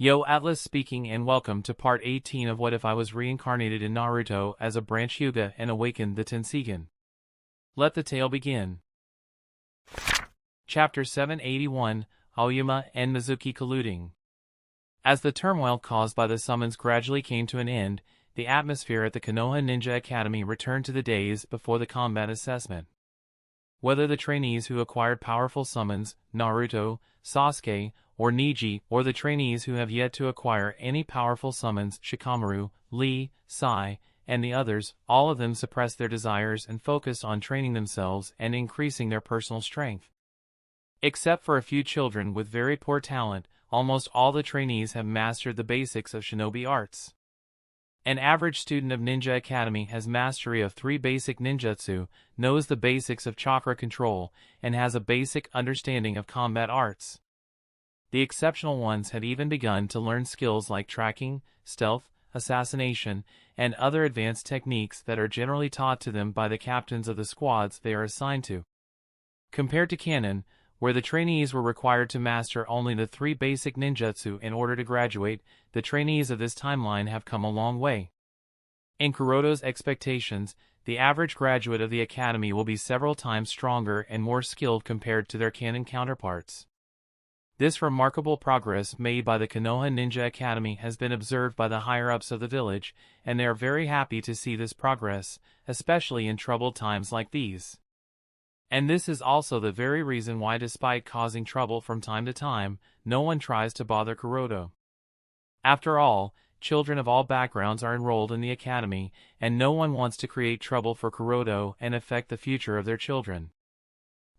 Yo, Atlas speaking, and welcome to part 18 of What If I Was Reincarnated in Naruto as a branch Hyuga and awakened the Tenseigan. Let the tale begin. Chapter 781, Aoyama and Mizuki colluding. As the turmoil caused by the summons gradually came to an end, the atmosphere at the Konoha Ninja Academy returned to the days before the combat assessment. Whether the trainees who acquired powerful summons, Naruto, Sasuke, or Neji, or the trainees who have yet to acquire any powerful summons, Shikamaru, Lee, Sai, and the others, all of them suppressed their desires and focused on training themselves and increasing their personal strength. Except for a few children with very poor talent, almost all the trainees have mastered the basics of shinobi arts. An average student of Ninja Academy has mastery of 3 basic ninjutsu, knows the basics of chakra control, and has a basic understanding of combat arts. The exceptional ones have even begun to learn skills like tracking, stealth, assassination, and other advanced techniques that are generally taught to them by the captains of the squads they are assigned to. Compared to Canon, where the trainees were required to master only the 3 basic ninjutsu in order to graduate, the trainees of this timeline have come a long way. In Kuroto's expectations, the average graduate of the academy will be several times stronger and more skilled compared to their Canon counterparts. This remarkable progress made by the Konoha Ninja Academy has been observed by the higher-ups of the village, and they are very happy to see this progress, especially in troubled times like these. And this is also the very reason why, despite causing trouble from time to time, no one tries to bother Kuroto. After all, children of all backgrounds are enrolled in the academy, and no one wants to create trouble for Kuroto and affect the future of their children.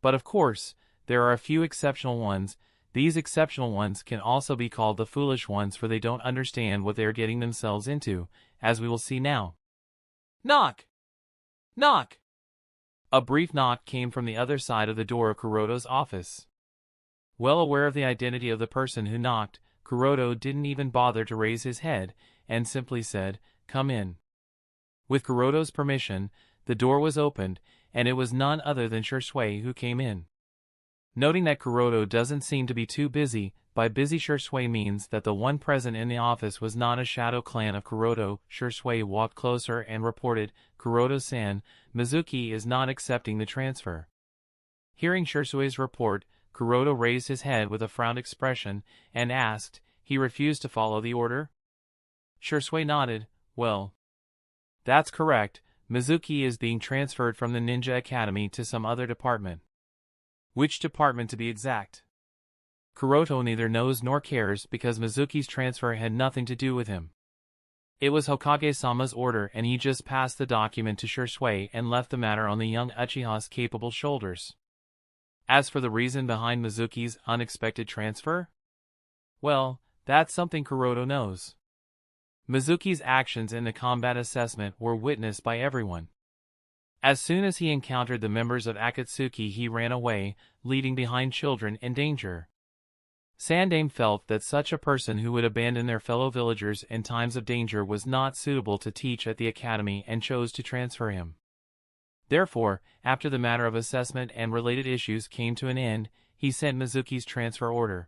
But of course, there are a few exceptional ones. These exceptional ones can also be called the foolish ones, for they don't understand what they are getting themselves into, as we will see now. Knock! Knock! A brief knock came from the other side of the door of Kuroto's office. Well aware of the identity of the person who knocked, Kuroto didn't even bother to raise his head, and simply said, "Come in." With Kuroto's permission, the door was opened, and it was none other than Shisui who came in. Noting that Kuroto doesn't seem to be too busy, by busy Shisui means that the one present in the office was not a shadow clan of Kuroto. Shisui walked closer and reported, "Kuroto-san, Mizuki is not accepting the transfer." Hearing Shisui's report, Kuroto raised his head with a frowned expression, and asked, "He refused to follow the order?" Shisui nodded. "Well, that's correct. Mizuki is being transferred from the Ninja Academy to some other department." "Which department, to be exact?" Kuroto neither knows nor cares, because Mizuki's transfer had nothing to do with him. It was Hokage-sama's order, and he just passed the document to Shisui and left the matter on the young Uchiha's capable shoulders. As for the reason behind Mizuki's unexpected transfer, well, that's something Kuroto knows. Mizuki's actions in the combat assessment were witnessed by everyone. As soon as he encountered the members of Akatsuki, he ran away, leaving behind children in danger. Sandaime felt that such a person who would abandon their fellow villagers in times of danger was not suitable to teach at the academy and chose to transfer him. Therefore, after the matter of assessment and related issues came to an end, he sent Mizuki's transfer order.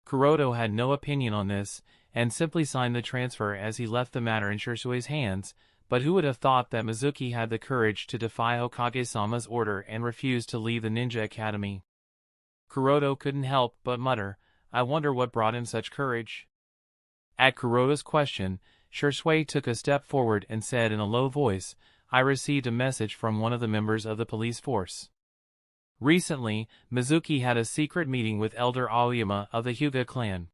Kuroto had no opinion on this, and simply signed the transfer as he left the matter in Shisui's hands. But who would have thought that Mizuki had the courage to defy Hokage-sama's order and refuse to leave the Ninja Academy? Kuroto couldn't help but mutter, "I wonder what brought him such courage." At Kuroto's question, Shisui took a step forward and said in a low voice, "I received a message from one of the members of the police force. Recently, Mizuki had a secret meeting with Elder Aoyama of the Hyuga clan."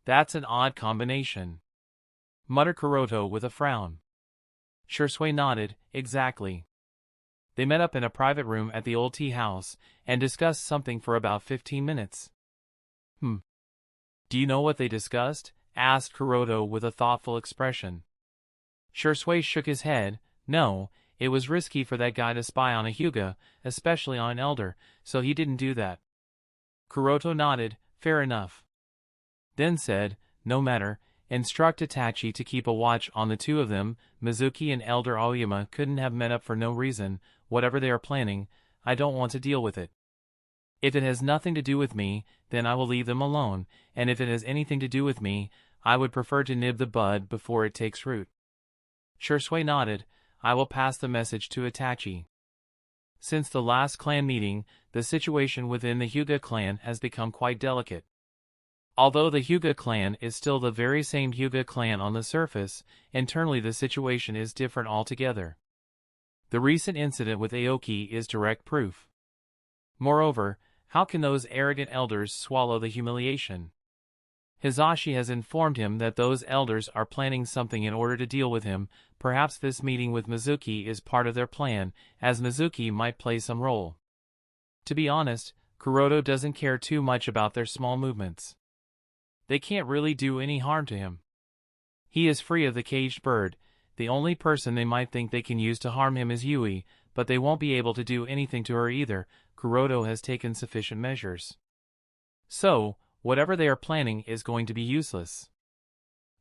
"That's an odd combination," muttered Kuroto with a frown. Shisui nodded. "Exactly. They met up in a private room at the old tea house, and discussed something for about 15 minutes. Do you know what they discussed?" asked Kuroto with a thoughtful expression. Shisui shook his head. "No, it was risky for that guy to spy on a Hyuga, especially on an elder, so he didn't do that." Kuroto nodded. "Fair enough." Then said, "No matter. Instruct Itachi to keep a watch on the two of them. Mizuki and Elder Aoyama couldn't have met up for no reason. Whatever they are planning, I don't want to deal with it." If it has nothing to do with me, then I will leave them alone, and if it has anything to do with me, I would prefer to nib the bud before it takes root. Shisui nodded. I will pass the message to Itachi. Since the last clan meeting, the situation within the Hyuga clan has become quite delicate. Although the Hyuga clan is still the very same Hyuga clan on the surface, internally the situation is different altogether. The recent incident with Aoki is direct proof. Moreover, how can those arrogant elders swallow the humiliation? Hizashi has informed him that those elders are planning something in order to deal with him. Perhaps this meeting with Mizuki is part of their plan, as Mizuki might play some role. To be honest, Kuroto doesn't care too much about their small movements. They can't really do any harm to him. He is free of the caged bird. The only person they might think they can use to harm him is Yui, but they won't be able to do anything to her either. Kuroto has taken sufficient measures. So, whatever they are planning is going to be useless.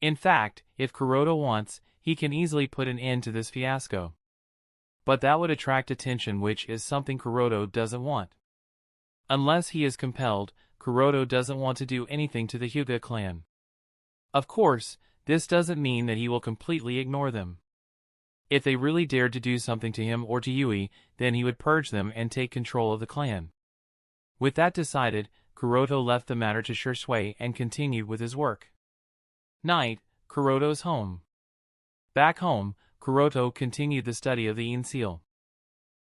In fact, if Kuroto wants, he can easily put an end to this fiasco. But that would attract attention, which is something Kuroto doesn't want. Unless he is compelled, Kuroto doesn't want to do anything to the Hyuga clan. Of course, this doesn't mean that he will completely ignore them. If they really dared to do something to him or to Yui, then he would purge them and take control of the clan. With that decided, Kuroto left the matter to Shisui and continued with his work. Night, Kuroto's home. Back home, Kuroto continued the study of the In seal.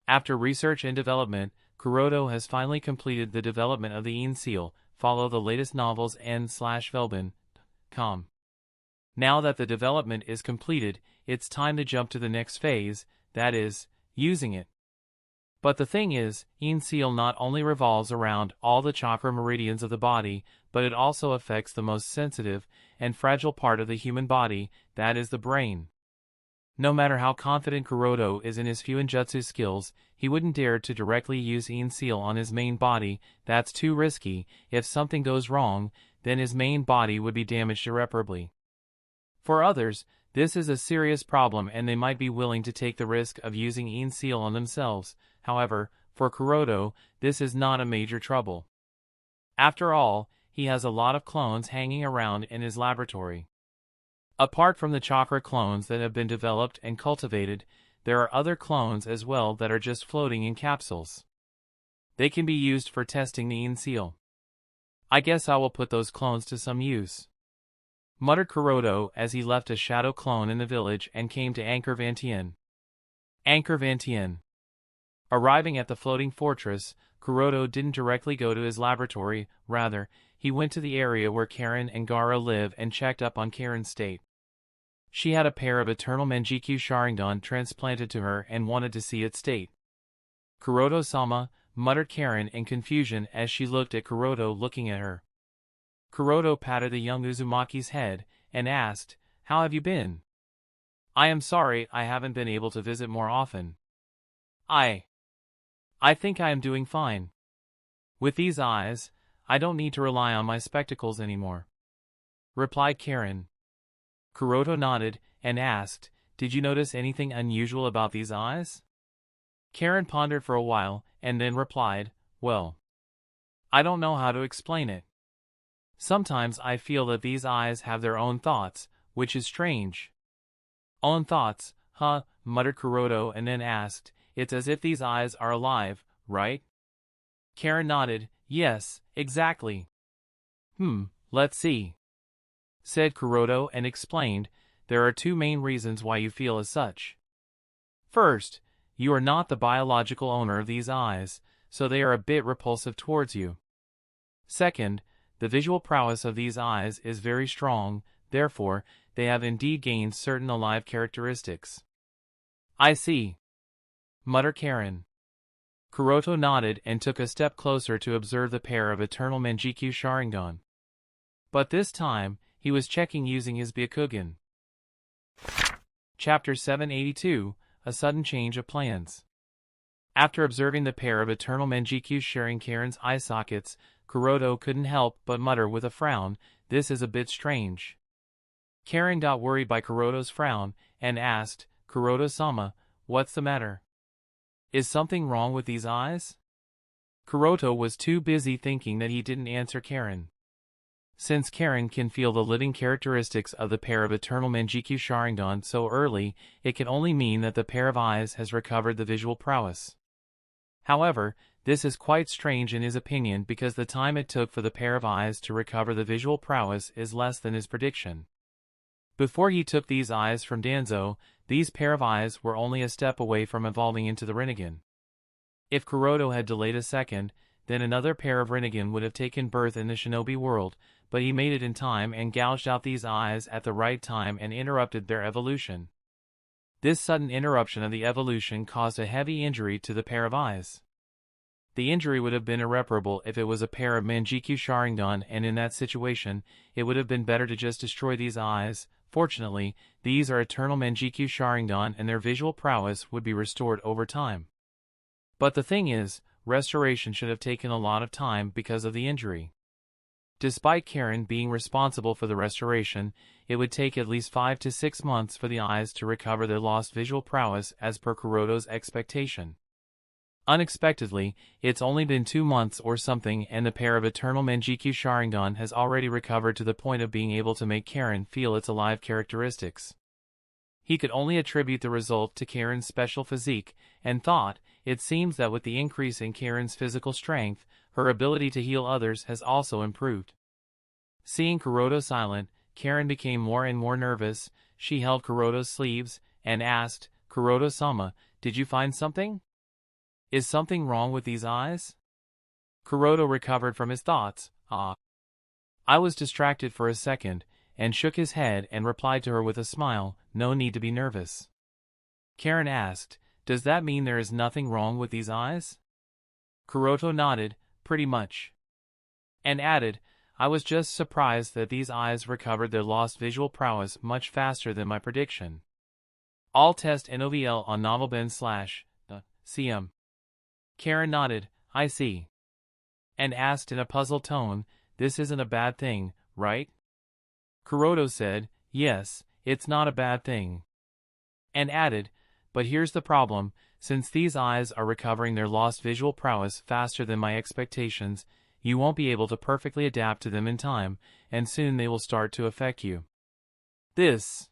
After research and development, Kuroto has finally completed the development of the In seal. Follow the latest novels n/velben.com. Now that the development is completed, it's time to jump to the next phase, that is, using it. But the thing is, In seal not only revolves around all the chakra meridians of the body, but it also affects the most sensitive and fragile part of the human body, that is the brain. No matter how confident Kuroto is in his fuinjutsu skills, he wouldn't dare to directly use In seal on his main body. That's too risky. If something goes wrong, then his main body would be damaged irreparably. For others, this is a serious problem and they might be willing to take the risk of using In seal on themselves. However, for Kuroto, this is not a major trouble. After all, he has a lot of clones hanging around in his laboratory. Apart from the chakra clones that have been developed and cultivated, there are other clones as well that are just floating in capsules. They can be used for testing the In seal. I guess I will put those clones to some use, muttered Kuroto as he left a shadow clone in the village and came to Anchor Vantien. Anchor Vantien. Arriving at the floating fortress, Kuroto didn't directly go to his laboratory. Rather, he went to the area where Karin and Gaara live and checked up on Karin's state. She had a pair of eternal Mangekyo Sharingan transplanted to her and wanted to see its state. Kuroto-sama, muttered Karin in confusion as she looked at Kuroto looking at her. Kuroto patted the young Uzumaki's head and asked, "How have you been?" "I am sorry I haven't been able to visit more often." I think I am doing fine. With these eyes, I don't need to rely on my spectacles anymore," replied Karin. Kuroto nodded and asked, "Did you notice anything unusual about these eyes?" Karin pondered for a while and then replied, "Well, I don't know how to explain it. Sometimes I feel that these eyes have their own thoughts, which is strange." "Own thoughts, huh?" muttered Kuroto and then asked, "It's as if these eyes are alive, right?" Karin nodded, "Yes, exactly." Let's see," said Kuroto and explained, "There are two main reasons why you feel as such. First, you are not the biological owner of these eyes, so they are a bit repulsive towards you. Second, the visual prowess of these eyes is very strong, therefore, they have indeed gained certain alive characteristics." "I see," muttered Karin. Kuroto nodded and took a step closer to observe the pair of eternal Mangekyo Sharingan. But this time, he was checking using his Byakugan. Chapter 782, A Sudden Change of Plans. After observing the pair of eternal Mangekyo sharing Karin's eye sockets, Kuroto couldn't help but mutter with a frown, "This is a bit strange." Karin got worried by Kuroto's frown and asked, "Kuroto-sama, what's the matter? Is something wrong with these eyes?" Kuroto was too busy thinking that he didn't answer Karin. Since Karin can feel the living characteristics of the pair of eternal Mangekyo Sharingan so early, it can only mean that the pair of eyes has recovered the visual prowess. However, this is quite strange in his opinion because the time it took for the pair of eyes to recover the visual prowess is less than his prediction. Before he took these eyes from Danzo, these pair of eyes were only a step away from evolving into the Rinnegan. If Kuroto had delayed a second, then another pair of Rinnegan would have taken birth in the shinobi world, but he made it in time and gouged out these eyes at the right time and interrupted their evolution. This sudden interruption of the evolution caused a heavy injury to the pair of eyes. The injury would have been irreparable if it was a pair of Mangekyo Sharingan, and in that situation, it would have been better to just destroy these eyes. Fortunately, these are eternal Mangekyo Sharingan and their visual prowess would be restored over time. But the thing is, restoration should have taken a lot of time because of the injury. Despite Karin being responsible for the restoration, it would take at least 5 to 6 months for the eyes to recover their lost visual prowess as per Kuroto's expectation. Unexpectedly, it's only been 2 months or something and the pair of eternal Mangekyo Sharingan has already recovered to the point of being able to make Karin feel its alive characteristics. He could only attribute the result to Karin's special physique, and thought, it seems that with the increase in Karin's physical strength, her ability to heal others has also improved. Seeing Kuroto silent, Karin became more and more nervous. She held Kuroto's sleeves and asked, "Kuroto-sama, did you find something? Is something wrong with these eyes?" Kuroto recovered from his thoughts. I was distracted for a second, and shook his head and replied to her with a smile, "No need to be nervous." Karin asked, "Does that mean there is nothing wrong with these eyes?" Kuroto nodded, "Pretty much." And added, "I was just surprised that these eyes recovered their lost visual prowess much faster than my prediction. All test NOVL on novelben/cm. Karin nodded, "I see." And asked in a puzzled tone, "This isn't a bad thing, right?" Kuroto said, "Yes, it's not a bad thing." And added, "But here's the problem, since these eyes are recovering their lost visual prowess faster than my expectations, you won't be able to perfectly adapt to them in time, and soon they will start to affect you." This.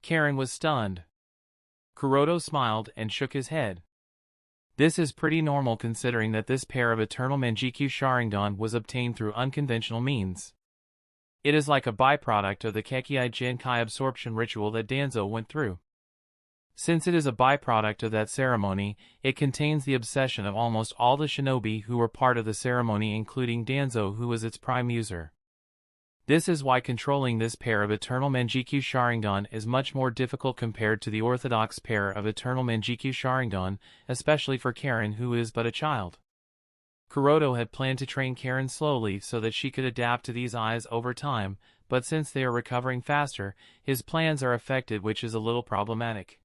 Karin was stunned. Kuroto smiled and shook his head. This is pretty normal considering that this pair of eternal Mangekyo Sharingan was obtained through unconventional means. It is like a byproduct of the Kekkei Genkai absorption ritual that Danzo went through. Since it is a byproduct of that ceremony, it contains the obsession of almost all the shinobi who were part of the ceremony, including Danzo, who was its prime user. This is why controlling this pair of eternal Mangekyo Sharingan is much more difficult compared to the orthodox pair of eternal Mangekyo Sharingan, especially for Karin, who is but a child. Kuroto had planned to train Karin slowly so that she could adapt to these eyes over time, but since they are recovering faster, his plans are affected, which is a little problematic.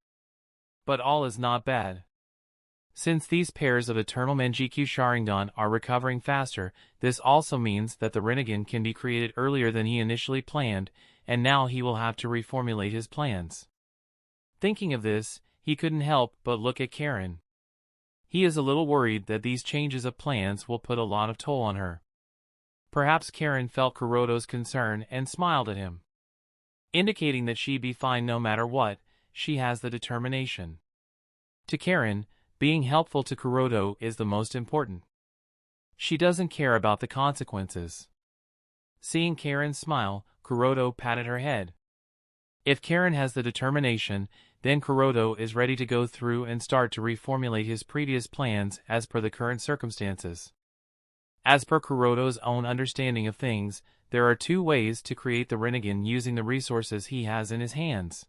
But all is not bad. Since these pairs of eternal Mangekyo Sharingan are recovering faster, this also means that the Rinnegan can be created earlier than he initially planned, and now he will have to reformulate his plans. Thinking of this, he couldn't help but look at Karin. He is a little worried that these changes of plans will put a lot of toll on her. Perhaps Karin felt Kuroto's concern and smiled at him, indicating that she'd be fine no matter what. She has the determination. To Karin, being helpful to Kuroto is the most important. She doesn't care about the consequences. Seeing Karin smile, Kuroto patted her head. If Karin has the determination, then Kuroto is ready to go through and start to reformulate his previous plans as per the current circumstances. As per Kuroto's own understanding of things, there are 2 ways to create the Rinnegan using the resources he has in his hands.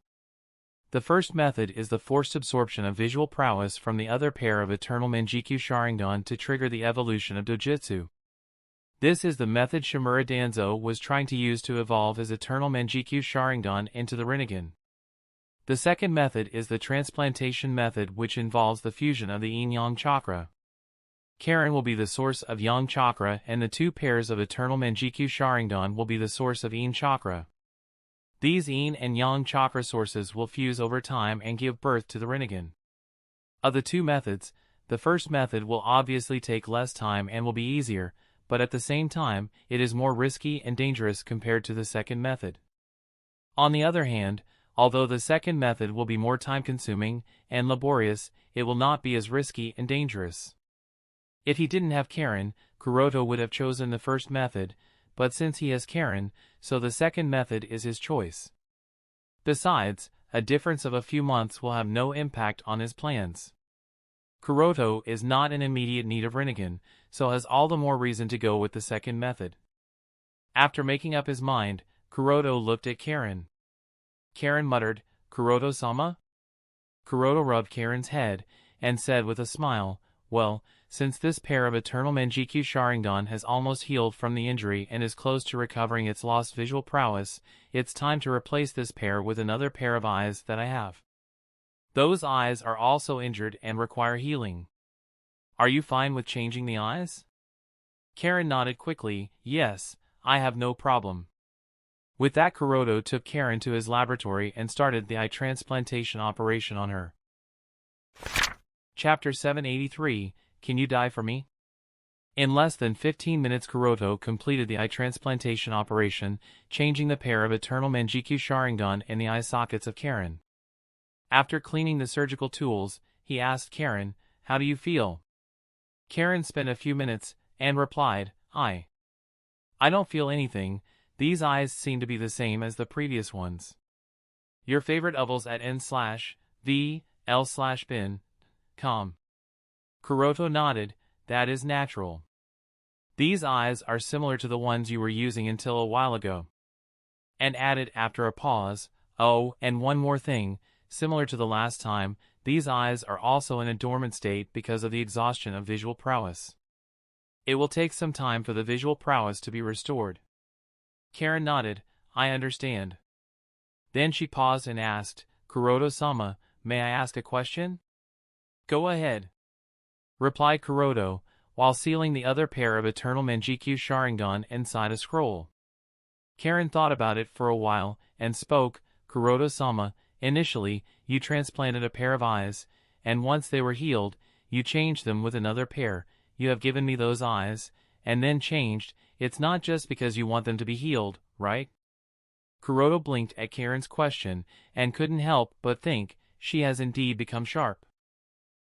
The first method is the forced absorption of visual prowess from the other pair of eternal Mangekyo Sharingan to trigger the evolution of Dojutsu. This is the method Shimura Danzo was trying to use to evolve his eternal Mangekyo Sharingan into the Rinnegan. The second method is the transplantation method, which involves the fusion of the yin-yang chakra. Karin will be the source of yang chakra and the 2 pairs of eternal Mangekyo Sharingan will be the source of yin chakra. These yin and yang chakra sources will fuse over time and give birth to the Rinnegan. Of the 2 methods, The first method will obviously take less time and will be easier, but at the same time, it is more risky and dangerous compared to the second method. On the other hand, although the second method will be more time-consuming and laborious, it will not be as risky and dangerous. If he didn't have Karin, Kuroto would have chosen the first method, but since he has Karin, so the second method is his choice. Besides, a difference of a few months will have no impact on his plans. Kuroto is not in immediate need of Rinnegan, so has all the more reason to go with the second method. After making up his mind, Kuroto looked at Karin. Karin muttered, "Kuroto-sama?" Kuroto rubbed Karin's head, and said with a smile, "Well, since this pair of eternal Mangekyo Sharingan has almost healed from the injury and is close to recovering its lost visual prowess, it's time to replace this pair with another pair of eyes that I have. Those eyes are also injured and require healing. Are you fine with changing the eyes?" Karin nodded quickly, "Yes, I have no problem." With that, Kuroto took Karin to his laboratory and started the eye transplantation operation on her. Chapter 783, Can You Die For Me? In less than 15 minutes, Kuroto completed the eye transplantation operation, changing the pair of eternal Mangekyo Sharingan in the eye sockets of Karin. After cleaning the surgical tools, he asked Karin, "How do you feel?" Karin spent a few minutes, and replied, I don't feel anything. These eyes seem to be the same as the previous ones. Your favorite ovals at n/v/l/bin.com. Kuroto nodded, "That is natural. These eyes are similar to the ones you were using until a while ago." And added after a pause, "Oh, and one more thing, similar to the last time, these eyes are also in a dormant state because of the exhaustion of visual prowess. It will take some time for the visual prowess to be restored." Karin nodded, "I understand." Then she paused and asked, "Kuroto-sama, may I ask a question?" "Go ahead," replied Kuroto, while sealing the other pair of eternal Mangekyo Sharingan inside a scroll. Karin thought about it for a while, and spoke, "Kuroto-sama, initially, you transplanted a pair of eyes, and once they were healed, you changed them with another pair. You have given me those eyes, and then changed. It's not just because you want them to be healed, right?" Kuroto blinked at Karin's question, and couldn't help but think, she has indeed become sharp.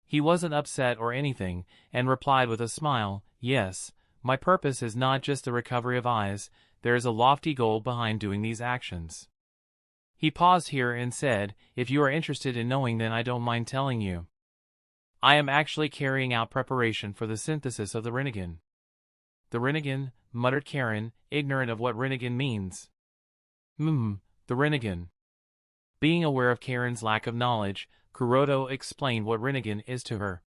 He wasn't upset or anything, and replied with a smile, "Yes, my purpose is not just the recovery of eyes, there is a lofty goal behind doing these actions." He paused here and said, "If you are interested in knowing, then I don't mind telling you. I am actually carrying out preparation for the synthesis of the Rinnegan." "The Rinnegan," muttered Karin, ignorant of what Rinnegan means. The Rinnegan." Being aware of Karin's lack of knowledge, Kuroto explained what Rinnegan is to her.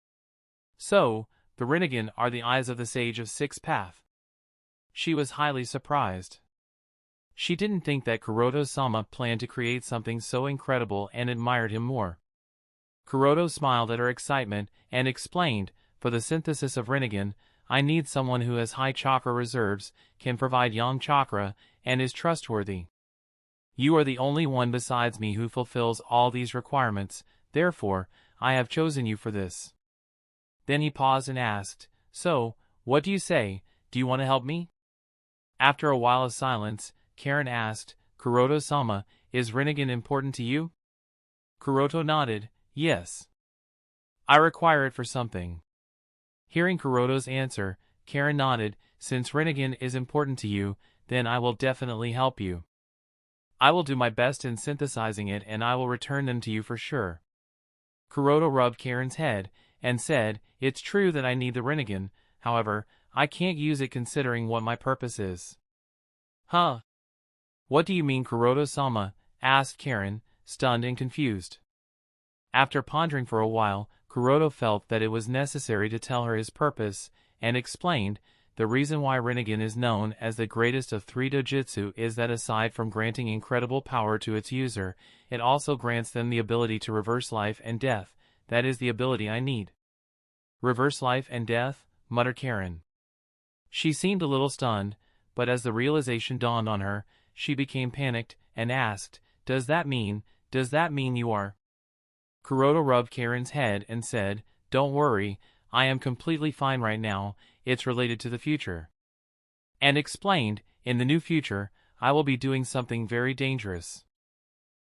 "So, the Rinnegan are the eyes of the Sage of Sixth Path." She was highly surprised. She didn't think that Kuroto-sama planned to create something so incredible and admired him more. Kuroto smiled at her excitement and explained, "For the synthesis of Rinnegan, I need someone who has high chakra reserves, can provide yang chakra, and is trustworthy. You are the only one besides me who fulfills all these requirements, therefore, I have chosen you for this." Then he paused and asked, "So, what do you say, do you want to help me?" After a while of silence, Karin asked, "Kuroto-sama, is Rinnegan important to you?" Kuroto nodded, "Yes. I require it for something." Hearing Kuroto's answer, Karin nodded, "Since Rinnegan is important to you, then I will definitely help you. I will do my best in synthesizing it and I will return them to you for sure." Kuroto rubbed Karin's head, and said, "It's true that I need the Rinnegan, however, I can't use it considering what my purpose is." "Huh? What do you mean, Kuroto-sama?" asked Karin, stunned and confused. After pondering for a while, Kuroto felt that it was necessary to tell her his purpose, and explained, "The reason why Rinnegan is known as the greatest of three dojutsu is that aside from granting incredible power to its user, it also grants them the ability to reverse life and death. That is the ability I need." "Reverse life and death?" muttered Karin. She seemed a little stunned, but as the realization dawned on her, she became panicked, and asked, does that mean you are?" Kuroto rubbed Karin's head and said, "Don't worry, I am completely fine right now, it's related to the future. And explained, in the new future, I will be doing something very dangerous.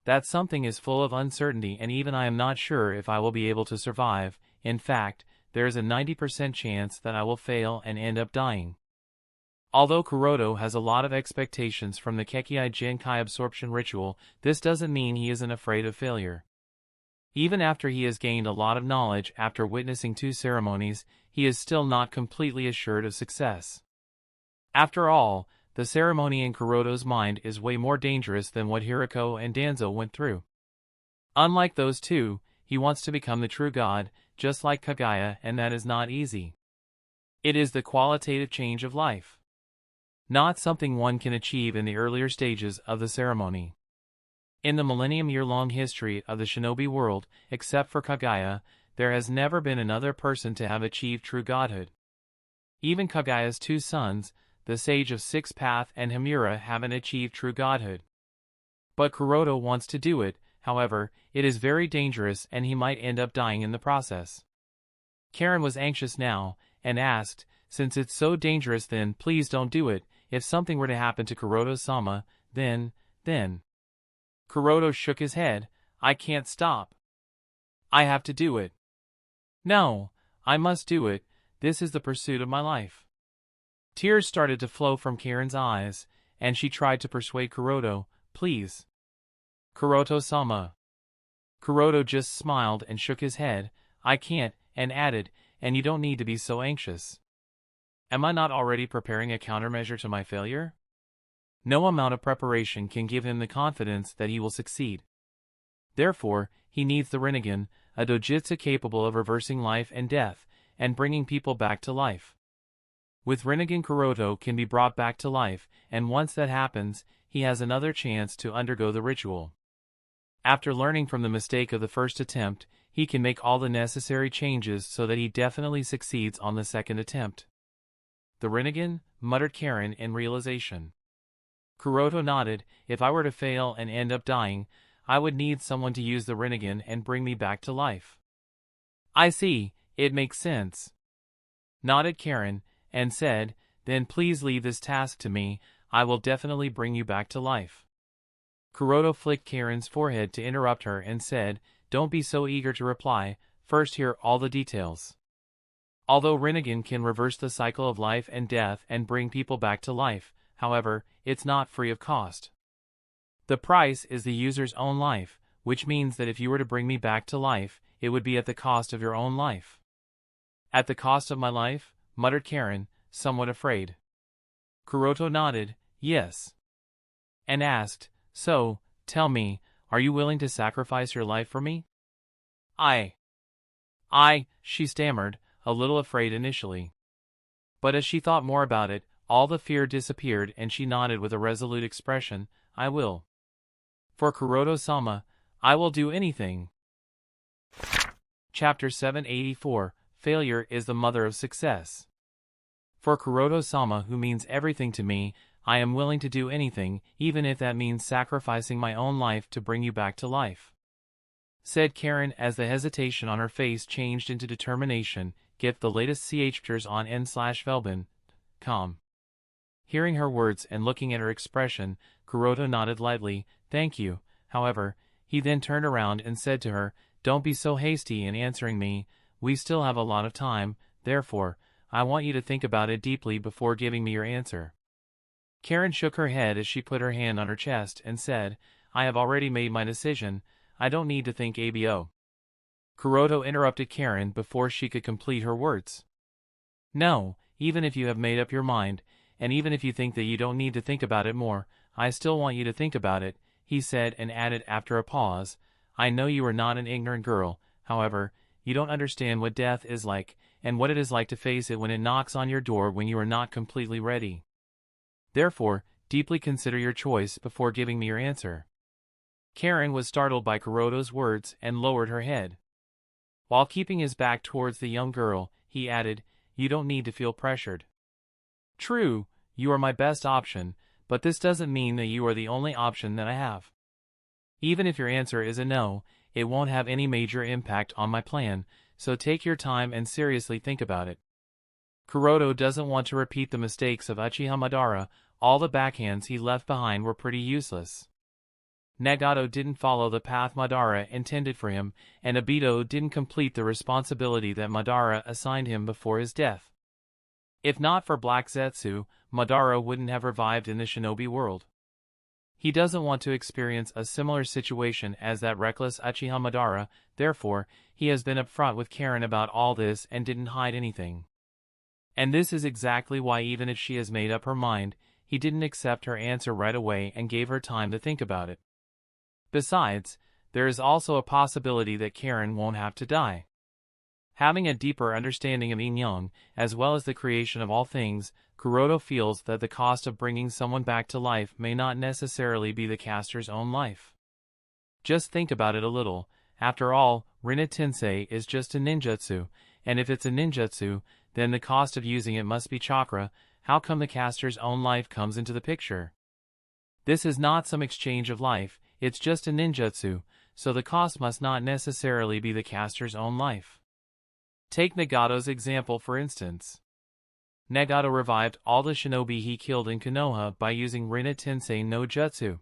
That something is full of uncertainty and even I am not sure if I will be able to survive. In fact, there is a 90% chance that I will fail and end up dying. Although Kuroto has a lot of expectations from the Kekkai Genkai absorption ritual, this doesn't mean he isn't afraid of failure. Even after he has gained a lot of knowledge after witnessing 2 ceremonies, he is still not completely assured of success. After all, the ceremony in Kuroto's mind is way more dangerous than what Hirako and Danzo went through. Unlike those two, he wants to become the true god, just like Kaguya, and that is not easy. It is the qualitative change of life. Not something one can achieve in the earlier stages of the ceremony. In the millennium-year-long history of the shinobi world, except for Kaguya, there has never been another person to have achieved true godhood. Even Kaguya's 2 sons, the Sage of Six Path and Himura, haven't achieved true godhood. But Kuroto wants to do it. However, it is very dangerous and he might end up dying in the process. Karin was anxious now, and asked, since it's so dangerous then please don't do it. If something were to happen to Kuroto-sama, then... Kuroto shook his head. I can't stop. I have to do it. No, I must do it. This is the pursuit of my life. Tears started to flow from Karin's eyes, and she tried to persuade Kuroto, please. Kuroto-sama. Kuroto just smiled and shook his head. I can't, and added, and you don't need to be so anxious. Am I not already preparing a countermeasure to my failure? No amount of preparation can give him the confidence that he will succeed. Therefore, he needs the Rinnegan, a dojutsu capable of reversing life and death, and bringing people back to life. With Rinnegan, Kuroto can be brought back to life, and once that happens, he has another chance to undergo the ritual. After learning from the mistake of the first attempt, he can make all the necessary changes so that he definitely succeeds on the second attempt. The Rinnegan, muttered Karin in realization. Kuroto nodded. If I were to fail and end up dying, I would need someone to use the Rinnegan and bring me back to life. I see, it makes sense. Nodded Karin, and said, then please leave this task to me, I will definitely bring you back to life. Kuroto flicked Karin's forehead to interrupt her and said, don't be so eager to reply, first hear all the details. Although Rinnegan can reverse the cycle of life and death and bring people back to life, however, it's not free of cost. The price is the user's own life, which means that if you were to bring me back to life, it would be at the cost of your own life. At the cost of my life? Muttered Karin, somewhat afraid. Kuroto nodded, yes. And asked, so, tell me, are you willing to sacrifice your life for me? She stammered, a little afraid initially. But as she thought more about it, all the fear disappeared and she nodded with a resolute expression, I will. For Kuroto-sama, I will do anything. Chapter 784, Failure is the Mother of Success. For Kuroto-sama, who means everything to me, I am willing to do anything, even if that means sacrificing my own life to bring you back to life. Said Karin as the hesitation on her face changed into determination. Get the latest chapters on n/velben.com. Hearing her words and looking at her expression, Kuroto nodded lightly, thank you. However, he then turned around and said to her, don't be so hasty in answering me, we still have a lot of time, therefore, I want you to think about it deeply before giving me your answer. Karin shook her head as she put her hand on her chest and said, I have already made my decision, I don't need to think abo. Kuroto interrupted Karin before she could complete her words. No, even if you have made up your mind, and even if you think that you don't need to think about it more, I still want you to think about it, he said and added after a pause, I know you are not an ignorant girl, however, you don't understand what death is like, and what it is like to face it when it knocks on your door when you are not completely ready. Therefore, deeply consider your choice before giving me your answer. Karin was startled by Kuroto's words and lowered her head. While keeping his back towards the young girl, he added, you don't need to feel pressured. True, you are my best option, but this doesn't mean that you are the only option that I have. Even if your answer is a no, it won't have any major impact on my plan, so take your time and seriously think about it. Kuroto doesn't want to repeat the mistakes of Uchiha Madara. All the backhands he left behind were pretty useless. Nagato didn't follow the path Madara intended for him, and Obito didn't complete the responsibility that Madara assigned him before his death. If not for Black Zetsu, Madara wouldn't have revived in the shinobi world. He doesn't want to experience a similar situation as that reckless Uchiha Madara, therefore, he has been upfront with Karin about all this and didn't hide anything. And this is exactly why, even if she has made up her mind, he didn't accept her answer right away and gave her time to think about it. Besides, there is also a possibility that Karin won't have to die. Having a deeper understanding of Yin Yang, as well as the creation of all things, Kuroto feels that the cost of bringing someone back to life may not necessarily be the caster's own life. Just think about it a little. After all, Rinna Tensei is just a ninjutsu, and if it's a ninjutsu, then the cost of using it must be chakra. How come the caster's own life comes into the picture? This is not some exchange of life, it's just a ninjutsu, so the cost must not necessarily be the caster's own life. Take Nagato's example for instance. Nagato revived all the shinobi he killed in Konoha by using Rinna Tensei no Jutsu.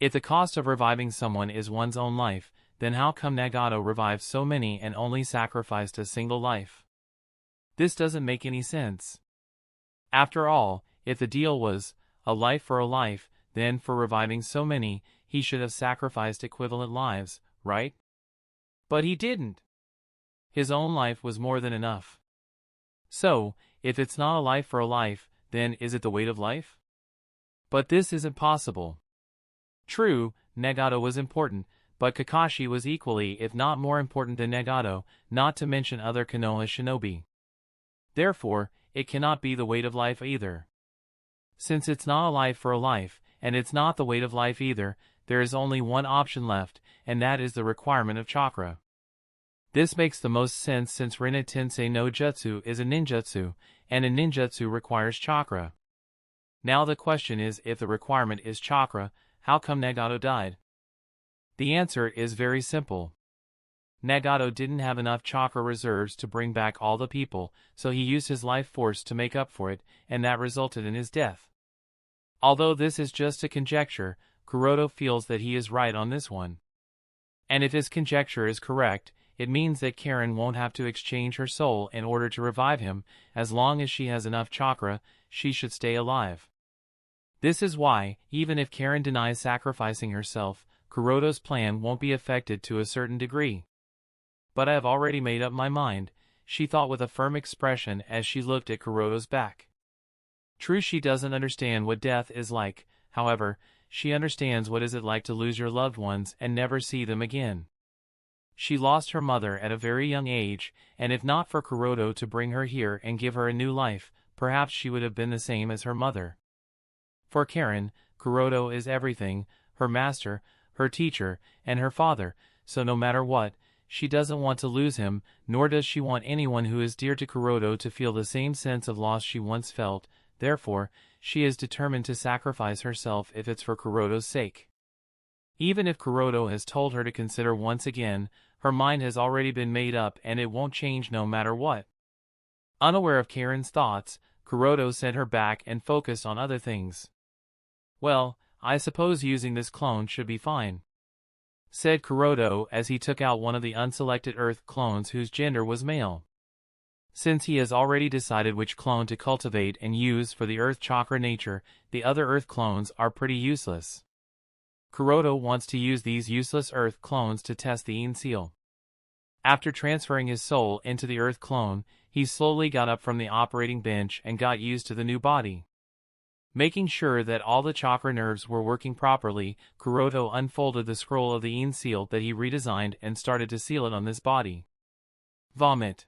If the cost of reviving someone is one's own life, then how come Nagato revived so many and only sacrificed a single life? This doesn't make any sense. After all, if the deal was a life for a life, then for reviving so many, he should have sacrificed equivalent lives, right? But he didn't. His own life was more than enough. So, if it's not a life for a life, then is it the weight of life? But this isn't possible. True, Nagato was important, but Kakashi was equally if not more important than Nagato, not to mention other Konoha shinobi. Therefore, it cannot be the weight of life either. Since it's not a life for a life, and it's not the weight of life either, there is only one option left, and that is the requirement of chakra. This makes the most sense since Rinna Tensei no Jutsu is a ninjutsu, and a ninjutsu requires chakra. Now the question is, if the requirement is chakra, how come Nagato died? The answer is very simple. Nagato didn't have enough chakra reserves to bring back all the people, so he used his life force to make up for it, and that resulted in his death. Although this is just a conjecture, Kuroto feels that he is right on this one. And if his conjecture is correct, it means that Karin won't have to exchange her soul in order to revive him. As long as she has enough chakra, she should stay alive. This is why, even if Karin denies sacrificing herself, Kuroto's plan won't be affected to a certain degree. But I have already made up my mind, she thought with a firm expression as she looked at Kuroto's back. True, she doesn't understand what death is like, however, she understands what is it like to lose your loved ones and never see them again. She lost her mother at a very young age, and if not for Kuroto to bring her here and give her a new life, perhaps she would have been the same as her mother. For Karin, Kuroto is everything, her master, her teacher, and her father, so no matter what, she doesn't want to lose him, nor does she want anyone who is dear to Kuroto to feel the same sense of loss she once felt. Therefore, she is determined to sacrifice herself if it's for Kuroto's sake. Even if Kuroto has told her to consider once again, her mind has already been made up and it won't change no matter what. Unaware of Karin's thoughts, Kuroto sent her back and focused on other things. Well, I suppose using this clone should be fine, said Kuroto as he took out one of the unselected Earth clones whose gender was male. Since he has already decided which clone to cultivate and use for the Earth chakra nature, the other Earth clones are pretty useless. Kuroto wants to use these useless Earth clones to test the Yin seal. After transferring his soul into the Earth clone, he slowly got up from the operating bench and got used to the new body. Making sure that all the chakra nerves were working properly, Kuroto unfolded the scroll of the Yin seal that he redesigned and started to seal it on this body. Vomit.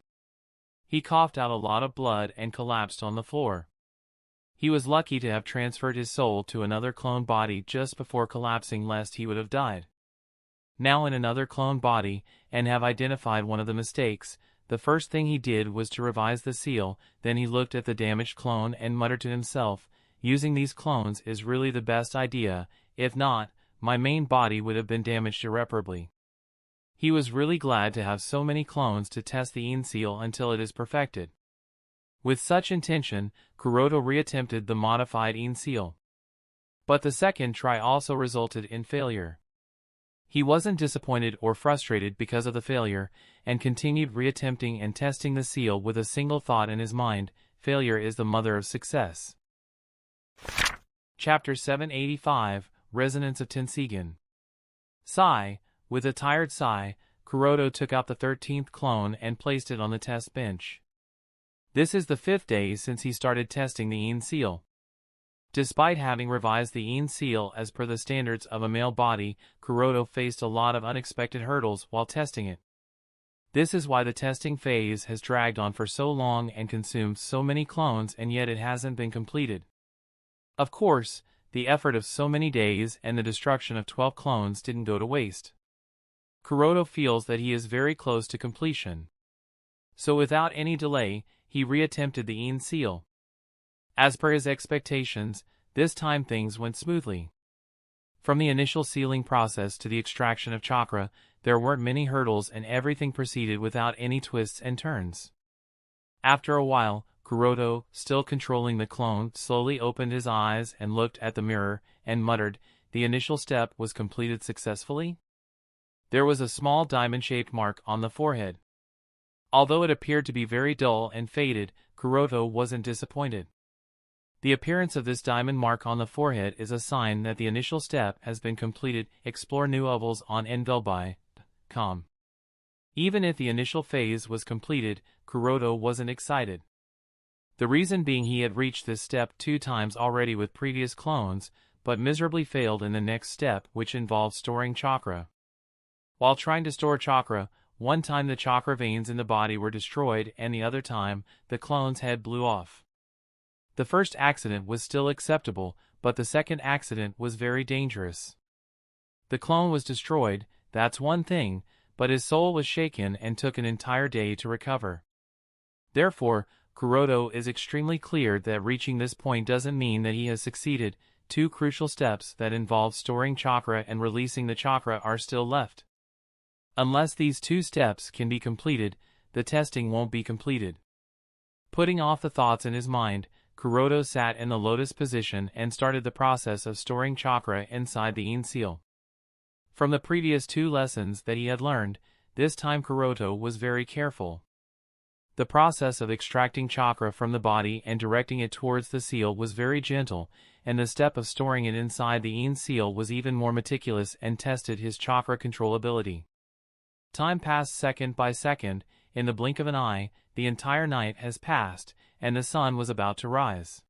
He coughed out a lot of blood and collapsed on the floor. He was lucky to have transferred his soul to another clone body just before collapsing, lest he would have died. Now in another clone body, and have identified one of the mistakes, the first thing he did was to revise the seal. Then he looked at the damaged clone and muttered to himself, using these clones is really the best idea, if not, my main body would have been damaged irreparably. He was really glad to have so many clones to test the In seal until it is perfected. With such intention, Kuroto reattempted the modified In seal. But the second try also resulted in failure. He wasn't disappointed or frustrated because of the failure, and continued reattempting and testing the seal with a single thought in his mind: failure is the mother of success. Chapter 785, Resonance of Tenseigan. Sigh. With a tired sigh, Kuroto took out the 13th clone and placed it on the test bench. This is the 5th day since he started testing the In seal. Despite having revised the In seal as per the standards of a male body, Kuroto faced a lot of unexpected hurdles while testing it. This is why the testing phase has dragged on for so long and consumed so many clones, and yet it hasn't been completed. Of course, the effort of so many days and the destruction of 12 clones didn't go to waste. Kuroto feels that he is very close to completion. So without any delay, he reattempted the In seal. As per his expectations, this time things went smoothly. From the initial sealing process to the extraction of chakra, there weren't many hurdles and everything proceeded without any twists and turns. After a while, Kuroto, still controlling the clone, slowly opened his eyes and looked at the mirror, and muttered, "The initial step was completed successfully?" There was a small diamond-shaped mark on the forehead. Although it appeared to be very dull and faded, Kuroto wasn't disappointed. The appearance of this diamond mark on the forehead is a sign that the initial step has been completed. Explore new levels on nvelby.com. Even if the initial phase was completed, Kuroto wasn't excited. The reason being he had reached this step 2 times already with previous clones, but miserably failed in the next step, which involved storing chakra. While trying to store chakra, one time the chakra veins in the body were destroyed and the other time, the clone's head blew off. The first accident was still acceptable, but the second accident was very dangerous. The clone was destroyed, that's one thing, but his soul was shaken and took an entire day to recover. Therefore, Kuroto is extremely clear that reaching this point doesn't mean that he has succeeded. 2 crucial steps that involve storing chakra and releasing the chakra are still left. Unless these 2 steps can be completed, the testing won't be completed. Putting off the thoughts in his mind, Kuroto sat in the lotus position and started the process of storing chakra inside the In seal. From the previous 2 lessons that he had learned, this time Kuroto was very careful. The process of extracting chakra from the body and directing it towards the seal was very gentle, and the step of storing it inside the In seal was even more meticulous and tested his chakra control ability. Time passed second by second. In the blink of an eye, the entire night has passed, and the sun was about to rise.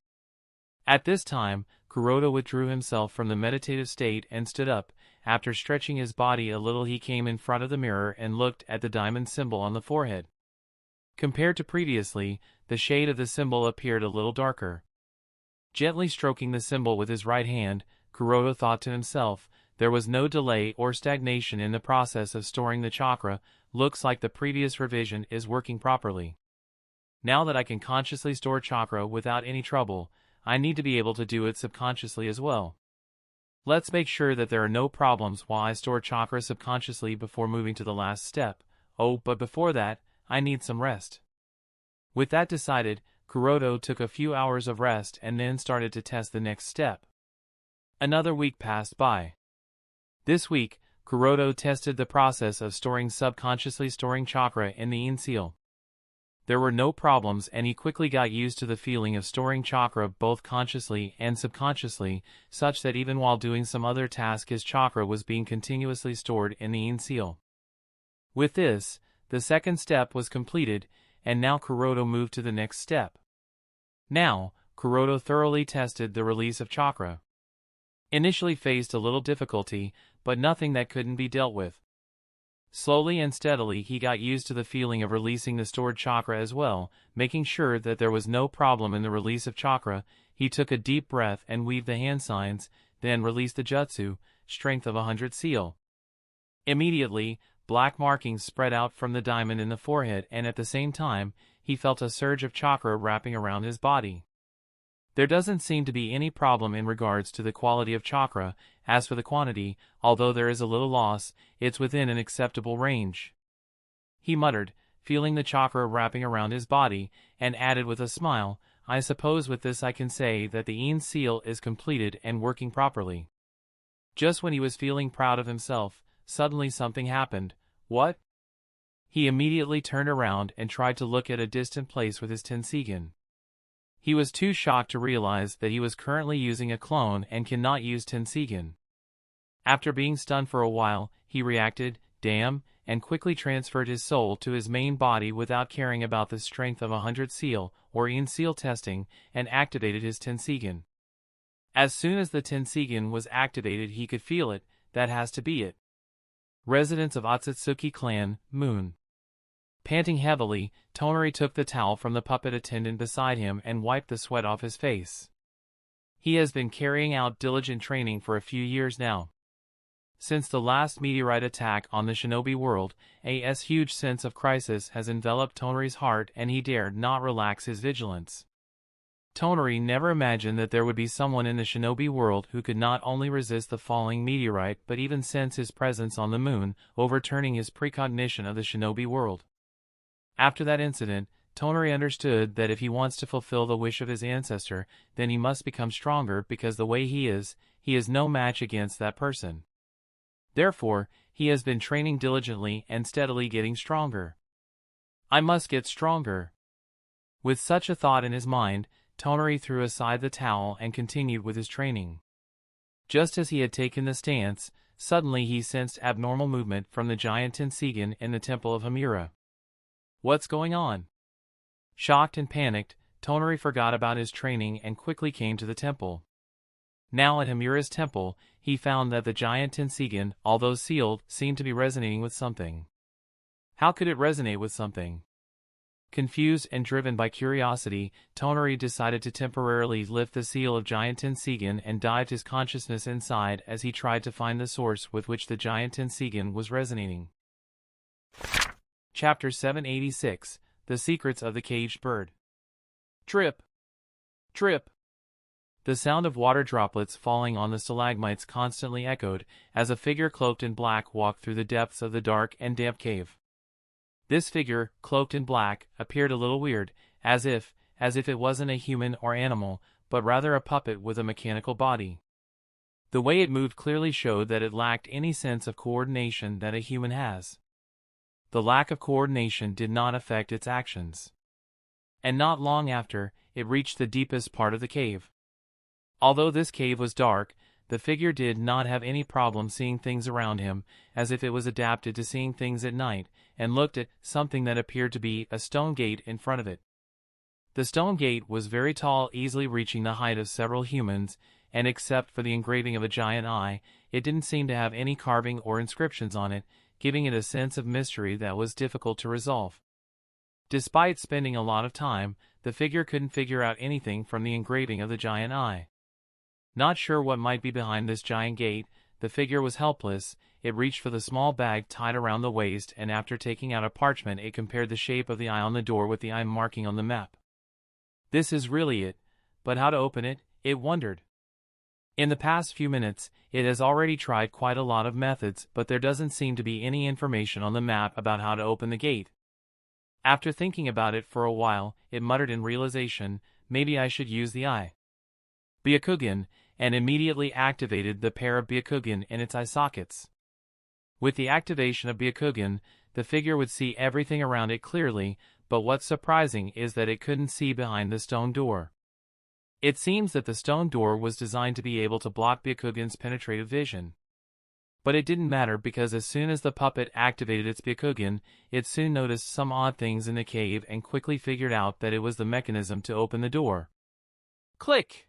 At this time, Kuroto withdrew himself from the meditative state and stood up. After stretching his body a little, he came in front of the mirror and looked at the diamond symbol on the forehead. Compared to previously, the shade of the symbol appeared a little darker. Gently stroking the symbol with his right hand, Kuroto thought to himself, there was no delay or stagnation in the process of storing the chakra. Looks like the previous revision is working properly. Now that I can consciously store chakra without any trouble, I need to be able to do it subconsciously as well. Let's make sure that there are no problems while I store chakra subconsciously before moving to the last step. Oh, but before that, I need some rest. With that decided, Kuroto took a few hours of rest and then started to test the next step. Another week passed by. This week, Kuroto tested the process of subconsciously storing chakra in the In seal. There were no problems and he quickly got used to the feeling of storing chakra both consciously and subconsciously, such that even while doing some other task his chakra was being continuously stored in the In seal. With this, the second step was completed, and now Kuroto moved to the next step. Now, Kuroto thoroughly tested the release of chakra. Initially faced a little difficulty, but nothing that couldn't be dealt with. Slowly and steadily he got used to the feeling of releasing the stored chakra as well. Making sure that there was no problem in the release of chakra, he took a deep breath and weaved the hand signs, then released the jutsu, strength of 100 seal. Immediately, black markings spread out from the diamond in the forehead, and at the same time, he felt a surge of chakra wrapping around his body. There doesn't seem to be any problem in regards to the quality of chakra. As for the quantity, although there is a little loss, it's within an acceptable range," he muttered, feeling the chakra wrapping around his body, and added with a smile, "I suppose with this I can say that the In seal is completed and working properly." Just when he was feeling proud of himself, suddenly something happened. What? He immediately turned around and tried to look at a distant place with his Tenseigan. He was too shocked to realize that he was currently using a clone and cannot use Tenseigan. After being stunned for a while, he reacted, "Damn," and quickly transferred his soul to his main body without caring about the strength of 100 seal, or In seal testing, and activated his Tenseigan. As soon as the Tenseigan was activated he could feel it. That has to be it. Residents of Akatsuki clan, Moon. Panting heavily, Toneri took the towel from the puppet attendant beside him and wiped the sweat off his face. He has been carrying out diligent training for a few years now. Since the last meteorite attack on the shinobi world, a huge sense of crisis has enveloped Toneri's heart and he dared not relax his vigilance. Toneri never imagined that there would be someone in the shinobi world who could not only resist the falling meteorite but even sense his presence on the moon, overturning his precognition of the shinobi world. After that incident, Toneri understood that if he wants to fulfill the wish of his ancestor, then he must become stronger because the way he is no match against that person. Therefore, he has been training diligently and steadily getting stronger. "I must get stronger." With such a thought in his mind, Toneri threw aside the towel and continued with his training. Just as he had taken the stance, suddenly he sensed abnormal movement from the giant Tenseigan in the temple of Himura. What's going on? Shocked and panicked, Toneri forgot about his training and quickly came to the temple. Now at Himura's temple, he found that the giant Tenseigan, although sealed, seemed to be resonating with something. How could it resonate with something? Confused and driven by curiosity, Toneri decided to temporarily lift the seal of giant Tenseigan and dived his consciousness inside as he tried to find the source with which the giant Tenseigan was resonating. Chapter 786, The Secrets of the Caged Bird. Drip! Drip! The sound of water droplets falling on the stalagmites constantly echoed as a figure cloaked in black walked through the depths of the dark and damp cave. This figure, cloaked in black, appeared a little weird, as if it wasn't a human or animal, but rather a puppet with a mechanical body. The way it moved clearly showed that it lacked any sense of coordination that a human has. The lack of coordination did not affect its actions. And not long after, it reached the deepest part of the cave. Although this cave was dark, the figure did not have any problem seeing things around him, as if it was adapted to seeing things at night, and looked at something that appeared to be a stone gate in front of it. The stone gate was very tall, easily reaching the height of several humans, and except for the engraving of a giant eye, it didn't seem to have any carving or inscriptions on it, giving it a sense of mystery that was difficult to resolve. Despite spending a lot of time, the figure couldn't figure out anything from the engraving of the giant eye. Not sure what might be behind this giant gate, the figure was helpless. It reached for the small bag tied around the waist, and after taking out a parchment it compared the shape of the eye on the door with the eye marking on the map. This is really it, but how to open it, it wondered. In the past few minutes, it has already tried quite a lot of methods, but there doesn't seem to be any information on the map about how to open the gate. After thinking about it for a while, it muttered in realization, maybe I should use the eye Byakugan, and immediately activated the pair of Byakugan in its eye sockets. With the activation of Byakugan, the figure would see everything around it clearly, but what's surprising is that it couldn't see behind the stone door. It seems that the stone door was designed to be able to block Byakugan's penetrative vision. But it didn't matter because as soon as the puppet activated its Byakugan, it soon noticed some odd things in the cave and quickly figured out that it was the mechanism to open the door. Click!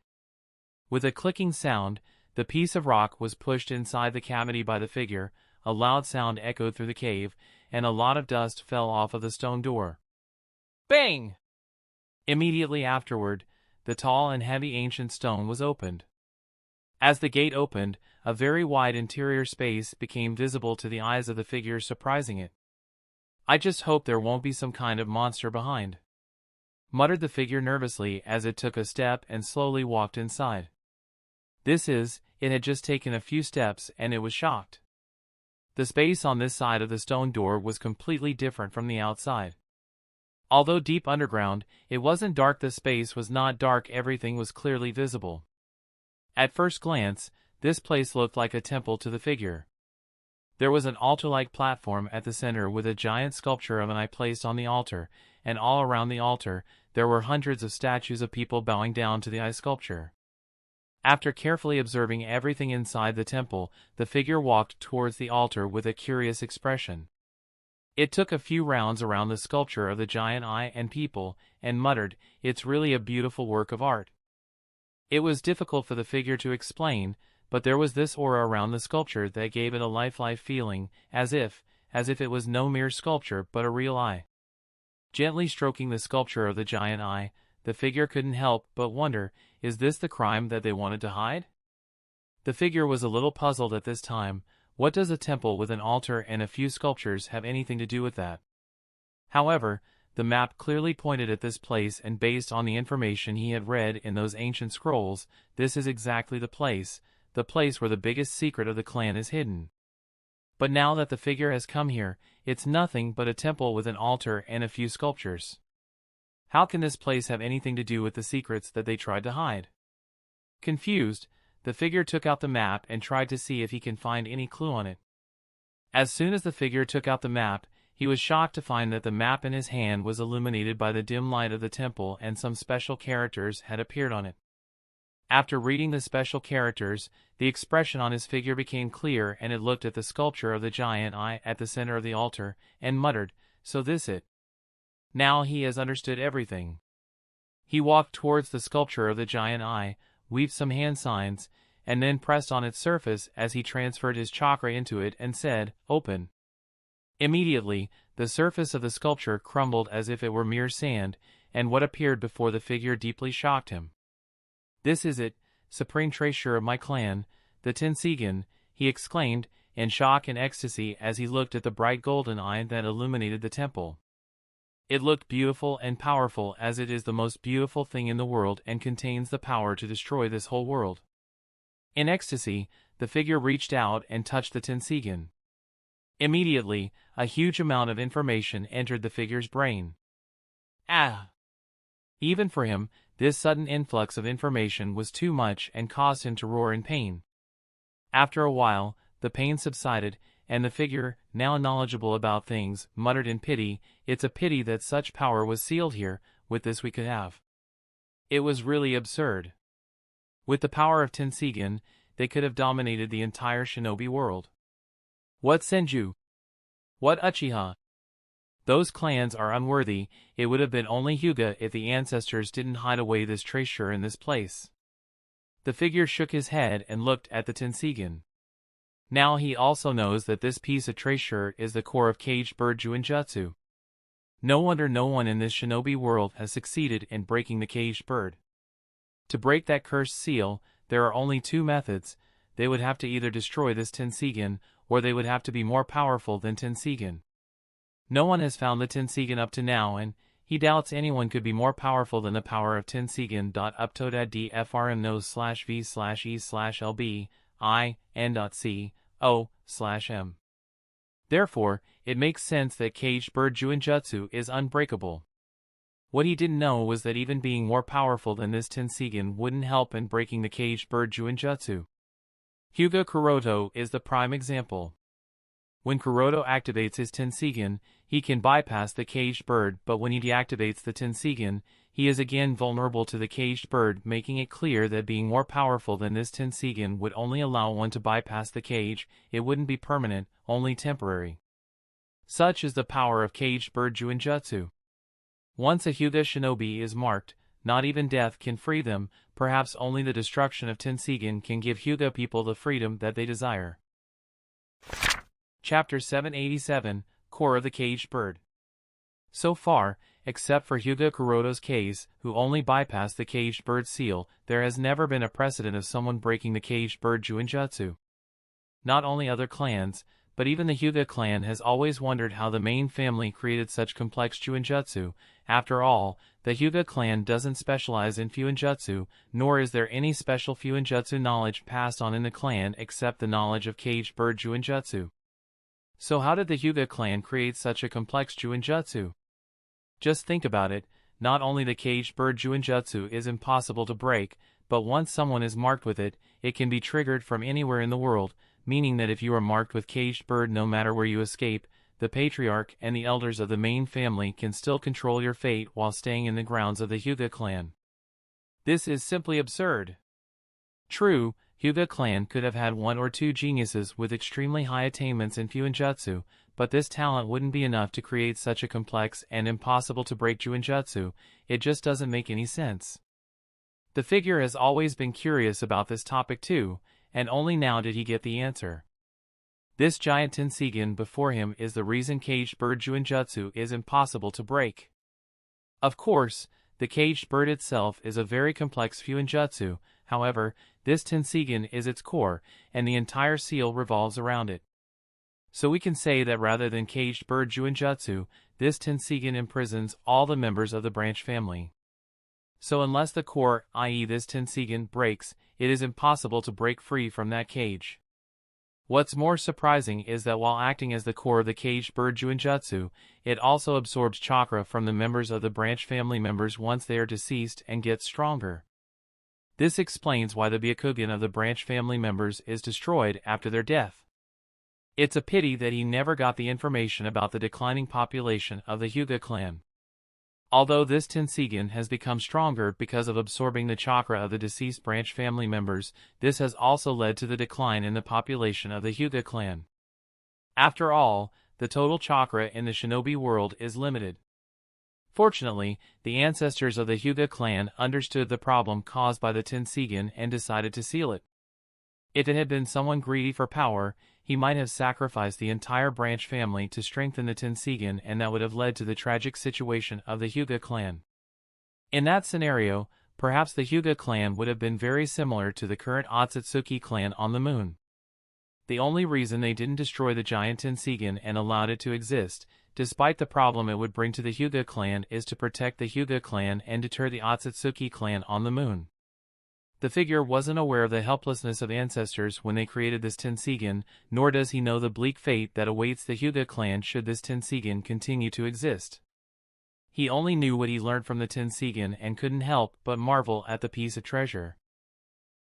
With a clicking sound, the piece of rock was pushed inside the cavity by the figure, a loud sound echoed through the cave, and a lot of dust fell off of the stone door. Bang! Immediately afterward, the tall and heavy ancient stone was opened. As the gate opened, a very wide interior space became visible to the eyes of the figure, surprising it. I just hope there won't be some kind of monster behind. muttered the figure nervously as it took a step and slowly walked inside. It had just taken a few steps and it was shocked. The space on this side of the stone door was completely different from the outside. Although deep underground, it wasn't dark. The space was not dark, everything was clearly visible. At first glance, this place looked like a temple to the figure. There was an altar-like platform at the center with a giant sculpture of an eye placed on the altar, and all around the altar, there were hundreds of statues of people bowing down to the eye sculpture. After carefully observing everything inside the temple, the figure walked towards the altar with a curious expression. It took a few rounds around the sculpture of the giant eye and people, and muttered, "It's really a beautiful work of art." It was difficult for the figure to explain, but there was this aura around the sculpture that gave it a lifelike feeling, as if it was no mere sculpture but a real eye. Gently stroking the sculpture of the giant eye, the figure couldn't help but wonder, is this the crime that they wanted to hide? The figure was a little puzzled at this time. What does a temple with an altar and a few sculptures have anything to do with that? However, the map clearly pointed at this place, and based on the information he had read in those ancient scrolls, this is exactly the place where the biggest secret of the clan is hidden. But now that the figure has come here, it's nothing but a temple with an altar and a few sculptures. How can this place have anything to do with the secrets that they tried to hide? Confused, the figure took out the map and tried to see if he can find any clue on it. As soon as the figure took out the map, he was shocked to find that the map in his hand was illuminated by the dim light of the temple, and some special characters had appeared on it. After reading the special characters, the expression on his figure became clear, and it looked at the sculpture of the giant eye at the center of the altar, and muttered, "So this it." Now he has understood everything. He walked towards the sculpture of the giant eye, weaved some hand signs, and then pressed on its surface as he transferred his chakra into it and said, "Open." Immediately, the surface of the sculpture crumbled as if it were mere sand, and what appeared before the figure deeply shocked him. "This is it, supreme treasure of my clan, the Tenseigan," he exclaimed, in shock and ecstasy as he looked at the bright golden eye that illuminated the temple. It looked beautiful and powerful, as it is the most beautiful thing in the world and contains the power to destroy this whole world. In ecstasy, the figure reached out and touched the Tenseigan. Immediately, a huge amount of information entered the figure's brain. Ah! Even for him, this sudden influx of information was too much and caused him to roar in pain. After a while, the pain subsided, and the figure, now knowledgeable about things, muttered in pity, "It's a pity that such power was sealed here. With this we could have." It was really absurd. With the power of Tenseigan, they could have dominated the entire shinobi world. What Senju? What Uchiha? Those clans are unworthy. It would have been only Hyuga if the ancestors didn't hide away this treasure in this place. The figure shook his head and looked at the Tenseigan. Now he also knows that this piece of treasure is the core of caged bird Juinjutsu. No wonder no one in this shinobi world has succeeded in breaking the caged bird. To break that cursed seal, there are only two methods. They would have to either destroy this Tenseigan, or they would have to be more powerful than Tenseigan. No one has found the Tenseigan up to now, and he doubts anyone could be more powerful than the power of Tenseigan. Uptodad dfrm knows/v/e/lb/i n.c/o/m. Therefore, it makes sense that caged bird Juinjutsu is unbreakable. What he didn't know was that even being more powerful than this Tenseigan wouldn't help in breaking the caged bird Juinjutsu. Hyuga Kuroto is the prime example. When Kuroto activates his Tenseigan, he can bypass the caged bird, but when he deactivates the Tenseigan, he is again vulnerable to the caged bird, making it clear that being more powerful than this Tenseigan would only allow one to bypass the cage. It wouldn't be permanent, only temporary. Such is the power of caged bird Juinjutsu. Once a Hyuga shinobi is marked, not even death can free them. Perhaps only the destruction of Tenseigan can give Hyuga people the freedom that they desire. Chapter 787, Core of the Caged Bird. So far, except for Hyuga Kuroto's case, who only bypassed the caged bird seal, there has never been a precedent of someone breaking the caged bird Juinjutsu. Not only other clans, but even the Hyuga clan has always wondered how the main family created such complex Juinjutsu. After all, the Hyuga clan doesn't specialize in Fuinjutsu, nor is there any special Fuinjutsu knowledge passed on in the clan except the knowledge of caged bird Juinjutsu. So how did the Hyuga clan create such a complex Juinjutsu? Just think about it, not only the caged bird Juinjutsu is impossible to break, but once someone is marked with it, it can be triggered from anywhere in the world, meaning that if you are marked with caged bird no matter where you escape, the patriarch and the elders of the main family can still control your fate while staying in the grounds of the Hyuga clan. This is simply absurd. True, Hyuga clan could have had one or two geniuses with extremely high attainments in Fuinjutsu, but this talent wouldn't be enough to create such a complex and impossible to break Juinjutsu. It just doesn't make any sense. The figure has always been curious about this topic too, and only now did he get the answer. This giant Tenseigan before him is the reason caged bird Juinjutsu is impossible to break. Of course, the caged bird itself is a very complex Fuinjutsu, however, this Tenseigan is its core, and the entire seal revolves around it. So we can say that rather than caged bird Juinjutsu, this Tenseigan imprisons all the members of the branch family. So unless the core, i.e. this Tenseigan, breaks, it is impossible to break free from that cage. What's more surprising is that while acting as the core of the caged bird Juinjutsu, it also absorbs chakra from the members of the branch family members once they are deceased and gets stronger. This explains why the Byakugan of the branch family members is destroyed after their death. It's a pity that he never got the information about the declining population of the Hyuga clan. Although this Tenseigan has become stronger because of absorbing the chakra of the deceased branch family members, this has also led to the decline in the population of the Hyuga clan. After all, the total chakra in the shinobi world is limited. Fortunately, the ancestors of the Hyuga clan understood the problem caused by the Tenseigan and decided to seal it. If it had been someone greedy for power, he might have sacrificed the entire branch family to strengthen the Tenseigan, and that would have led to the tragic situation of the Hyuga clan. In that scenario, perhaps the Hyuga clan would have been very similar to the current Akatsuki clan on the moon. The only reason they didn't destroy the giant Tenseigan and allowed it to exist, despite the problem it would bring to the Hyuga clan, is to protect the Hyuga clan and deter the Akatsuki clan on the moon. The figure wasn't aware of the helplessness of ancestors when they created this Tenseigan, nor does he know the bleak fate that awaits the Hyuga clan should this Tenseigan continue to exist. He only knew what he learned from the Tenseigan and couldn't help but marvel at the piece of treasure.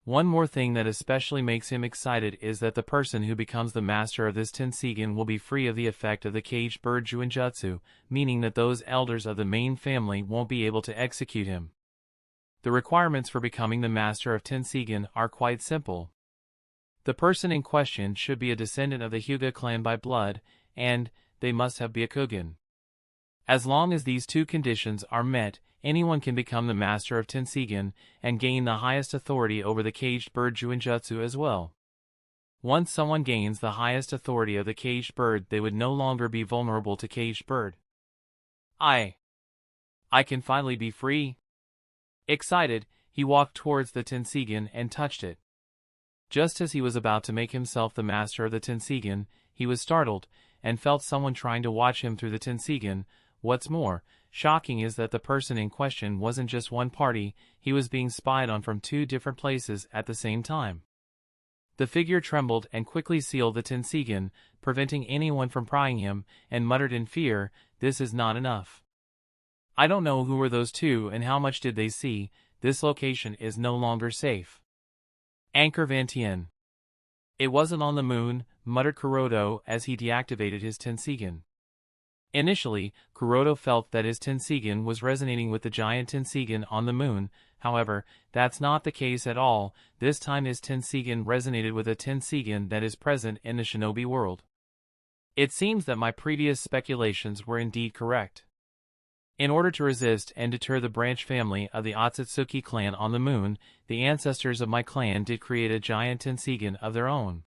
One more thing that especially makes him excited is that the person who becomes the master of this Tenseigan will be free of the effect of the caged bird Juinjutsu, meaning that those elders of the main family won't be able to execute him. The requirements for becoming the master of Tenseigan are quite simple. The person in question should be a descendant of the Hyuga clan by blood, and they must have Byakugan. As long as these two conditions are met, anyone can become the master of Tenseigan and gain the highest authority over the caged bird Juinjutsu as well. Once someone gains the highest authority of the caged bird, they would no longer be vulnerable to caged bird. I can finally be free. Excited, he walked towards the Tenseigan and touched it. Just as he was about to make himself the master of the Tenseigan, he was startled, and felt someone trying to watch him through the Tenseigan. What's more shocking is that the person in question wasn't just one party, he was being spied on from two different places at the same time. The figure trembled and quickly sealed the Tenseigan, preventing anyone from prying him, and muttered in fear, "This is not enough. I don't know who were those two and how much did they see. This location is no longer safe." Anchor Vantien. "It wasn't on the moon," muttered Kuroto as he deactivated his Tenseigan. Initially, Kuroto felt that his Tenseigan was resonating with the giant Tenseigan on the moon. However, that's not the case at all. This time his Tenseigan resonated with a Tenseigan that is present in the shinobi world. It seems that my previous speculations were indeed correct. In order to resist and deter the branch family of the Akatsuki clan on the moon, the ancestors of my clan did create a giant Tenseigan of their own.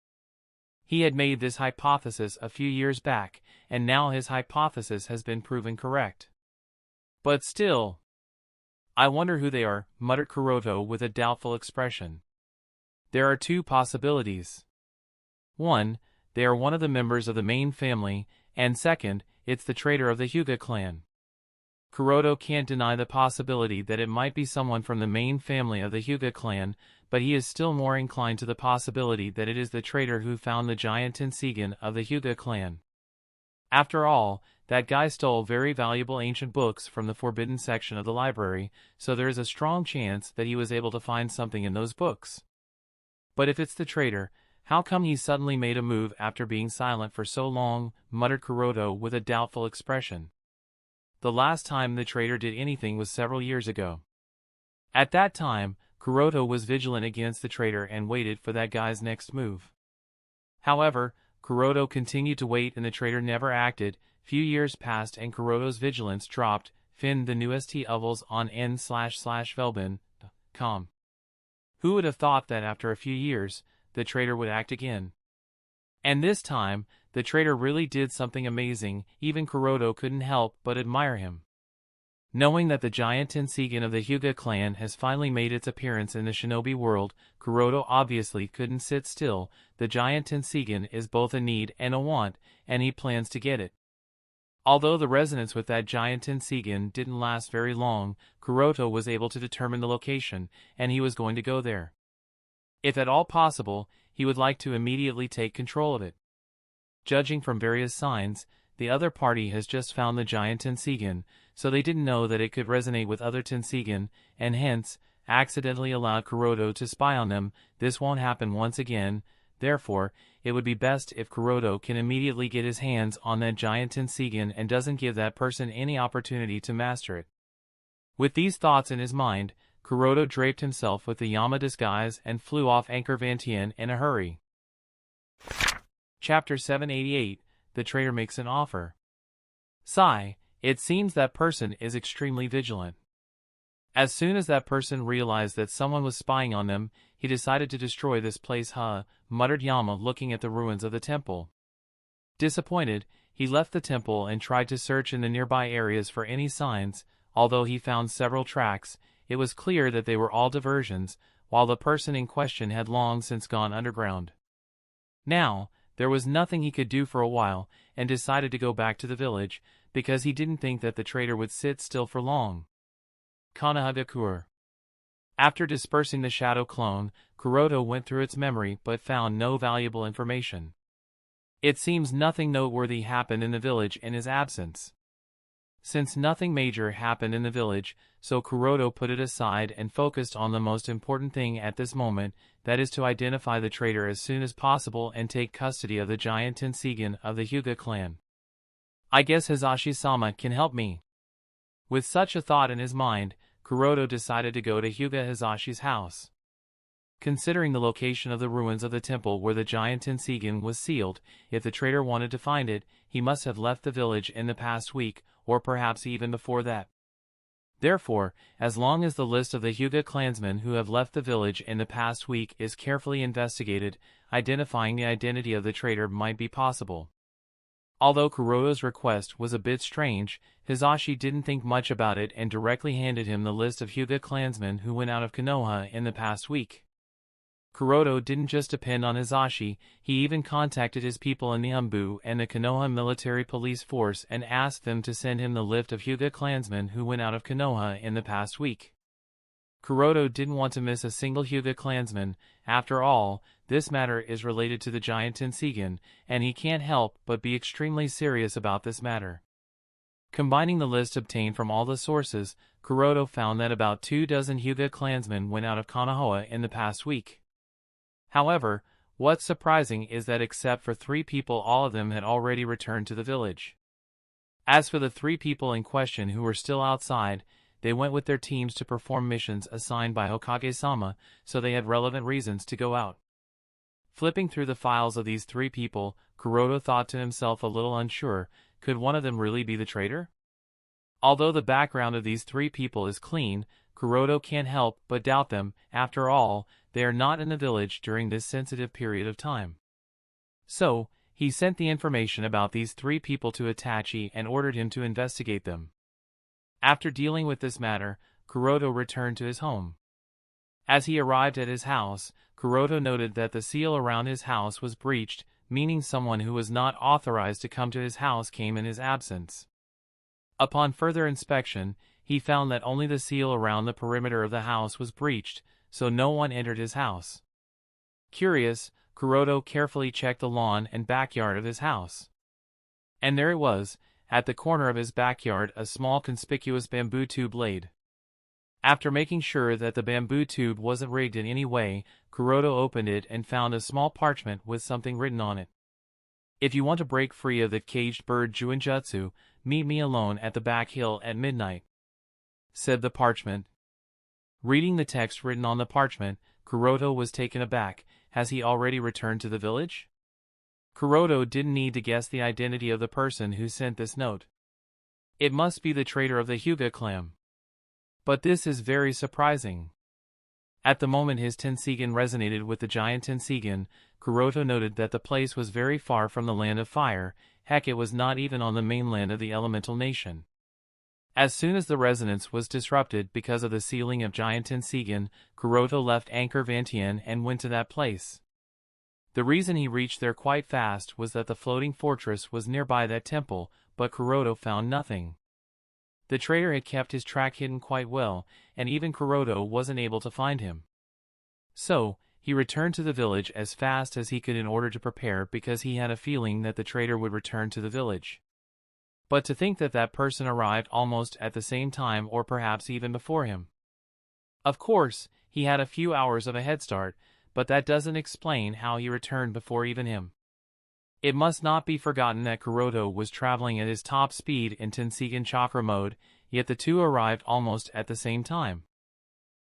He had made this hypothesis a few years back, and now his hypothesis has been proven correct. But still, I wonder who they are, muttered Kuroto with a doubtful expression. There are two possibilities. 1. they are one of the members of the main family, and second, it's the traitor of the Hyuga clan. Kuroto can't deny the possibility that it might be someone from the main family of the Hyuga clan, but he is still more inclined to the possibility that it is the traitor who found the giant Tenseigan of the Hyuga clan. After all, that guy stole very valuable ancient books from the forbidden section of the library, so there is a strong chance that he was able to find something in those books. But if it's the traitor, how come he suddenly made a move after being silent for so long, muttered Kuroto with a doubtful expression. The last time the traitor did anything was several years ago. At that time, Kuroto was vigilant against the traitor and waited for that guy's next move. However, Kuroto continued to wait and the traitor never acted. Few years passed and Kuroto's vigilance dropped. Fin the newest ovals on n/velbin.com. Who would have thought that after a few years, the traitor would act again? And this time, the traitor really did something amazing. Even Kuroto couldn't help but admire him. Knowing that the giant Tenseigan of the Hyuga clan has finally made its appearance in the shinobi world, Kuroto obviously couldn't sit still. The giant Tenseigan is both a need and a want, and he plans to get it. Although the resonance with that giant Tenseigan didn't last very long, Kuroto was able to determine the location, and he was going to go there. If at all possible, he would like to immediately take control of it. Judging from various signs, the other party has just found the giant Tenseigan, so they didn't know that it could resonate with other Tenseigan, and hence, accidentally allowed Kuroto to spy on them. This won't happen once again. Therefore, it would be best if Kuroto can immediately get his hands on that giant Tenseigan and doesn't give that person any opportunity to master it. With these thoughts in his mind, Kuroto draped himself with the Yama disguise and flew off Anchor Vantien in a hurry. Chapter 788, The Traitor Makes an Offer. Sigh, it seems that person is extremely vigilant. As soon as that person realized that someone was spying on them, he decided to destroy this place. Muttered Yama looking at the ruins of the temple. Disappointed, he left the temple and tried to search in the nearby areas for any signs. Although he found several tracks, it was clear that they were all diversions, while the person in question had long since gone underground. Now, there was nothing he could do for a while, and decided to go back to the village, because he didn't think that the traitor would sit still for long. Kanahagakur. After dispersing the shadow clone, Kuroto went through its memory but found no valuable information. It seems nothing noteworthy happened in the village in his absence. Since nothing major happened in the village, so Kuroto put it aside and focused on the most important thing at this moment, that is to identify the traitor as soon as possible and take custody of the giant Tenseigan of the Hyuga clan. I guess Hizashi-sama can help me. With such a thought in his mind, Kuroto decided to go to Hyuga Hizashi's house. Considering the location of the ruins of the temple where the giant Tenseigan was sealed, if the traitor wanted to find it, he must have left the village in the past week, or perhaps even before that. Therefore, as long as the list of the Hyuga clansmen who have left the village in the past week is carefully investigated, identifying the identity of the traitor might be possible. Although Kuroto's request was a bit strange, Hizashi didn't think much about it and directly handed him the list of Hyuga clansmen who went out of Konoha in the past week. Kuroto didn't just depend on Hizashi, he even contacted his people in the Umbu and the Konoha military police force and asked them to send him the list of Hyuga clansmen who went out of Konoha in the past week. Kuroto didn't want to miss a single Hyuga clansman. After all, this matter is related to the giant Tenseigan, and he can't help but be extremely serious about this matter. Combining the list obtained from all the sources, Kuroto found that about 24 Hyuga clansmen went out of Konoha in the past week. However, what's surprising is that except for 3 people, all of them had already returned to the village. As for the 3 people in question who were still outside, they went with their teams to perform missions assigned by Hokage-sama, so they had relevant reasons to go out. Flipping through the files of these 3 people, Kuroto thought to himself a little unsure, could one of them really be the traitor? Although the background of these 3 people is clean, Kuroto can't help but doubt them. After all, they are not in the village during this sensitive period of time. So, he sent the information about these 3 people to Itachi and ordered him to investigate them. After dealing with this matter, Kuroto returned to his home. As he arrived at his house, Kuroto noted that the seal around his house was breached. meaning someone who was not authorized to come to his house came in his absence. Upon further inspection, he found that only the seal around the perimeter of the house was breached, so no one entered his house. Curious, Kuroto carefully checked the lawn and backyard of his house. And there it was, at the corner of his backyard, a small conspicuous bamboo tube laid. After making sure that the bamboo tube wasn't rigged in any way, Kuroto opened it and found a small parchment with something written on it. "If you want to break free of the caged bird Juinjutsu, meet me alone at the back hill at midnight," said the parchment. Reading the text written on the parchment, Kuroto was taken aback. Has he already returned to the village? Kuroto didn't need to guess the identity of the person who sent this note. It must be the traitor of the Hyuga clan. But this is very surprising. At the moment his Tenseigan resonated with the giant Tenseigan, Kuroto noted that the place was very far from the land of fire. Heck, it was not even on the mainland of the elemental nation. As soon as the resonance was disrupted because of the sealing of giant Tenseigan, Kuroto left Anchor Vantien and went to that place. The reason he reached there quite fast was that the floating fortress was nearby that temple, but Kuroto found nothing. The traitor had kept his track hidden quite well, and even Kuroto wasn't able to find him. So, he returned to the village as fast as he could in order to prepare, because he had a feeling that the traitor would return to the village. But to think that that person arrived almost at the same time, or perhaps even before him. Of course, he had a few hours of a head start, but that doesn't explain how he returned before even him. It must not be forgotten that Kuroto was traveling at his top speed in Tenseigan chakra mode, yet the two arrived almost at the same time.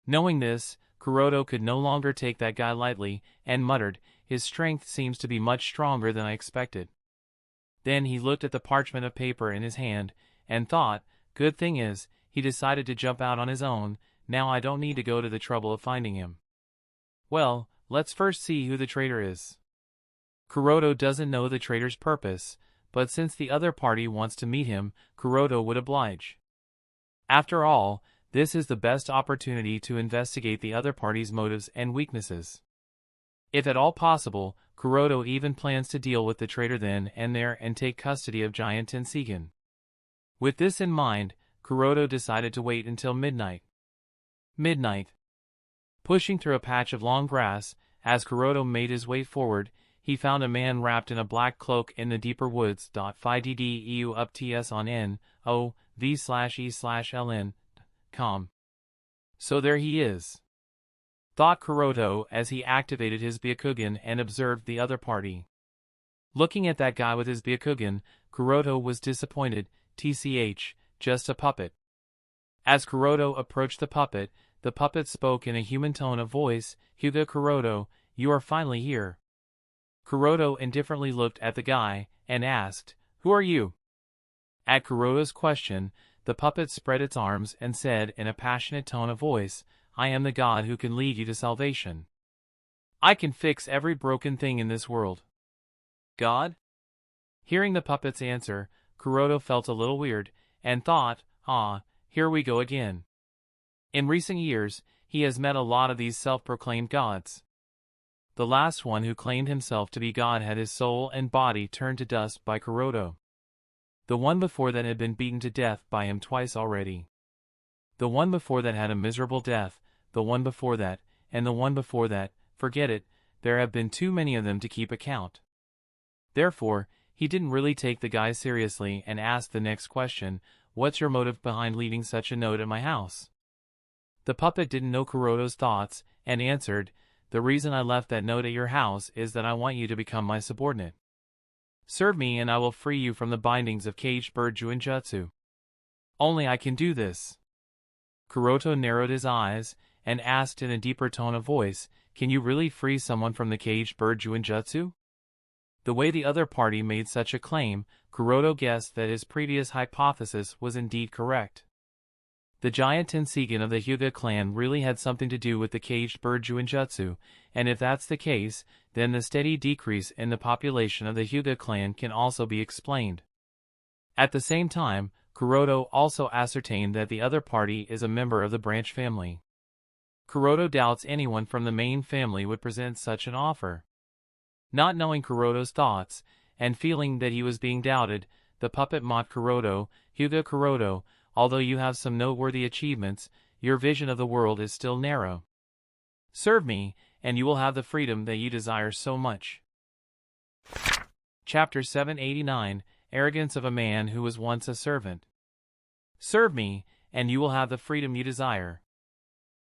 Knowing this, Kuroto could no longer take that guy lightly, and muttered, "His strength seems to be much stronger than I expected." Then he looked at the parchment of paper in his hand, and thought, good thing is, he decided to jump out on his own. Now I don't need to go to the trouble of finding him. Well, let's first see who the traitor is. Kuroto doesn't know the traitor's purpose, but since the other party wants to meet him, Kuroto would oblige. After all, this is the best opportunity to investigate the other party's motives and weaknesses. If at all possible, Kuroto even plans to deal with the traitor then and there and take custody of giant Tenseigan. With this in mind, Kuroto decided to wait until midnight. Pushing through a patch of long grass, as Kuroto made his way forward, he found a man wrapped in a black cloak in the deeper woods. FIDDEU up TS on N, O, V/E/LN, com. So there he is, thought Kuroto as he activated his Byakugan and observed the other party. Looking at that guy with his Byakugan, Kuroto was disappointed. TCH, just a puppet. As Kuroto approached the puppet spoke in a human tone of voice. "Hyuga Kuroto, you are finally here." Kuroto indifferently looked at the guy, and asked, "Who are you?" At Kuroto's question, the puppet spread its arms and said in a passionate tone of voice, "I am the god who can lead you to salvation. I can fix every broken thing in this world." God? Hearing the puppet's answer, Kuroto felt a little weird, and thought, here we go again. In recent years, he has met a lot of these self-proclaimed gods. The last one who claimed himself to be God had his soul and body turned to dust by Kuroto. The one before that had been beaten to death by him twice already. The one before that had a miserable death, the one before that, and the one before that, forget it, there have been too many of them to keep account. Therefore, he didn't really take the guy seriously and asked the next question, "What's your motive behind leaving such a note at my house?" The puppet didn't know Kuroto's thoughts, and answered, "The reason I left that note at your house is that I want you to become my subordinate. Serve me and I will free you from the bindings of caged bird Juinjutsu. Only I can do this." Kuroto narrowed his eyes, and asked in a deeper tone of voice, "Can you really free someone from the caged bird Juinjutsu?" The way the other party made such a claim, Kuroto guessed that his previous hypothesis was indeed correct. The giant Tenseigan of the Hyuga clan really had something to do with the caged bird Juinjutsu, and if that's the case, then the steady decrease in the population of the Hyuga clan can also be explained. At the same time, Kuroto also ascertained that the other party is a member of the branch family. Kuroto doubts anyone from the main family would present such an offer. Not knowing Kuroto's thoughts, and feeling that he was being doubted, the puppet mocked Kuroto. Hyuga Kuroto, although you have some noteworthy achievements, your vision of the world is still narrow. Serve me, and you will have the freedom that you desire so much. Chapter 789, Arrogance of a Man Who Was Once a Servant. Serve me, and you will have the freedom you desire.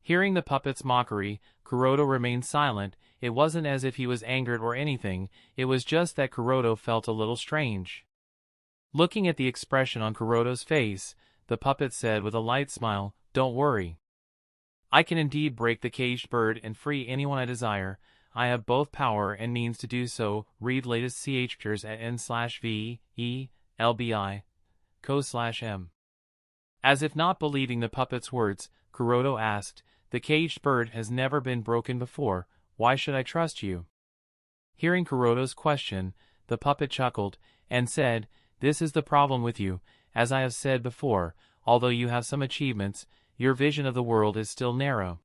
Hearing the puppet's mockery, Kuroto remained silent. It wasn't as if he was angered or anything, it was just that Kuroto felt a little strange. Looking at the expression on Kuroto's face, the puppet said with a light smile, "Don't worry. I can indeed break the caged bird and free anyone I desire. I have both power and means to do so." Read latest chapters at n/v/e/lbi/co/m. As if not believing the puppet's words, Kuroto asked, "The caged bird has never been broken before, why should I trust you?" Hearing Kuroto's question, the puppet chuckled, and said, "This is the problem with you, as I have said before, although you have some achievements, your vision of the world is still narrow.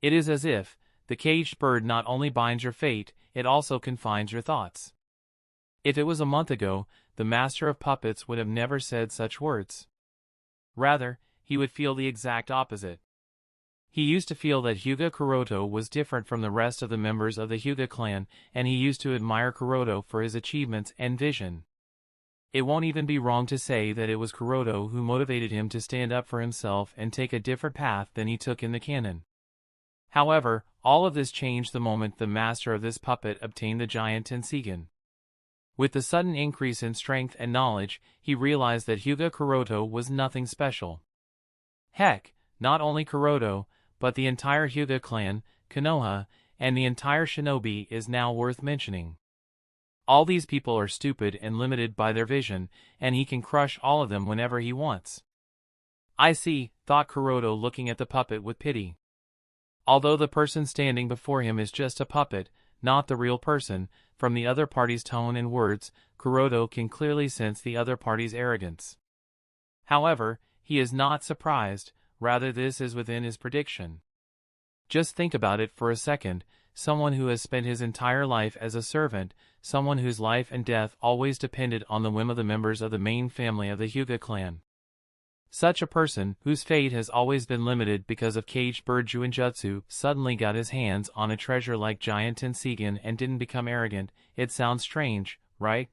It is as if the caged bird not only binds your fate, it also confines your thoughts." If it was a month ago, the master of puppets would have never said such words. Rather, he would feel the exact opposite. He used to feel that Hyuga Kuroto was different from the rest of the members of the Hyuga clan, and he used to admire Kuroto for his achievements and vision. It won't even be wrong to say that it was Kuroto who motivated him to stand up for himself and take a different path than he took in the canon. However, all of this changed the moment the master of this puppet obtained the giant Tenseigan. With the sudden increase in strength and knowledge, he realized that Hyuga Kuroto was nothing special. Heck, not only Kuroto, but the entire Hyuga clan, Konoha, and the entire shinobi is now worth mentioning. All these people are stupid and limited by their vision, and he can crush all of them whenever he wants. "I see," thought Kuroto, looking at the puppet with pity. Although the person standing before him is just a puppet, not the real person, from the other party's tone and words, Kuroto can clearly sense the other party's arrogance. However, he is not surprised, rather this is within his prediction. Just think about it for a second, someone who has spent his entire life as a servant, someone whose life and death always depended on the whim of the members of the main family of the Hyuga clan. Such a person, whose fate has always been limited because of caged bird Juinjutsu, suddenly got his hands on a treasure like giant Tenseigan and didn't become arrogant. It sounds strange, right?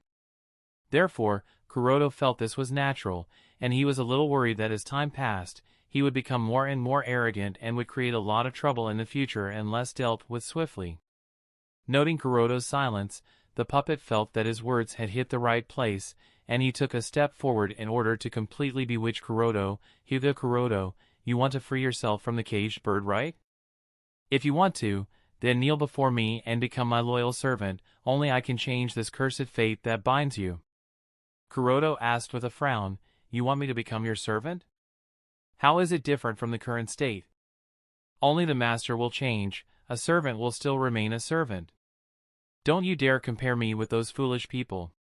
Therefore, Kuroto felt this was natural, and he was a little worried that as time passed, he would become more and more arrogant and would create a lot of trouble in the future unless dealt with swiftly. Noting Kuroto's silence, the puppet felt that his words had hit the right place, and he took a step forward in order to completely bewitch Kuroto. "Hyuga Kuroto, you want to free yourself from the caged bird, right? If you want to, then kneel before me and become my loyal servant, only I can change this cursed fate that binds you." Kuroto asked with a frown, "You want me to become your servant? How is it different from the current state? Only the master will change, a servant will still remain a servant. Don't you dare compare me with those foolish people.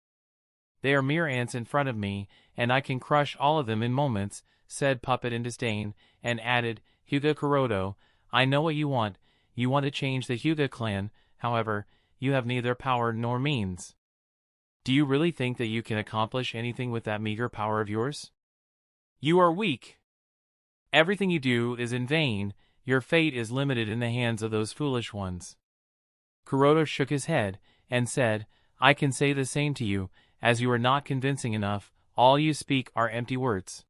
They are mere ants in front of me, and I can crush all of them in moments," said puppet in disdain, and added, "Hyuga Kuroto, I know what you want to change the Hyuga clan, however, you have neither power nor means. Do you really think that you can accomplish anything with that meager power of yours? You are weak. Everything you do is in vain, your fate is limited in the hands of those foolish ones." Kuroto shook his head, and said, "I can say the same to you, as you are not convincing enough, all you speak are empty words.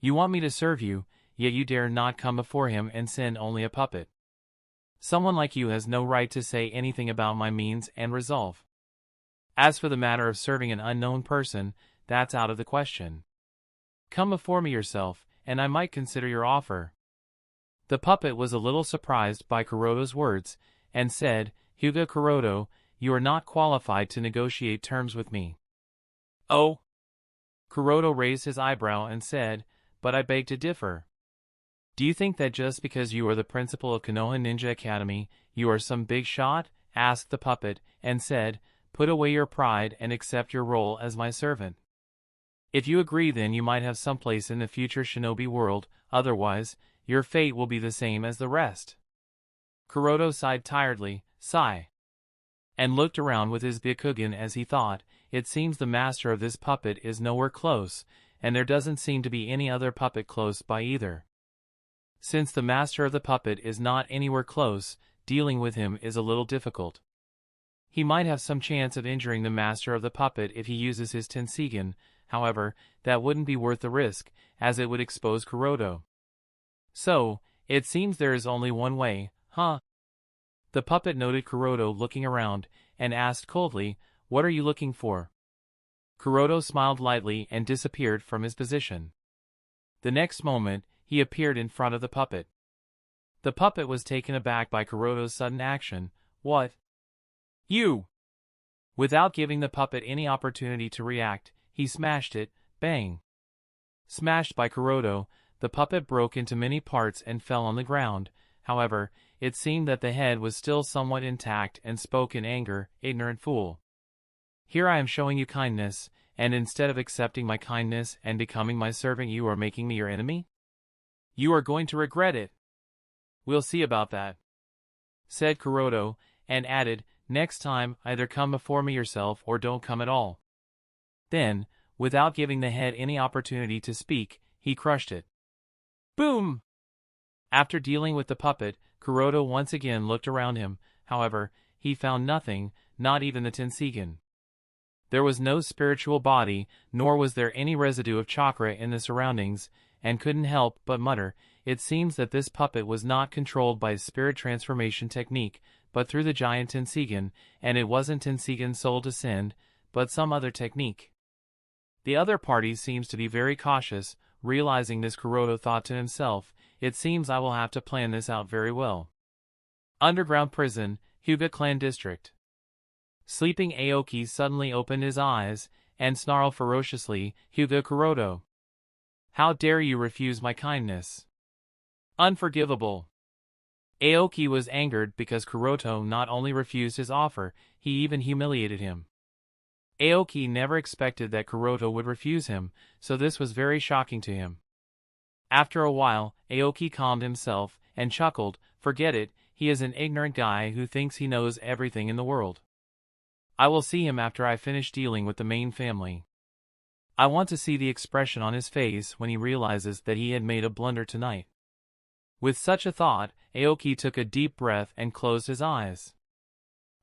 You want me to serve you, yet you dare not come before him and send only a puppet. Someone like you has no right to say anything about my means and resolve. As for the matter of serving an unknown person, that's out of the question. Come before me yourself, and I might consider your offer." The puppet was a little surprised by Kuroto's words, and said, "Hyuga Kuroto, you are not qualified to negotiate terms with me." "Oh?" Kuroto raised his eyebrow and said, "But I beg to differ. Do you think that just because you are the principal of Konoha Ninja Academy, you are some big shot?" asked the puppet, and said, "Put away your pride and accept your role as my servant. If you agree, then you might have some place in the future shinobi world, otherwise, your fate will be the same as the rest." Kuroto sighed tiredly, sigh. and looked around with his Byakugan as he thought, it seems the master of this puppet is nowhere close, and there doesn't seem to be any other puppet close by either. Since the master of the puppet is not anywhere close, dealing with him is a little difficult. He might have some chance of injuring the master of the puppet if he uses his Tenseigan, however, that wouldn't be worth the risk, as it would expose Kuroto. So, it seems there is only one way, huh? The puppet noted Kuroto looking around, and asked coldly, "What are you looking for?" Kuroto smiled lightly and disappeared from his position. The next moment, he appeared in front of the puppet. The puppet was taken aback by Kuroto's sudden action. "What? You!" Without giving the puppet any opportunity to react, he smashed it, bang. Smashed by Kuroto, the puppet broke into many parts and fell on the ground. However, it seemed that the head was still somewhat intact and spoke in anger, "Ignorant fool. Here I am showing you kindness, and instead of accepting my kindness and becoming my servant you are making me your enemy? You are going to regret it." "We'll see about that," said Kuroto, and added, "Next time, either come before me yourself or don't come at all." Then, without giving the head any opportunity to speak, he crushed it. Boom! After dealing with the puppet, Kuroto once again looked around him. However, he found nothing, not even the Tenseigan. There was no spiritual body, nor was there any residue of chakra in the surroundings, and couldn't help but mutter, it seems that this puppet was not controlled by his spirit transformation technique, but through the giant Tenseigan, and it wasn't Tenseigan's soul descend, but some other technique. The other party seems to be very cautious. Realizing this, Kuroto thought to himself, it seems I will have to plan this out very well. Underground prison, Hyuga clan district. Sleeping Aoki suddenly opened his eyes, and snarled ferociously, "Hyuga Kuroto! How dare you refuse my kindness? Unforgivable!" Aoki was angered because Kuroto not only refused his offer, he even humiliated him. Aoki never expected that Kuroto would refuse him, so this was very shocking to him. After a while, Aoki calmed himself, and chuckled, "Forget it, he is an ignorant guy who thinks he knows everything in the world. I will see him after I finish dealing with the main family. I want to see the expression on his face when he realizes that he had made a blunder tonight." With such a thought, Aoki took a deep breath and closed his eyes.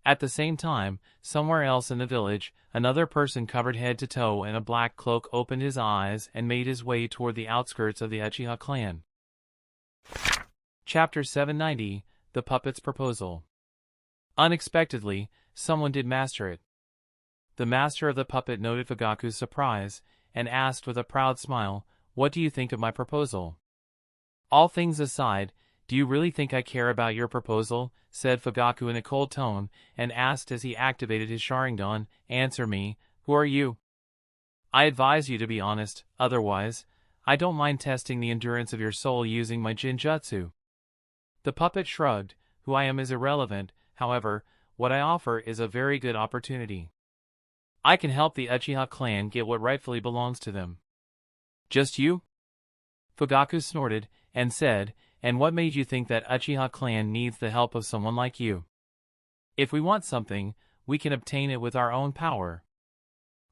At the same time, somewhere else in the village, another person covered head to toe in a black cloak opened his eyes and made his way toward the outskirts of the Uchiha clan. Chapter 790, The Puppet's Proposal. Unexpectedly, someone did master it. The master of the puppet noted Fugaku's surprise, and asked with a proud smile, "What do you think of my proposal?" "All things aside, do you really think I care about your proposal?" said Fugaku in a cold tone, and asked as he activated his Sharingan, "Answer me, who are you? I advise you to be honest, otherwise, I don't mind testing the endurance of your soul using my Jinjutsu." The puppet shrugged, "Who I am is irrelevant, however, what I offer is a very good opportunity. I can help the Uchiha clan get what rightfully belongs to them." "Just you?" Fugaku snorted, and said, "And what made you think that Uchiha clan needs the help of someone like you? If we want something, we can obtain it with our own power."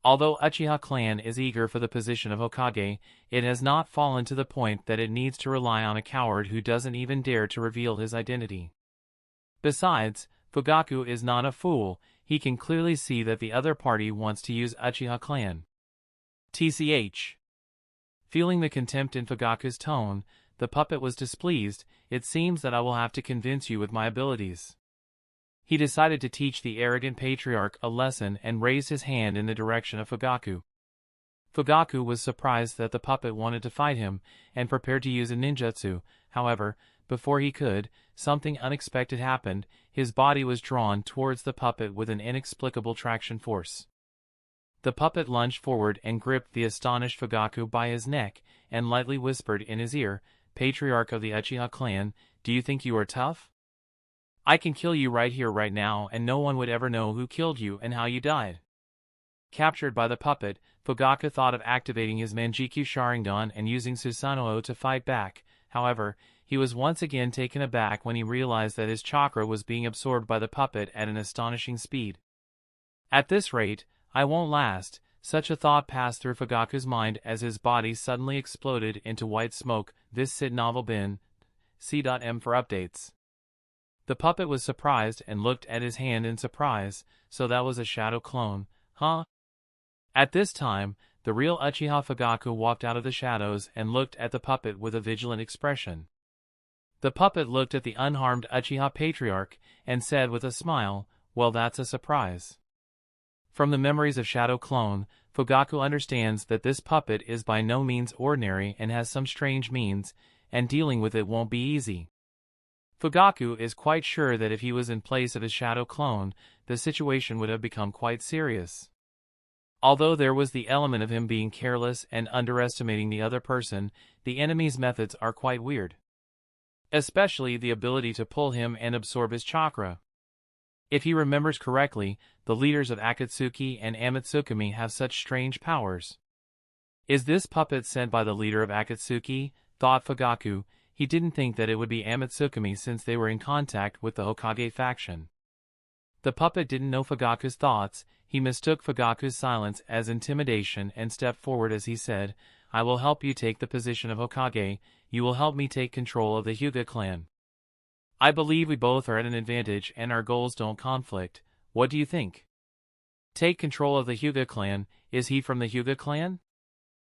Although Uchiha clan is eager for the position of Hokage, it has not fallen to the point that it needs to rely on a coward who doesn't even dare to reveal his identity. Besides, Fugaku is not a fool, he can clearly see that the other party wants to use Uchiha clan. TCH. Feeling the contempt in Fugaku's tone, the puppet was displeased. "It seems that I will have to convince you with my abilities." He decided to teach the arrogant patriarch a lesson and raised his hand in the direction of Fugaku. Fugaku was surprised that the puppet wanted to fight him, and prepared to use a ninjutsu. However, before he could, something unexpected happened. His body was drawn towards the puppet with an inexplicable traction force. The puppet lunged forward and gripped the astonished Fugaku by his neck, and lightly whispered in his ear, "Patriarch of the Uchiha clan, do you think you are tough? I can kill you right here right now and no one would ever know who killed you and how you died." Captured by the puppet, Fugaku thought of activating his Mangekyo Sharingan and using Susanoo to fight back. However, he was once again taken aback when he realized that his chakra was being absorbed by the puppet at an astonishing speed. At this rate, I won't last. Such a thought passed through Fugaku's mind as his body suddenly exploded into white smoke. This Sid novel bin. C.M for updates. The puppet was surprised and looked at his hand in surprise. So that was a shadow clone, huh? At this time, the real Uchiha Fugaku walked out of the shadows and looked at the puppet with a vigilant expression. The puppet looked at the unharmed Uchiha Patriarch and said with a smile, "Well, that's a surprise." From the memories of Shadow Clone, Fugaku understands that this puppet is by no means ordinary and has some strange means, and dealing with it won't be easy. Fugaku is quite sure that if he was in place of his Shadow Clone, the situation would have become quite serious. Although there was the element of him being careless and underestimating the other person, the enemy's methods are quite weird. Especially the ability to pull him and absorb his chakra. If he remembers correctly, the leaders of Akatsuki and Amatsukami have such strange powers. Is this puppet sent by the leader of Akatsuki? Thought Fugaku. He didn't think that it would be Amatsukami since they were in contact with the Hokage faction. The puppet didn't know Fugaku's thoughts. He mistook Fugaku's silence as intimidation and stepped forward as he said, "I will help you take the position of Hokage. You will help me take control of the Hyuga clan. I believe we both are at an advantage and our goals don't conflict. What do you think?" Take control of the Hyuga clan? Is he from the Hyuga clan?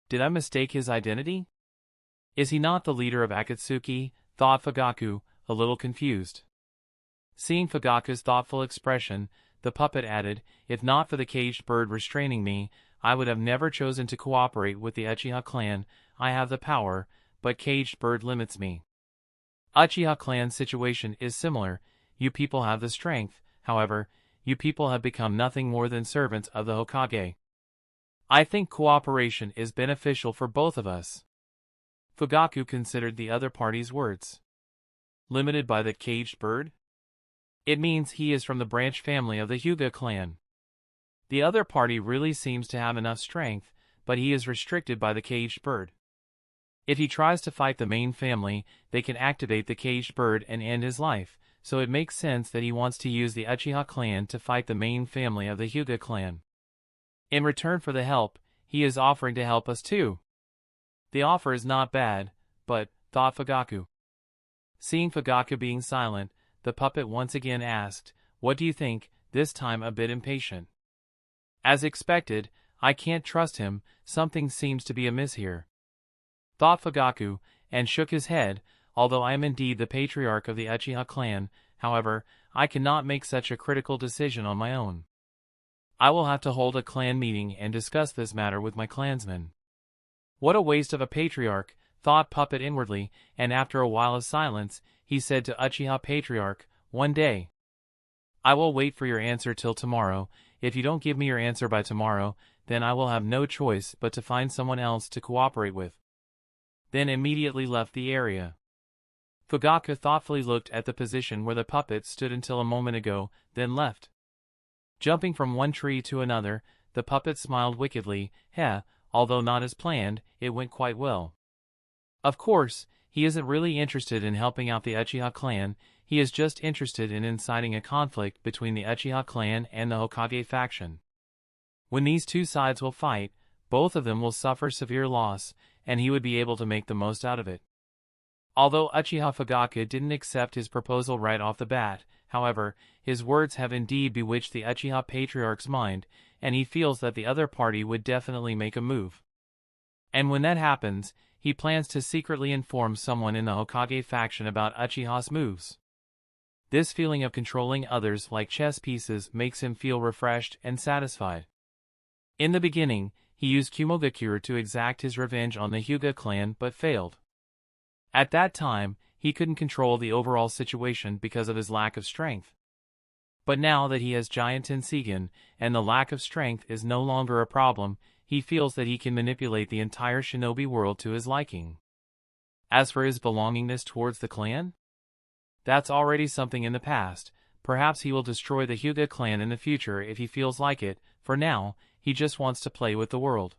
Did I mistake his identity? Is he not the leader of Akatsuki? Thought Fugaku, a little confused. Seeing Fugaku's thoughtful expression, the puppet added, "If not for the caged bird restraining me, I would have never chosen to cooperate with the Uchiha clan. I have the power, but caged bird limits me. Uchiha clan's situation is similar. You people have the strength, however, you people have become nothing more than servants of the Hokage. I think cooperation is beneficial for both of us." Fugaku considered the other party's words. Limited by the caged bird? It means he is from the branch family of the Hyuga clan. The other party really seems to have enough strength, but he is restricted by the caged bird. If he tries to fight the main family, they can activate the caged bird and end his life, so it makes sense that he wants to use the Uchiha clan to fight the main family of the Hyuga clan. In return for the help, he is offering to help us too. The offer is not bad, but, thought Fugaku. Seeing Fugaku being silent, the puppet once again asked, "What do you think?" this time a bit impatient. As expected, I can't trust him, something seems to be amiss here. Thought Fugaku, and shook his head. Although I am indeed the patriarch of the Uchiha clan, however, I cannot make such a critical decision on my own. I will have to hold a clan meeting and discuss this matter with my clansmen. What a waste of a patriarch, thought Puppet inwardly, and after a while of silence, he said to Uchiha Patriarch, "One day. I will wait for your answer till tomorrow. If you don't give me your answer by tomorrow, then I will have no choice but to find someone else to cooperate with." Then immediately left the area. Fugaku thoughtfully looked at the position where the puppet stood until a moment ago, then left. Jumping from one tree to another, the puppet smiled wickedly. Although not as planned, it went quite well. Of course, he isn't really interested in helping out the Uchiha clan, he is just interested in inciting a conflict between the Uchiha clan and the Hokage faction. When these two sides will fight, both of them will suffer severe loss, and he would be able to make the most out of it. Although Uchiha Fugaku didn't accept his proposal right off the bat, however, his words have indeed bewitched the Uchiha Patriarch's mind, and he feels that the other party would definitely make a move. And when that happens, he plans to secretly inform someone in the Hokage faction about Uchiha's moves. This feeling of controlling others like chess pieces makes him feel refreshed and satisfied. In the beginning, he used Kumogakure to exact his revenge on the Hyuga clan but failed. At that time, he couldn't control the overall situation because of his lack of strength. But now that he has giant Tenseigan, and the lack of strength is no longer a problem, he feels that he can manipulate the entire shinobi world to his liking. As for his belongingness towards the clan? That's already something in the past. Perhaps he will destroy the Hyuga clan in the future if he feels like it. For now, he just wants to play with the world.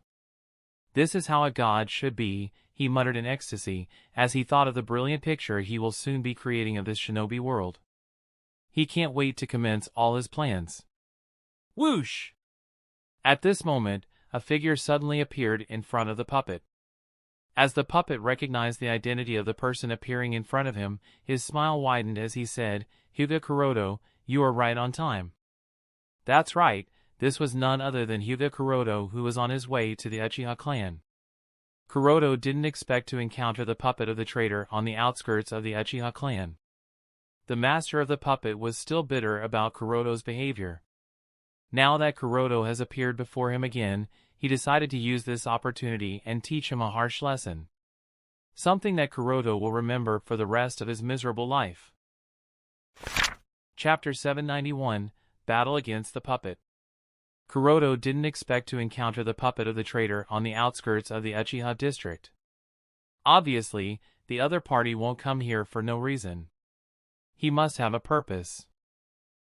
This is how a god should be. he muttered in ecstasy, as he thought of the brilliant picture he will soon be creating of this shinobi world. He can't wait to commence all his plans. Whoosh! At this moment, a figure suddenly appeared in front of the puppet. As the puppet recognized the identity of the person appearing in front of him, his smile widened as he said, "Hyuga Kuroto, you are right on time." That's right, this was none other than Hyuga Kuroto, who was on his way to the Uchiha clan. Kuroto didn't expect to encounter the puppet of the traitor on the outskirts of the Uchiha clan. The master of the puppet was still bitter about Kuroto's behavior. Now that Kuroto has appeared before him again, he decided to use this opportunity and teach him a harsh lesson. Something that Kuroto will remember for the rest of his miserable life. Chapter 791, Battle Against the Puppet. Kuroto didn't expect to encounter the puppet of the traitor on the outskirts of the Uchiha district. Obviously, the other party won't come here for no reason. He must have a purpose.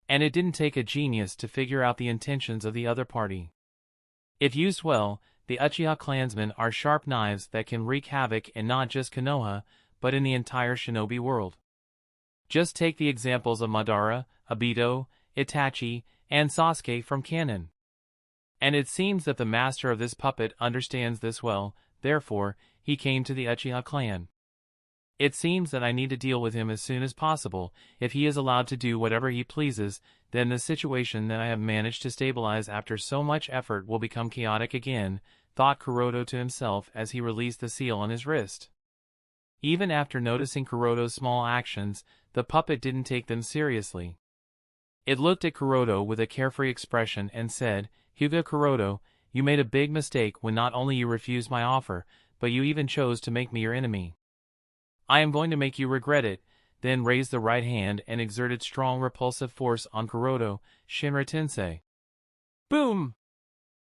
And it didn't take a genius to figure out the intentions of the other party. If used well, the Uchiha clansmen are sharp knives that can wreak havoc in not just Konoha, but in the entire shinobi world. Just take the examples of Madara, Obito, Itachi, and Sasuke from Canon. And it seems that the master of this puppet understands this well, therefore, he came to the Uchiha clan. It seems that I need to deal with him as soon as possible. If he is allowed to do whatever he pleases, then the situation that I have managed to stabilize after so much effort will become chaotic again, thought Kuroto to himself as he released the seal on his wrist. Even after noticing Kuroto's small actions, the puppet didn't take them seriously. It looked at Kuroto with a carefree expression and said, "Hyuga Kuroto, you made a big mistake when not only you refused my offer, but you even chose to make me your enemy. I am going to make you regret it," then raised the right hand and exerted strong repulsive force on Kuroto, Shinra Tensei. Boom!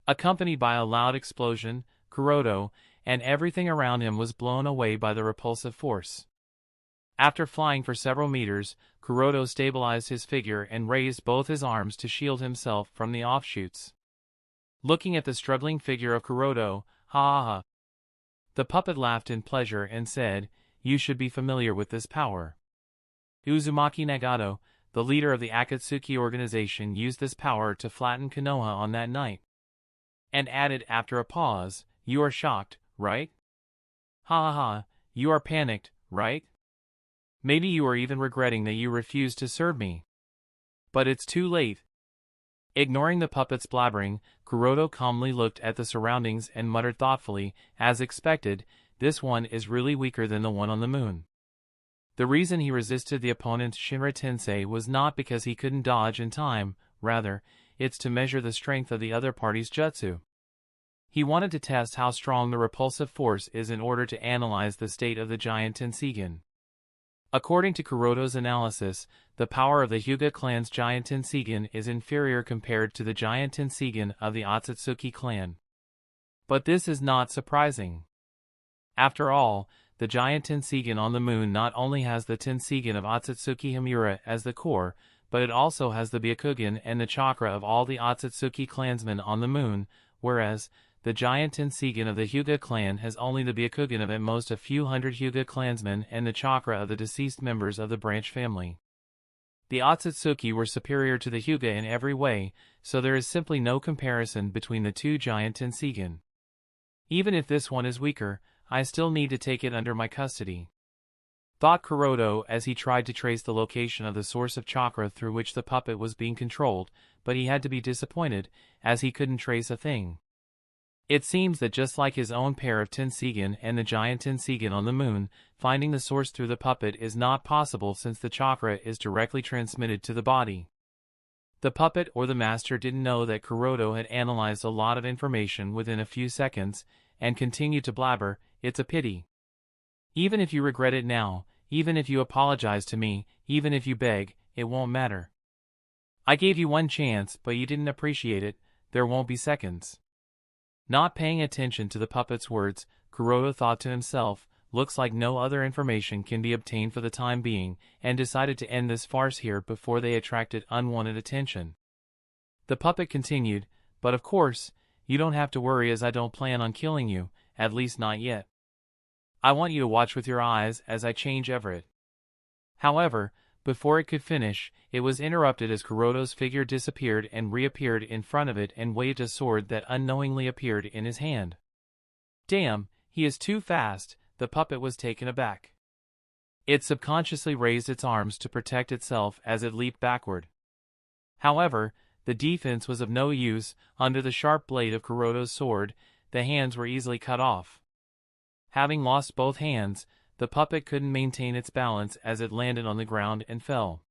Accompanied by a loud explosion, Kuroto, and everything around him was blown away by the repulsive force. After flying for several meters, Kuroto stabilized his figure and raised both his arms to shield himself from the offshoots. Looking at the struggling figure of Kuroto, ha ha ha. The puppet laughed in pleasure and said, "You should be familiar with this power." Uzumaki Nagato, the leader of the Akatsuki organization, used this power to flatten Konoha on that night. And added after a pause, "You are shocked, right? Ha ha ha, you are panicked, right? Maybe you are even regretting that you refused to serve me. But it's too late." Ignoring the puppet's blabbering, Kuroto calmly looked at the surroundings and muttered thoughtfully, "As expected, this one is really weaker than the one on the moon." The reason he resisted the opponent's Shinra Tensei was not because he couldn't dodge in time, rather, it's to measure the strength of the other party's jutsu. He wanted to test how strong the repulsive force is in order to analyze the state of the giant Tenseigan. According to Kuroto's analysis, the power of the Hyuga clan's giant Tenseigan is inferior compared to the giant Tenseigan of the Akatsuki clan. But this is not surprising. After all, the giant Tenseigan on the moon not only has the Tenseigan of Akatsuki Himura as the core, but it also has the Byakugan and the chakra of all the Akatsuki clansmen on the moon, whereas the giant Tenseigan of the Hyuga clan has only the Byakugan of at most a few hundred Hyuga clansmen and the chakra of the deceased members of the branch family. The Akatsuki were superior to the Hyuga in every way, so there is simply no comparison between the two giant Tenseigan. Even if this one is weaker, I still need to take it under my custody, thought Kuroto as he tried to trace the location of the source of chakra through which the puppet was being controlled, but he had to be disappointed, as he couldn't trace a thing. It seems that just like his own pair of Tenseigan and the giant Tenseigan on the moon, finding the source through the puppet is not possible since the chakra is directly transmitted to the body. The puppet or the master didn't know that Kuroto had analyzed a lot of information within a few seconds, and continued to blabber, "It's a pity. Even if you regret it now, even if you apologize to me, even if you beg, it won't matter. I gave you one chance, but you didn't appreciate it, there won't be seconds." Not paying attention to the puppet's words, Kuroto thought to himself, "Looks like no other information can be obtained for the time being," and decided to end this farce here before they attracted unwanted attention. The puppet continued, "But of course, you don't have to worry as I don't plan on killing you, at least not yet. I want you to watch with your eyes as I change Everett." However, before it could finish, it was interrupted as Kuroto's figure disappeared and reappeared in front of it and waved a sword that unknowingly appeared in his hand. "Damn, he is too fast," the puppet was taken aback. It subconsciously raised its arms to protect itself as it leaped backward. However, the defense was of no use. Under the sharp blade of Kuroto's sword, the hands were easily cut off. Having lost both hands, the puppet couldn't maintain its balance as it landed on the ground and fell.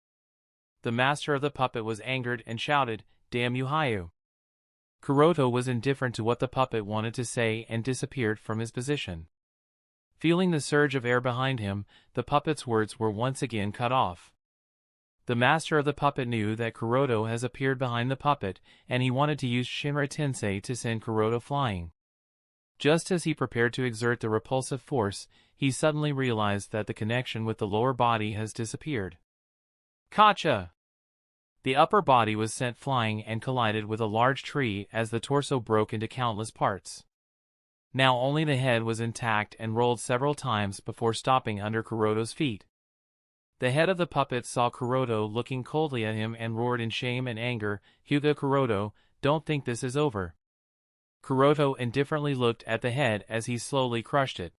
The master of the puppet was angered and shouted, "Damn you, Hyuga!" Kuroto was indifferent to what the puppet wanted to say and disappeared from his position. Feeling the surge of air behind him, the puppet's words were once again cut off. The master of the puppet knew that Kuroto has appeared behind the puppet, and he wanted to use Shinra Tensei to send Kuroto flying. Just as he prepared to exert the repulsive force, he suddenly realized that the connection with the lower body has disappeared. Kacha! The upper body was sent flying and collided with a large tree as the torso broke into countless parts. Now only the head was intact and rolled several times before stopping under Kuroto's feet. The head of the puppet saw Kuroto looking coldly at him and roared in shame and anger, "Hyuga, Kuroto, don't think this is over." Kuroto indifferently looked at the head as he slowly crushed it.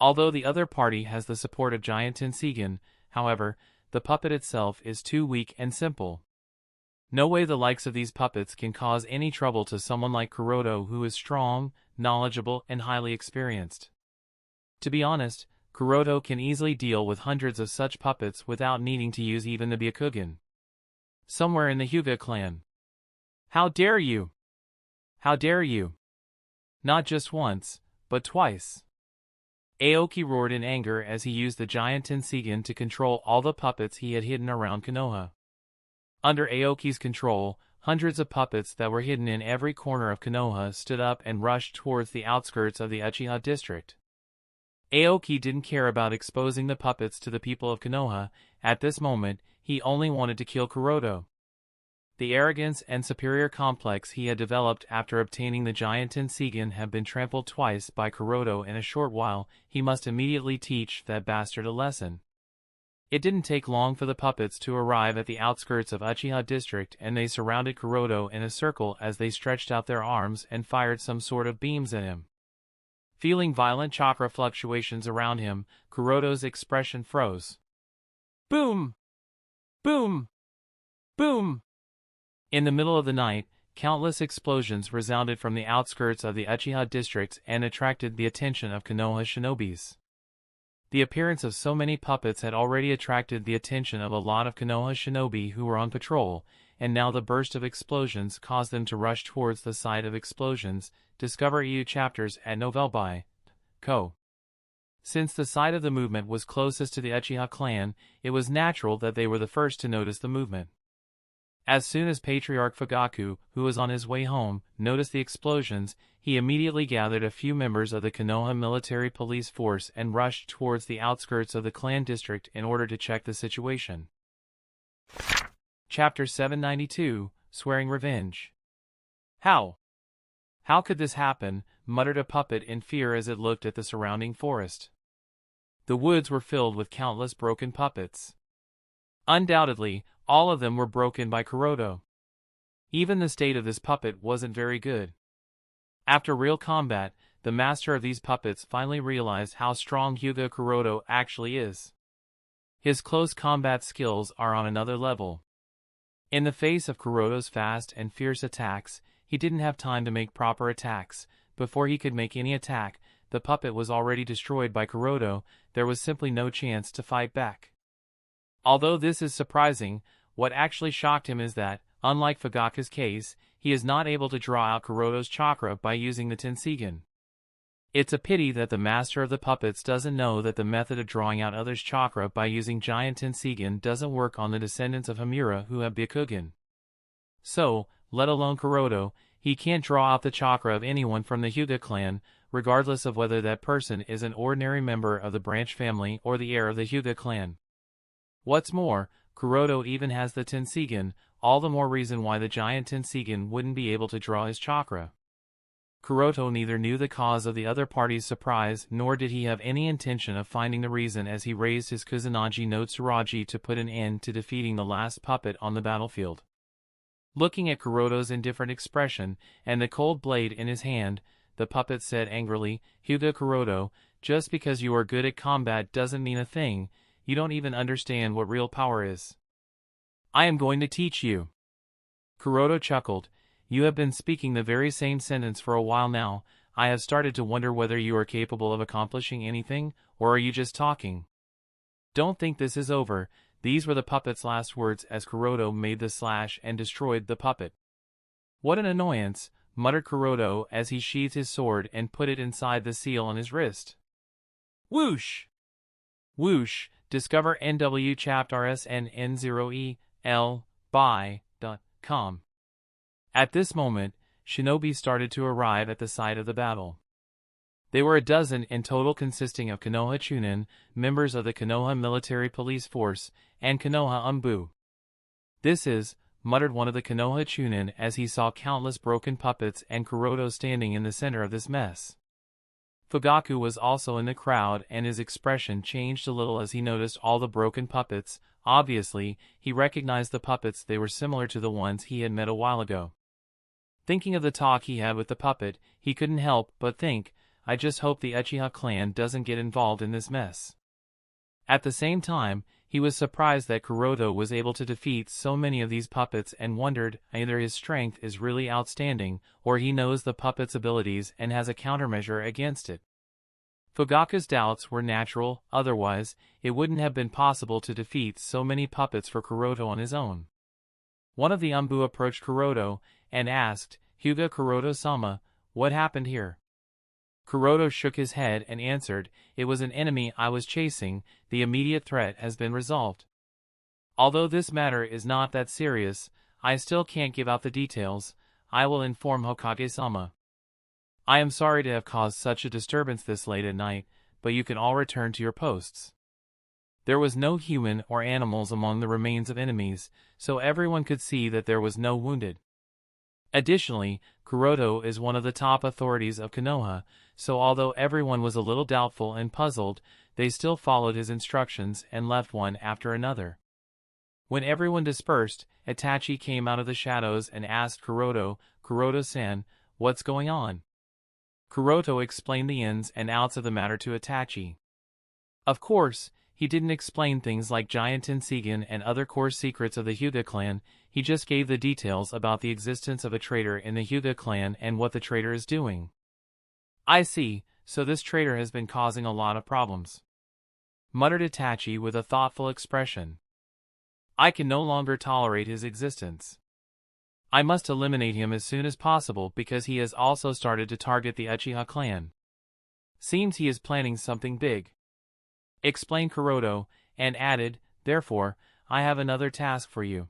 Although the other party has the support of giant Tenseigan, however, the puppet itself is too weak and simple. No way the likes of these puppets can cause any trouble to someone like Kuroto, who is strong, knowledgeable, and highly experienced. To be honest, Kuroto can easily deal with hundreds of such puppets without needing to use even the Byakugan. Somewhere in the Hyuga clan. "How dare you! How dare you!" Not just once, but twice. Aoki roared in anger as he used the giant Tenseigan to control all the puppets he had hidden around Konoha. Under Aoki's control, hundreds of puppets that were hidden in every corner of Konoha stood up and rushed towards the outskirts of the Uchiha district. Aoki didn't care about exposing the puppets to the people of Konoha. At this moment, he only wanted to kill Kuroto. The arrogance and superior complex he had developed after obtaining the giant Tenseigan had been trampled twice by Kuroto in a short while. He must immediately teach that bastard a lesson. It didn't take long for the puppets to arrive at the outskirts of Uchiha district, and they surrounded Kuroto in a circle as they stretched out their arms and fired some sort of beams at him. Feeling violent chakra fluctuations around him, Kuroto's expression froze. Boom! Boom! Boom! In the middle of the night, countless explosions resounded from the outskirts of the Uchiha districts and attracted the attention of Konoha shinobis. The appearance of so many puppets had already attracted the attention of a lot of Konoha shinobi who were on patrol, and now the burst of explosions caused them to rush towards the site of explosions. Discover EU chapters at novel.co. Since the site of the movement was closest to the Uchiha clan, it was natural that they were the first to notice the movement. As soon as Patriarch Fugaku, who was on his way home, noticed the explosions, he immediately gathered a few members of the Konoha military police force and rushed towards the outskirts of the clan district in order to check the situation. Chapter 792, Swearing Revenge. How could this happen? Muttered a puppet in fear as it looked at the surrounding forest. The woods were filled with countless broken puppets. Undoubtedly, all of them were broken by Kuroto. Even the state of this puppet wasn't very good. After real combat, the master of these puppets finally realized how strong Hyuga Kuroto actually is. His close combat skills are on another level. In the face of Kuroto's fast and fierce attacks, he didn't have time to make proper attacks. Before he could make any attack, the puppet was already destroyed by Kuroto. There was simply no chance to fight back. Although this is surprising, what actually shocked him is that, unlike Fugaku's case, he is not able to draw out Kuroto's chakra by using the Tenseigan. It's a pity that the master of the puppets doesn't know that the method of drawing out others' chakra by using giant Tenseigan doesn't work on the descendants of Hamura who have Byakugan. So, let alone Kuroto, he can't draw out the chakra of anyone from the Hyuga clan, regardless of whether that person is an ordinary member of the branch family or the heir of the Hyuga clan. What's more, Kuroto even has the Tenseigan, all the more reason why the giant Tenseigan wouldn't be able to draw his chakra. Kuroto neither knew the cause of the other party's surprise nor did he have any intention of finding the reason as he raised his Kusanagi no Tsurugi to put an end to defeating the last puppet on the battlefield. Looking at Kuroto's indifferent expression and the cold blade in his hand, the puppet said angrily, "Hyuga Kuroto, just because you are good at combat doesn't mean a thing. You don't even understand what real power is. I am going to teach you." Kuroto chuckled. "You have been speaking the very same sentence for a while now. I have started to wonder whether you are capable of accomplishing anything, or are you just talking? Don't think this is over." These were the puppet's last words as Kuroto made the slash and destroyed the puppet. "What an annoyance," muttered Kuroto as he sheathed his sword and put it inside the seal on his wrist. Whoosh! Whoosh! Discover NW Chapters and N0EL by.com. At this moment, shinobi started to arrive at the site of the battle. They were a dozen in total, consisting of Konoha Chunin, members of the Konoha Military Police Force, and Konoha Umbu. "This is," muttered one of the Konoha Chunin as he saw countless broken puppets and Kuroto standing in the center of this mess. Fugaku was also in the crowd and his expression changed a little as he noticed all the broken puppets. Obviously, he recognized the puppets. They were similar to the ones he had met a while ago. Thinking of the talk he had with the puppet, he couldn't help but think, "I just hope the Uchiha clan doesn't get involved in this mess." At the same time, he was surprised that Kuroto was able to defeat so many of these puppets and wondered either his strength is really outstanding or he knows the puppet's abilities and has a countermeasure against it. Fugaku's doubts were natural, otherwise, it wouldn't have been possible to defeat so many puppets for Kuroto on his own. One of the Umbu approached Kuroto and asked, "Hyuga Kuroto-sama, what happened here?" Kuroto shook his head and answered, "It was an enemy I was chasing. The immediate threat has been resolved. Although this matter is not that serious, I still can't give out the details. I will inform Hokage-sama. I am sorry to have caused such a disturbance this late at night, but you can all return to your posts." There was no human or animals among the remains of enemies, so everyone could see that there was no wounded. Additionally, Kuroto is one of the top authorities of Konoha, so although everyone was a little doubtful and puzzled, they still followed his instructions and left one after another. When everyone dispersed, Itachi came out of the shadows and asked Kuroto, "Kuroto-san, what's going on?" Kuroto explained the ins and outs of the matter to Itachi. Of course, he didn't explain things like giant Tenseigan and other core secrets of the Hyuga clan. He just gave the details about the existence of a traitor in the Hyuga clan and what the traitor is doing. "I see, so this traitor has been causing a lot of problems," muttered Itachi with a thoughtful expression. "I can no longer tolerate his existence. I must eliminate him as soon as possible because he has also started to target the Uchiha clan. Seems he is planning something big," explained Kuroto, and added, "Therefore, I have another task for you.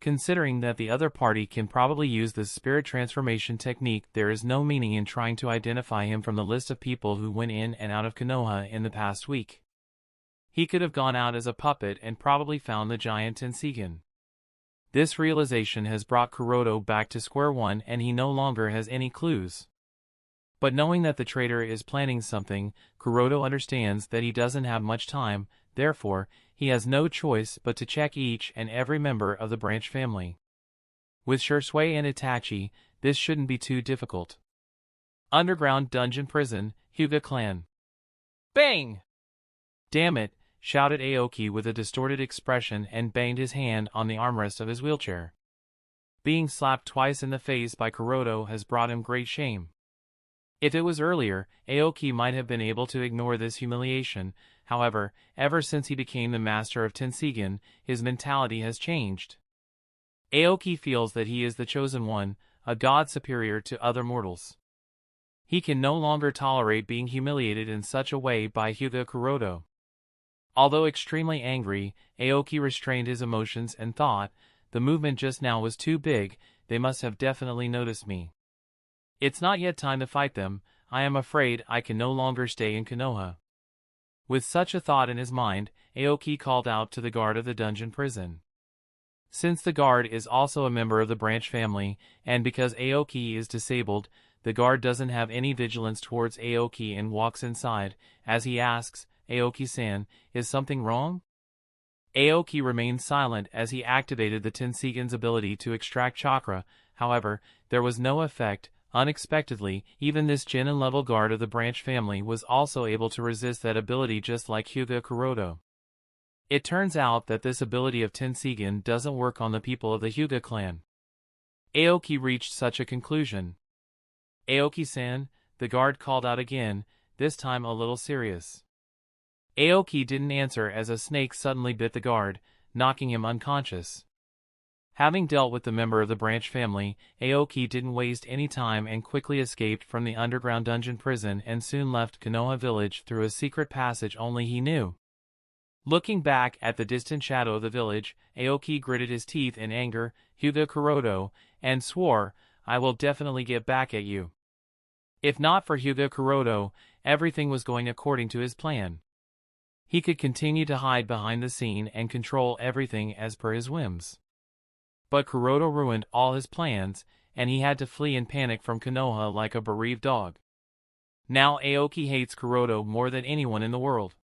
Considering that the other party can probably use this spirit transformation technique, there is no meaning in trying to identify him from the list of people who went in and out of Konoha in the past week. He could have gone out as a puppet and probably found the giant Tenseigan." This realization has brought Kuroto back to square one and he no longer has any clues. But knowing that the traitor is planning something, Kuroto understands that he doesn't have much time, therefore, he has no choice but to check each and every member of the branch family. With Shisui and Itachi, this shouldn't be too difficult. Underground dungeon prison, Hyuga clan. Bang! "Damn it," shouted Aoki with a distorted expression and banged his hand on the armrest of his wheelchair. Being slapped twice in the face by Kuroto has brought him great shame. If it was earlier, Aoki might have been able to ignore this humiliation. However, ever since he became the master of Tenseigan, his mentality has changed. Aoki feels that he is the chosen one, a god superior to other mortals. He can no longer tolerate being humiliated in such a way by Hyuga Kuroto. Although extremely angry, Aoki restrained his emotions and thought, "The movement just now was too big, they must have definitely noticed me. It's not yet time to fight them, I am afraid I can no longer stay in Konoha." With such a thought in his mind, Aoki called out to the guard of the dungeon prison. Since the guard is also a member of the branch family, and because Aoki is disabled, the guard doesn't have any vigilance towards Aoki and walks inside, as he asks, "Aoki-san, is something wrong?" Aoki remained silent as he activated the Tenseigan's ability to extract chakra. However, there was no effect. Unexpectedly, even this Genin-level guard of the branch family was also able to resist that ability, just like Hyuga Kuroto. It turns out that this ability of Tenseigan doesn't work on the people of the Hyuga clan. Aoki reached such a conclusion. "Aoki-san," the guard called out again, this time a little serious. Aoki didn't answer as a snake suddenly bit the guard, knocking him unconscious. Having dealt with the member of the branch family, Aoki didn't waste any time and quickly escaped from the underground dungeon prison and soon left Konoha village through a secret passage only he knew. Looking back at the distant shadow of the village, Aoki gritted his teeth in anger, "Hyuga Kuroto," and swore, "I will definitely get back at you." If not for Hyuga Kuroto, everything was going according to his plan. He could continue to hide behind the scene and control everything as per his whims. But Kuroto ruined all his plans, and he had to flee in panic from Konoha like a bereaved dog. Now Aoki hates Kuroto more than anyone in the world.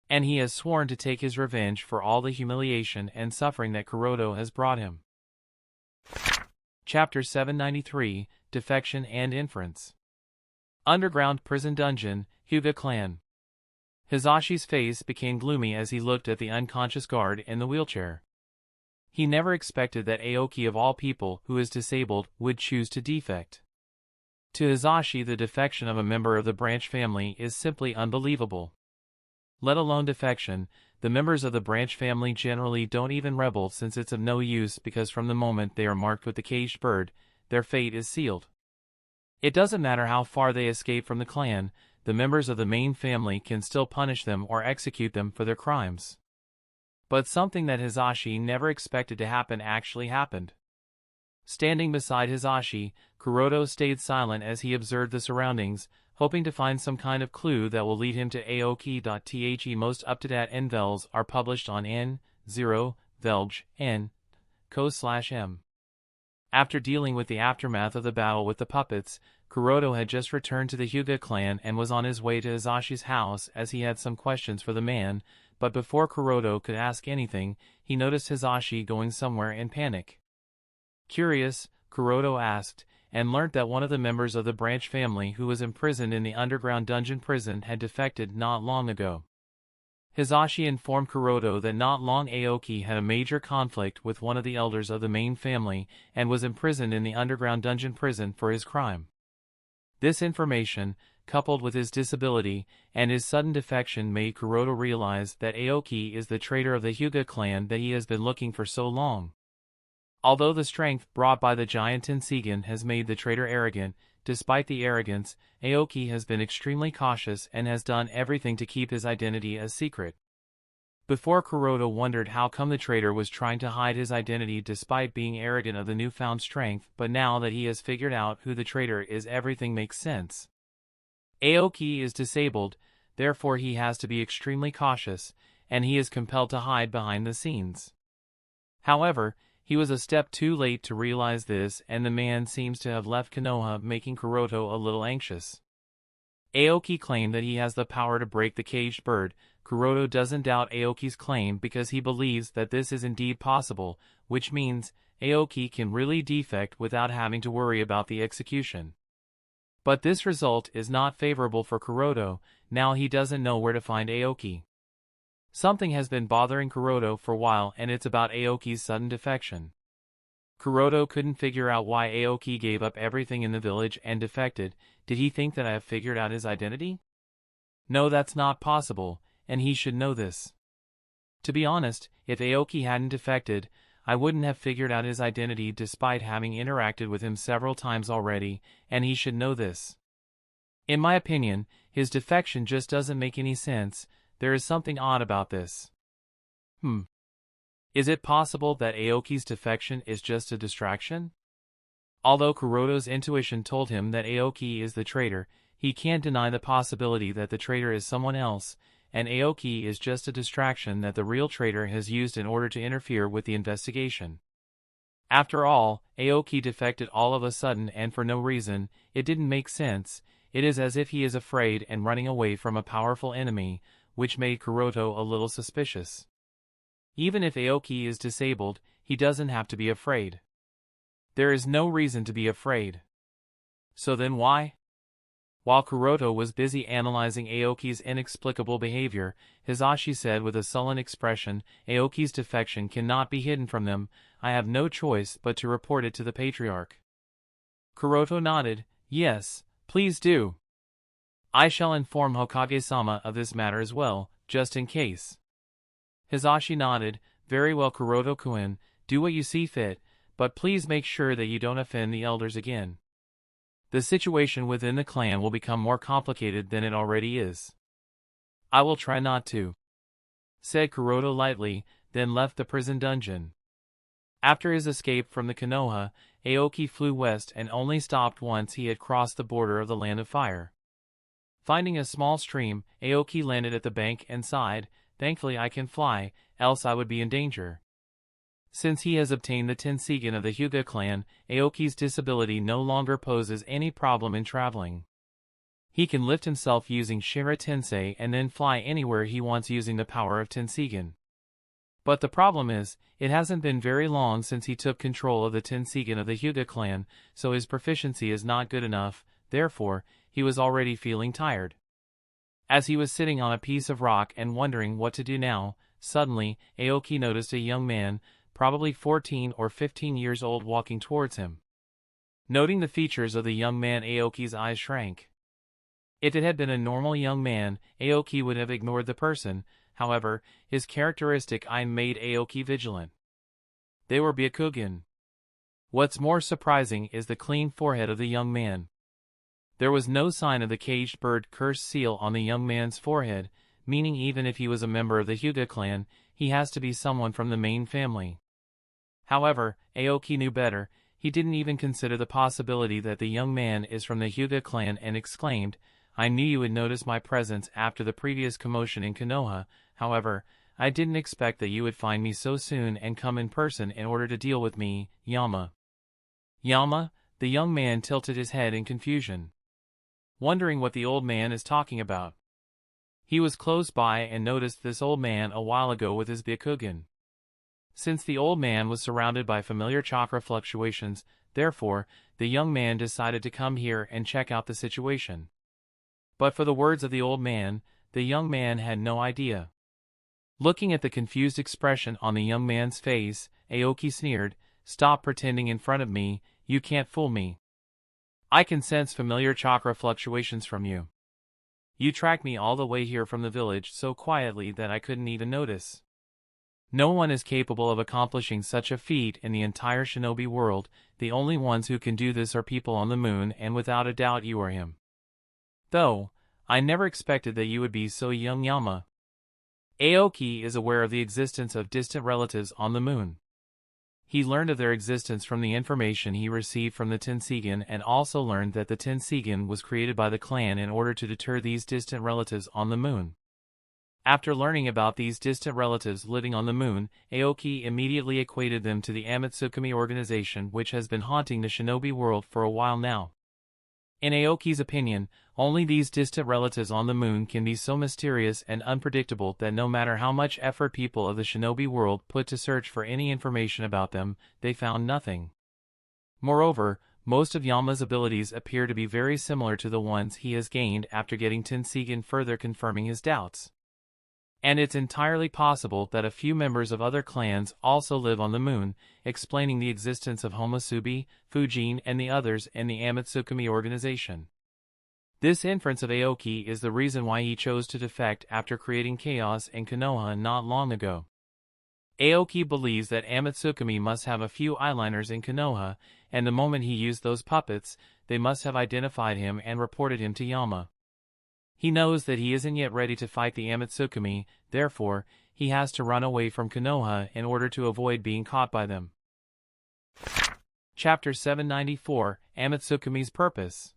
And he has sworn to take his revenge for all the humiliation and suffering that Kuroto has brought him. Chapter 793, Defection and Inference. Underground Prison Dungeon, Hyuga Clan. Hizashi's face became gloomy as he looked at the unconscious guard in the wheelchair. He never expected that Aoki, of all people who is disabled, would choose to defect. To Hizashi, the defection of a member of the branch family is simply unbelievable. Let alone defection, the members of the branch family generally don't even rebel, since it's of no use, because from the moment they are marked with the caged bird, their fate is sealed. It doesn't matter how far they escape from the clan, the members of the main family can still punish them or execute them for their crimes. But something that Hizashi never expected to happen actually happened. Standing beside Hizashi, Kuroto stayed silent as he observed the surroundings, hoping to find some kind of clue that will lead him to Aoki.The most up-to-date novels are published on n0velge.co/m. After dealing with the aftermath of the battle with the puppets, Kuroto had just returned to the Hyuga clan and was on his way to Hizashi's house as he had some questions for the man, but before Kuroto could ask anything, he noticed Hizashi going somewhere in panic. Curious, Kuroto asked, and learnt that one of the members of the branch family who was imprisoned in the underground dungeon prison had defected not long ago. Hizashi informed Kuroto that not long Aoki had a major conflict with one of the elders of the main family and was imprisoned in the underground dungeon prison for his crime. This information, coupled with his disability and his sudden defection, made Kuroto realize that Aoki is the traitor of the Hyuga clan that he has been looking for so long. Although the strength brought by the giant Tenseigan has made the traitor arrogant, despite the arrogance, Aoki has been extremely cautious and has done everything to keep his identity a secret. Before, Kuroto wondered how come the traitor was trying to hide his identity despite being arrogant of the newfound strength, but now that he has figured out who the traitor is, everything makes sense. Aoki is disabled, therefore he has to be extremely cautious, and he is compelled to hide behind the scenes. However, he was a step too late to realize this, and the man seems to have left Konoha, making Kuroto a little anxious. Aoki claimed that he has the power to break the caged bird. Kuroto doesn't doubt Aoki's claim because he believes that this is indeed possible, which means Aoki can really defect without having to worry about the execution. But this result is not favorable for Kuroto. Now he doesn't know where to find Aoki. Something has been bothering Kuroto for a while, and it's about Aoki's sudden defection. Kuroto couldn't figure out why Aoki gave up everything in the village and defected. Did he think that I have figured out his identity? No, that's not possible, and he should know this. To be honest, if Aoki hadn't defected, I wouldn't have figured out his identity despite having interacted with him several times already, and he should know this. In my opinion, his defection just doesn't make any sense. There is something odd about this. Is it possible that Aoki's defection is just a distraction? Although Kuroto's intuition told him that Aoki is the traitor, he can't deny the possibility that the traitor is someone else, and Aoki is just a distraction that the real traitor has used in order to interfere with the investigation. After all, Aoki defected all of a sudden and for no reason. It didn't make sense. It is as if he is afraid and running away from a powerful enemy, which made Kuroto a little suspicious. Even if Aoki is disabled, he doesn't have to be afraid. There is no reason to be afraid. So then why? While Kuroto was busy analyzing Aoki's inexplicable behavior, Hizashi said with a sullen expression, "Aoki's defection cannot be hidden from them. I have no choice but to report it to the Patriarch." Kuroto nodded. "Yes, please do. I shall inform Hokage-sama of this matter as well, just in case." Hizashi nodded. "Very well, Kuroto-kun, do what you see fit, but please make sure that you don't offend the elders again. The situation within the clan will become more complicated than it already is." "I will try not to," said Kuroto lightly, then left the prison dungeon. After his escape from the Konoha, Aoki flew west and only stopped once he had crossed the border of the Land of Fire. Finding a small stream, Aoki landed at the bank and sighed, "Thankfully I can fly, else I would be in danger." Since he has obtained the Tenseigan of the Hyuga clan, Aoki's disability no longer poses any problem in traveling. He can lift himself using Shira Tensei and then fly anywhere he wants using the power of Tenseigan. But the problem is, it hasn't been very long since he took control of the Tenseigan of the Hyuga clan, so his proficiency is not good enough. Therefore, he was already feeling tired. As he was sitting on a piece of rock and wondering what to do now, suddenly, Aoki noticed a young man, probably 14 or 15 years old, walking towards him. Noting the features of the young man, Aoki's eyes shrank. If it had been a normal young man, Aoki would have ignored the person. However, his characteristic eye made Aoki vigilant. They were Byakugan. What's more surprising is the clean forehead of the young man. There was no sign of the caged bird curse seal on the young man's forehead, meaning even if he was a member of the Hyuga clan, he has to be someone from the main family. However, Aoki knew better. He didn't even consider the possibility that the young man is from the Hyuga clan and exclaimed, "I knew you would notice my presence after the previous commotion in Konoha. However, I didn't expect that you would find me so soon and come in person in order to deal with me, Yama." "Yama?" The young man tilted his head in confusion, wondering what the old man is talking about. He was close by and noticed this old man a while ago with his Byakugan. Since the old man was surrounded by familiar chakra fluctuations, therefore, the young man decided to come here and check out the situation. But for the words of the old man, the young man had no idea. Looking at the confused expression on the young man's face, Aoki sneered, "Stop pretending in front of me, you can't fool me. I can sense familiar chakra fluctuations from you. You tracked me all the way here from the village so quietly that I couldn't even notice. No one is capable of accomplishing such a feat in the entire shinobi world. The only ones who can do this are people on the moon, and without a doubt you are him. Though, I never expected that you would be so young, Yama." Aoki is aware of the existence of distant relatives on the moon. He learned of their existence from the information he received from the Tenseigan, and also learned that the Tenseigan was created by the clan in order to deter these distant relatives on the moon. After learning about these distant relatives living on the moon, Aoki immediately equated them to the Akatsuki organization, which has been haunting the shinobi world for a while now. In Aoki's opinion, only these distant relatives on the moon can be so mysterious and unpredictable that no matter how much effort people of the shinobi world put to search for any information about them, they found nothing. Moreover, most of Yama's abilities appear to be very similar to the ones he has gained after getting Tenseigan, further confirming his doubts. And it's entirely possible that a few members of other clans also live on the moon, explaining the existence of Homosubi, Fujin, and the others in the Akatsuki organization. This inference of Aoki is the reason why he chose to defect after creating chaos in Konoha not long ago. Aoki believes that Akatsuki must have a few eyeliners in Konoha, and the moment he used those puppets, they must have identified him and reported him to Yama. He knows that he isn't yet ready to fight the Akatsuki, therefore, he has to run away from Konoha in order to avoid being caught by them. Chapter 794, Akatsuki's Purpose.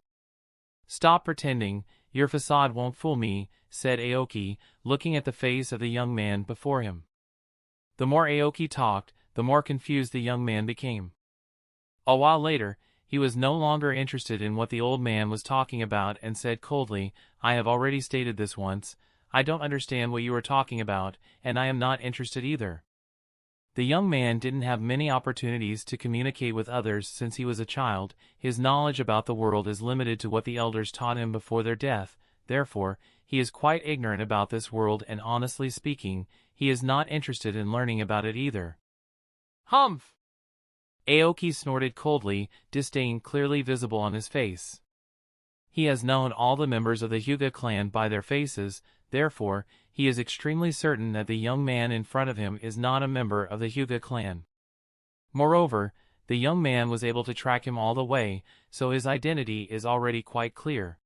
"Stop pretending, your facade won't fool me," said Aoki, looking at the face of the young man before him. The more Aoki talked, the more confused the young man became. A while later, he was no longer interested in what the old man was talking about and said coldly, "I have already stated this once. I don't understand what you are talking about, and I am not interested either." The young man didn't have many opportunities to communicate with others since he was a child. His knowledge about the world is limited to what the elders taught him before their death. Therefore, he is quite ignorant about this world, and honestly speaking, he is not interested in learning about it either. Humph! Aoki snorted coldly, disdain clearly visible on his face. He has known all the members of the Hyuga clan by their faces, therefore, he is extremely certain that the young man in front of him is not a member of the Hyuga clan. Moreover, the young man was able to track him all the way, so his identity is already quite clear.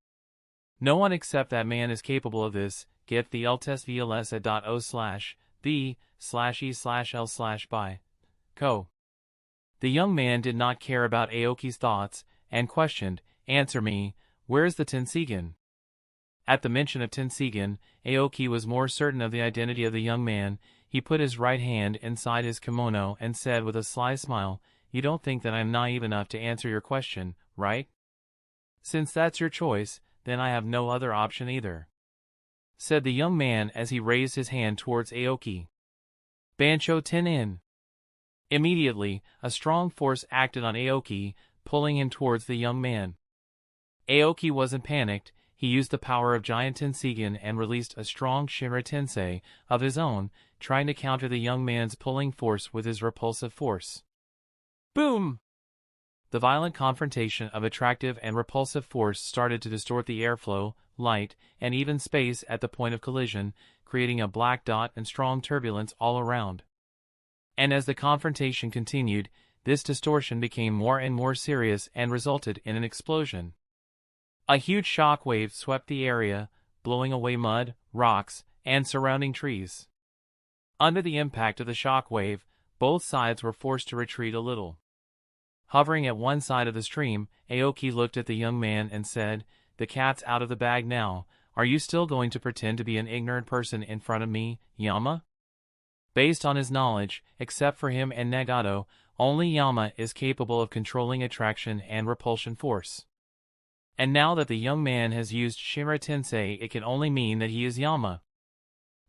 No one except that man is capable of this. Get the ltest.o/the/e/l/by. Co. The young man did not care about Aoki's thoughts, and questioned, "Answer me, where's the Tenseigan?" At the mention of Tenseigan, Aoki was more certain of the identity of the young man. He put his right hand inside his kimono and said with a sly smile, "You don't think that I am naive enough to answer your question, right? Since that's your choice, then I have no other option either," said the young man as he raised his hand towards Aoki. Bancho Tenin. Immediately, a strong force acted on Aoki, pulling him towards the young man. Aoki wasn't panicked. He used the power of Giant Tenseigan and released a strong Shinra Tensei of his own, trying to counter the young man's pulling force with his repulsive force. Boom! The violent confrontation of attractive and repulsive force started to distort the airflow, light, and even space at the point of collision, creating a black dot and strong turbulence all around. And as the confrontation continued, this distortion became more and more serious and resulted in an explosion. A huge shock wave swept the area, blowing away mud, rocks, and surrounding trees. Under the impact of the shock wave, both sides were forced to retreat a little. Hovering at one side of the stream, Aoki looked at the young man and said, "The cat's out of the bag now. Are you still going to pretend to be an ignorant person in front of me, Yama?" Based on his knowledge, except for him and Nagato, only Yama is capable of controlling attraction and repulsion force. And now that the young man has used Shinra Tensei, it can only mean that he is Yama.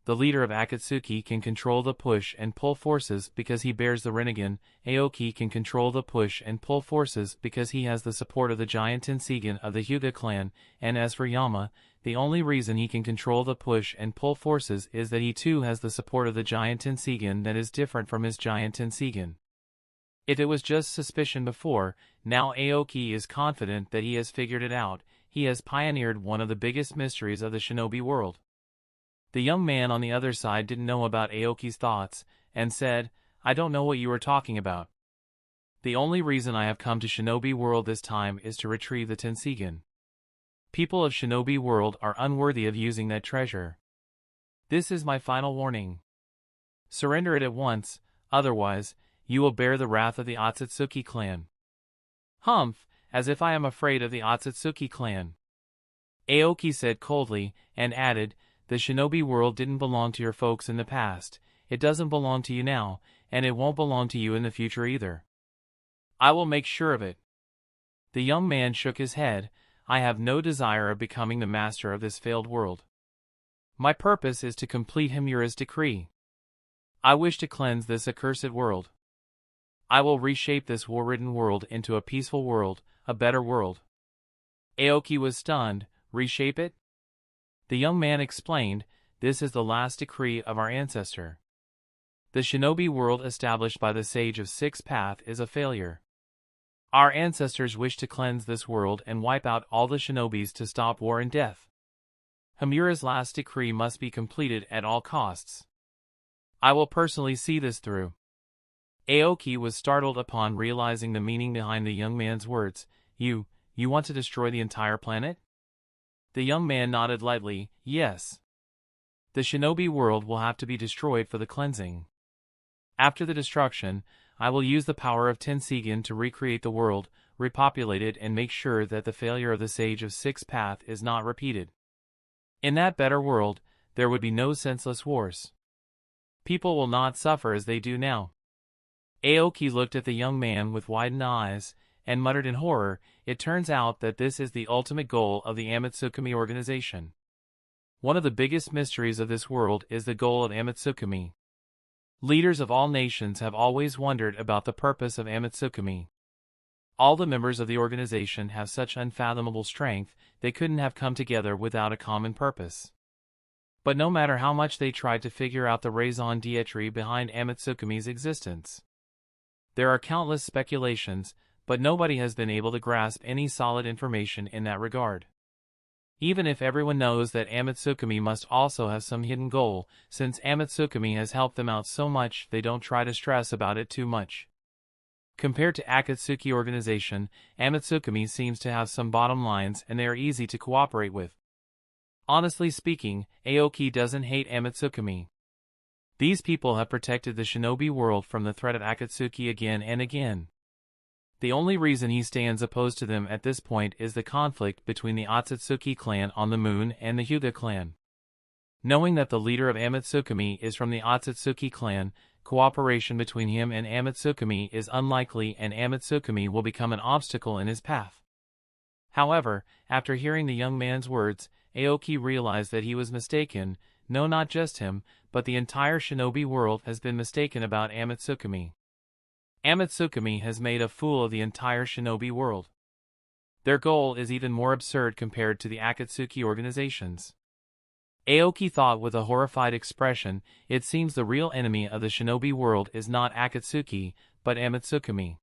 The leader of Akatsuki can control the push and pull forces because he bears the Rinnegan. Aoki can control the push and pull forces because he has the support of the Giant Tenseigan of the Hyuga clan, and as for Yama, the only reason he can control the push and pull forces is that he too has the support of the Giant Tenseigan that is different from his Giant Tenseigan. If it was just suspicion before, now Aoki is confident that he has figured it out. He has pioneered one of the biggest mysteries of the shinobi world. The young man on the other side didn't know about Aoki's thoughts, and said, "I don't know what you are talking about. The only reason I have come to shinobi world this time is to retrieve the Tenseigan. People of shinobi world are unworthy of using that treasure. This is my final warning. Surrender it at once, otherwise, you will bear the wrath of the Akatsuki clan." Humph, as if I am afraid of the Akatsuki clan. Aoki said coldly, and added, "The shinobi world didn't belong to your folks in the past, it doesn't belong to you now, and it won't belong to you in the future either. I will make sure of it." The young man shook his head. "I have no desire of becoming the master of this failed world. My purpose is to complete Himura's decree. I wish to cleanse this accursed world. I will reshape this war-ridden world into a peaceful world, a better world." Aoki was stunned. "Reshape it?" The young man explained, "This is the last decree of our ancestor. The shinobi world established by the Sage of Six Path is a failure. Our ancestors wish to cleanse this world and wipe out all the shinobis to stop war and death. Himura's last decree must be completed at all costs. I will personally see this through." Aoki was startled upon realizing the meaning behind the young man's words. You want to destroy the entire planet?" The young man nodded lightly, "Yes. The shinobi world will have to be destroyed for the cleansing. After the destruction, I will use the power of Tenseigan to recreate the world, repopulate it, and make sure that the failure of the Sage of Six Path is not repeated. In that better world, there would be no senseless wars. People will not suffer as they do now." Aoki looked at the young man with widened eyes, and muttered in horror, "It turns out that this is the ultimate goal of the Amitsukami organization. One of the biggest mysteries of this world is the goal of Amitsukami. Leaders of all nations have always wondered about the purpose of Amitsukami. All the members of the organization have such unfathomable strength, they couldn't have come together without a common purpose. But no matter how much they tried to figure out the raison d'etre behind Amitsukami's existence, there are countless speculations, but nobody has been able to grasp any solid information in that regard. Even if everyone knows that Amitsukami must also have some hidden goal, since Amitsukami has helped them out so much, they don't try to stress about it too much. Compared to Akatsuki organization, Amitsukami seems to have some bottom lines and they are easy to cooperate with. Honestly speaking, Aoki doesn't hate Amitsukami. These people have protected the shinobi world from the threat of Akatsuki again and again. The only reason he stands opposed to them at this point is the conflict between the Otsutsuki clan on the moon and the Hyuga clan. Knowing that the leader of Amitsukami is from the Otsutsuki clan, cooperation between him and Amitsukami is unlikely and Amitsukami will become an obstacle in his path. However, after hearing the young man's words, Aoki realized that he was mistaken. No, not just him, but the entire shinobi world has been mistaken about Amitsukami. Amitsukami has made a fool of the entire shinobi world. Their goal is even more absurd compared to the Akatsuki organizations. Aoki thought with a horrified expression, it seems the real enemy of the shinobi world is not Akatsuki, but Amitsukami.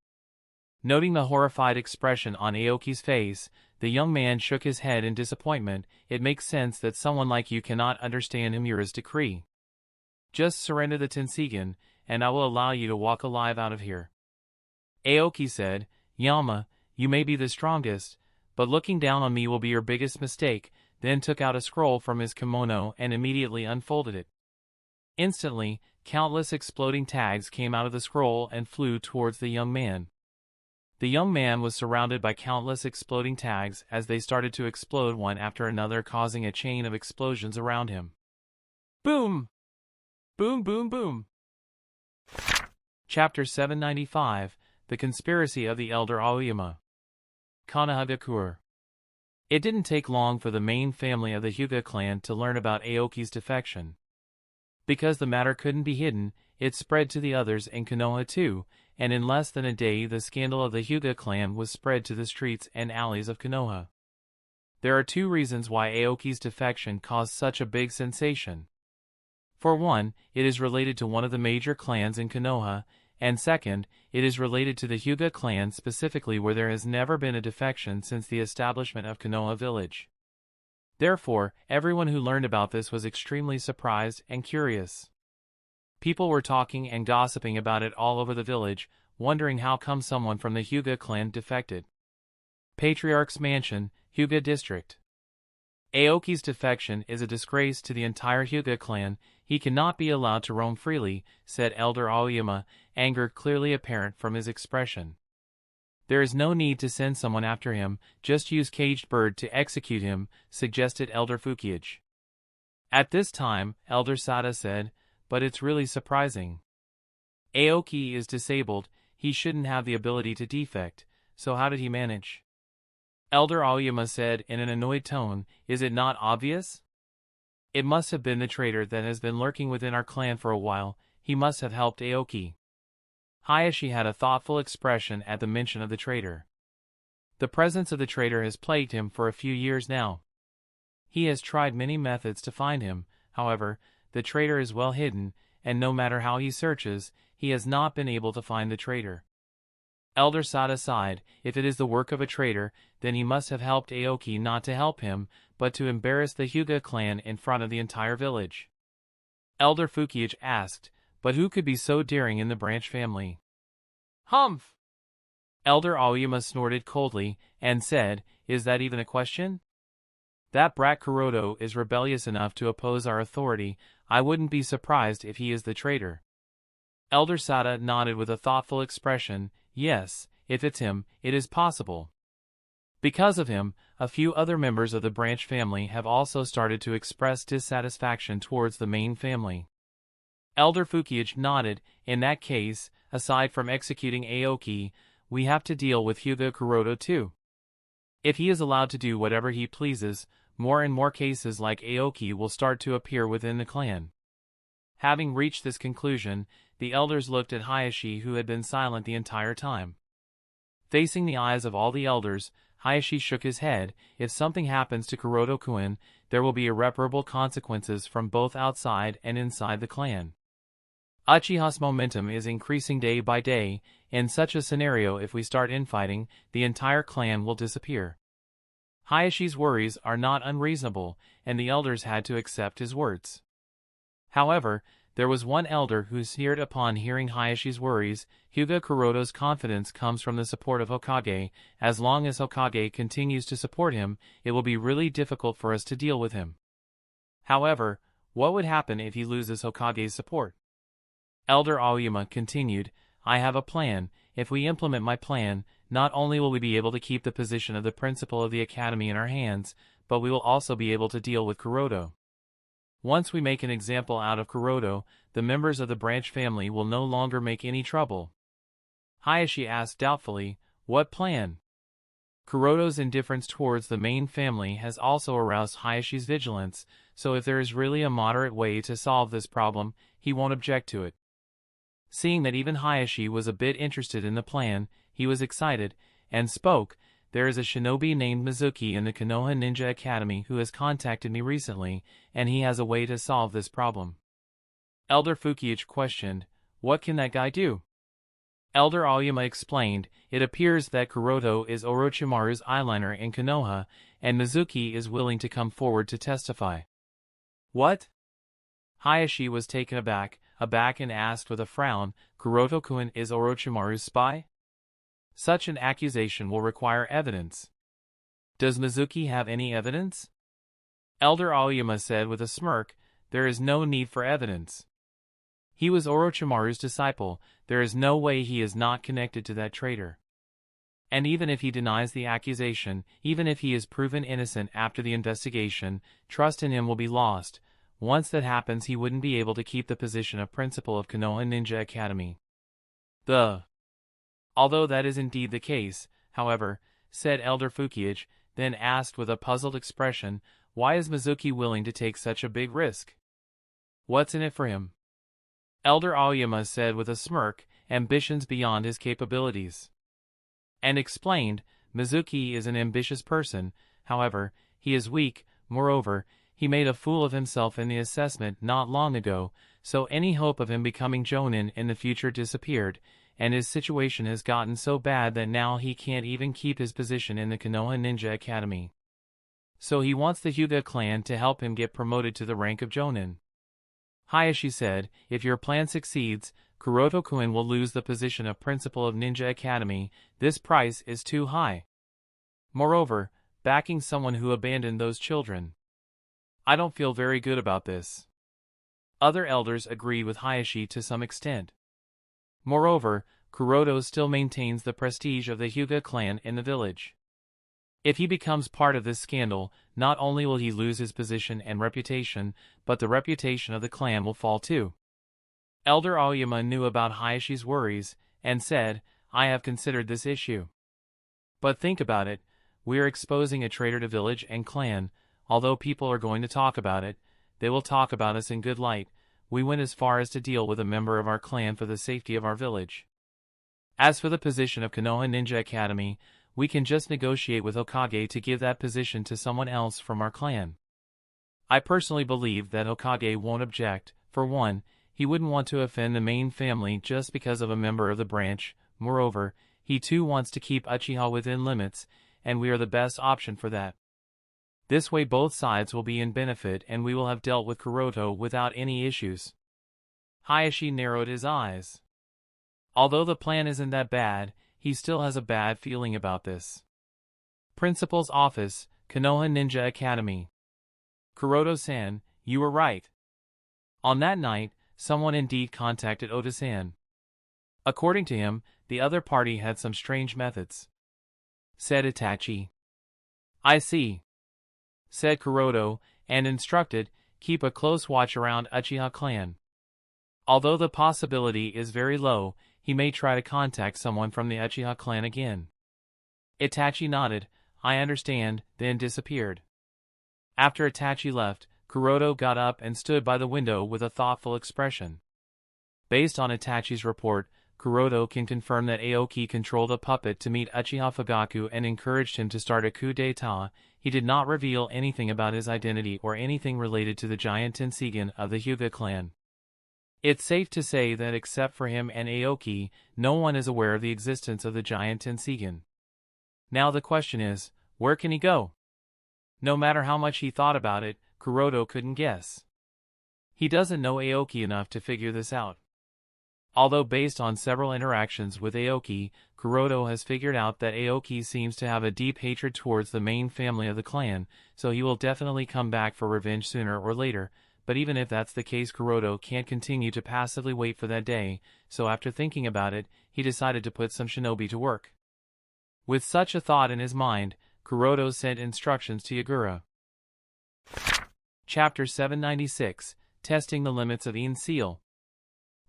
Noting the horrified expression on Aoki's face, the young man shook his head in disappointment. It makes sense that someone like you cannot understand Himura's decree. Just surrender the Tenseigan, and I will allow you to walk alive out of here. Aoki said, Yama, you may be the strongest, but looking down on me will be your biggest mistake, then took out a scroll from his kimono and immediately unfolded it. Instantly, countless exploding tags came out of the scroll and flew towards the young man. The young man was surrounded by countless exploding tags as they started to explode one after another, causing a chain of explosions around him. Boom! Boom boom boom! Chapter 795, The Conspiracy of the Elder Aoyama. Konohagakure. It didn't take long for the main family of the Hyuga clan to learn about Aoki's defection. Because the matter couldn't be hidden, it spread to the others in Konoha too, and in less than a day the scandal of the Hyuga clan was spread to the streets and alleys of Konoha. There are two reasons why Aoki's defection caused such a big sensation. For one, it is related to one of the major clans in Konoha, and second, it is related to the Hyuga clan specifically, where there has never been a defection since the establishment of Konoha village. Therefore, everyone who learned about this was extremely surprised and curious. People were talking and gossiping about it all over the village, wondering how come someone from the Hyuga clan defected. Patriarch's Mansion, Hyuga District. Aoki's defection is a disgrace to the entire Hyuga clan. He cannot be allowed to roam freely, said Elder Aoyama, anger clearly apparent from his expression. There is no need to send someone after him, just use Caged Bird to execute him, suggested Elder Fukiage. At this time, Elder Sada said, but it's really surprising. Aoki is disabled, he shouldn't have the ability to defect, so how did he manage? Elder Aoyama said in an annoyed tone, is it not obvious? It must have been the traitor that has been lurking within our clan for a while, he must have helped Aoki. Hizashi had a thoughtful expression at the mention of the traitor. The presence of the traitor has plagued him for a few years now. He has tried many methods to find him, however, the traitor is well hidden, and no matter how he searches, he has not been able to find the traitor. Elder Sada sighed, if it is the work of a traitor, then he must have helped Aoki, not to help him, but to embarrass the Hyuga clan in front of the entire village. Elder Fukiage asked, but who could be so daring in the branch family? Humph! Elder Aoyama snorted coldly, and said, is that even a question? That brat Kuroto is rebellious enough to oppose our authority, I wouldn't be surprised if he is the traitor. Elder Sada nodded with a thoughtful expression, yes, if it's him, it is possible. Because of him, a few other members of the branch family have also started to express dissatisfaction towards the main family. Elder Fukiage nodded, in that case, aside from executing Aoki, we have to deal with Hyuga Kuroto too. If he is allowed to do whatever he pleases, more and more cases like Aoki will start to appear within the clan. Having reached this conclusion, the elders looked at Hizashi, who had been silent the entire time. Facing the eyes of all the elders, Hizashi shook his head. If something happens to Kuroto-kun, there will be irreparable consequences from both outside and inside the clan. Uchiha's momentum is increasing day by day. In such a scenario, if we start infighting, the entire clan will disappear. Hayashi's worries are not unreasonable, and the elders had to accept his words. However, there was one elder who sneered upon hearing Hayashi's worries. Hyuga Kuroto's confidence comes from the support of Hokage. As long as Hokage continues to support him, it will be really difficult for us to deal with him. However, what would happen if he loses Hokage's support? Elder Aoyama continued, I have a plan. If we implement my plan, not only will we be able to keep the position of the principal of the academy in our hands, but we will also be able to deal with Kuroto. Once we make an example out of Kuroto, the members of the branch family will no longer make any trouble. Hizashi asked doubtfully, what plan? Kuroto's indifference towards the main family has also aroused Hayashi's vigilance, so if there is really a moderate way to solve this problem, he won't object to it. Seeing that even Hizashi was a bit interested in the plan, he was excited, and spoke, there is a shinobi named Mizuki in the Konoha Ninja Academy who has contacted me recently, and he has a way to solve this problem. Elder Fukiichi questioned, what can that guy do? Elder Aoyama explained, it appears that Kuroto is Orochimaru's eyeliner in Konoha, and Mizuki is willing to come forward to testify. What? Hizashi was taken aback and asked with a frown, Kuroto-kun is Orochimaru's spy? Such an accusation will require evidence. Does Mizuki have any evidence? Elder Aoyama said with a smirk, there is no need for evidence. He was Orochimaru's disciple, there is no way he is not connected to that traitor. And even if he denies the accusation, even if he is proven innocent after the investigation, trust in him will be lost. Once that happens, he wouldn't be able to keep the position of principal of Konoha Ninja Academy. Although that is indeed the case, however, said Elder Fukiichi, then asked with a puzzled expression, why is Mizuki willing to take such a big risk? What's in it for him? Elder Aoyama said with a smirk, ambitions beyond his capabilities. And explained, Mizuki is an ambitious person, however, he is weak, moreover, he made a fool of himself in the assessment not long ago, so any hope of him becoming Jonin in the future disappeared, and his situation has gotten so bad that now he can't even keep his position in the Konoha Ninja Academy. So he wants the Hyuga clan to help him get promoted to the rank of Jonin. Hizashi said, if your plan succeeds, Kuroto-kun will lose the position of principal of Ninja Academy. This price is too high. Moreover, backing someone who abandoned those children. I don't feel very good about this. Other elders agreed with Hizashi to some extent. Moreover, Kuroto still maintains the prestige of the Hyuga clan in the village. If he becomes part of this scandal, not only will he lose his position and reputation, but the reputation of the clan will fall too. Elder Aoyama knew about Hayashi's worries, and said, I have considered this issue. But think about it, we are exposing a traitor to village and clan. Although people are going to talk about it, they will talk about us in good light. We went as far as to deal with a member of our clan for the safety of our village. As for the position of Konoha Ninja Academy, we can just negotiate with Hokage to give that position to someone else from our clan. I personally believe that Hokage won't object. For one, he wouldn't want to offend the main family just because of a member of the branch. Moreover, he too wants to keep Uchiha within limits, and we are the best option for that. This way both sides will be in benefit and we will have dealt with Kuroto without any issues. Hizashi narrowed his eyes. Although the plan isn't that bad, he still has a bad feeling about this. Principal's Office, Konoha Ninja Academy. Kuroto-san, you were right. On that night, someone indeed contacted Oda-san. According to him, the other party had some strange methods. Said Itachi. I see. Said Kuroto, and instructed, keep a close watch around Uchiha clan. Although the possibility is very low, he may try to contact someone from the Uchiha clan again. Itachi nodded, "I understand," then disappeared. After Itachi left, Kuroto got up and stood by the window with a thoughtful expression. Based on Itachi's report, Kuroto can confirm that Aoki controlled a puppet to meet Uchiha Fugaku and encouraged him to start a coup d'état. He did not reveal anything about his identity or anything related to the giant Tenseigan of the Hyuga clan. It's safe to say that except for him and Aoki, no one is aware of the existence of the giant Tenseigan. Now the question is, where can he go? No matter how much he thought about it, Kuroto couldn't guess. He doesn't know Aoki enough to figure this out. Although based on several interactions with Aoki, Kuroto has figured out that Aoki seems to have a deep hatred towards the main family of the clan, so he will definitely come back for revenge sooner or later. But even if that's the case, Kuroto can't continue to passively wait for that day, so after thinking about it, he decided to put some shinobi to work. With such a thought in his mind, Kuroto sent instructions to Yagura. Chapter 796, Testing the Limits of In Seal.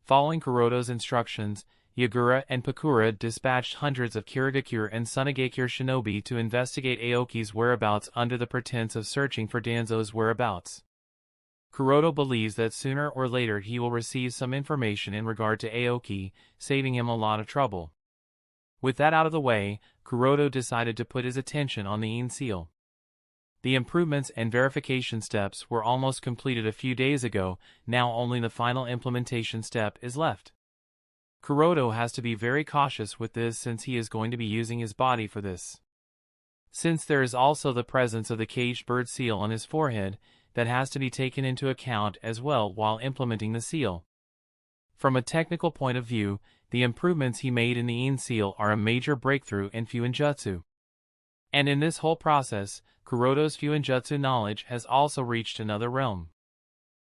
Following Kuroto's instructions, Yagura and Pakura dispatched hundreds of Kirigakure and Sunagakure shinobi to investigate Aoki's whereabouts under the pretense of searching for Danzo's whereabouts. Kuroto believes that sooner or later he will receive some information in regard to Aoki, saving him a lot of trouble. With that out of the way, Kuroto decided to put his attention on the In Seal. The improvements and verification steps were almost completed a few days ago, now only the final implementation step is left. Kuroto has to be very cautious with this since he is going to be using his body for this. Since there is also the presence of the caged bird seal on his forehead, that has to be taken into account as well while implementing the seal. From a technical point of view, the improvements he made in the In Seal are a major breakthrough in Fuinjutsu. And in this whole process, Kuroto's Fuinjutsu knowledge has also reached another realm.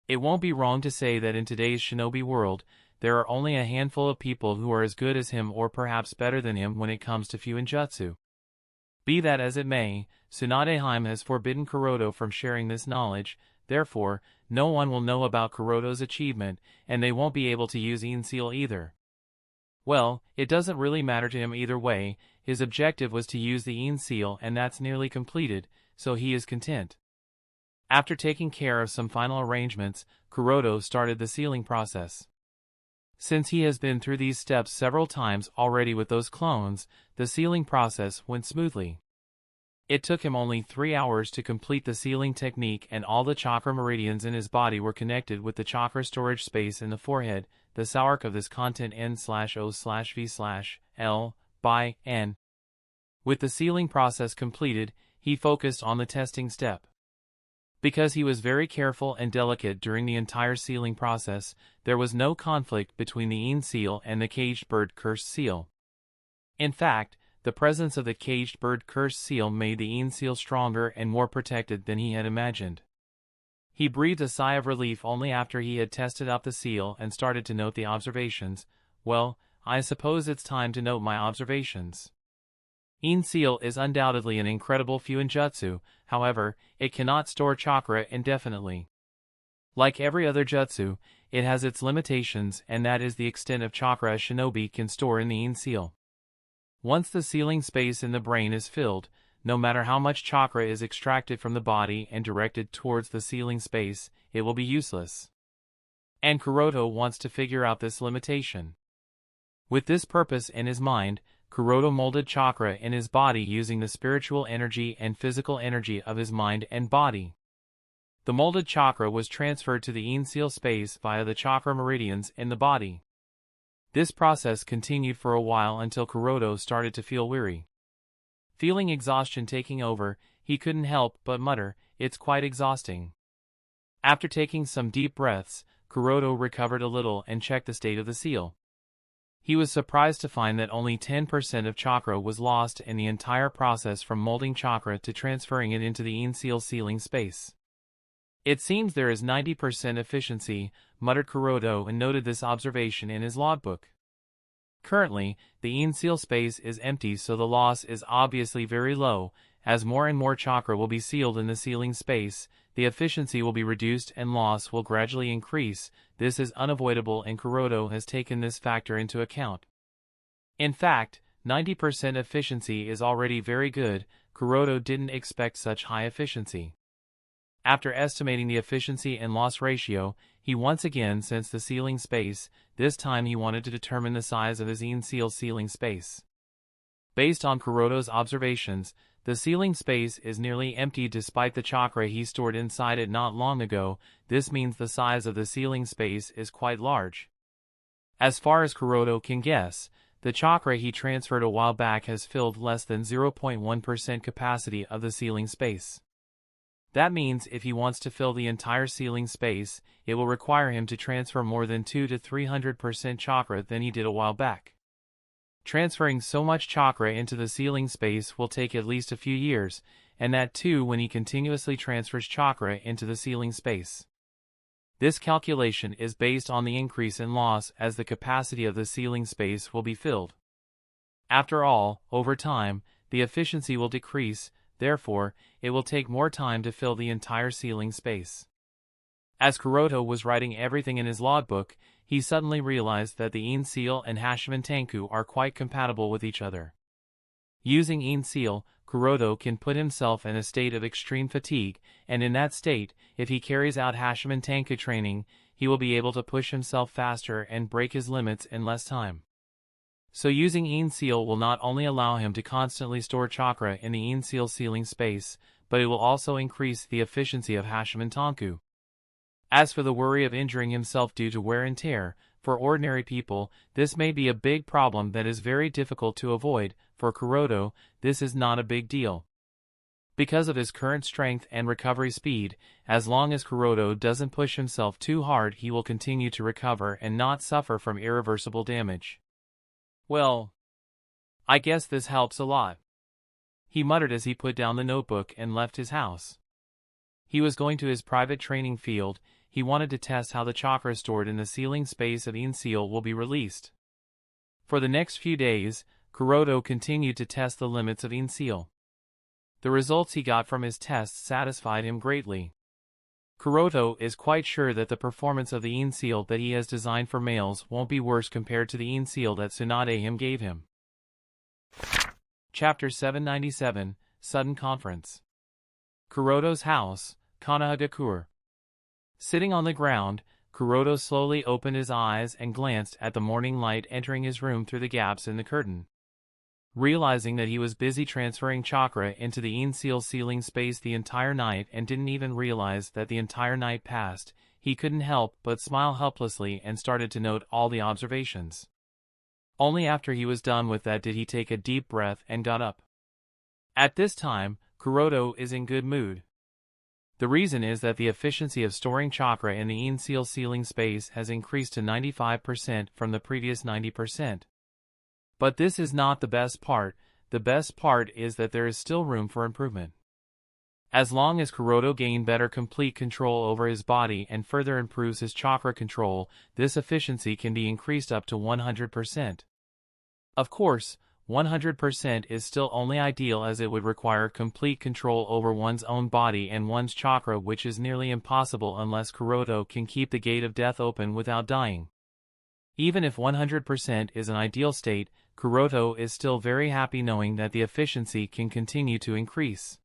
It won't be wrong to say that in today's shinobi world, there are only a handful of people who are as good as him or perhaps better than him when it comes to Fuinjutsu. Be that as it may, Tsunadeheim has forbidden Kuroto from sharing this knowledge, therefore, no one will know about Kuroto's achievement, and they won't be able to use In Seal either. Well, it doesn't really matter to him either way, his objective was to use the In Seal and that's nearly completed, so he is content. After taking care of some final arrangements, Kuroto started the sealing process. Since he has been through these steps several times already with those clones, the sealing process went smoothly. It took him only 3 hours to complete the sealing technique, and all the chakra meridians in his body were connected with the chakra storage space in the forehead, the Saurk of this content N/O/V/L by N. With the sealing process completed, he focused on the testing step. Because he was very careful and delicate during the entire sealing process, there was no conflict between the In Seal and the caged bird cursed seal. In fact, the presence of the caged bird cursed seal made the In Seal stronger and more protected than he had imagined. He breathed a sigh of relief only after he had tested out the seal and started to note the observations. Well, I suppose it's time to note my observations. In Seal is undoubtedly an incredible Fuinjutsu, however, it cannot store chakra indefinitely. Like every other jutsu, it has its limitations, and that is the extent of chakra a shinobi can store in the In Seal. Once the sealing space in the brain is filled, no matter how much chakra is extracted from the body and directed towards the sealing space, it will be useless. And Kuroto wants to figure out this limitation. With this purpose in his mind, Kuroto molded chakra in his body using the spiritual energy and physical energy of his mind and body. The molded chakra was transferred to the In Seal space via the chakra meridians in the body. This process continued for a while until Kuroto started to feel weary. Feeling exhaustion taking over, he couldn't help but mutter, "It's quite exhausting." After taking some deep breaths, Kuroto recovered a little and checked the state of the seal. He was surprised to find that only 10% of chakra was lost in the entire process from molding chakra to transferring it into the In Seal sealing space. "It seems there is 90% efficiency," muttered Kuroto and noted this observation in his logbook. Currently, the In Seal space is empty, so the loss is obviously very low. As more and more chakra will be sealed in the sealing space, the efficiency will be reduced and loss will gradually increase. This is unavoidable, and Kuroto has taken this factor into account. In fact, 90% efficiency is already very good. Kuroto didn't expect such high efficiency. After estimating the efficiency and loss ratio, he once again sensed the ceiling space. This time he wanted to determine the size of his In Seal ceiling space. Based on Kuroto's observations, the ceiling space is nearly empty despite the chakra he stored inside it not long ago. This means the size of the ceiling space is quite large. As far as Kuroto can guess, the chakra he transferred a while back has filled less than 0.1% capacity of the ceiling space. That means if he wants to fill the entire ceiling space, it will require him to transfer more than 200 to 300% chakra than he did a while back. Transferring so much chakra into the ceiling space will take at least a few years, and that too when he continuously transfers chakra into the ceiling space. This calculation is based on the increase in loss as the capacity of the ceiling space will be filled. After all, over time, the efficiency will decrease. Therefore, it will take more time to fill the entire ceiling space. As Kuroto was writing everything in his logbook, he suddenly realized that the In Seal and Hashimoto Tanku are quite compatible with each other. Using In Seal, Kuroto can put himself in a state of extreme fatigue, and in that state, if he carries out Hashimoto Tanku training, he will be able to push himself faster and break his limits in less time. So using In Seal will not only allow him to constantly store chakra in the In Seal ceiling space, but it will also increase the efficiency of Hashimoto Tanku. As for the worry of injuring himself due to wear and tear, for ordinary people, this may be a big problem that is very difficult to avoid. For Kuroto, this is not a big deal. Because of his current strength and recovery speed, as long as Kuroto doesn't push himself too hard, he will continue to recover and not suffer from irreversible damage. Well, I guess this helps a lot, he muttered as he put down the notebook and left his house. He was going to his private training field. He wanted to test how the chakra stored in the ceiling space of In Seal will be released. For the next few days, Kuroto continued to test the limits of In Seal. The results he got from his tests satisfied him greatly. Kuroto is quite sure that the performance of the In Seal that he has designed for males won't be worse compared to the In Seal that Tsunade him gave him. Chapter 797, Sudden Conference. Kuroto's house, Kanahagakure. Sitting on the ground, Kuroto slowly opened his eyes and glanced at the morning light entering his room through the gaps in the curtain. Realizing that he was busy transferring chakra into the In Seal ceiling space the entire night and didn't even realize that the entire night passed, he couldn't help but smile helplessly and started to note all the observations. Only after he was done with that did he take a deep breath and got up. At this time, Kuroto is in good mood. The reason is that the efficiency of storing chakra in the In Seal ceiling space has increased to 95% from the previous 90%. But this is not the best part. The best part is that there is still room for improvement. As long as Kuroto gains better complete control over his body and further improves his chakra control, this efficiency can be increased up to 100%. Of course, 100% is still only ideal as it would require complete control over one's own body and one's chakra, which is nearly impossible unless Kuroto can keep the gate of death open without dying. Even if 100% is an ideal state, Kuroto is still very happy knowing that the efficiency can continue to increase.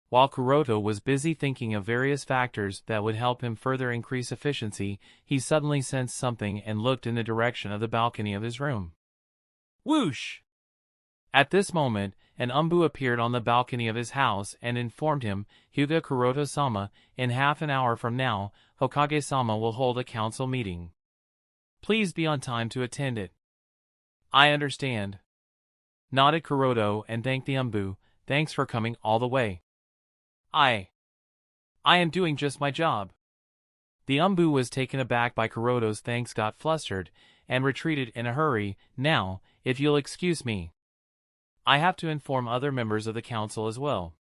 While Kuroto was busy thinking of various factors that would help him further increase efficiency, he suddenly sensed something and looked in the direction of the balcony of his room. Whoosh! At this moment, an umbu appeared on the balcony of his house and informed him, Hyuga Kuroto-sama, in half an hour from now, Hokage-sama will hold a council meeting. Please be on time to attend it. I understand, nodded Kuroto and thanked the umbu. Thanks for coming all the way. I am doing just my job. The umbu was taken aback by Kuroto's thanks, got flustered, and retreated in a hurry. Now, if you'll excuse me, I have to inform other members of the council as well.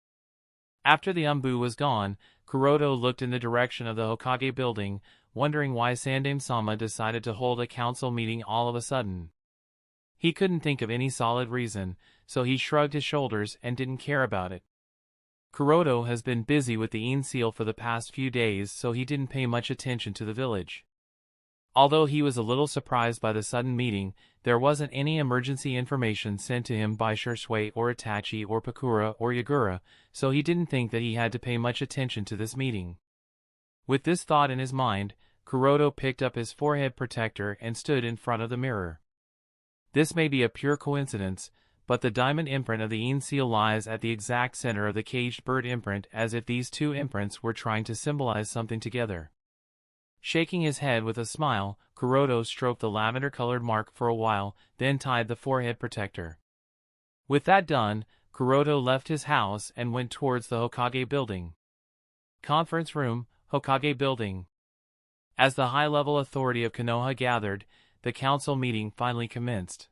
After the umbu was gone, Kuroto looked in the direction of the Hokage building, wondering why Sandaime-sama decided to hold a council meeting all of a sudden. He couldn't think of any solid reason, so he shrugged his shoulders and didn't care about it. Kuroto has been busy with the In Seal for the past few days, so he didn't pay much attention to the village. Although he was a little surprised by the sudden meeting, there wasn't any emergency information sent to him by Shisui or Itachi or Pakura or Yagura, so he didn't think that he had to pay much attention to this meeting. With this thought in his mind, Kuroto picked up his forehead protector and stood in front of the mirror. This may be a pure coincidence, but the diamond imprint of the In seal lies at the exact center of the caged bird imprint, as if these two imprints were trying to symbolize something together. Shaking his head with a smile, Kuroto stroked the lavender-colored mark for a while, then tied the forehead protector. With that done, Kuroto left his house and went towards the Hokage building. Conference room, Hokage building. As the high-level authority of Konoha gathered, the council meeting finally commenced.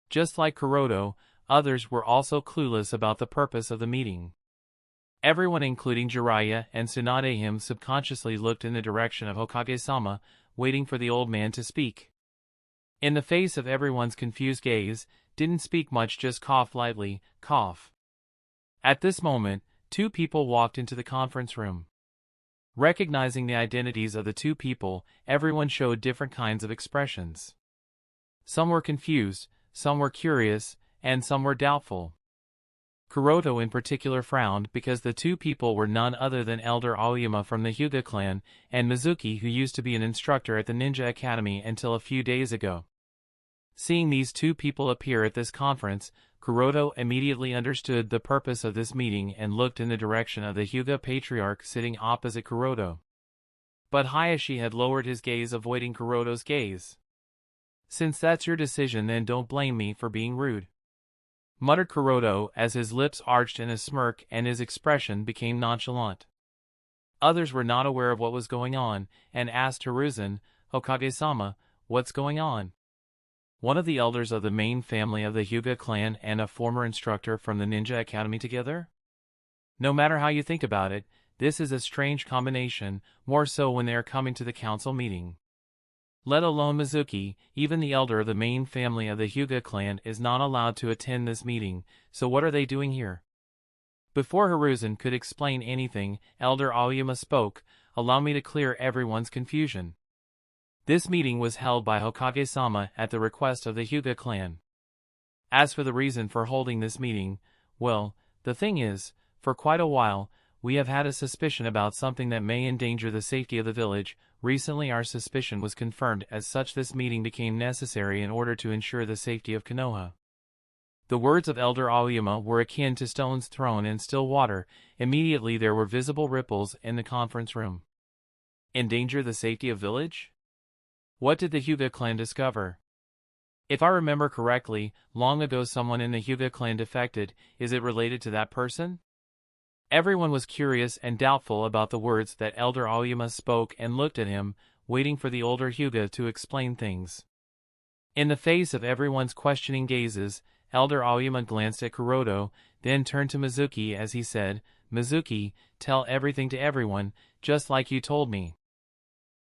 Just like Kuroto, others were also clueless about the purpose of the meeting. Everyone, including Jiraiya and Tsunade subconsciously looked in the direction of Hokage-sama, waiting for the old man to speak. In the face of everyone's confused gaze, didn't speak much, just coughed lightly, cough. At this moment, two people walked into the conference room. Recognizing the identities of the two people, everyone showed different kinds of expressions. Some were confused, some were curious, and some were doubtful. Kuroto in particular frowned because the two people were none other than Elder Aoyama from the Hyuga clan, and Mizuki, who used to be an instructor at the Ninja Academy until a few days ago. Seeing these two people appear at this conference, Kuroto immediately understood the purpose of this meeting and looked in the direction of the Hyuga patriarch sitting opposite Kuroto. But Hizashi had lowered his gaze, avoiding Kuroto's gaze. "Since that's your decision, then don't blame me for being rude," muttered Kuroto as his lips arched in a smirk and his expression became nonchalant. Others were not aware of what was going on, and asked Hiruzen, "Hokage-sama, what's going on?" One of the elders of the main family of the Hyuga clan and a former instructor from the Ninja Academy together? No matter how you think about it, this is a strange combination, more so when they are coming to the council meeting. Let alone Mizuki, even the elder of the main family of the Hyuga clan is not allowed to attend this meeting, so what are they doing here? Before Hiruzen could explain anything, Elder Aoyama spoke, "Allow me to clear everyone's confusion. This meeting was held by Hokage-sama at the request of the Hyuga clan. As for the reason for holding this meeting, well, the thing is, for quite a while, we have had a suspicion about something that may endanger the safety of the village. Recently our suspicion was confirmed, as such this meeting became necessary in order to ensure the safety of Konoha." The words of Elder Aoyama were akin to stones thrown in still water. Immediately there were visible ripples in the conference room. Endanger the safety of village? What did the Hyuga clan discover? If I remember correctly, long ago someone in the Hyuga clan defected. Is it related to that person? Everyone was curious and doubtful about the words that Elder Aoyama spoke and looked at him, waiting for the older Hyuga to explain things. In the face of everyone's questioning gazes, Elder Aoyama glanced at Kuroto, then turned to Mizuki as he said, "Mizuki, tell everything to everyone, just like you told me."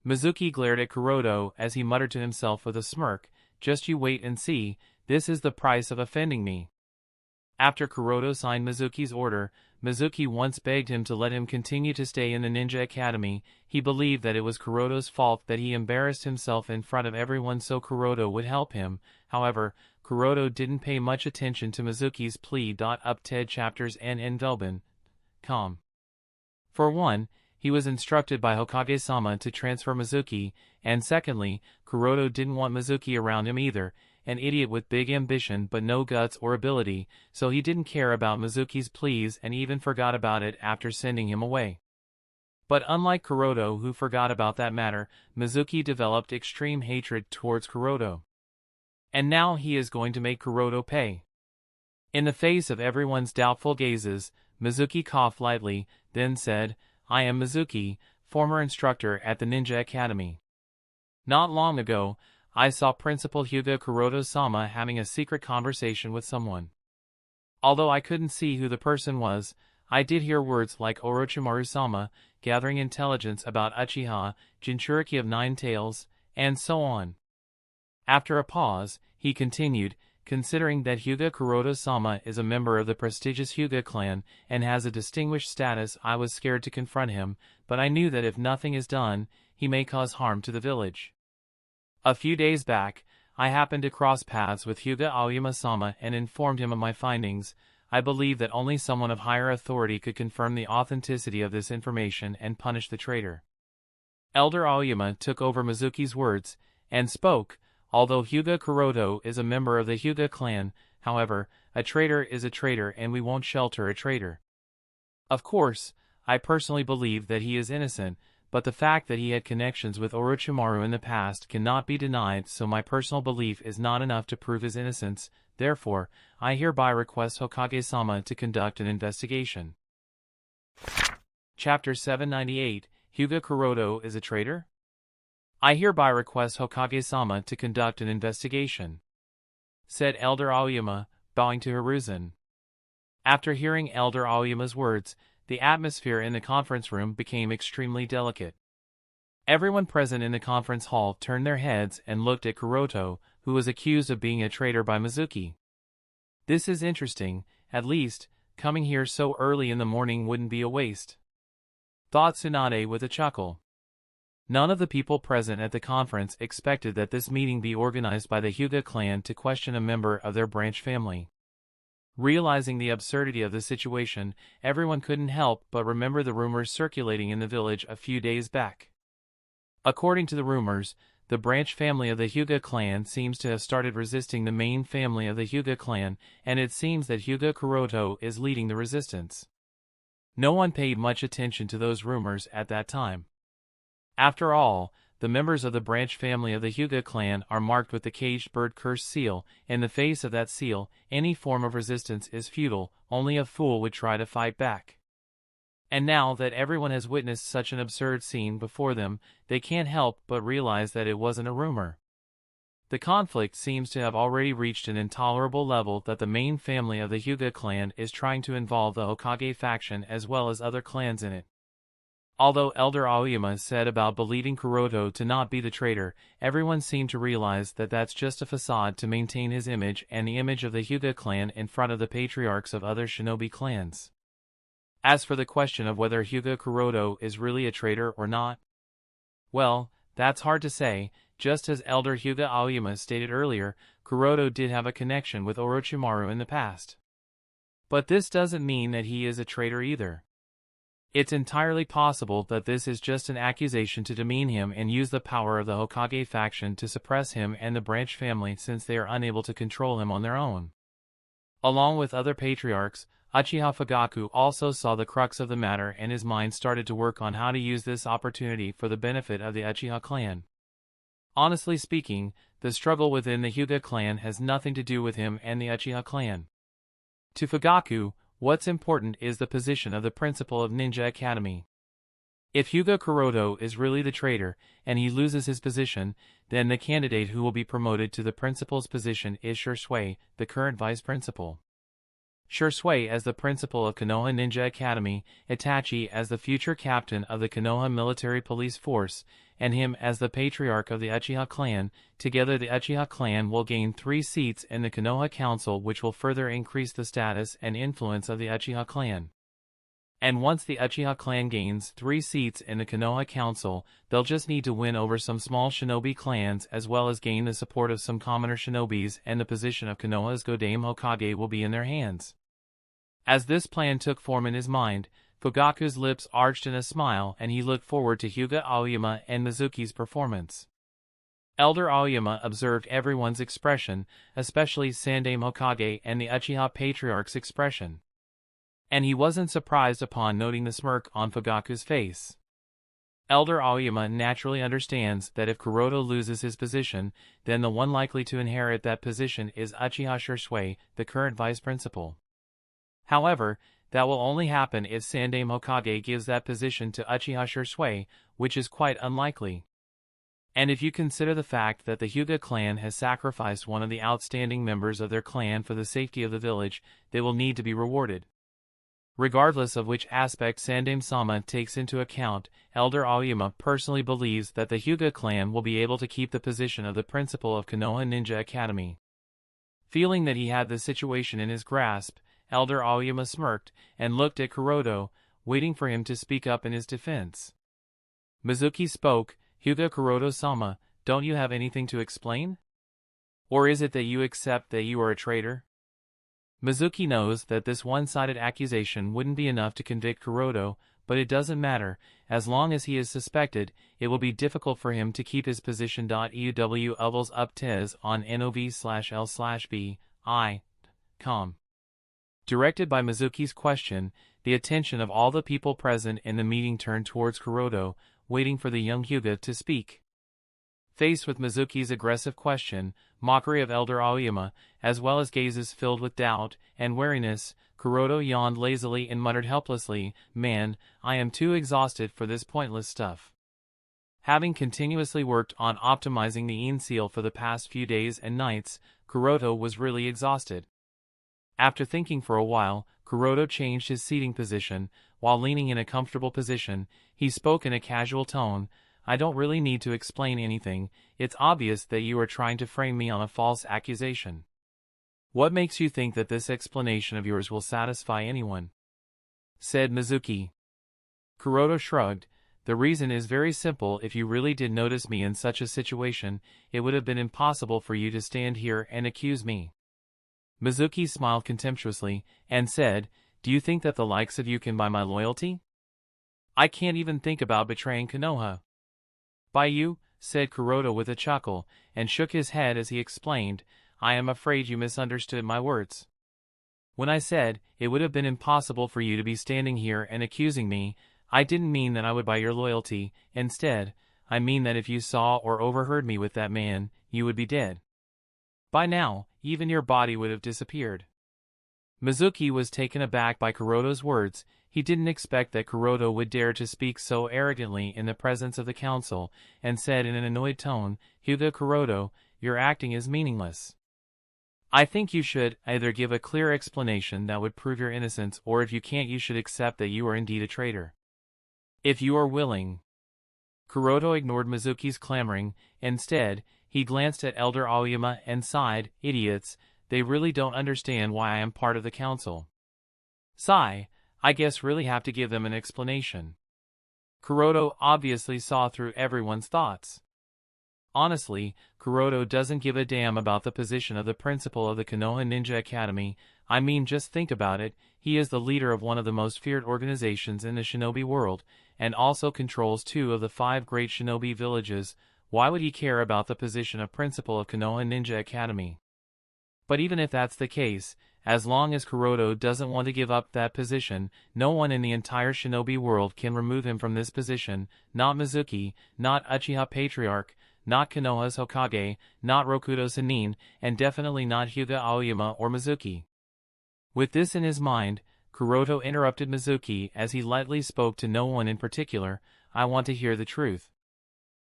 Mizuki glared at Kuroto as he muttered to himself with a smirk, "Just you wait and see, this is the price of offending me." After Kuroto signed Mizuki's order, Mizuki once begged him to let him continue to stay in the Ninja Academy. He believed that it was Kuroto's fault that he embarrassed himself in front of everyone, so Kuroto would help him. However, Kuroto didn't pay much attention to Mizuki's plea. Up TED chapters and Velben.com. For one, he was instructed by Hokage-sama to transfer Mizuki, and secondly, Kuroto didn't want Mizuki around him either, an idiot with big ambition but no guts or ability, so he didn't care about Mizuki's pleas and even forgot about it after sending him away. But unlike Kuroto, who forgot about that matter, Mizuki developed extreme hatred towards Kuroto. And now he is going to make Kuroto pay. In the face of everyone's doubtful gazes, Mizuki coughed lightly, then said, "I am Mizuki, former instructor at the Ninja Academy. Not long ago, I saw Principal Hyuga Kuroto-sama having a secret conversation with someone. Although I couldn't see who the person was, I did hear words like Orochimaru-sama, gathering intelligence about Uchiha, Jinchuriki of Nine Tails, and so on." After a pause, he continued, "Considering that Hyuga Kuroto-sama is a member of the prestigious Hyuga clan and has a distinguished status, I was scared to confront him, but I knew that if nothing is done, he may cause harm to the village. A few days back, I happened to cross paths with Hyuga Aoyama-sama and informed him of my findings. I believe that only someone of higher authority could confirm the authenticity of this information and punish the traitor. Elder Aoyama took over Mizuki's words, and spoke. Although Hyuga Kuroto is a member of the Hyuga clan, however, a traitor is a traitor and we won't shelter a traitor. Of course, I personally believe that he is innocent, but the fact that he had connections with Orochimaru in the past cannot be denied, so my personal belief is not enough to prove his innocence. Therefore, I hereby request Hokage-sama to conduct an investigation. Chapter 798, Hyuga Kuroto is a traitor? I hereby request Hokage-sama to conduct an investigation, said Elder Aoyama, bowing to Hiruzen. After hearing Elder Aoyama's words, the atmosphere in the conference room became extremely delicate. Everyone present in the conference hall turned their heads and looked at Kuroto, who was accused of being a traitor by Mizuki. This is interesting, at least, coming here so early in the morning wouldn't be a waste, thought Tsunade with a chuckle. None of the people present at the conference expected that this meeting be organized by the Hyuga clan to question a member of their branch family. Realizing the absurdity of the situation, everyone couldn't help but remember the rumors circulating in the village a few days back. According to the rumors, the branch family of the Hyuga clan seems to have started resisting the main family of the Hyuga clan, and it seems that Hyuga Kuroto is leading the resistance. No one paid much attention to those rumors at that time. After all, the members of the branch family of the Hyuga clan are marked with the caged bird curse seal. In the face of that seal, any form of resistance is futile, only a fool would try to fight back. And now that everyone has witnessed such an absurd scene before them, they can't help but realize that it wasn't a rumor. The conflict seems to have already reached an intolerable level that the main family of the Hyuga clan is trying to involve the Hokage faction as well as other clans in it. Although Elder Aoyama said about believing Kuroto to not be the traitor, everyone seemed to realize that that's just a facade to maintain his image and the image of the Hyuga clan in front of the patriarchs of other shinobi clans. As for the question of whether Hyuga Kuroto is really a traitor or not, well, that's hard to say. Just as Elder Hyuga Aoyama stated earlier, Kuroto did have a connection with Orochimaru in the past. But this doesn't mean that he is a traitor either. It's entirely possible that this is just an accusation to demean him and use the power of the Hokage faction to suppress him and the branch family since they are unable to control him on their own. Along with other patriarchs, Uchiha Fugaku also saw the crux of the matter and his mind started to work on how to use this opportunity for the benefit of the Uchiha clan. Honestly speaking, the struggle within the Hyuga clan has nothing to do with him and the Uchiha clan. To Fugaku, what's important is the position of the principal of Ninja Academy. If Hyuga Kuroto is really the traitor, and he loses his position, then the candidate who will be promoted to the principal's position is Shisui, the current vice principal. Shisui as the principal of Konoha Ninja Academy, Itachi as the future captain of the Konoha Military Police Force, and him as the patriarch of the Uchiha clan. Together the Uchiha clan will gain 3 seats in the Konoha Council, which will further increase the status and influence of the Uchiha clan. And once the Uchiha clan gains 3 seats in the Konoha Council, they'll just need to win over some small shinobi clans as well as gain the support of some commoner shinobis, and the position of Konoha's Godame Hokage will be in their hands. As this plan took form in his mind, Fugaku's lips arched in a smile and he looked forward to Hyuga Aoyama and Mizuki's performance. Elder Aoyama observed everyone's expression, especially Sandaime Hokage and the Uchiha Patriarch's expression. And he wasn't surprised upon noting the smirk on Fugaku's face. Elder Aoyama naturally understands that if Kuroto loses his position, then the one likely to inherit that position is Uchiha Shisui, the current vice principal. However, that will only happen if Sandaime Hokage gives that position to Uchiha Shisui, which is quite unlikely. And if you consider the fact that the Hyuga clan has sacrificed one of the outstanding members of their clan for the safety of the village, they will need to be rewarded. Regardless of which aspect Sandaime-sama takes into account, Elder Aoyama personally believes that the Hyuga clan will be able to keep the position of the principal of Konoha Ninja Academy. Feeling that he had the situation in his grasp, Elder Aoyama smirked and looked at Kuroto, waiting for him to speak up in his defense. Mizuki spoke. Hyuga Kuroto-sama, don't you have anything to explain? Or is it that you accept that you are a traitor? Mizuki knows that this one-sided accusation wouldn't be enough to convict Kuroto, but it doesn't matter. As long as he is suspected, it will be difficult for him to keep his position. EW levels up tes on NOV/L/B I. Com. Directed by Mizuki's question, the attention of all the people present in the meeting turned towards Kuroto, waiting for the young Hyuga to speak. Faced with Mizuki's aggressive question, mockery of Elder Aoyama, as well as gazes filled with doubt and wariness, Kuroto yawned lazily and muttered helplessly, "Man, I am too exhausted for this pointless stuff." Having continuously worked on optimizing the In seal for the past few days and nights, Kuroto was really exhausted. After thinking for a while, Kuroto changed his seating position. While leaning in a comfortable position, he spoke in a casual tone, "I don't really need to explain anything. It's obvious that you are trying to frame me on a false accusation. What makes you think that this explanation of yours will satisfy anyone?" said Mizuki. Kuroto shrugged. "The reason is very simple. If you really did notice me in such a situation, it would have been impossible for you to stand here and accuse me." Mizuki smiled contemptuously, and said, "Do you think that the likes of you can buy my loyalty? I can't even think about betraying Konoha." "By you?" said Kuroto with a chuckle, and shook his head as he explained, "I am afraid you misunderstood my words. When I said, it would have been impossible for you to be standing here and accusing me, I didn't mean that I would buy your loyalty. Instead, I mean that if you saw or overheard me with that man, you would be dead. By now, even your body would have disappeared." Mizuki was taken aback by Kuroto's words. He didn't expect that Kuroto would dare to speak so arrogantly in the presence of the council, and said in an annoyed tone, "Hyuga Kuroto, your acting is meaningless. I think you should either give a clear explanation that would prove your innocence, or if you can't, you should accept that you are indeed a traitor. If you are willing." Kuroto ignored Mizuki's clamoring. Instead, he glanced at Elder Aoyama and sighed, "Idiots, they really don't understand why I am part of the council. Sigh, I guess really have to give them an explanation." Kuroto obviously saw through everyone's thoughts. Honestly, Kuroto doesn't give a damn about the position of the principal of the Konoha Ninja Academy. I mean, just think about it. He is the leader of one of the most feared organizations in the shinobi world, and also controls 2 of the 5 great shinobi villages. Why would he care about the position of principal of Konoha Ninja Academy? But even if that's the case, as long as Kuroto doesn't want to give up that position, no one in the entire shinobi world can remove him from this position. Not Mizuki, not Uchiha Patriarch, not Konoha's Hokage, not Rokudo Sannin, and definitely not Hyuga Aoyama or Mizuki. With this in his mind, Kuroto interrupted Mizuki as he lightly spoke to no one in particular. "I want to hear the truth."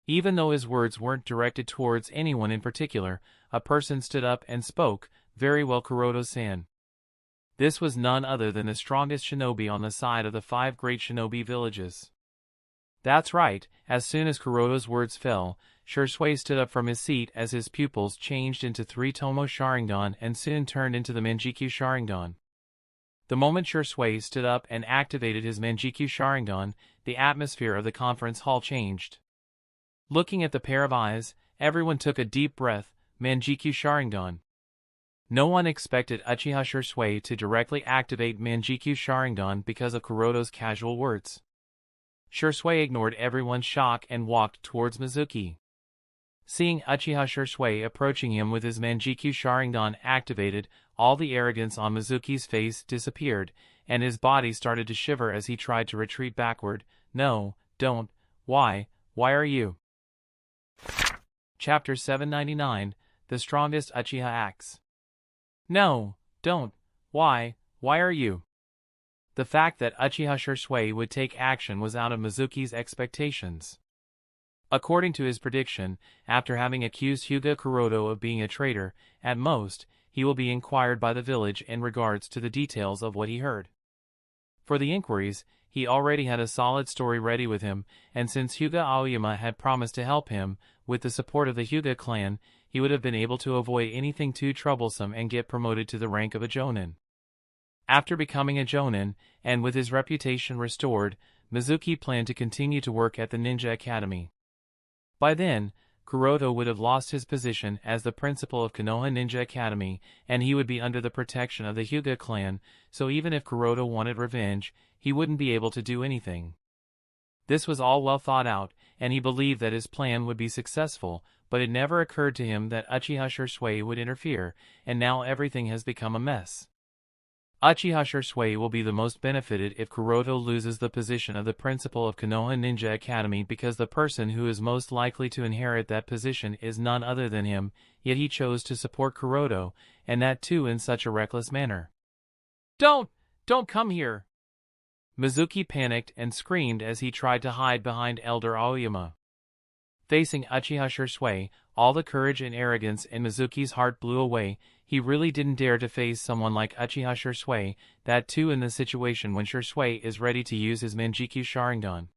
Even though his words weren't directed towards anyone in particular, a person stood up and spoke. "Very well, Kuroto-san." This was none other than the strongest shinobi on the side of the 5 great shinobi villages. That's right. As soon as Kuroto's words fell, Shisui stood up from his seat as his pupils changed into 3 Tomo Sharingan and soon turned into the Mangekyo Sharingan. The moment Shisui stood up and activated his Mangekyo Sharingan, the atmosphere of the conference hall changed. Looking at the pair of eyes, everyone took a deep breath. Mangekyo Sharingan. No one expected Uchiha Shisui to directly activate Mangekyo Sharingan because of Kuroto's casual words. Shisui ignored everyone's shock and walked towards Mizuki. Seeing Uchiha Shisui approaching him with his Mangekyo Sharingan activated, all the arrogance on Mizuki's face disappeared, and his body started to shiver as he tried to retreat backward. "No, don't. Why are you?" Chapter 799, The Strongest Uchiha Acts. "No, don't. Why are you?" The fact that Uchiha Shisui would take action was out of Mizuki's expectations. According to his prediction, after having accused Hyuga Kuroto of being a traitor, at most, he will be inquired by the village in regards to the details of what he heard. For the inquiries, he already had a solid story ready with him, and since Hyuga Aoyama had promised to help him, with the support of the Hyuga clan, he would have been able to avoid anything too troublesome and get promoted to the rank of a jonin. After becoming a jonin, and with his reputation restored, Mizuki planned to continue to work at the Ninja Academy. By then, Kuroto would have lost his position as the principal of Konoha Ninja Academy, and he would be under the protection of the Hyuga clan, so even if Kuroto wanted revenge, he wouldn't be able to do anything. This was all well thought out, and he believed that his plan would be successful, but it never occurred to him that Uchiha Shisui would interfere, and now everything has become a mess. Uchiha Shisui will be the most benefited if Kuroto loses the position of the principal of Konoha Ninja Academy, because the person who is most likely to inherit that position is none other than him, yet he chose to support Kuroto, and that too in such a reckless manner. Don't come here! Mizuki panicked and screamed as he tried to hide behind Elder Aoyama. Facing Uchiha Shisui, all the courage and arrogance in Mizuki's heart blew away. He really didn't dare to face someone like Uchiha Shisui, that too in the situation when Shisui is ready to use his Mangekyo Sharingan.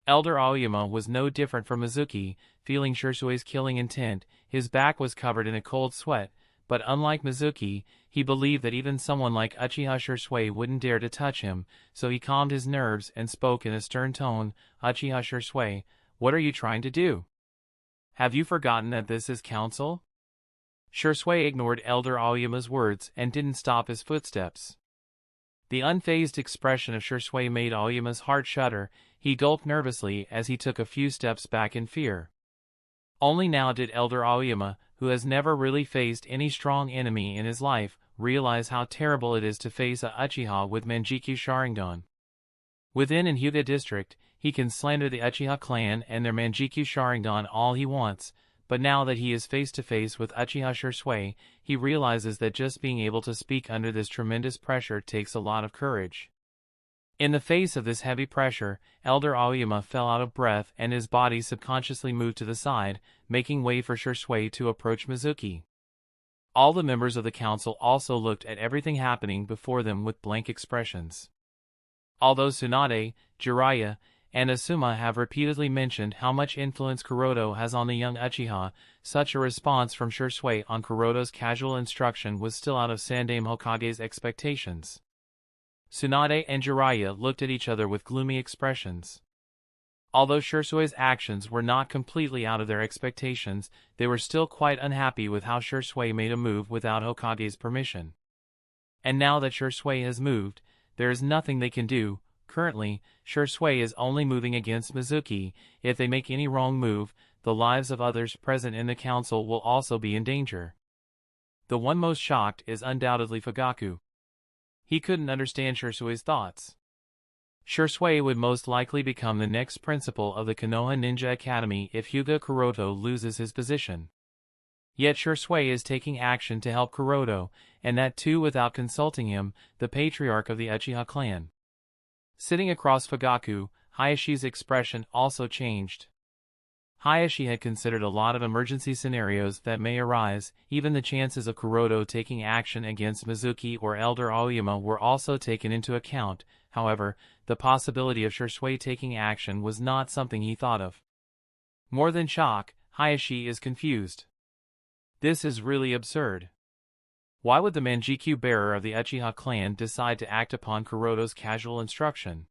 Elder Aoyama was no different from Mizuki, feeling Shisui's killing intent. His back was covered in a cold sweat, but unlike Mizuki, he believed that even someone like Uchiha Shisui wouldn't dare to touch him, so he calmed his nerves and spoke in a stern tone. Uchiha Shisui, what are you trying to do? Have you forgotten that this is council? Shisui ignored Elder Aoyama's words and didn't stop his footsteps. The unfazed expression of Shisui made Aoyama's heart shudder. He gulped nervously as he took a few steps back in fear. Only now did Elder Aoyama, who has never really faced any strong enemy in his life, realize how terrible it is to face a Uchiha with Mangekyo Sharingan. Within in Hyuga district, he can slander the Uchiha clan and their Mangekyo Sharingan all he wants, but now that he is face to face with Uchiha Shisui, he realizes that just being able to speak under this tremendous pressure takes a lot of courage. In the face of this heavy pressure, Elder Aoyama fell out of breath and his body subconsciously moved to the side, making way for Shisui to approach Mizuki. All the members of the council also looked at everything happening before them with blank expressions. Although Tsunade, Jiraiya, and Asuma have repeatedly mentioned how much influence Kuroto has on the young Uchiha, such a response from Shisui on Kuroto's casual instruction was still out of Sandaime Hokage's expectations. Tsunade and Jiraiya looked at each other with gloomy expressions. Although Shisui's actions were not completely out of their expectations, they were still quite unhappy with how Shisui made a move without Hokage's permission. And now that Shisui has moved, there is nothing they can do. Currently, Shisui is only moving against Mizuki. If they make any wrong move, the lives of others present in the council will also be in danger. The one most shocked is undoubtedly Fugaku. He couldn't understand Shisui's thoughts. Shisui would most likely become the next principal of the Konoha Ninja Academy if Hyuga Kuroto loses his position. Yet Shisui is taking action to help Kuroto, and that too without consulting him, the patriarch of the Uchiha clan. Sitting across Fugaku, Hayashi's expression also changed. Hayashi had considered a lot of emergency scenarios that may arise. Even the chances of Kuroto taking action against Mizuki or Elder Aoyama were also taken into account. However, the possibility of Shisui taking action was not something he thought of. More than shock, Hayashi is confused. This is really absurd. Why would the Mangekyo bearer of the Uchiha clan decide to act upon Kuroto's casual instruction?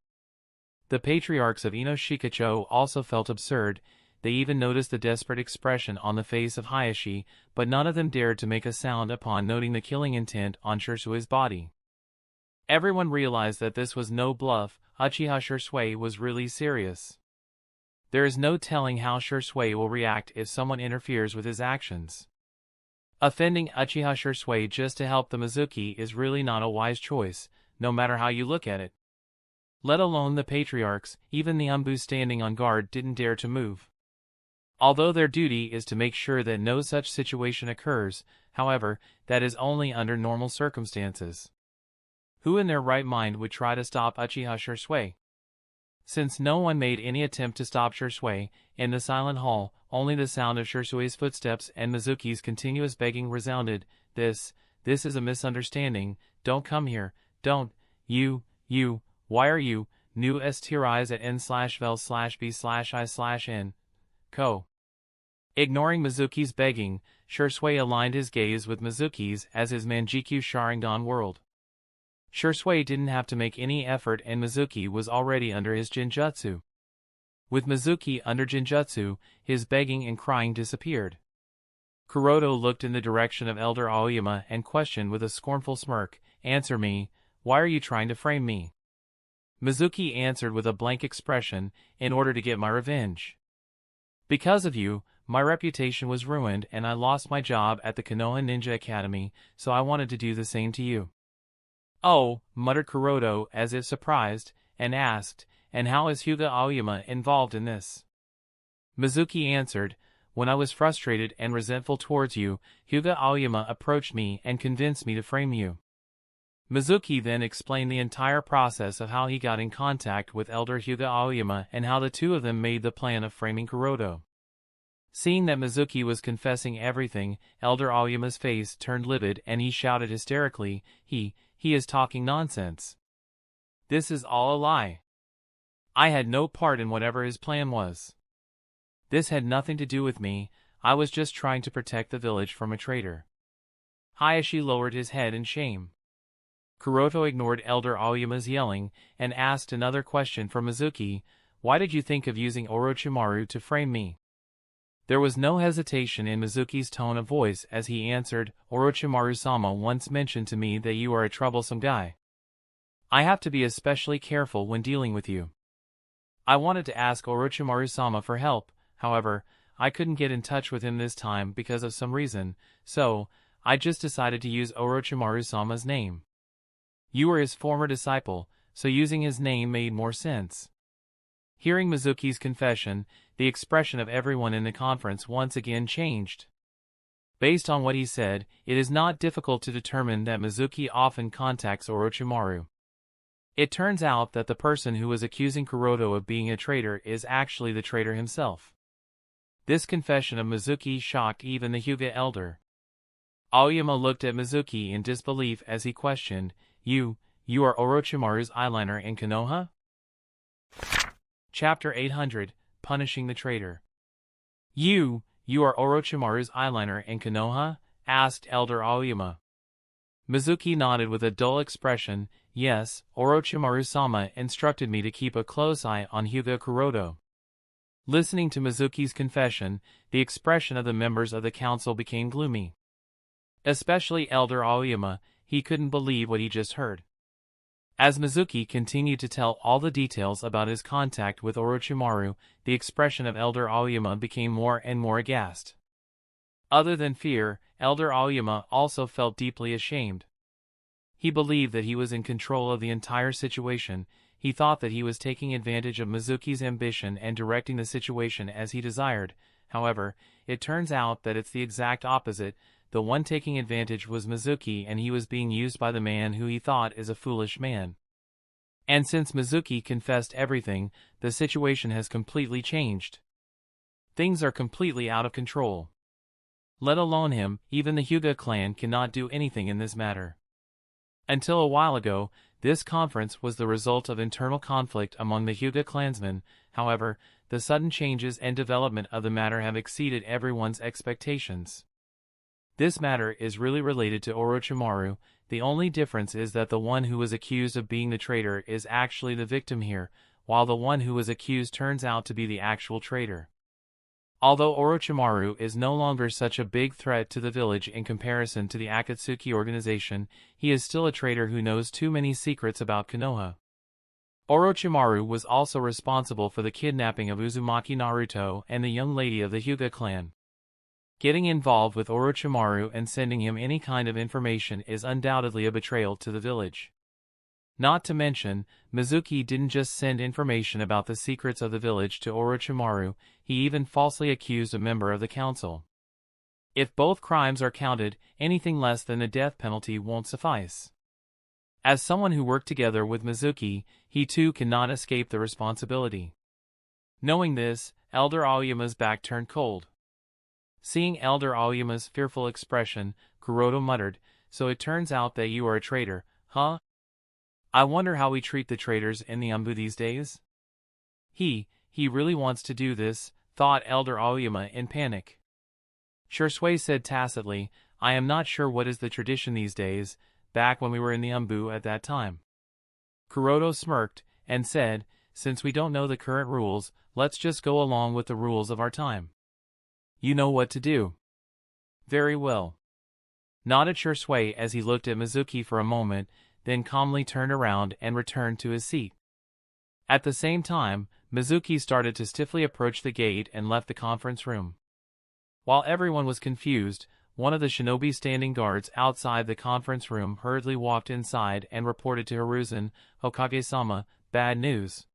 The patriarchs of Ino Shikacho also felt absurd. They even noticed the desperate expression on the face of Hayashi, but none of them dared to make a sound upon noting the killing intent on Shisui's body. Everyone realized that this was no bluff. Uchiha Shisui was really serious. There is no telling how Shisui will react if someone interferes with his actions. Offending Uchiha Shisui just to help the Mizuki is really not a wise choice, no matter how you look at it. Let alone the patriarchs, even the Umbu standing on guard didn't dare to move. Although their duty is to make sure that no such situation occurs, however, that is only under normal circumstances. Who in their right mind would try to stop Uchiha Shisui? Since no one made any attempt to stop Shisui, in the silent hall, only the sound of Shisui's footsteps and Mizuki's continuous begging resounded. This is a misunderstanding. Don't come here. Don't. You. Why are you? New estirise at n/vel/b/i/n. Co. Ignoring Mizuki's begging, Shisui aligned his gaze with Mizuki's as his Mangekyo Sharingan whirled. Shisui didn't have to make any effort and Mizuki was already under his Jinjutsu. With Mizuki under Jinjutsu, his begging and crying disappeared. Kuroto looked in the direction of Elder Aoyama and questioned with a scornful smirk, "Answer me, why are you trying to frame me?" Mizuki answered with a blank expression, "In order to get my revenge. Because of you, my reputation was ruined and I lost my job at the Konoha Ninja Academy, so I wanted to do the same to you." "Oh," muttered Kuroto as if surprised, and asked, "And how is Hyuga Aoyama involved in this?" Mizuki answered, "When I was frustrated and resentful towards you, Hyuga Aoyama approached me and convinced me to frame you." Mizuki then explained the entire process of how he got in contact with Elder Hyuga Aoyama and how the two of them made the plan of framing Kuroto. Seeing that Mizuki was confessing everything, Elder Aoyama's face turned livid and he shouted hysterically, He is talking nonsense. This is all a lie. I had no part in whatever his plan was. This had nothing to do with me, I was just trying to protect the village from a traitor." Hizashi lowered his head in shame. Kuroto ignored Elder Aoyama's yelling and asked another question from Mizuki, "Why did you think of using Orochimaru to frame me?" There was no hesitation in Mizuki's tone of voice as he answered, "Orochimaru-sama once mentioned to me that you are a troublesome guy. I have to be especially careful when dealing with you. I wanted to ask Orochimaru-sama for help, however, I couldn't get in touch with him this time because of some reason, so I just decided to use Orochimaru-sama's name. You were his former disciple, so using his name made more sense." Hearing Mizuki's confession, the expression of everyone in the conference once again changed. Based on what he said, it is not difficult to determine that Mizuki often contacts Orochimaru. It turns out that the person who was accusing Kuroto of being a traitor is actually the traitor himself. This confession of Mizuki shocked even the Hyuga elder. Aoyama looked at Mizuki in disbelief as he questioned, You are Orochimaru's eyeliner in Konoha?" Chapter 800, Punishing the Traitor. You are Orochimaru's eyeliner in Konoha?" asked Elder Aoyama. Mizuki nodded with a dull expression, "Yes, Orochimaru-sama instructed me to keep a close eye on Hyuga Kuroto." Listening to Mizuki's confession, the expression of the members of the council became gloomy. Especially Elder Aoyama, he couldn't believe what he just heard. As Mizuki continued to tell all the details about his contact with Orochimaru, the expression of Elder Aoyama became more and more aghast. Other than fear, Elder Aoyama also felt deeply ashamed. He believed that he was in control of the entire situation. He thought that he was taking advantage of Mizuki's ambition and directing the situation as he desired. However, it turns out that it's the exact opposite. The one taking advantage was Mizuki and he was being used by the man who he thought is a foolish man. And since Mizuki confessed everything, the situation has completely changed. Things are completely out of control. Let alone him, even the Hyuga clan cannot do anything in this matter. Until a while ago, this conference was the result of internal conflict among the Hyuga clansmen. However, the sudden changes and development of the matter have exceeded everyone's expectations. This matter is really related to Orochimaru. The only difference is that the one who was accused of being the traitor is actually the victim here, while the one who was accused turns out to be the actual traitor. Although Orochimaru is no longer such a big threat to the village in comparison to the Akatsuki organization, he is still a traitor who knows too many secrets about Konoha. Orochimaru was also responsible for the kidnapping of Uzumaki Naruto and the young lady of the Hyuga clan. Getting involved with Orochimaru and sending him any kind of information is undoubtedly a betrayal to the village. Not to mention, Mizuki didn't just send information about the secrets of the village to Orochimaru, he even falsely accused a member of the council. If both crimes are counted, anything less than the death penalty won't suffice. As someone who worked together with Mizuki, he too cannot escape the responsibility. Knowing this, Elder Aoyama's back turned cold. Seeing Elder Aoyama's fearful expression, Kuroto muttered, "So it turns out that you are a traitor, huh? I wonder how we treat the traitors in the Umbu these days?" He really wants to do this, thought Elder Aoyama in panic. Shisui said tacitly, "I am not sure what is the tradition these days, back when we were in the Umbu at that time." Kuroto smirked, and said, since we don't know the current rules, let's just go along with the rules of our time. You know what to do. Very well. Nodded Shisui as he looked at Mizuki for a moment, then calmly turned around and returned to his seat. At the same time, Mizuki started to stiffly approach the gate and left the conference room. While everyone was confused, one of the shinobi standing guards outside the conference room hurriedly walked inside and reported to Hiruzen, "Hokage-sama, bad news."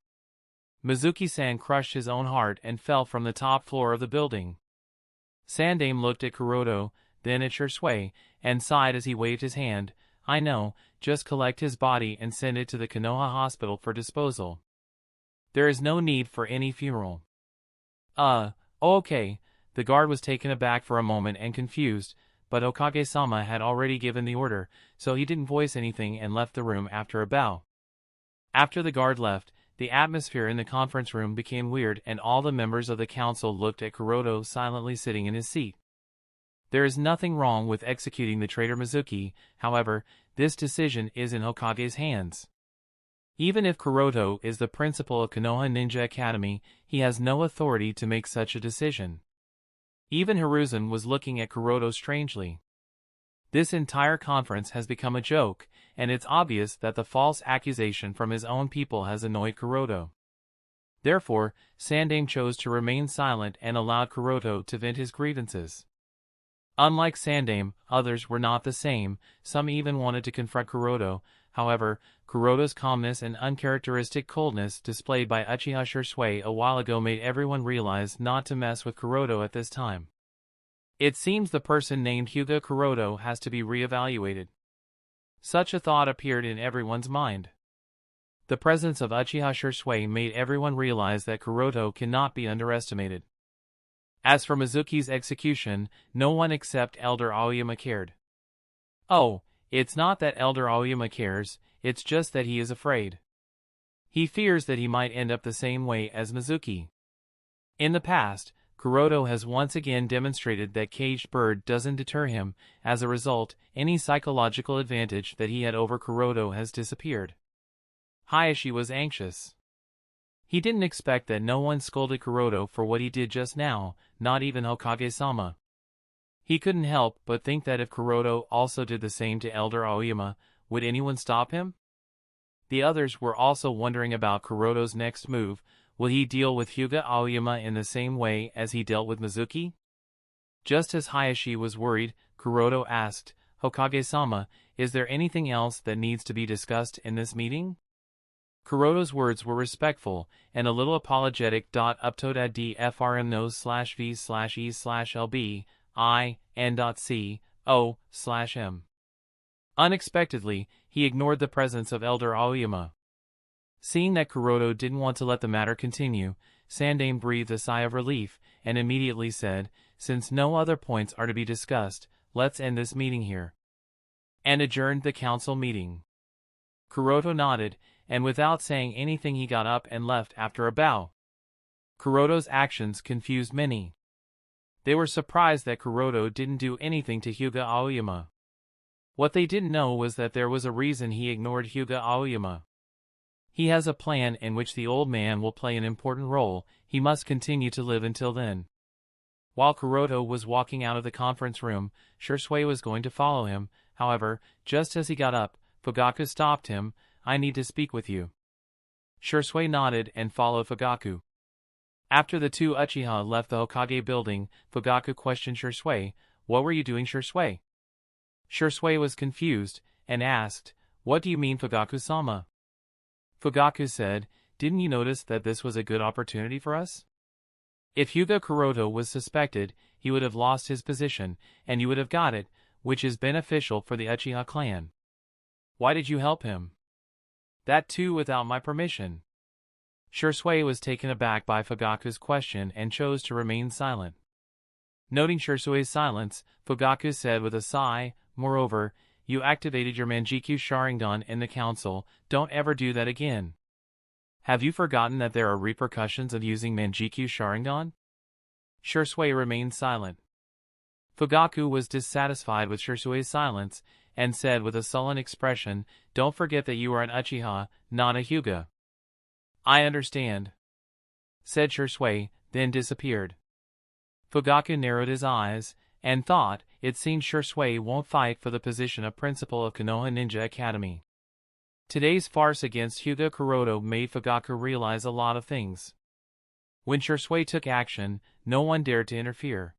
Mizuki-san crushed his own heart and fell from the top floor of the building. Sandaime looked at Kuroto, then at Shisui, and sighed as he waved his hand. "I know, just collect his body and send it to the Konoha hospital for disposal. There is no need for any funeral." Okay. The guard was taken aback for a moment and confused, but Hokage-sama had already given the order, so he didn't voice anything and left the room after a bow. After the guard left, the atmosphere in the conference room became weird and all the members of the council looked at Kuroto silently sitting in his seat. There is nothing wrong with executing the traitor Mizuki, however, this decision is in Hokage's hands. Even if Kuroto is the principal of Konoha Ninja Academy, he has no authority to make such a decision. Even Hiruzen was looking at Kuroto strangely. This entire conference has become a joke, and it's obvious that the false accusation from his own people has annoyed Kuroto. Therefore, Sandaime chose to remain silent and allowed Kuroto to vent his grievances. Unlike Sandaime, others were not the same, some even wanted to confront Kuroto. However, Kuroto's calmness and uncharacteristic coldness displayed by Uchiha Shisui a while ago made everyone realize not to mess with Kuroto at this time. It seems the person named Hyuga Kuroto has to be re-evaluated. Such a thought appeared in everyone's mind. The presence of Uchiha Shisui made everyone realize that Kuroto cannot be underestimated. As for Mizuki's execution, no one except Elder Aoyama cared. Oh, it's not that Elder Aoyama cares, it's just that he is afraid. He fears that he might end up the same way as Mizuki. In the past, Kuroto has once again demonstrated that caged bird doesn't deter him. As a result, any psychological advantage that he had over Kuroto has disappeared. Hizashi was anxious. He didn't expect that no one scolded Kuroto for what he did just now, not even Hokage-sama. He couldn't help but think that if Kuroto also did the same to Elder Aoyama, would anyone stop him? The others were also wondering about Kuroto's next move. Will he deal with Hyuga Aoyama in the same way as he dealt with Mizuki? Just as Hizashi was worried, Kuroto asked, "Hokage-sama, is there anything else that needs to be discussed in this meeting?" Kuroto's words were respectful, and a little apologetic. Uptodad dfrm nos/v/e/lb, I, n.c/o/m. Unexpectedly, he ignored the presence of Elder Aoyama. Seeing that Kuroto didn't want to let the matter continue, Sandaime breathed a sigh of relief, and immediately said, "Since no other points are to be discussed, let's end this meeting here." And adjourned the council meeting. Kuroto nodded, and without saying anything he got up and left after a bow. Kuroto's actions confused many. They were surprised that Kuroto didn't do anything to Hyuga Aoyama. What they didn't know was that there was a reason he ignored Hyuga Aoyama. He has a plan in which the old man will play an important role. He must continue to live until then. While Kuroto was walking out of the conference room, Shisui was going to follow him. However, just as he got up, Fugaku stopped him. "I need to speak with you." Shisui nodded and followed Fugaku. After the two Uchiha left the Hokage building, Fugaku questioned Shisui, "What were you doing, Shisui?" Shisui was confused, and asked, "What do you mean, Fugaku-sama?" Fugaku said, "Didn't you notice that this was a good opportunity for us? If Hyuga Kuroto was suspected, he would have lost his position, and you would have got it, which is beneficial for the Uchiha clan. Why did you help him? That too without my permission." Shisui was taken aback by Fugaku's question and chose to remain silent. Noting Shisui's silence, Fugaku said with a sigh, "Moreover, you activated your Mangekyo Sharingan in the council. Don't ever do that again. Have you forgotten that there are repercussions of using Mangekyo Sharingan?" Shisui remained silent. Fugaku was dissatisfied with Shisui's silence, and said with a sullen expression, "Don't forget that you are an Uchiha, not a Hyuga." I understand, said Shisui, then disappeared. Fugaku narrowed his eyes, and thought, it seems Shisui won't fight for the position of principal of Konoha Ninja Academy. Today's farce against Hyuga Kuroto made Fugaku realize a lot of things. When Shisui took action, no one dared to interfere.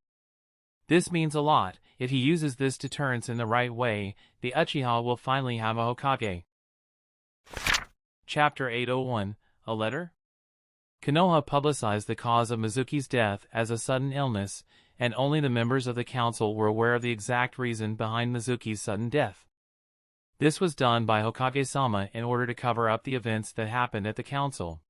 This means a lot. If he uses this deterrence in the right way, the Uchiha will finally have a Hokage. Chapter 801, A Letter? Konoha publicized the cause of Mizuki's death as a sudden illness, and only the members of the council were aware of the exact reason behind Mizuki's sudden death. This was done by Hokage-sama in order to cover up the events that happened at the council.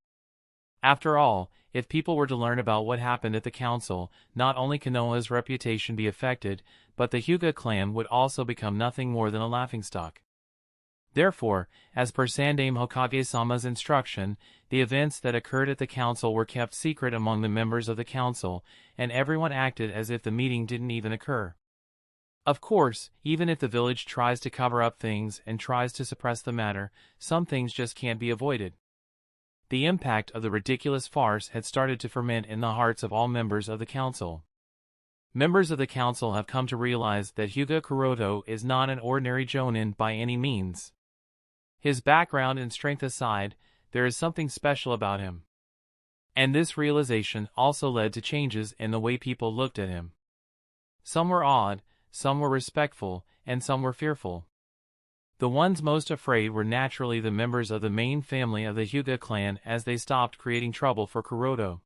After all, if people were to learn about what happened at the council, not only Konoha's reputation be affected, but the Hyuga clan would also become nothing more than a laughingstock. Therefore, as per Sandaime Hokage-sama's instruction, the events that occurred at the council were kept secret among the members of the council, and everyone acted as if the meeting didn't even occur. Of course, even if the village tries to cover up things and tries to suppress the matter, some things just can't be avoided. The impact of the ridiculous farce had started to ferment in the hearts of all members of the council. Members of the council have come to realize that Hyuga Kuroto is not an ordinary jonin by any means. His background and strength aside, there is something special about him. And this realization also led to changes in the way people looked at him. Some were awed, some were respectful, and some were fearful. The ones most afraid were naturally the members of the main family of the Hyuga clan, as they stopped creating trouble for Kuroto.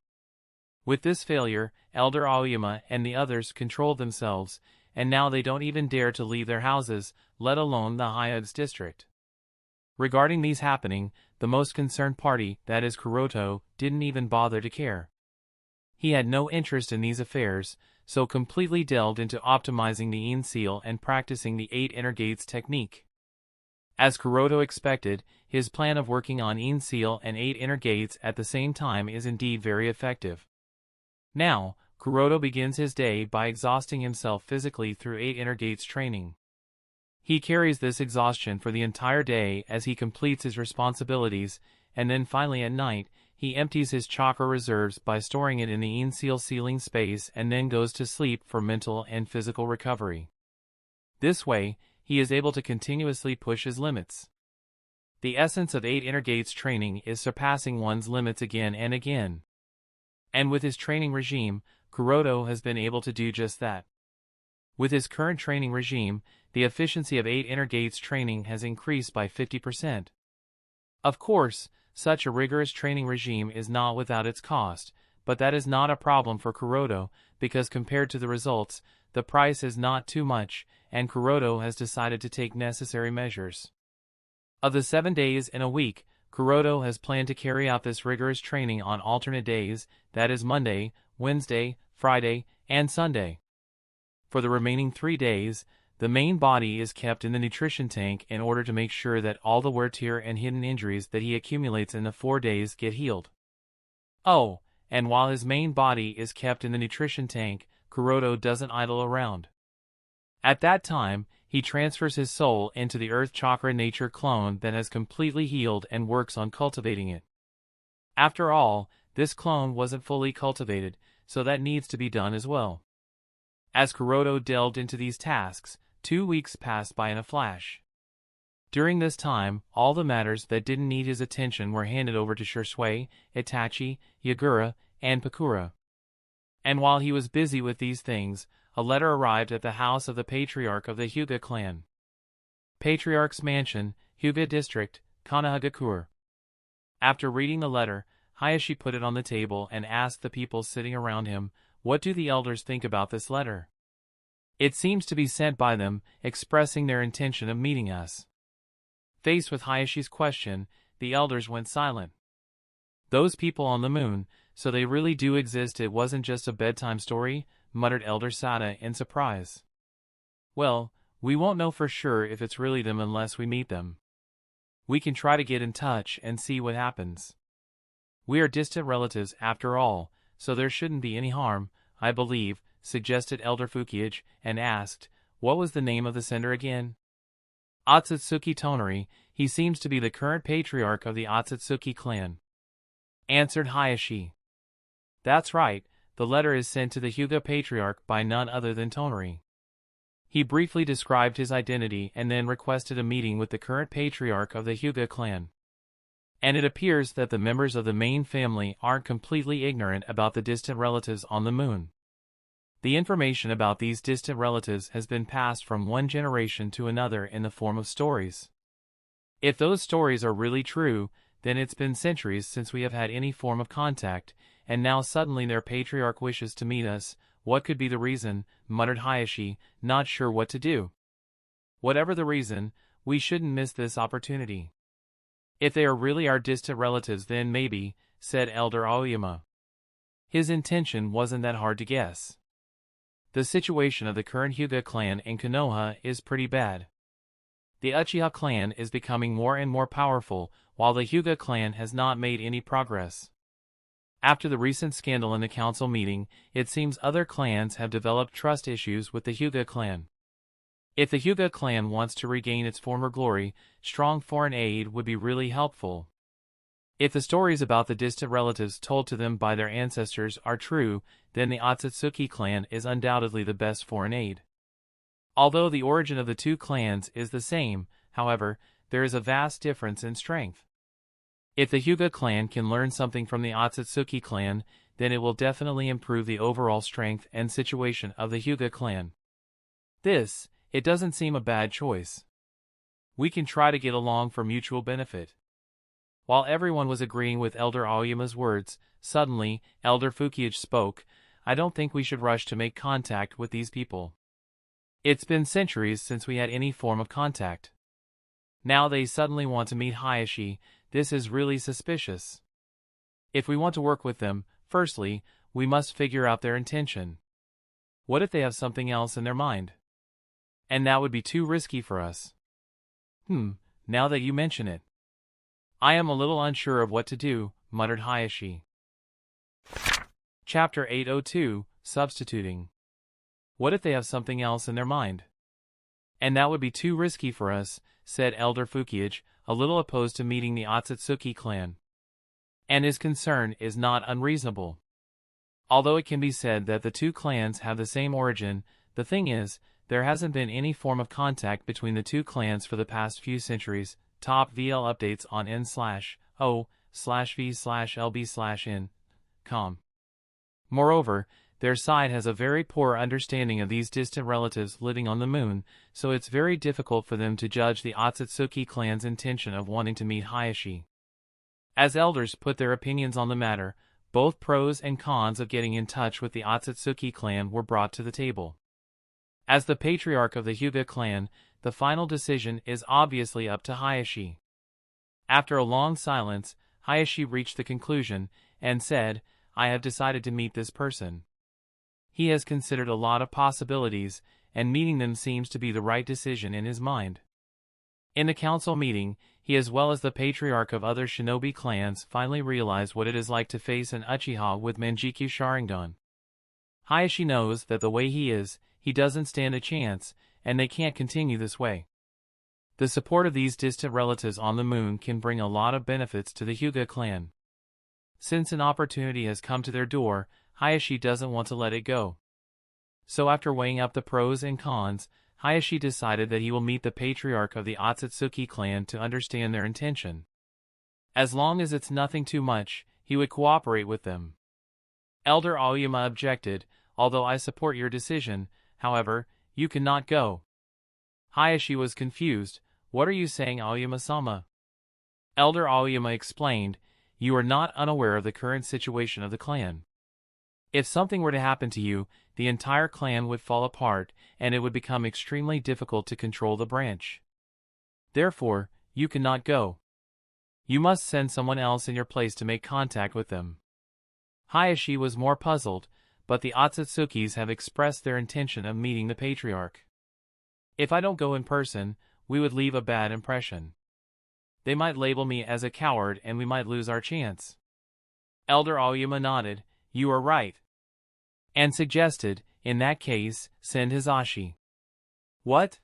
With this failure, Elder Aoyama and the others controlled themselves, and now they don't even dare to leave their houses, let alone the Hyuga district. Regarding these happening, the most concerned party, that is Kuroto, didn't even bother to care. He had no interest in these affairs, so completely delved into optimizing the In Seal and practicing the 8 Inner Gates technique. As Kuroto expected, his plan of working on In Seal and 8 Inner Gates at the same time is indeed very effective. Now, Kuroto begins his day by exhausting himself physically through 8 Inner Gates training. He carries this exhaustion for the entire day as he completes his responsibilities, and then finally at night, he empties his chakra reserves by storing it in the In Seal sealing space and then goes to sleep for mental and physical recovery. This way, he is able to continuously push his limits. The essence of 8 Inner Gates training is surpassing one's limits again and again. And with his training regime, Kuroto has been able to do just that. With his current training regime, the efficiency of 8 Inner Gates training has increased by 50%. Of course, such a rigorous training regime is not without its cost, but that is not a problem for Kuroto, because compared to the results, the price is not too much, and Kuroto has decided to take necessary measures. Of the 7 days in a week, Kuroto has planned to carry out this rigorous training on alternate days, that is Monday, Wednesday, Friday, and Sunday. For the remaining 3 days, the main body is kept in the nutrition tank in order to make sure that all the wear, tear, and hidden injuries that he accumulates in the 4 days get healed. Oh, and while his main body is kept in the nutrition tank, Kuroto doesn't idle around. At that time, he transfers his soul into the Earth Chakra Nature clone that has completely healed and works on cultivating it. After all, this clone wasn't fully cultivated, so that needs to be done as well. As Kuroto delved into these tasks, 2 weeks passed by in a flash. During this time, all the matters that didn't need his attention were handed over to Shisui, Itachi, Yagura, and Pakura. And while he was busy with these things, a letter arrived at the house of the patriarch of the Hyuga clan. Patriarch's Mansion, Hyuga District, Konohagakure. After reading the letter, Hizashi put it on the table and asked the people sitting around him, "What do the elders think about this letter? It seems to be sent by them, expressing their intention of meeting us." Faced with Hayashi's question, the elders went silent. "Those people on the moon, so they really do exist, it wasn't just a bedtime story," muttered Elder Sada in surprise. "Well, we won't know for sure if it's really them unless we meet them. We can try to get in touch and see what happens. We are distant relatives after all, so there shouldn't be any harm, I believe," suggested Elder Fukiage, and asked, "What was the name of the sender again?" "Akatsuki Toneri. He seems to be the current patriarch of the Akatsuki clan." answered Hizashi. That's right, the letter is sent to the Hyuga Patriarch by none other than Toneri. He briefly described his identity and then requested a meeting with the current patriarch of the Hyuga clan. And it appears that the members of the main family aren't completely ignorant about the distant relatives on the moon. The information about these distant relatives has been passed from one generation to another in the form of stories. If those stories are really true, then it's been centuries since we have had any form of contact, and now suddenly their patriarch wishes to meet us. What could be the reason? Muttered Hizashi, not sure what to do. Whatever the reason, we shouldn't miss this opportunity. If they are really our distant relatives, then maybe, said Elder Aoyama. His intention wasn't that hard to guess. The situation of the current Hyuga clan in Konoha is pretty bad. The Uchiha clan is becoming more and more powerful, while the Hyuga clan has not made any progress. After the recent scandal in the council meeting, it seems other clans have developed trust issues with the Hyuga clan. If the Hyuga clan wants to regain its former glory, strong foreign aid would be really helpful. If the stories about the distant relatives told to them by their ancestors are true, then the Akatsuki clan is undoubtedly the best foreign aid. Although the origin of the two clans is the same, however, there is a vast difference in strength. If the Hyuga clan can learn something from the Akatsuki clan, then it will definitely improve the overall strength and situation of the Hyuga clan. It doesn't seem a bad choice. We can try to get along for mutual benefit. While everyone was agreeing with Elder Aoyama's words, suddenly, Elder Fukiage spoke. I don't think we should rush to make contact with these people. It's been centuries since we had any form of contact. Now they suddenly want to meet Hizashi. This is really suspicious. If we want to work with them, firstly, we must figure out their intention. What if they have something else in their mind? And that would be too risky for us. Now that you mention it. I am a little unsure of what to do, muttered Hizashi. Chapter 802, Substituting. What if they have something else in their mind? And that would be too risky for us, said Elder Fukiage, a little opposed to meeting the Akatsuki clan. And his concern is not unreasonable. Although it can be said that the two clans have the same origin, the thing is, there hasn't been any form of contact between the two clans for the past few centuries. Top VL updates on n/o/v/lb/in.com. Moreover, their side has a very poor understanding of these distant relatives living on the moon, so it's very difficult for them to judge the Akatsuki clan's intention of wanting to meet Hizashi. As elders put their opinions on the matter, both pros and cons of getting in touch with the Akatsuki clan were brought to the table. As the patriarch of the Hyuga clan, the final decision is obviously up to Hizashi. After a long silence, Hizashi reached the conclusion, and said, I have decided to meet this person. He has considered a lot of possibilities, and meeting them seems to be the right decision in his mind. In the council meeting, he as well as the patriarch of other shinobi clans finally realized what it is like to face an Uchiha with Mangekyo Sharingan. Hizashi knows that the way he is, he doesn't stand a chance, and they can't continue this way. The support of these distant relatives on the moon can bring a lot of benefits to the Hyuga clan. Since an opportunity has come to their door, Hizashi doesn't want to let it go. So after weighing up the pros and cons, Hizashi decided that he will meet the patriarch of the Akatsuki clan to understand their intention. As long as it's nothing too much, he would cooperate with them. Elder Aoyama objected, although I support your decision, however, you cannot go. Hizashi was confused. What are you saying, Aoyama-sama? Elder Aoyama explained, you are not unaware of the current situation of the clan. If something were to happen to you, the entire clan would fall apart, and it would become extremely difficult to control the branch. Therefore, you cannot go. You must send someone else in your place to make contact with them. Hizashi was more puzzled, but the Akatsuki's have expressed their intention of meeting the patriarch. If I don't go in person, we would leave a bad impression. They might label me as a coward and we might lose our chance. Elder Aoyama nodded, you are right. And suggested, in that case, send Hizashi. What?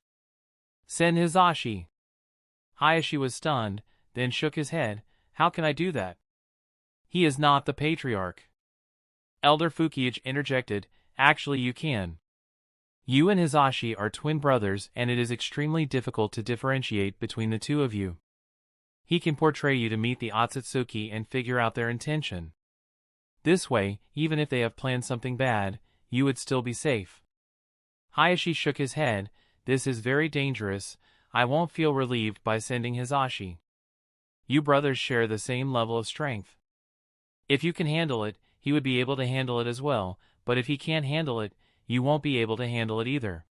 Send Hizashi. Hizashi was stunned, then shook his head, how can I do that? He is not the patriarch. Elder Fukiage interjected, actually you can. You and Hizashi are twin brothers and it is extremely difficult to differentiate between the two of you. He can portray you to meet the Akatsuki and figure out their intention. This way, even if they have planned something bad, you would still be safe. Hizashi shook his head, this is very dangerous, I won't feel relieved by sending Hizashi. You brothers share the same level of strength. If you can handle it, he would be able to handle it as well, but if he can't handle it, you won't be able to handle it either.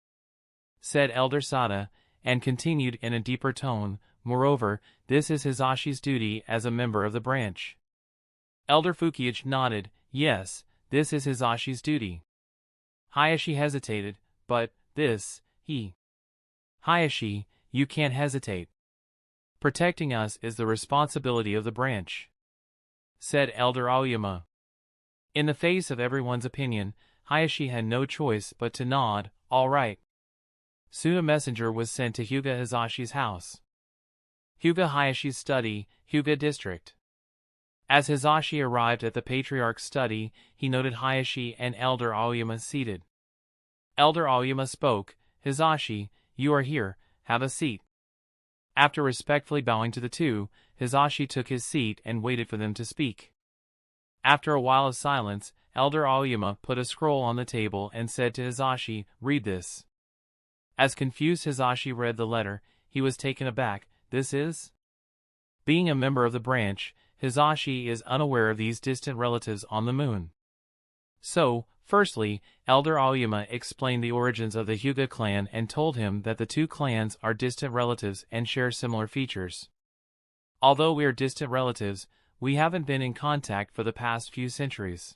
Said Elder Sada, and continued in a deeper tone, moreover, this is Hizashi's duty as a member of the branch. Elder Fukiage nodded, yes, this is Hizashi's duty. Hizashi hesitated, but, Hizashi, you can't hesitate. Protecting us is the responsibility of the branch. Said Elder Aoyama. In the face of everyone's opinion, Hizashi had no choice but to nod, all right. Soon a messenger was sent to Hyuga Hizashi's house. Hyuga Hayashi's study, Hyuga district. As Hizashi arrived at the patriarch's study, he noted Hizashi and Elder Aoyama seated. Elder Aoyama spoke, Hizashi, you are here, have a seat. After respectfully bowing to the two, Hizashi took his seat and waited for them to speak. After a while of silence, Elder Aoyama put a scroll on the table and said to Hizashi, read this. As confused Hizashi read the letter, he was taken aback, this is? Being a member of the branch, Hizashi is unaware of these distant relatives on the moon. So, firstly, Elder Aoyama explained the origins of the Hyuga clan and told him that the two clans are distant relatives and share similar features. Although we are distant relatives, we haven't been in contact for the past few centuries.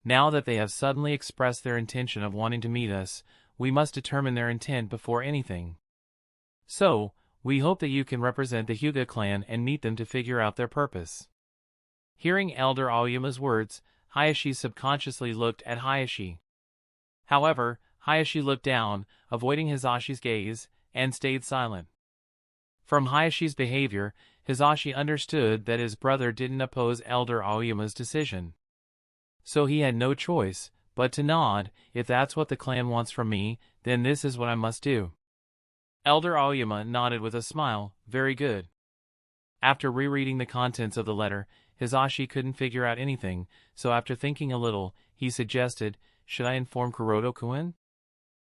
Now that they have suddenly expressed their intention of wanting to meet us, we must determine their intent before anything. So, we hope that you can represent the Hyuga clan and meet them to figure out their purpose. Hearing Elder Aoyama's words, Hizashi subconsciously looked at Hizashi. However, Hizashi looked down, avoiding Hizashi's gaze, and stayed silent. From Hayashi's behavior, Hizashi understood that his brother didn't oppose Elder Aoyama's decision. So he had no choice but to nod, if that's what the clan wants from me, then this is what I must do. Elder Aoyama nodded with a smile, very good. After rereading the contents of the letter, Hizashi couldn't figure out anything, so after thinking a little, he suggested, should I inform Kuroto-kun?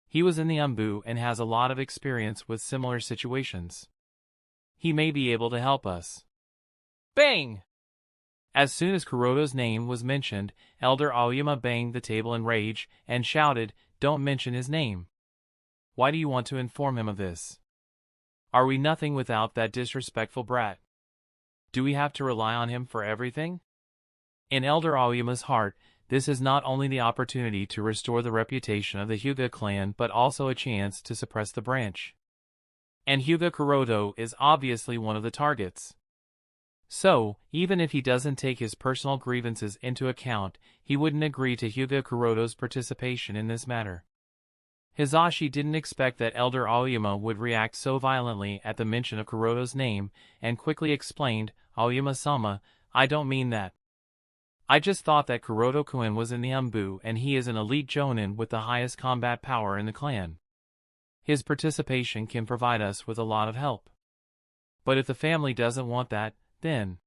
He was in the Umbu and has a lot of experience with similar situations. He may be able to help us. Bang! As soon as Kuroto's name was mentioned, Elder Aoyama banged the table in rage and shouted, don't mention his name. Why do you want to inform him of this? Are we nothing without that disrespectful brat? Do we have to rely on him for everything? In Elder Aoyama's heart, this is not only the opportunity to restore the reputation of the Hyuga clan but also a chance to suppress the branch. And Hyuga Kuroto is obviously one of the targets. So, even if he doesn't take his personal grievances into account, he wouldn't agree to Hyuga Kuroto's participation in this matter. Hizashi didn't expect that Elder Aoyama would react so violently at the mention of Kuroto's name, and quickly explained, Aoyama-sama, I don't mean that. I just thought that Kuroto-kun was in the Umbu and he is an elite jonin with the highest combat power in the clan. His participation can provide us with a lot of help. But if the family doesn't want that, then...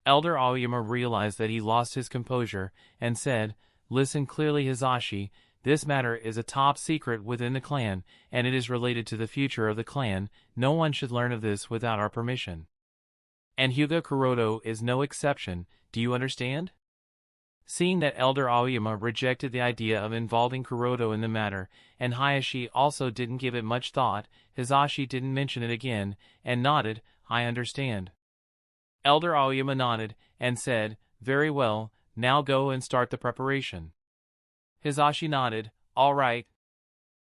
Elder Aoyama realized that he lost his composure, and said, listen clearly Hizashi, this matter is a top secret within the clan, and it is related to the future of the clan, no one should learn of this without our permission. And Hyuga Kuroto is no exception, do you understand? Seeing that Elder Aoyama rejected the idea of involving Kuroto in the matter, and Hizashi also didn't give it much thought, Hizashi didn't mention it again, and nodded, I understand. Elder Aoyama nodded, and said, very well, now go and start the preparation. Hizashi nodded, all right.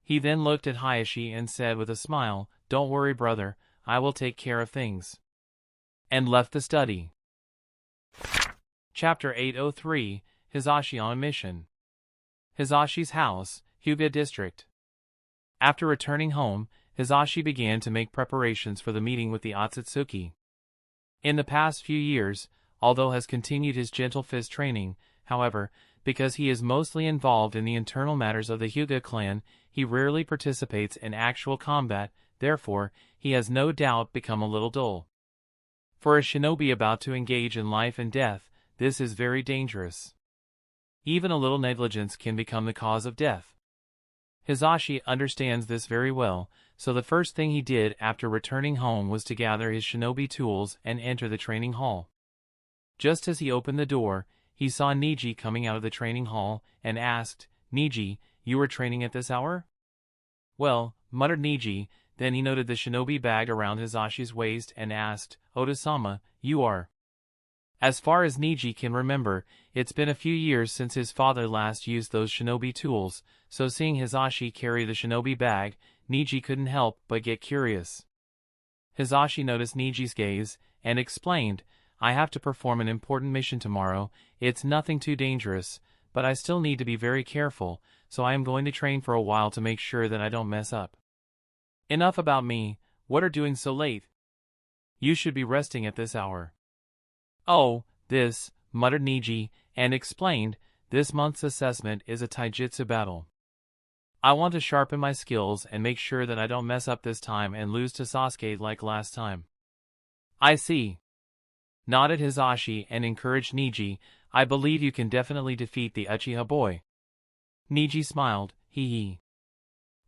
He then looked at Hizashi and said with a smile, don't worry brother, I will take care of things. And left the study. Chapter 803, Hizashi on a mission. Hizashi's house, Hyuga district. After returning home, Hizashi began to make preparations for the meeting with the Akatsuki. In the past few years, although has continued his gentle fist training. However, because he is mostly involved in the internal matters of the Hyuga clan, he rarely participates in actual combat, therefore, he has no doubt become a little dull. For a shinobi about to engage in life and death, this is very dangerous. Even a little negligence can become the cause of death. Hizashi understands this very well, so the first thing he did after returning home was to gather his shinobi tools and enter the training hall. Just as he opened the door, he saw Niji coming out of the training hall and asked, "Niji, you were training at this hour?" "Well," muttered Niji, then he noted the shinobi bag around Hizashi's waist and asked, "Oda-sama, you are?" As far as Niji can remember, it's been a few years since his father last used those shinobi tools, so seeing Hizashi carry the shinobi bag, Niji couldn't help but get curious. Hizashi noticed Niji's gaze, and explained, "I have to perform an important mission tomorrow. It's nothing too dangerous, but I still need to be very careful, so I am going to train for a while to make sure that I don't mess up." "Enough about me, what are doing so late? You should be resting at this hour." "Oh, this," muttered Niji, and explained, "this month's assessment is a taijutsu battle. I want to sharpen my skills and make sure that I don't mess up this time and lose to Sasuke like last time." "I see," nodded Hizashi and encouraged Niji, "I believe you can definitely defeat the Uchiha boy." Niji smiled, hee.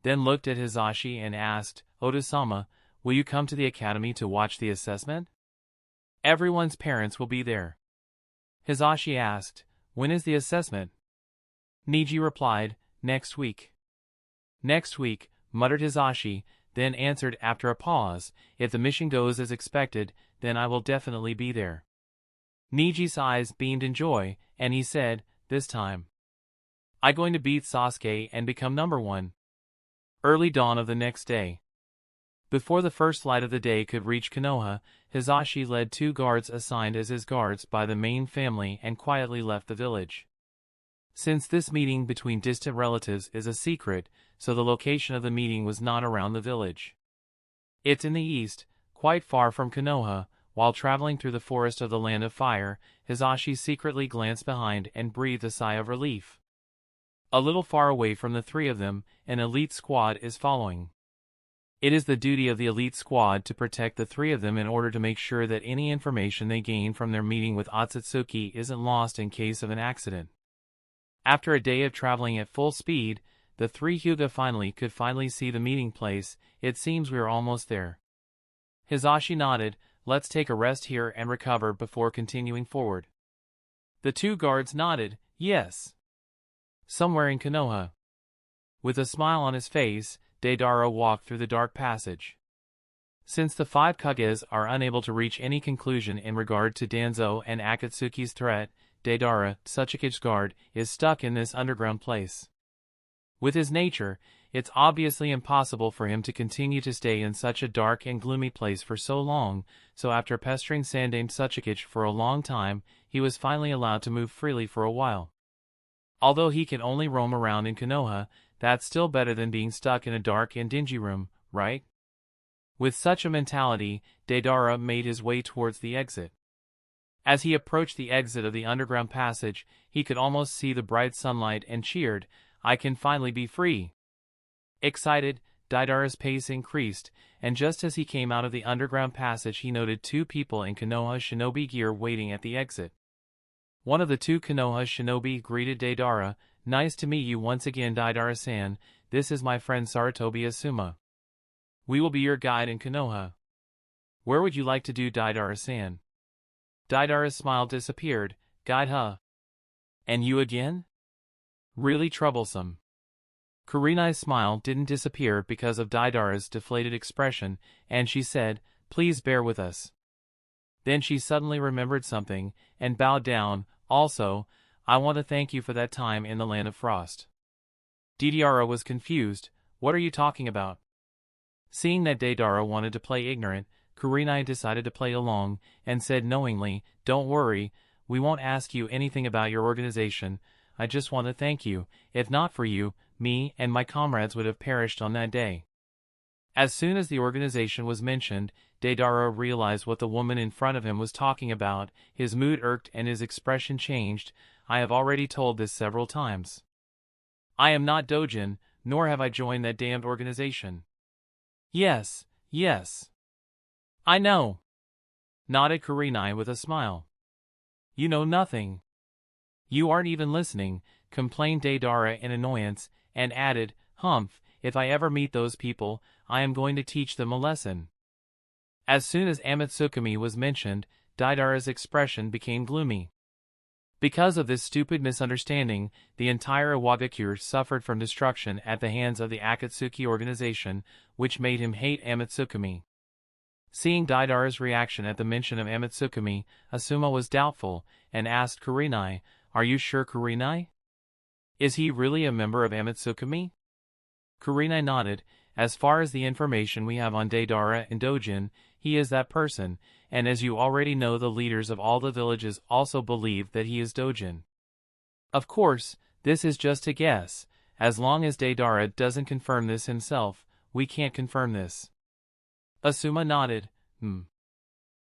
Then looked at Hizashi and asked, "Oda-sama, will you come to the academy to watch the assessment?" "Everyone's parents will be there." Hizashi asked, "When is the assessment?" Niji replied, "Next week." "Next week," muttered Hizashi, then answered after a pause, "If the mission goes as expected, then I will definitely be there." Niji's eyes beamed in joy, and he said, "This time I'm going to beat Sasuke and become number one." Early dawn of the next day. Before the first light of the day could reach Konoha, Hizashi led 2 guards assigned as his guards by the main family and quietly left the village. Since this meeting between distant relatives is a secret, so the location of the meeting was not around the village. It's in the east, quite far from Konoha. While traveling through the forest of the Land of Fire, Hizashi secretly glanced behind and breathed a sigh of relief. A little far away from the 3 of them, an elite squad is following. It is the duty of the elite squad to protect the 3 of them in order to make sure that any information they gain from their meeting with Akatsuki isn't lost in case of an accident. After a day of traveling at full speed, the 3 Hyuga could finally see the meeting place. "It seems we are almost there." Hizashi nodded, "Let's take a rest here and recover before continuing forward." The 2 guards nodded, "Yes." Somewhere in Konoha. With a smile on his face, Deidara walked through the dark passage. Since the 5 Kages are unable to reach any conclusion in regard to Danzo and Akatsuki's threat, Deidara, Tsuchiki's guard, is stuck in this underground place. With his nature, it's obviously impossible for him to continue to stay in such a dark and gloomy place for so long, so after pestering Sandaime Tsuchiki for a long time, he was finally allowed to move freely for a while. Although he can only roam around in Konoha, that's still better than being stuck in a dark and dingy room, right? With such a mentality, Deidara made his way towards the exit. As he approached the exit of the underground passage, he could almost see the bright sunlight and cheered, "I can finally be free." Excited, Deidara's pace increased, and just as he came out of the underground passage he noted 2 people in Konoha shinobi gear waiting at the exit. One of the 2 Konoha shinobi greeted Deidara, "Nice to meet you once again, Deidara-san. This is my friend Sarutobi Asuma. We will be your guide in Konoha. Where would you like to do, Deidara-san?" Deidara's smile disappeared. "Guide, huh? And you again? Really troublesome." Kurenai's smile didn't disappear because of Deidara's deflated expression, and she said, "Please bear with us." Then she suddenly remembered something, and bowed down. "Also, I want to thank you for that time in the Land of Frost." Deidara was confused. "What are you talking about?" Seeing that Deidara wanted to play ignorant, Kurenai decided to play along, and said knowingly, "Don't worry, we won't ask you anything about your organization. I just want to thank you. If not for you, me and my comrades would have perished on that day." As soon as the organization was mentioned, Deidara realized what the woman in front of him was talking about. His mood irked and his expression changed. I have already told this several times. I am not Dojin, nor have I joined that damned organization. Yes, yes. I know, nodded Kurenai with a smile. You know nothing. You aren't even listening, complained Deidara in annoyance, and added, Humph, if I ever meet those people, I am going to teach them a lesson. As soon as Amatsukami was mentioned, Deidara's expression became gloomy. Because of this stupid misunderstanding, the entire Iwagakure suffered from destruction at the hands of the Akatsuki organization, which made him hate Amatsukami. Seeing Deidara's reaction at the mention of Amatsukami, Asuma was doubtful, and asked Kurenai, Are you sure, Kurenai? Is he really a member of Amatsukami? Kurenai nodded. As far as the information we have on Deidara and Dojin, he is that person, and as you already know, the leaders of all the villages also believe that he is Dojin. Of course, this is just a guess. As long as Deidara doesn't confirm this himself, we can't confirm this. Asuma nodded.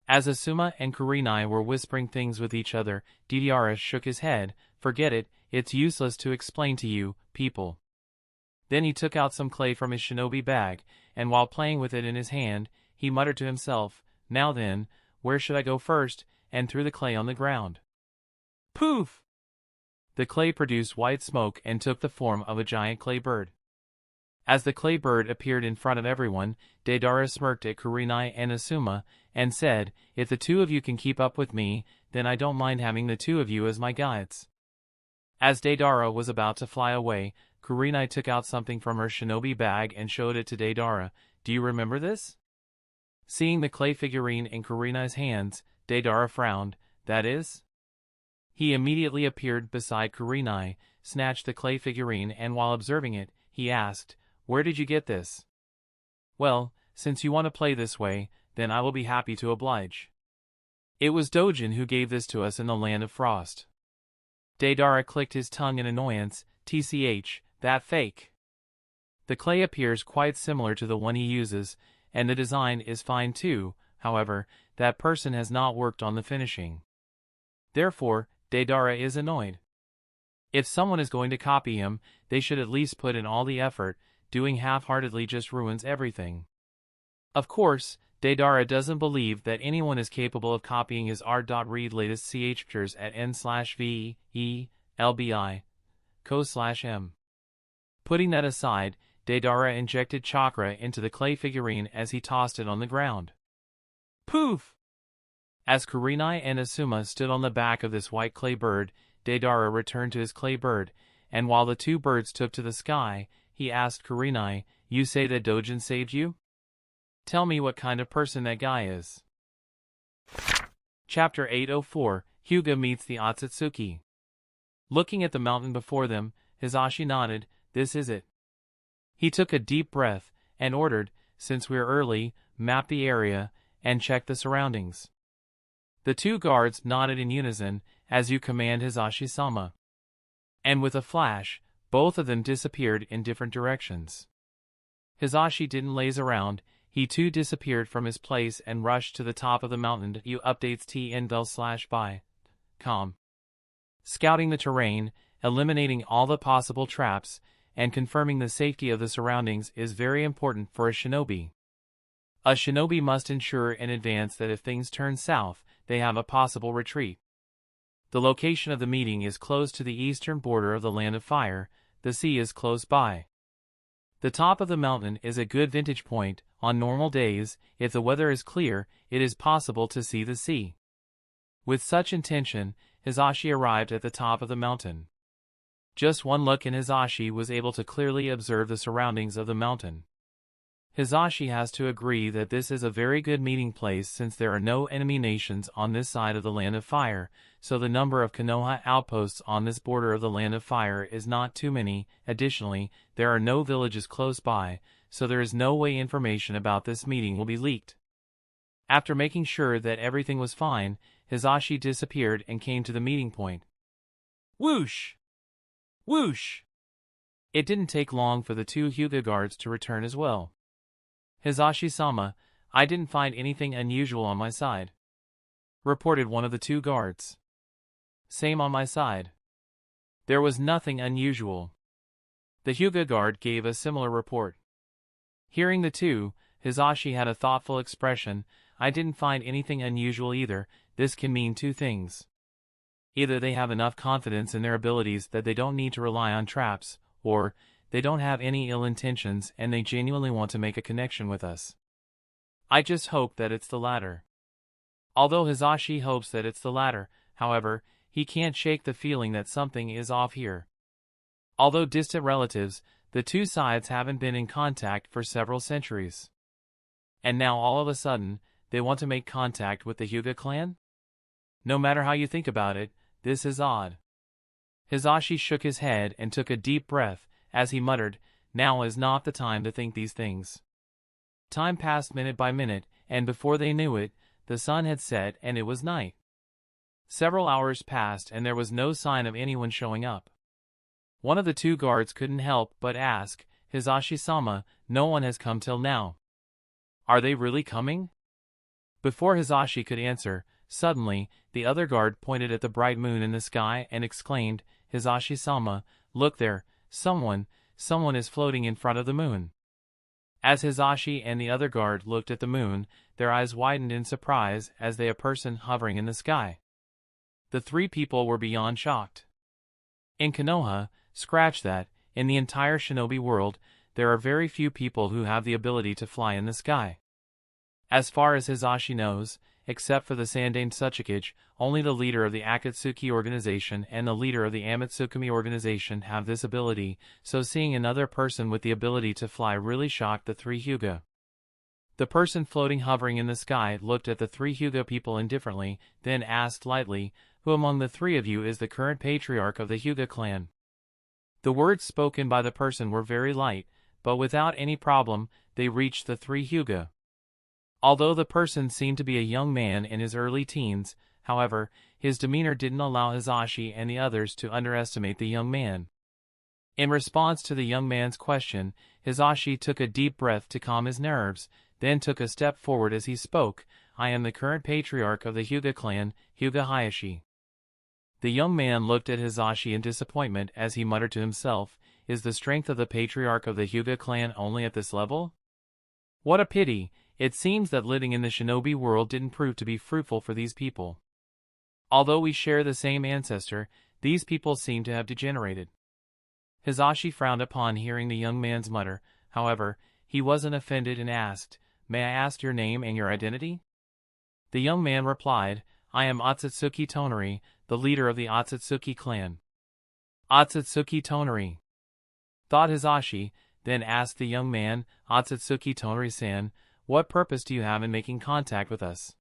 As Asuma and Kurenai were whispering things with each other, Deidara shook his head. Forget it, it's useless to explain to you, people. Then he took out some clay from his shinobi bag, and while playing with it in his hand, he muttered to himself, Now then, where should I go first? And threw the clay on the ground. Poof! The clay produced white smoke and took the form of a giant clay bird. As the clay bird appeared in front of everyone, Deidara smirked at Kurenai and Asuma, and said, If the two of you can keep up with me, then I don't mind having the two of you as my guides. As Deidara was about to fly away, Kurenai took out something from her shinobi bag and showed it to Deidara. Do you remember this? Seeing the clay figurine in Kurenai's hands, Deidara frowned. That is? He immediately appeared beside Kurenai, snatched the clay figurine, and while observing it, he asked, Where did you get this? Well, since you want to play this way, then I will be happy to oblige. It was Dojin who gave this to us in the Land of Frost. Deidara clicked his tongue in annoyance. TCH, that fake. The clay appears quite similar to the one he uses, and the design is fine too. However, that person has not worked on the finishing. Therefore, Deidara is annoyed. If someone is going to copy him, they should at least put in all the effort. Doing half-heartedly just ruins everything. Of course, Deidara doesn't believe that anyone is capable of copying his art. Read latest CH pictures at n/VELBI.co/m. Putting that aside, Deidara injected chakra into the clay figurine as he tossed it on the ground. Poof! As Kurenai and Asuma stood on the back of this white clay bird, Deidara returned to his clay bird, and while the two birds took to the sky, he asked Kurenai, You say that Dojin saved you? Tell me what kind of person that guy is. Chapter 804, Hyuga meets the Otsutsuki. Looking at the mountain before them, Hizashi nodded. This is it. He took a deep breath, and ordered, Since we're early, map the area, and check the surroundings. The two guards nodded in unison, As you command, Hizashi-sama. And with a flash, both of them disappeared in different directions. Hizashi didn't laze around. He too disappeared from his place and rushed to the top of the mountain. Updates TNDL/by. Com. Scouting the terrain, eliminating all the possible traps, and confirming the safety of the surroundings is very important for a shinobi. A shinobi must ensure in advance that if things turn south, they have a possible retreat. The location of the meeting is close to the eastern border of the Land of Fire. The sea is close by. The top of the mountain is a good vantage point. On normal days, if the weather is clear, it is possible to see the sea. With such intention, Hizashi arrived at the top of the mountain. Just one look and Hizashi was able to clearly observe the surroundings of the mountain. Hizashi has to agree that this is a very good meeting place since there are no enemy nations on this side of the Land of Fire, so the number of Konoha outposts on this border of the Land of Fire is not too many. Additionally, there are no villages close by, so there is no way information about this meeting will be leaked. After making sure that everything was fine, Hizashi disappeared and came to the meeting point. Whoosh! Whoosh! It didn't take long for the two Hyuga guards to return as well. Hizashi-sama, I didn't find anything unusual on my side, reported one of the two guards. Same on my side. There was nothing unusual. The Hyuga guard gave a similar report. Hearing the two, Hizashi had a thoughtful expression. I didn't find anything unusual either. This can mean two things. Either they have enough confidence in their abilities that they don't need to rely on traps, or they don't have any ill intentions and they genuinely want to make a connection with us. I just hope that it's the latter. Although Hizashi hopes that it's the latter, however, he can't shake the feeling that something is off here. Although distant relatives, the two sides haven't been in contact for several centuries. And now all of a sudden, they want to make contact with the Hyuga clan? No matter how you think about it, this is odd. Hizashi shook his head and took a deep breath, as he muttered, now is not the time to think these things. Time passed minute by minute, and before they knew it, the sun had set and it was night. Several hours passed and there was no sign of anyone showing up. One of the two guards couldn't help but ask, Hizashi-sama, no one has come till now. Are they really coming? Before Hizashi could answer, suddenly, the other guard pointed at the bright moon in the sky and exclaimed, Hizashi-sama, look there, someone is floating in front of the moon. As Hizashi and the other guard looked at the moon, their eyes widened in surprise as they saw a person hovering in the sky. The three people were beyond shocked. In Konoha, scratch that, in the entire shinobi world, there are very few people who have the ability to fly in the sky. As far as Hizashi knows, except for the Sandaime Tsuchikage, only the leader of the Akatsuki organization and the leader of the Amatsukami organization have this ability, so seeing another person with the ability to fly really shocked the three Hyuga. The person floating hovering in the sky looked at the three Hyuga people indifferently, then asked lightly, who among the three of you is the current patriarch of the Hyuga clan? The words spoken by the person were very light, but without any problem, they reached the three Hyuga. Although the person seemed to be a young man in his early teens, however, his demeanor didn't allow Hizashi and the others to underestimate the young man. In response to the young man's question, Hizashi took a deep breath to calm his nerves, then took a step forward as he spoke, I am the current patriarch of the Hyuga clan, Hyuga Hayashi. The young man looked at Hizashi in disappointment as he muttered to himself, is the strength of the patriarch of the Hyuga clan only at this level? What a pity, it seems that living in the shinobi world didn't prove to be fruitful for these people. Although we share the same ancestor, these people seem to have degenerated. Hizashi frowned upon hearing the young man's mutter, however, he wasn't offended and asked, may I ask your name and your identity? The young man replied, I am Akatsuki Toneri, the leader of the Akatsuki clan. Akatsuki Toneri, thought Hizashi, then asked the young man, Akatsuki Toneri-san, what purpose do you have in making contact with us?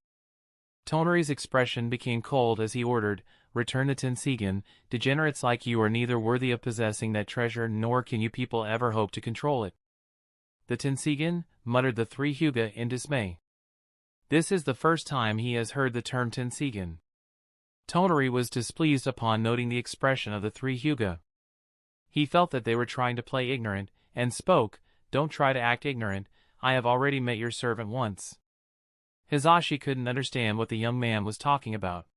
Toneri's expression became cold as he ordered, return the Tenseigan, degenerates like you are neither worthy of possessing that treasure nor can you people ever hope to control it. The Tenseigan, muttered the three Hyuga in dismay. This is the first time he has heard the term Tenseigan. Toneri was displeased upon noting the expression of the three Hyuga. He felt that they were trying to play ignorant, and spoke, don't try to act ignorant, I have already met your servant once. Hizashi couldn't understand what the young man was talking about.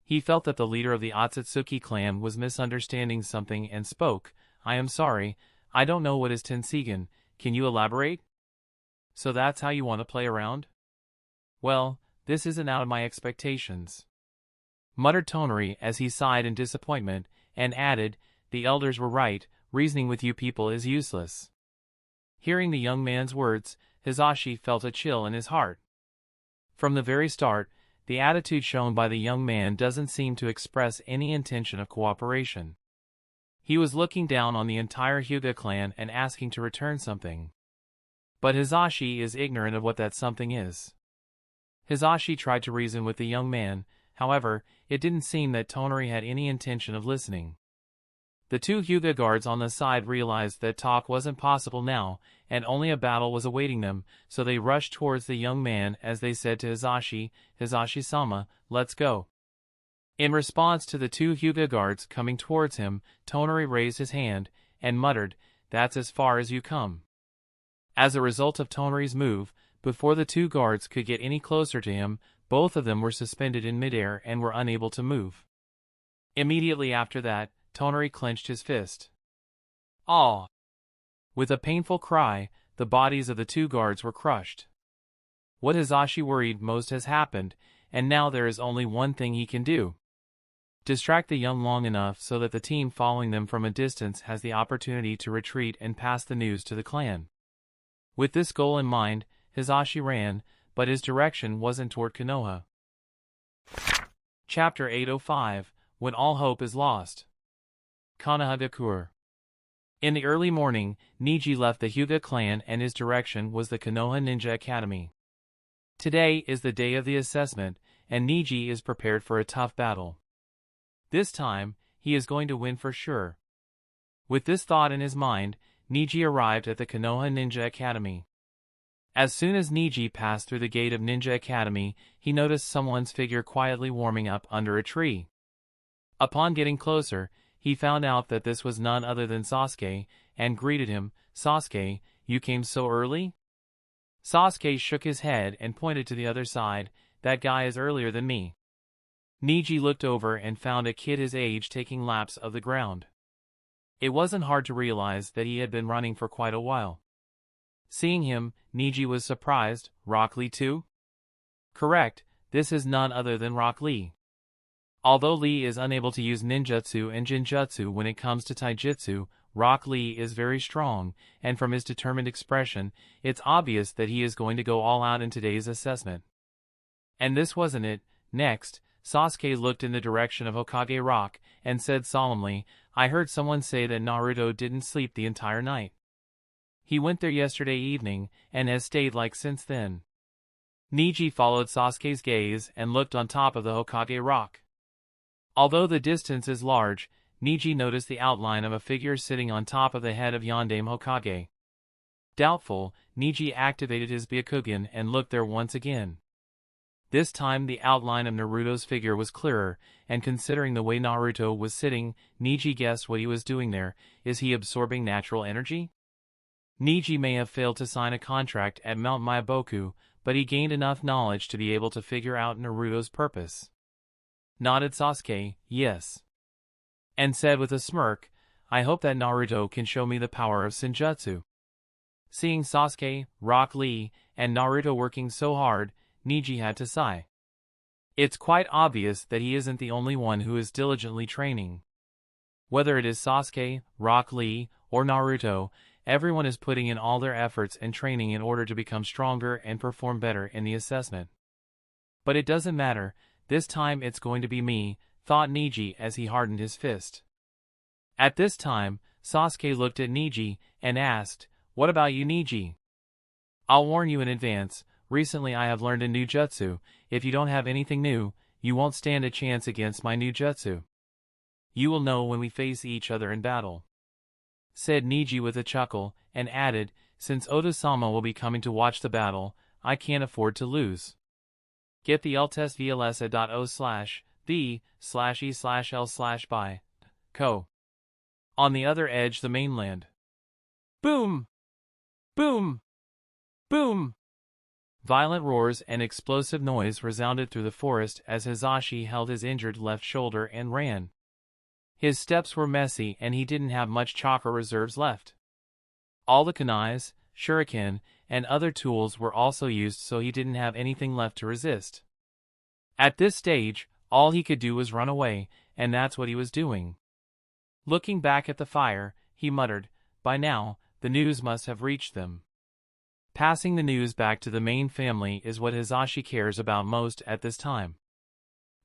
He felt that the leader of the Akatsuki clan was misunderstanding something and spoke, I am sorry, I don't know what is Tenseigan, can you elaborate? So that's how you want to play around? Well, this isn't out of my expectations. Muttered Toneri as he sighed in disappointment, and added, the elders were right, reasoning with you people is useless. Hearing the young man's words, Hizashi felt a chill in his heart. From the very start, the attitude shown by the young man doesn't seem to express any intention of cooperation. He was looking down on the entire Hyuga clan and asking to return something. But Hizashi is ignorant of what that something is. Hizashi tried to reason with the young man, however, it didn't seem that Toneri had any intention of listening. The two Hyuga guards on the side realized that talk wasn't possible now, and only a battle was awaiting them, so they rushed towards the young man as they said to Hizashi, Hizashi-sama, let's go. In response to the two Hyuga guards coming towards him, Toneri raised his hand, and muttered, that's as far as you come. As a result of Toneri's move, Before the two guards could get any closer to him, both of them were suspended in midair and were unable to move. Immediately after that, Toneri clenched his fist. "Ah!" With a painful cry, the bodies of the two guards were crushed. What Hizashi worried most has happened, and now there is only one thing he can do. Distract the young long enough so that the team following them from a distance has the opportunity to retreat and pass the news to the clan. With this goal in mind, Hizashi ran, but his direction wasn't toward Konoha. Chapter 805, When All Hope is Lost. Konohagakure. In the early morning, Neji left the Hyuga clan and his direction was the Konoha Ninja Academy. Today is the day of the assessment, and Neji is prepared for a tough battle. This time, he is going to win for sure. With this thought in his mind, Neji arrived at the Konoha Ninja Academy. As soon as Neji passed through the gate of Ninja Academy, he noticed someone's figure quietly warming up under a tree. Upon getting closer, he found out that this was none other than Sasuke, and greeted him. "Sasuke, you came so early?" Sasuke shook his head and pointed to the other side. "That guy is earlier than me." Neji looked over and found a kid his age taking laps of the ground. It wasn't hard to realize that he had been running for quite a while. Seeing him, Neji was surprised. "Rock Lee too?" "Correct, this is none other than Rock Lee." Although Lee is unable to use ninjutsu and jinjutsu when it comes to taijutsu, Rock Lee is very strong, and from his determined expression, it's obvious that he is going to go all out in today's assessment. And this wasn't it. Next, Sasuke looked in the direction of Hokage Rock, and said solemnly, "I heard someone say that Naruto didn't sleep the entire night. He went there yesterday evening, and has stayed like since then." Neji followed Sasuke's gaze and looked on top of the Hokage Rock. Although the distance is large, Neji noticed the outline of a figure sitting on top of the head of Yondaime Hokage. Doubtful, Neji activated his Byakugan and looked there once again. This time the outline of Naruto's figure was clearer, and considering the way Naruto was sitting, Neji guessed what he was doing there. Is he absorbing natural energy? Neji may have failed to sign a contract at Mount Myaboku, but he gained enough knowledge to be able to figure out Naruto's purpose. Nodded Sasuke, "Yes." And said with a smirk, "I hope that Naruto can show me the power of Senjutsu." Seeing Sasuke, Rock Lee, and Naruto working so hard, Neji had to sigh. It's quite obvious that he isn't the only one who is diligently training. Whether it is Sasuke, Rock Lee, or Naruto, everyone is putting in all their efforts and training in order to become stronger and perform better in the assessment. But it doesn't matter, this time it's going to be me, thought Neji as he hardened his fist. At this time, Sasuke looked at Neji and asked, "What about you, Neji?" "I'll warn you in advance, recently I have learned a new jutsu. If you don't have anything new, you won't stand a chance against my new jutsu. You will know when we face each other in battle," said Neji with a chuckle, and added, "Since Oda-sama will be coming to watch the battle, I can't afford to lose. Get the LTest vlsa.o/the/e/l/by co. On the other edge the mainland." Boom! Boom! Boom! Violent roars and explosive noise resounded through the forest as Hizashi held his injured left shoulder and ran. His steps were messy and he didn't have much chakra reserves left. All the kunais, shuriken, and other tools were also used, so he didn't have anything left to resist. At this stage, all he could do was run away, and that's what he was doing. Looking back at the fire, he muttered, "By now, the news must have reached them." Passing the news back to the main family is what Hizashi cares about most at this time.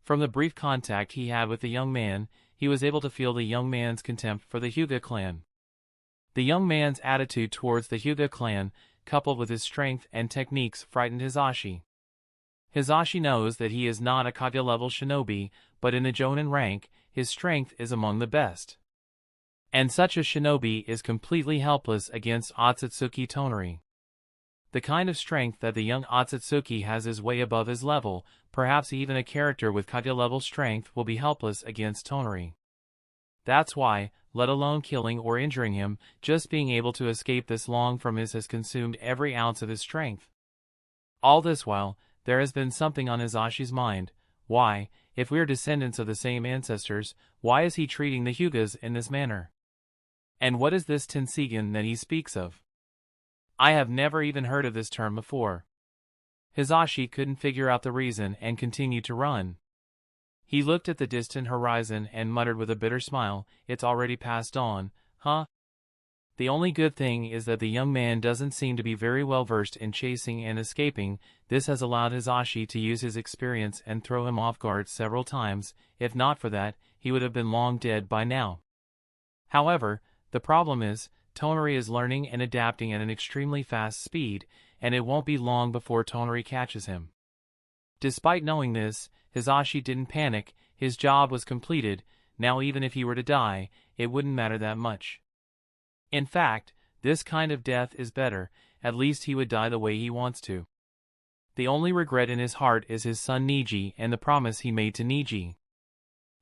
From the brief contact he had with the young man, he was able to feel the young man's contempt for the Hyuga clan. The young man's attitude towards the Hyuga clan, coupled with his strength and techniques, frightened Hizashi. Hizashi knows that he is not a Kage-level shinobi, but in the Jonin rank, his strength is among the best. And such a shinobi is completely helpless against Akatsuki Toneri. The kind of strength that the young Akatsuki has is way above his level, perhaps even a character with Kage-level strength will be helpless against Toneri. That's why, let alone killing or injuring him, just being able to escape this long from his has consumed every ounce of his strength. All this while, there has been something on Hizashi's mind. Why, if we are descendants of the same ancestors, why is he treating the Hyugas in this manner? And what is this Tenseigan that he speaks of? I have never even heard of this term before. Hizashi couldn't figure out the reason and continued to run. He looked at the distant horizon and muttered with a bitter smile, "It's already past dawn, huh?" The only good thing is that the young man doesn't seem to be very well versed in chasing and escaping. This has allowed Hizashi to use his experience and throw him off guard several times. If not for that, he would have been long dead by now. However, the problem is, Toneri is learning and adapting at an extremely fast speed, and it won't be long before Toneri catches him. Despite knowing this, Hizashi didn't panic. His job was completed. Now even if he were to die, it wouldn't matter that much. In fact, this kind of death is better. At least he would die the way he wants to. The only regret in his heart is his son Niji and the promise he made to Niji.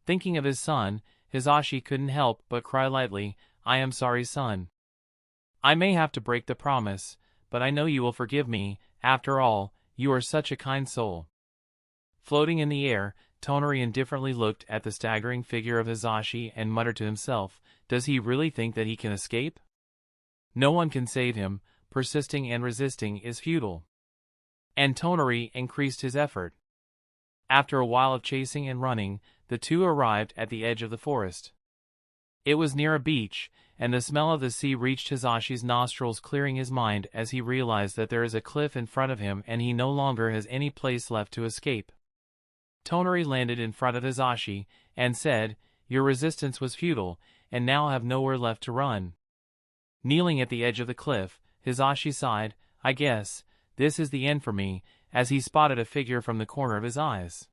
Thinking of his son, Hizashi couldn't help but cry lightly, "I am sorry, son. I may have to break the promise, but I know you will forgive me. After all, you are such a kind soul." Floating in the air, Toneri indifferently looked at the staggering figure of Hizashi and muttered to himself, "Does he really think that he can escape? No one can save him. Persisting and resisting is futile." And Toneri increased his effort. After a while of chasing and running, the two arrived at the edge of the forest. It was near a beach, and the smell of the sea reached Hizashi's nostrils, clearing his mind as he realized that there is a cliff in front of him and he no longer has any place left to escape. Toneri landed in front of Hizashi and said, "Your resistance was futile, and now I have nowhere left to run." Kneeling at the edge of the cliff, Hizashi sighed, "I guess this is the end for me," as he spotted a figure from the corner of his eyes.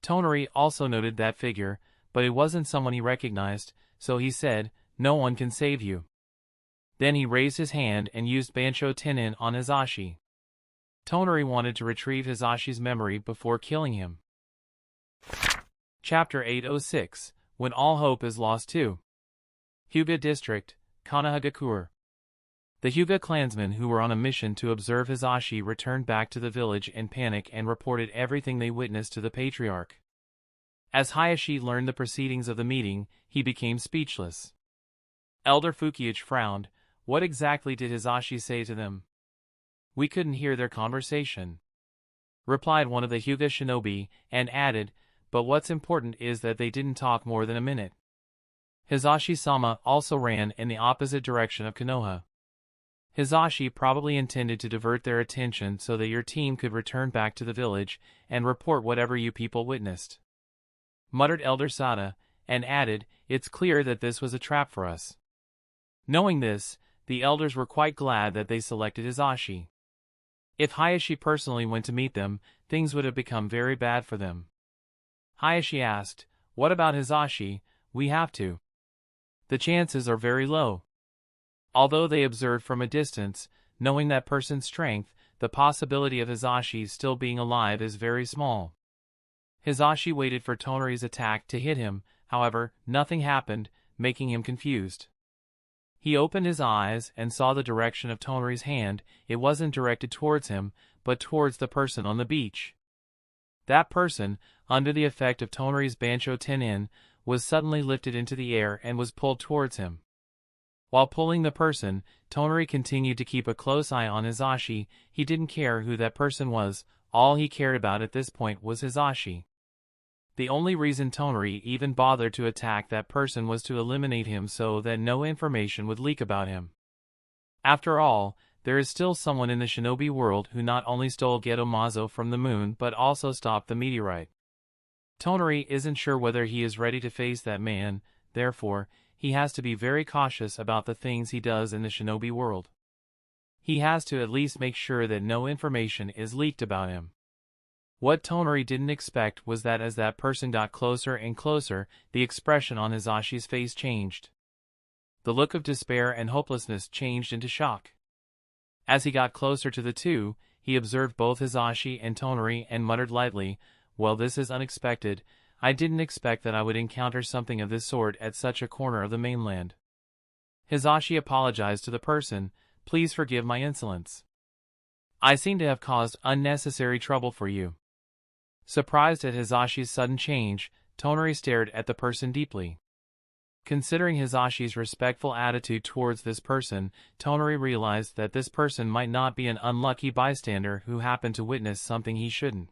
Toneri also noted that figure, but it wasn't someone he recognized, so he said, "No one can save you." Then he raised his hand and used Bansho Tenin on Hizashi. Toneri wanted to retrieve Hizashi's memory before killing him. Chapter 806, When All Hope is Lost 2. Hyuga District, Kanahagakure. The Hyuga clansmen who were on a mission to observe Hizashi returned back to the village in panic and reported everything they witnessed to the patriarch. As Hizashi learned the proceedings of the meeting, he became speechless. Elder Fukiage frowned. What exactly did Hizashi say to them? "We couldn't hear their conversation," replied one of the Hyuga shinobi, and added, "But what's important is that they didn't talk more than a minute." Hizashi-sama also ran in the opposite direction of Konoha. Hizashi probably intended to divert their attention so that your team could return back to the village and report whatever you people witnessed, muttered Elder Sada, and added, "It's clear that this was a trap for us." Knowing this, the elders were quite glad that they selected Hizashi. If Hizashi personally went to meet them, things would have become very bad for them. Hizashi asked, "What about Hizashi? We have to." "The chances are very low." Although they observed from a distance, knowing that person's strength, the possibility of Hizashi still being alive is very small. Hizashi waited for Toneri's attack to hit him, however, nothing happened, making him confused. He opened his eyes and saw the direction of Toneri's hand. It wasn't directed towards him, but towards the person on the beach. That person, under the effect of Toneri's Bansho Tenin, was suddenly lifted into the air and was pulled towards him. While pulling the person, Toneri continued to keep a close eye on Hizashi. He didn't care who that person was, all he cared about at this point was Hizashi. The only reason Toneri even bothered to attack that person was to eliminate him so that no information would leak about him. After all, there is still someone in the shinobi world who not only stole Geto Mazo from the moon but also stopped the meteorite. Toneri isn't sure whether he is ready to face that man, therefore, he has to be very cautious about the things he does in the shinobi world. He has to at least make sure that no information is leaked about him. What Toneri didn't expect was that as that person got closer and closer, the expression on Hizashi's face changed. The look of despair and hopelessness changed into shock. As he got closer to the two, he observed both Hizashi and Toneri and muttered lightly, "Well, this is unexpected. I didn't expect that I would encounter something of this sort at such a corner of the mainland." Hizashi apologized to the person, "Please forgive my insolence. I seem to have caused unnecessary trouble for you. Surprised at Hizashi's sudden change, Toneri stared at the person deeply. Considering Hizashi's respectful attitude towards this person, Toneri realized that this person might not be an unlucky bystander who happened to witness something he shouldn't.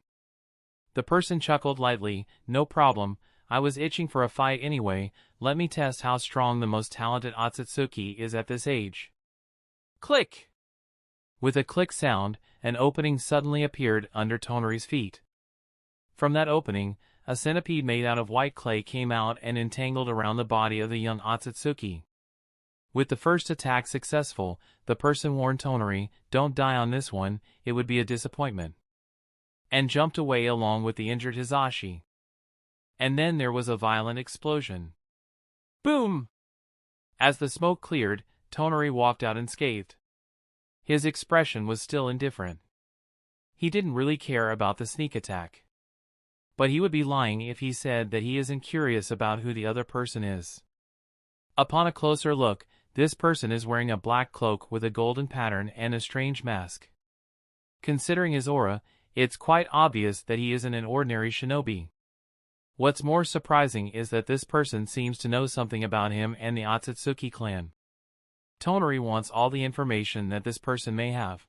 The person chuckled lightly, "No problem, I was itching for a fight anyway, let me test how strong the most talented Akatsuki is at this age." Click! With a click sound, an opening suddenly appeared under Toneri's feet. From that opening, a centipede made out of white clay came out and entangled around the body of the young Akatsuki. With the first attack successful, the person warned Toneri, "Don't die on this one, it would be a disappointment," and jumped away along with the injured Hizashi. And then there was a violent explosion. Boom! As the smoke cleared, Toneri walked out unscathed. His expression was still indifferent. He didn't really care about the sneak attack. But he would be lying if he said that he isn't curious about who the other person is. Upon a closer look, this person is wearing a black cloak with a golden pattern and a strange mask. Considering his aura, it's quite obvious that he isn't an ordinary shinobi. What's more surprising is that this person seems to know something about him and the Akatsuki clan. Toneri wants all the information that this person may have.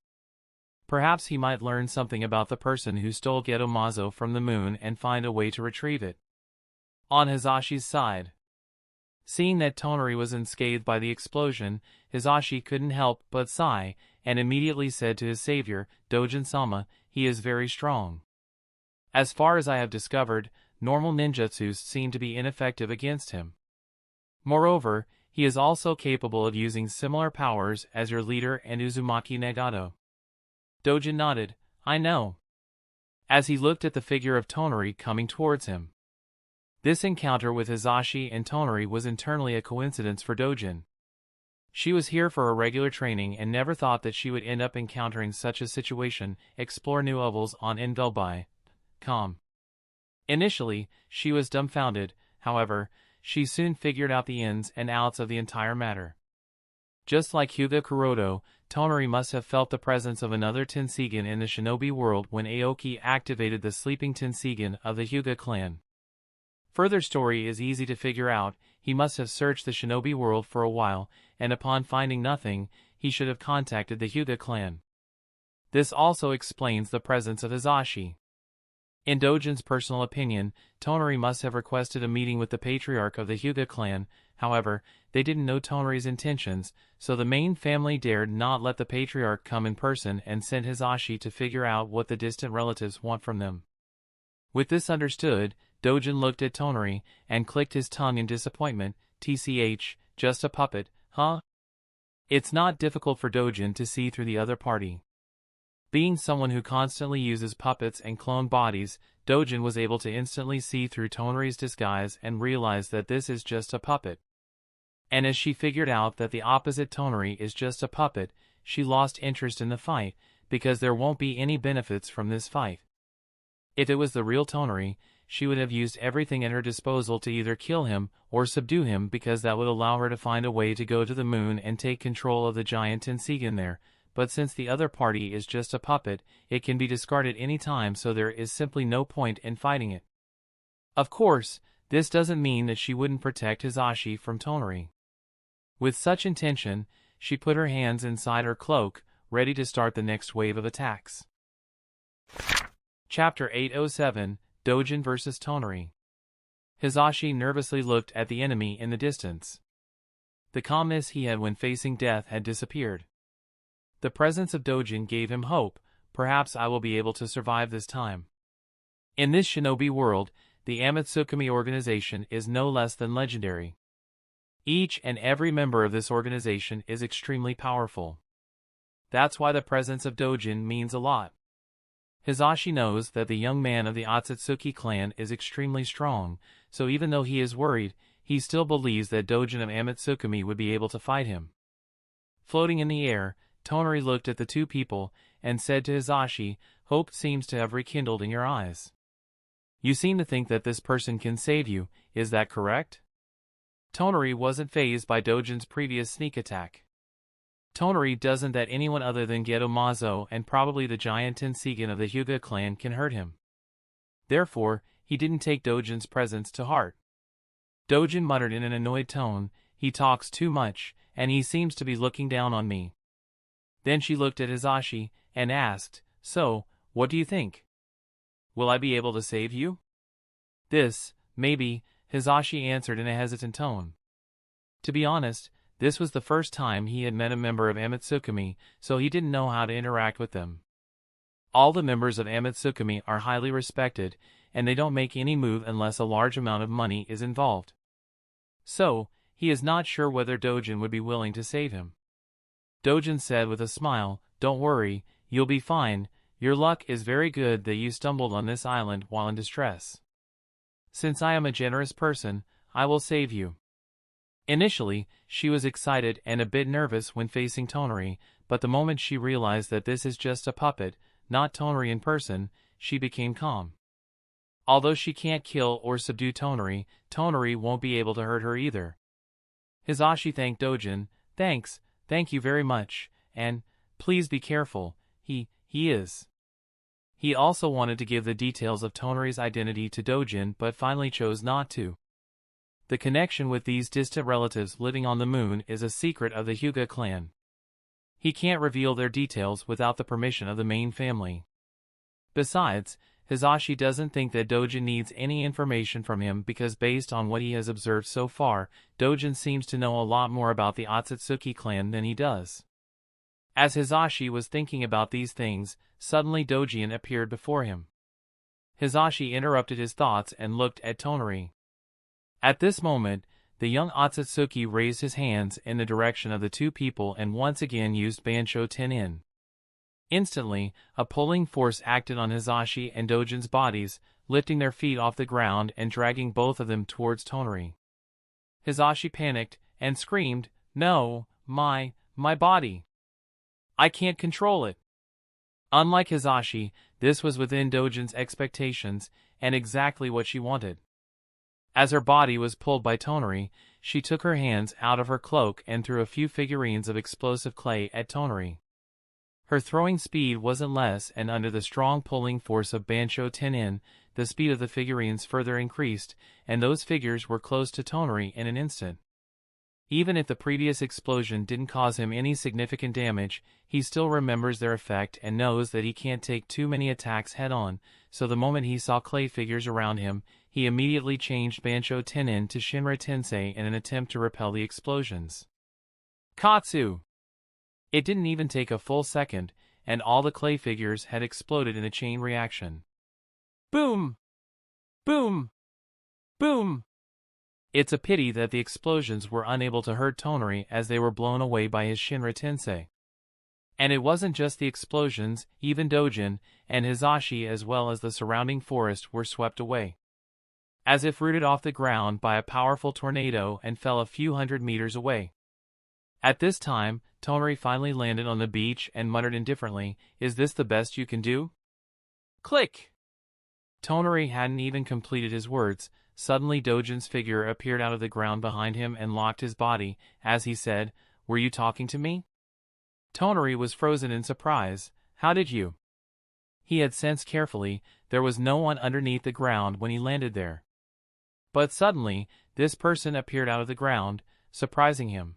Perhaps he might learn something about the person who stole Geto from the moon and find a way to retrieve it. On Hizashi's side. Seeing that Toneri was unscathed by the explosion, Hizashi couldn't help but sigh, and immediately said to his savior, "Dojin-sama, he is very strong. As far as I have discovered, normal ninjutsus seem to be ineffective against him. Moreover, he is also capable of using similar powers as your leader and Uzumaki Nagato." Dojin nodded, "I know," as he looked at the figure of Toneri coming towards him. This encounter with Hizashi and Toneri was internally a coincidence for Dojin. She was here for her regular training and never thought that she would end up encountering such a situation. Explore new levels on invelby.com. Initially, she was dumbfounded, however, she soon figured out the ins and outs of the entire matter. Just like Hyuga Kuroto, Toneri must have felt the presence of another Tenseigan in the shinobi world when Aoki activated the sleeping Tenseigan of the Hyuga clan. Further story is easy to figure out. He must have searched the shinobi world for a while, and upon finding nothing, he should have contacted the Hyuga clan. This also explains the presence of Hizashi. In Dojin's personal opinion, Toneri must have requested a meeting with the patriarch of the Hyuga clan. However, they didn't know Toneri's intentions, so the main family dared not let the patriarch come in person and sent Hizashi to figure out what the distant relatives want from them. With this understood, Dojin looked at Toneri and clicked his tongue in disappointment. "TCH, just a puppet, huh?" It's not difficult for Dojin to see through the other party. Being someone who constantly uses puppets and clone bodies, Dojin was able to instantly see through Toneri's disguise and realize that this is just a puppet. And as she figured out that the opposite Toneri is just a puppet, she lost interest in the fight, because there won't be any benefits from this fight. If it was the real Toneri, she would have used everything at her disposal to either kill him or subdue him, because that would allow her to find a way to go to the moon and take control of the giant Tenseigan there. But since the other party is just a puppet, it can be discarded any time, so there is simply no point in fighting it. Of course, this doesn't mean that she wouldn't protect Hizashi from Toneri. With such intention, she put her hands inside her cloak, ready to start the next wave of attacks. Chapter 807, Dojin vs. Toneri. Hizashi nervously looked at the enemy in the distance. The calmness he had when facing death had disappeared. The presence of Dojin gave him hope. Perhaps I will be able to survive this time. In this shinobi world, the Akatsuki organization is no less than legendary. Each and every member of this organization is extremely powerful. That's why the presence of Dojin means a lot. Hizashi knows that the young man of the Akatsuki clan is extremely strong, so even though he is worried, he still believes that Dojin of Akatsuki would be able to fight him. Floating in the air, Toneri looked at the two people and said to Hizashi, "Hope seems to have rekindled in your eyes. You seem to think that this person can save you, is that correct?" Toneri wasn't fazed by Dojin's previous sneak attack. Toneri doesn't that anyone other than Geto Mazo and probably the giant Tenseigan of the Hyuga clan can hurt him. Therefore, he didn't take Dojin's presence to heart. Dojin muttered in an annoyed tone, he talks too much, and he seems to be looking down on me. Then she looked at Hizashi, and asked, so, what do you think? Will I be able to save you? This, maybe, Hizashi answered in a hesitant tone. To be honest, this was the first time he had met a member of Amatsukami, so he didn't know how to interact with them. All the members of Amatsukami are highly respected, and they don't make any move unless a large amount of money is involved. So, he is not sure whether Dojin would be willing to save him. Dojin said with a smile, don't worry, you'll be fine, your luck is very good that you stumbled on this island while in distress. Since I am a generous person, I will save you. Initially, she was excited and a bit nervous when facing Toneri, but the moment she realized that this is just a puppet, not Toneri in person, she became calm. Although she can't kill or subdue Toneri, Toneri won't be able to hurt her either. Hizashi thanked Dojin, thank you very much, and, please be careful, he is. He also wanted to give the details of Toneri's identity to Dojin but finally chose not to. The connection with these distant relatives living on the moon is a secret of the Hyuga clan. He can't reveal their details without the permission of the main family. Besides, Hizashi doesn't think that Dojin needs any information from him because based on what he has observed so far, Dojin seems to know a lot more about the Akatsuki clan than he does. As Hizashi was thinking about these things, suddenly Dojin appeared before him. Hizashi interrupted his thoughts and looked at Toneri. At this moment, the young Akatsuki raised his hands in the direction of the two people and once again used Bansho Tenin. Instantly, a pulling force acted on Hizashi and Dojin's bodies, lifting their feet off the ground and dragging both of them towards Toneri. Hizashi panicked and screamed, no, my body. I can't control it. Unlike Hizashi, this was within Dojin's expectations and exactly what she wanted. As her body was pulled by Toneri, she took her hands out of her cloak and threw a few figurines of explosive clay at Toneri. Her throwing speed wasn't less, and under the strong pulling force of Bansho Tenin, the speed of the figurines further increased, and those figures were close to Toneri in an instant. Even if the previous explosion didn't cause him any significant damage, he still remembers their effect and knows that he can't take too many attacks head-on, so the moment he saw clay figures around him, he immediately changed Bansho Tenin to Shinra Tensei in an attempt to repel the explosions. Katsu! It didn't even take a full second, and all the clay figures had exploded in a chain reaction. Boom! Boom! Boom! It's a pity that the explosions were unable to hurt Toneri as they were blown away by his Shinra Tensei. And it wasn't just the explosions, even Dojin and Hizashi as well as the surrounding forest were swept away. As if rooted off the ground by a powerful tornado and fell a few hundred meters away. At this time, Toneri finally landed on the beach and muttered indifferently, is this the best you can do? Click! Toneri hadn't even completed his words. Suddenly Dojin's figure appeared out of the ground behind him and locked his body, as he said, were you talking to me? Toneri was frozen in surprise. How did you? He had sensed carefully, there was no one underneath the ground when he landed there. But suddenly, this person appeared out of the ground, surprising him.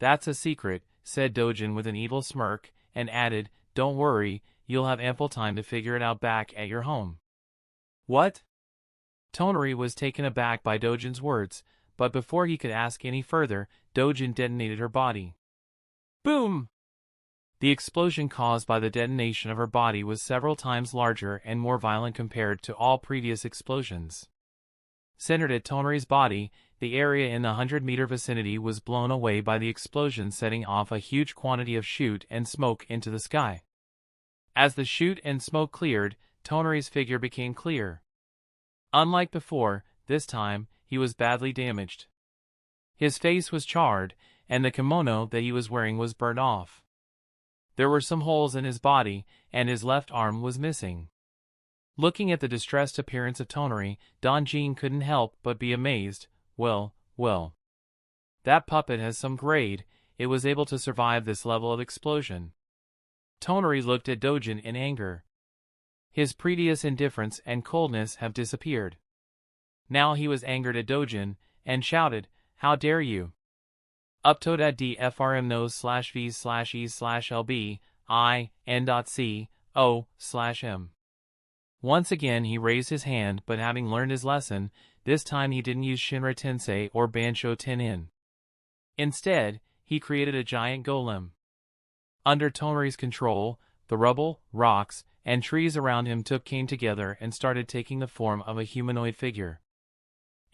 That's a secret, said Dojin with an evil smirk, and added, don't worry, you'll have ample time to figure it out back at your home. What? Toneri was taken aback by Dojin's words, but before he could ask any further, Dojin detonated her body. Boom! The explosion caused by the detonation of her body was several times larger and more violent compared to all previous explosions. Centered at Toneri's body, the area in the 100-meter vicinity was blown away by the explosion, setting off a huge quantity of shoot and smoke into the sky. As the shoot and smoke cleared, Toneri's figure became clear. Unlike before, this time, he was badly damaged. His face was charred, and the kimono that he was wearing was burnt off. There were some holes in his body, and his left arm was missing. Looking at the distressed appearance of Toneri, Dojin couldn't help but be amazed. Well. That puppet has some grade. it was able to survive this level of explosion. Toneri looked at Dojin in anger. His previous indifference and coldness have disappeared. Now he was angered at Dojin, and shouted, "How dare you! Uptoad DFRM knows /v/e/lb, I, n.c/o/m." Once again he raised his hand, but having learned his lesson, this time he didn't use Shinra Tensei or Bansho Tenin. Instead, he created a giant golem. Under Toneri's control, the rubble, rocks, and trees around him came together and started taking the form of a humanoid figure.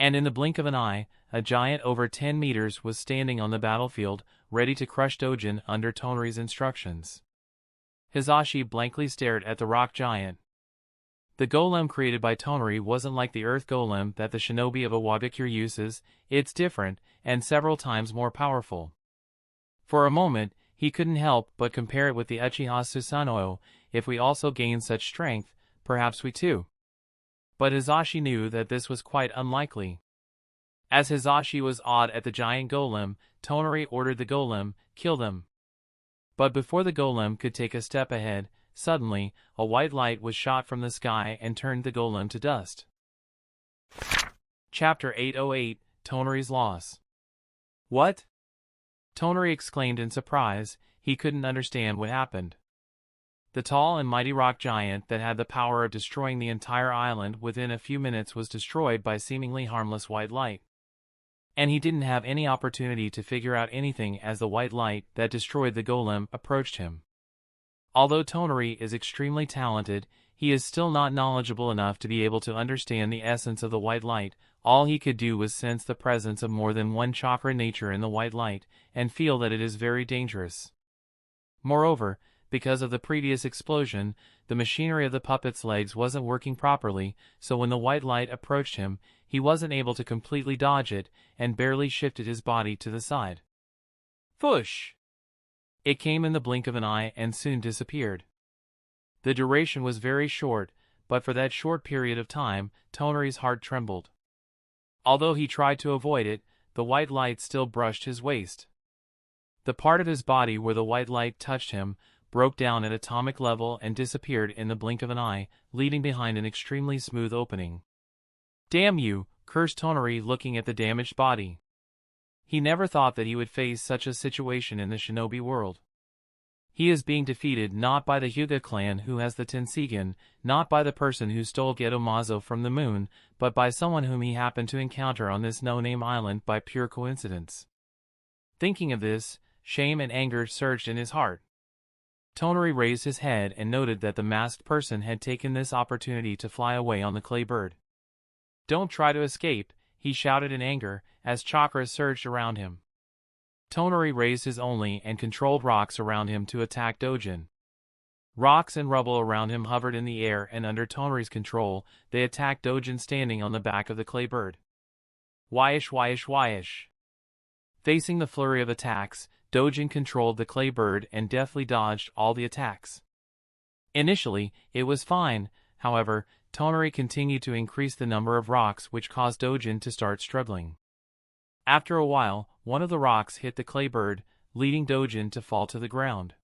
And in the blink of an eye, a giant over 10 meters was standing on the battlefield, ready to crush Dojin under Toneri's instructions. Hizashi blankly stared at the rock giant. The golem created by Toneri wasn't like the earth golem that the shinobi of Iwabikure uses, it's different, and several times more powerful. For a moment, he couldn't help but compare it with the Uchiha Susanoo. If we also gain such strength, perhaps we too. But Hizashi knew that this was quite unlikely. As Hizashi was awed at the giant golem, Toneri ordered the golem, "Kill them." But before the golem could take a step ahead, suddenly, a white light was shot from the sky and turned the golem to dust. Chapter 808, Toneri's Loss. What? Toneri exclaimed in surprise. He couldn't understand what happened. The tall and mighty rock giant that had the power of destroying the entire island within a few minutes was destroyed by seemingly harmless white light. And he didn't have any opportunity to figure out anything as the white light that destroyed the golem approached him. Although Toneri is extremely talented, he is still not knowledgeable enough to be able to understand the essence of the white light. All he could do was sense the presence of more than one chakra nature in the white light, and feel that it is very dangerous. Moreover, because of the previous explosion, the machinery of the puppet's legs wasn't working properly, so when the white light approached him, he wasn't able to completely dodge it, and barely shifted his body to the side. Fush! It came in the blink of an eye and soon disappeared. The duration was very short, but for that short period of time, Toneri's heart trembled. Although he tried to avoid it, the white light still brushed his waist. The part of his body where the white light touched him broke down at atomic level and disappeared in the blink of an eye, leaving behind an extremely smooth opening. "Damn you!" cursed Toneri, looking at the damaged body. He never thought that he would face such a situation in the shinobi world. He is being defeated not by the Hyuga clan who has the Tenseigan, not by the person who stole Gedomazo from the moon, but by someone whom he happened to encounter on this no-name island by pure coincidence. Thinking of this, shame and anger surged in his heart. Toneri raised his head and noted that the masked person had taken this opportunity to fly away on the clay bird. "Don't try to escape," he shouted in anger, as chakras surged around him. Toneri raised his only and controlled rocks around him to attack Dojin. Rocks and rubble around him hovered in the air, and under Toneri's control, they attacked Dojin standing on the back of the clay bird. Whyish, whyish, whyish. Facing the flurry of attacks, Dojin controlled the clay bird and deftly dodged all the attacks. Initially, it was fine, however, Toneri continued to increase the number of rocks, which caused Dojin to start struggling. After a while, one of the rocks hit the clay bird, leading Dojin to fall to the ground.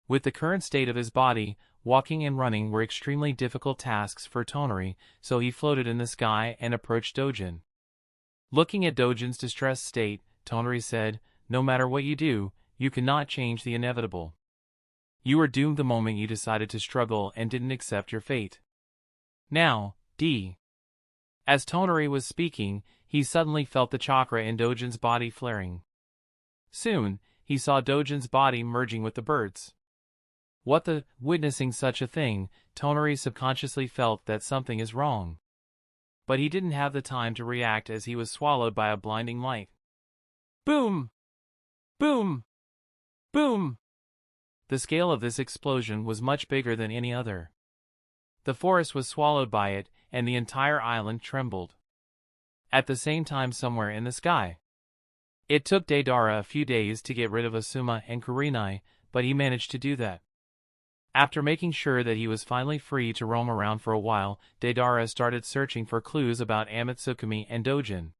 With the current state of his body, walking and running were extremely difficult tasks for Toneri, so he floated in the sky and approached Dojin. Looking at Dojin's distressed state, Toneri said, "No matter what you do, you cannot change the inevitable. You were doomed the moment you decided to struggle and didn't accept your fate. Now, D." As Toneri was speaking, he suddenly felt the chakra in Dojin's body flaring. Soon, he saw Dojin's body merging with the bird's. Witnessing such a thing, Toneri subconsciously felt that something is wrong. But he didn't have the time to react as he was swallowed by a blinding light. Boom! Boom! Boom! The scale of this explosion was much bigger than any other. The forest was swallowed by it, and the entire island trembled. At the same time, somewhere in the sky. It took Deidara a few days to get rid of Asuma and Kurinai, but he managed to do that. After making sure that he was finally free to roam around for a while, Deidara started searching for clues about Amatsukami and Dojin.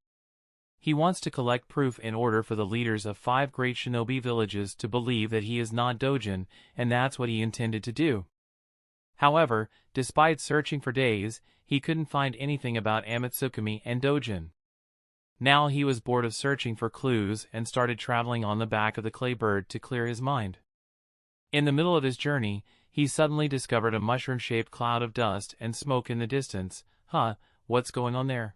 He wants to collect proof in order for the leaders of 5 great shinobi villages to believe that he is not Dojin, and that's what he intended to do. However, despite searching for days, he couldn't find anything about Amatsukami and Dojin. Now he was bored of searching for clues and started traveling on the back of the clay bird to clear his mind. In the middle of his journey, he suddenly discovered a mushroom-shaped cloud of dust and smoke in the distance. What's going on there?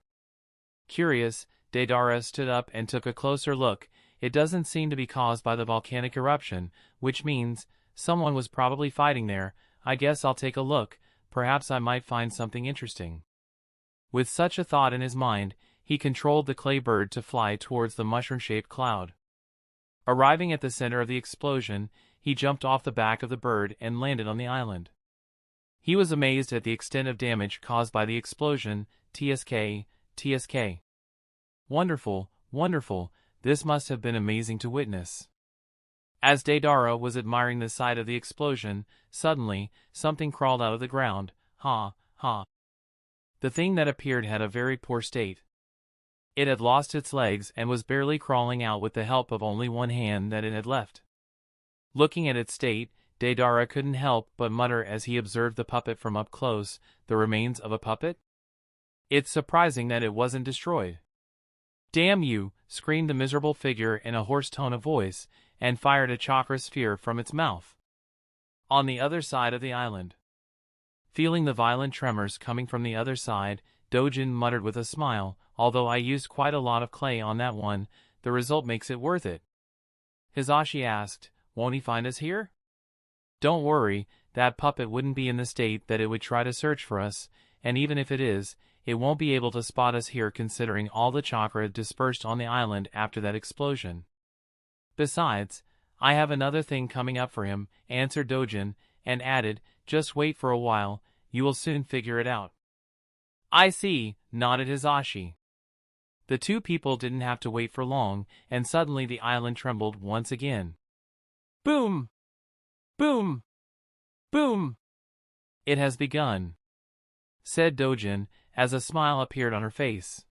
Curious, Deidara stood up and took a closer look. It doesn't seem to be caused by the volcanic eruption, which means someone was probably fighting there. I guess I'll take a look, perhaps I might find something interesting. With such a thought in his mind, he controlled the clay bird to fly towards the mushroom-shaped cloud. Arriving at the center of the explosion, he jumped off the back of the bird and landed on the island. He was amazed at the extent of damage caused by the explosion. TSK. Wonderful, wonderful, this must have been amazing to witness. As Deidara was admiring the sight of the explosion, suddenly, something crawled out of the ground. The thing that appeared had a very poor state. It had lost its legs and was barely crawling out with the help of only one hand that it had left. Looking at its state, Deidara couldn't help but mutter as he observed the puppet from up close. The remains of a puppet? It's surprising that it wasn't destroyed. Damn you, screamed the miserable figure in a hoarse tone of voice, and fired a chakra sphere from its mouth. On the other side of the island. Feeling the violent tremors coming from the other side, Dojin muttered with a smile, although I used quite a lot of clay on that one, the result makes it worth it. Hizashi asked, won't he find us here? Don't worry, that puppet wouldn't be in the state that it would try to search for us, and even if it is, it won't be able to spot us here considering all the chakra dispersed on the island after that explosion. Besides, I have another thing coming up for him, answered Dojin, and added, just wait for a while, you will soon figure it out. I see, nodded Hizashi. The two people didn't have to wait for long, and suddenly the island trembled once again. Boom! Boom! Boom! It has begun, said Dojin, as a smile appeared on her face.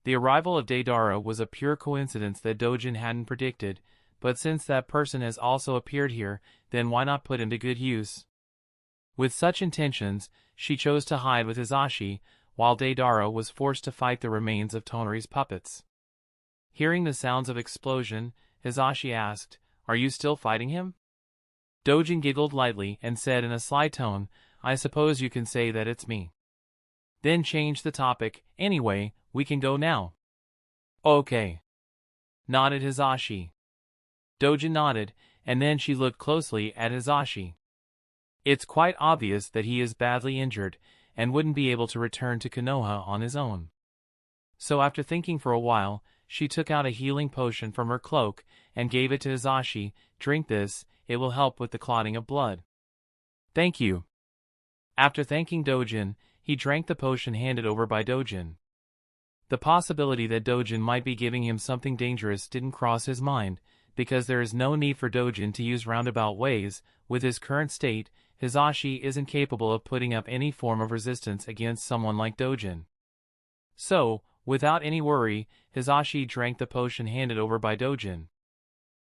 The arrival of Deidara was a pure coincidence that Dojin hadn't predicted, but since that person has also appeared here, then why not put him to good use? With such intentions, she chose to hide with Hizashi, while Deidara was forced to fight the remains of Toneri's puppets. Hearing the sounds of explosion, Hizashi asked, are you still fighting him? Dojin giggled lightly and said in a sly tone, I suppose you can say that it's me. Then changed the topic, anyway, we can go now. Okay, nodded Hizashi. Dojin nodded, and then she looked closely at Hizashi. It's quite obvious that he is badly injured, and wouldn't be able to return to Konoha on his own. So after thinking for a while, she took out a healing potion from her cloak, and gave it to Hizashi. Drink this, it will help with the clotting of blood. Thank you. After thanking Dojin, he drank the potion handed over by Dojin. The possibility that Dojin might be giving him something dangerous didn't cross his mind, because there is no need for Dojin to use roundabout ways. With his current state, Hizashi isn't capable of putting up any form of resistance against someone like Dojin. So, without any worry, Hizashi drank the potion handed over by Dojin.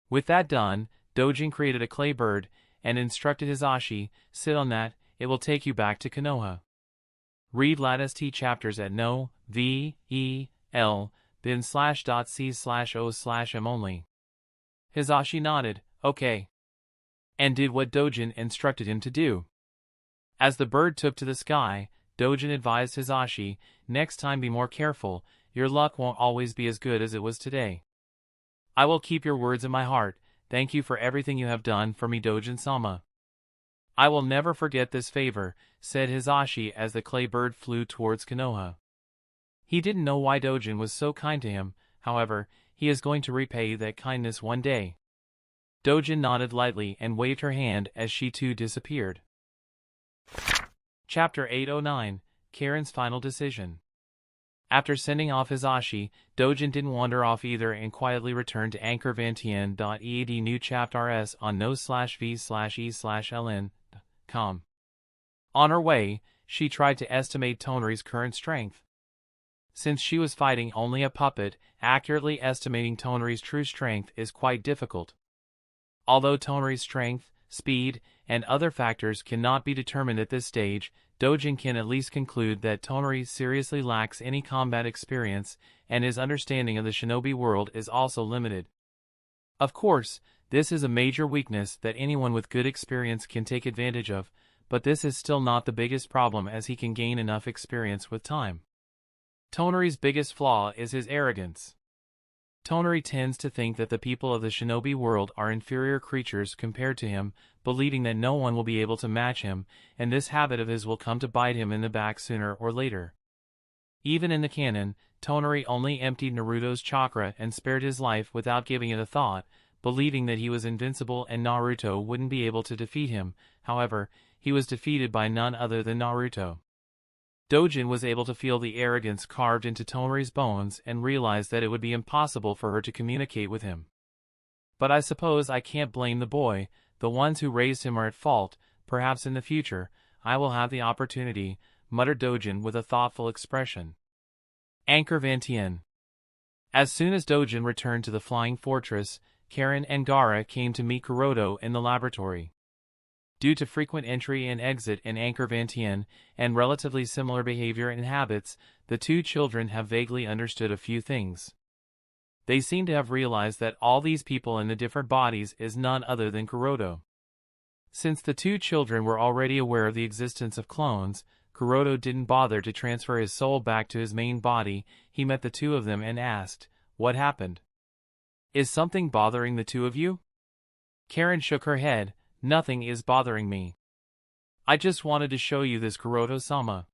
With that done, Dojin created a clay bird, and instructed Hizashi, sit on that, it will take you back to Konoha. Read latest T chapters at no.v.el.bin/.c/o/m only. Hizashi nodded, okay. And did what Dojin instructed him to do. As the bird took to the sky, Dojin advised Hizashi, next time be more careful, your luck won't always be as good as it was today. I will keep your words in my heart, thank you for everything you have done for me Dojin-sama. I will never forget this favor, said Hizashi as the clay bird flew towards Konoha. He didn't know why Dojin was so kind to him, however, he is going to repay that kindness one day. Dojin nodded lightly and waved her hand as she too disappeared. Chapter 809, Karin's Final Decision. After sending off Hizashi, Dojin didn't wander off either and quietly returned to anchorvantien.ead new chapters on no/v/e/ln.com. On her way, she tried to estimate Toneri's current strength. Since she was fighting only a puppet, accurately estimating Toneri's true strength is quite difficult. Although Toneri's strength, speed, and other factors cannot be determined at this stage, Dojin can at least conclude that Toneri seriously lacks any combat experience, and his understanding of the shinobi world is also limited. Of course, this is a major weakness that anyone with good experience can take advantage of, but this is still not the biggest problem as he can gain enough experience with time. Toneri's biggest flaw is his arrogance. Toneri tends to think that the people of the shinobi world are inferior creatures compared to him, believing that no one will be able to match him, and this habit of his will come to bite him in the back sooner or later. Even in the canon, Toneri only emptied Naruto's chakra and spared his life without giving it a thought, believing that he was invincible and Naruto wouldn't be able to defeat him. However, he was defeated by none other than Naruto. Dojin was able to feel the arrogance carved into Toneri's bones and realized that it would be impossible for her to communicate with him. But I suppose I can't blame the boy, the ones who raised him are at fault. Perhaps in the future, I will have the opportunity, muttered Dojin with a thoughtful expression. Anchor Vantien. As soon as Dojin returned to the flying fortress, Karin and Gaara came to meet Kuroto in the laboratory. Due to frequent entry and exit in Anchor Vantien, and relatively similar behavior and habits, the two children have vaguely understood a few things. They seem to have realized that all these people in the different bodies is none other than Kuroto. Since the two children were already aware of the existence of clones, Kuroto didn't bother to transfer his soul back to his main body. He met the two of them and asked, "What happened? Is something bothering the two of you?" Karin shook her head. "Nothing is bothering me. I just wanted to show you this, Kuroto-sama."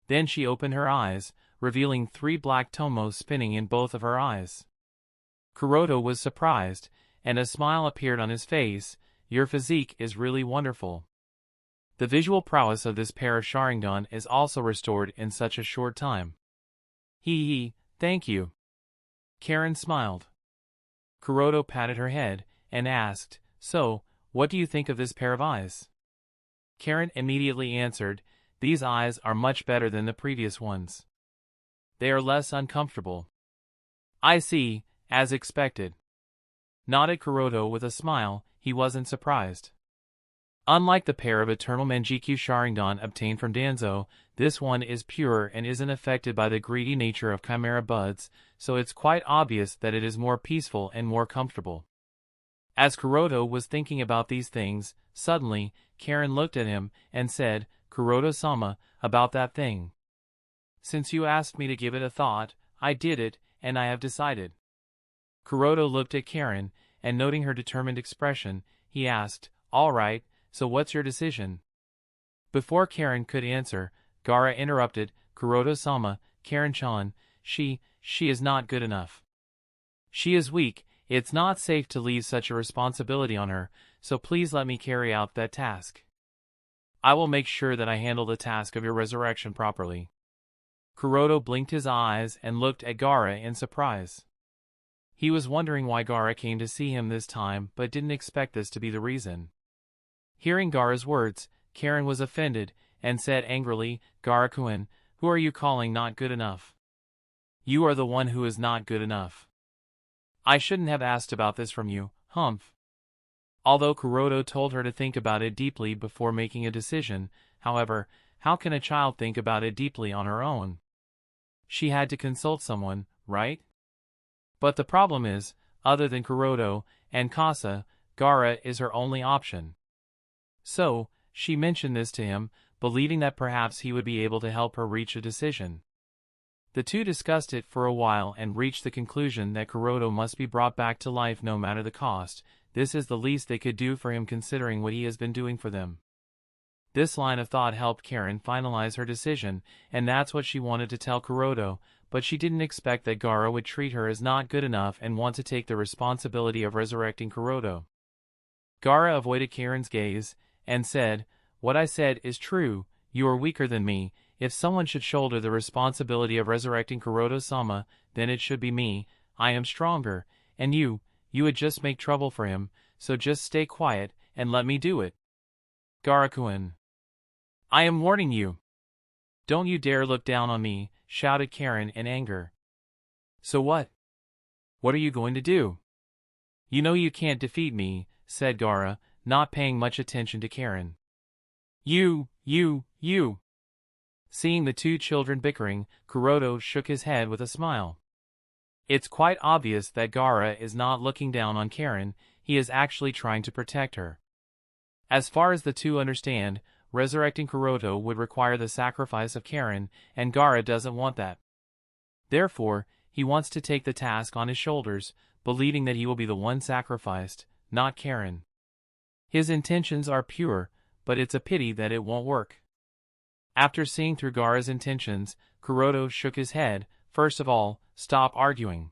Then she opened her eyes, revealing 3 black tomos spinning in both of her eyes. Kuroto was surprised, and a smile appeared on his face. "Your physique is really wonderful." The visual prowess of this pair of Sharingan is also restored in such a short time. Thank you." Karin smiled. Kuroto patted her head, and asked, "So, what do you think of this pair of eyes?" Karin immediately answered, "These eyes are much better than the previous ones. They are less uncomfortable." "I see, as expected," nodded Kuroto with a smile. He wasn't surprised. Unlike the pair of eternal Mangekyo Sharingan obtained from Danzo, this one is pure and isn't affected by the greedy nature of chimera buds, so it's quite obvious that it is more peaceful and more comfortable. As Kuroto was thinking about these things, suddenly, Karin looked at him and said, "Kuroto-sama, about that thing. Since you asked me to give it a thought, I did it, and I have decided." Kuroto looked at Karin, and noting her determined expression, he asked, "All right, so what's your decision?" Before Karin could answer, Gaara interrupted, "Kuroto-sama, Karin-chan, she is not good enough. She is weak. It's not safe to leave such a responsibility on her, so please let me carry out that task. I will make sure that I handle the task of your resurrection properly." Kuroto blinked his eyes and looked at Gaara in surprise. He was wondering why Gaara came to see him this time but didn't expect this to be the reason. Hearing Gaara's words, Karin was offended and said angrily, "Gaara-kun, who are you calling not good enough? You are the one who is not good enough. I shouldn't have asked about this from you, humph." Although Kuroto told her to think about it deeply before making a decision, however, how can a child think about it deeply on her own? She had to consult someone, right? But the problem is, other than Kuroto and Kasa, Gaara is her only option. So, she mentioned this to him, believing that perhaps he would be able to help her reach a decision. The two discussed it for a while and reached the conclusion that Kuroto must be brought back to life no matter the cost. This is the least they could do for him considering what he has been doing for them. This line of thought helped Karin finalize her decision, and that's what she wanted to tell Kuroto, but she didn't expect that Gaara would treat her as not good enough and want to take the responsibility of resurrecting Kuroto. Gaara avoided Karin's gaze, and said, "What I said is true, you are weaker than me. If someone should shoulder the responsibility of resurrecting Kuroto-sama, then it should be me. I am stronger, and you would just make trouble for him, so just stay quiet, and let me do it." "Gaara-kun, I am warning you. Don't you dare look down on me," shouted Karin in anger. So what? What are you going to do? You know you can't defeat me, said Gaara, not paying much attention to Karin. You. Seeing the two children bickering, Kuroto shook his head with a smile. It's quite obvious that Gaara is not looking down on Karin, he is actually trying to protect her. As far as the two understand, resurrecting Kuroto would require the sacrifice of Karin, and Gaara doesn't want that. Therefore, he wants to take the task on his shoulders, believing that he will be the one sacrificed, not Karin. His intentions are pure, but it's a pity that it won't work. After seeing through Gaara's intentions, Kuroto shook his head. First of all, stop arguing.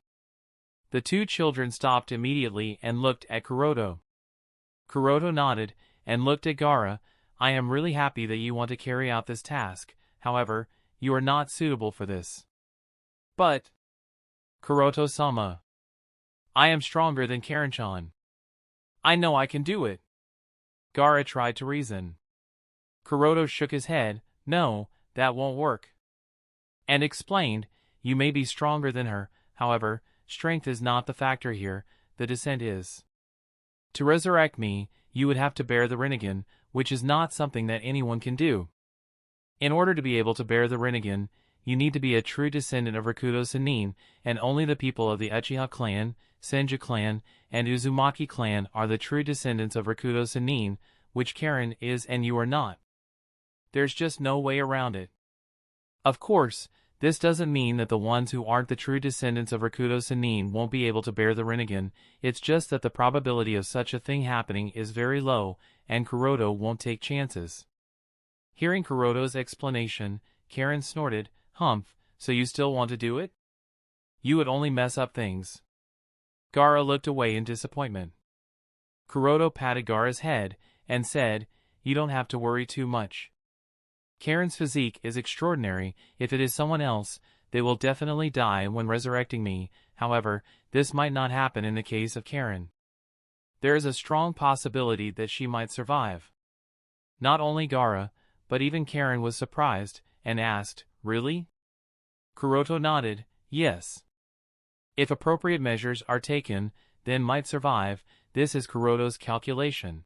The two children stopped immediately and looked at Kuroto. Kuroto nodded and looked at Gaara. I am really happy that you want to carry out this task, however, you are not suitable for this. But, Kuroto-sama, I am stronger than Karin-chan. I know I can do it. Gaara tried to reason. Kuroto shook his head. No, that won't work. And explained, you may be stronger than her, however, strength is not the factor here, the descent is. To resurrect me, you would have to bear the Rinnegan, which is not something that anyone can do. In order to be able to bear the Rinnegan, you need to be a true descendant of Rakuto Sennin, and only the people of the Uchiha clan, Senju clan, and Uzumaki clan are the true descendants of Rakuto Sennin, which Karin is and you are not. There's just no way around it. Of course, this doesn't mean that the ones who aren't the true descendants of Rakuto Sennin won't be able to bear the Rinnegan, it's just that the probability of such a thing happening is very low, and Kuroto won't take chances. Hearing Kuroto's explanation, Karin snorted, Humph, so you still want to do it? You would only mess up things. Gaara looked away in disappointment. Kuroto patted Gaara's head, and said, you don't have to worry too much. Karin's physique is extraordinary. If it is someone else, they will definitely die when resurrecting me, however, this might not happen in the case of Karin. There is a strong possibility that she might survive. Not only Gaara, but even Karin was surprised, and asked, really? Kuroto nodded, yes. If appropriate measures are taken, then might survive, this is Kuroto's calculation.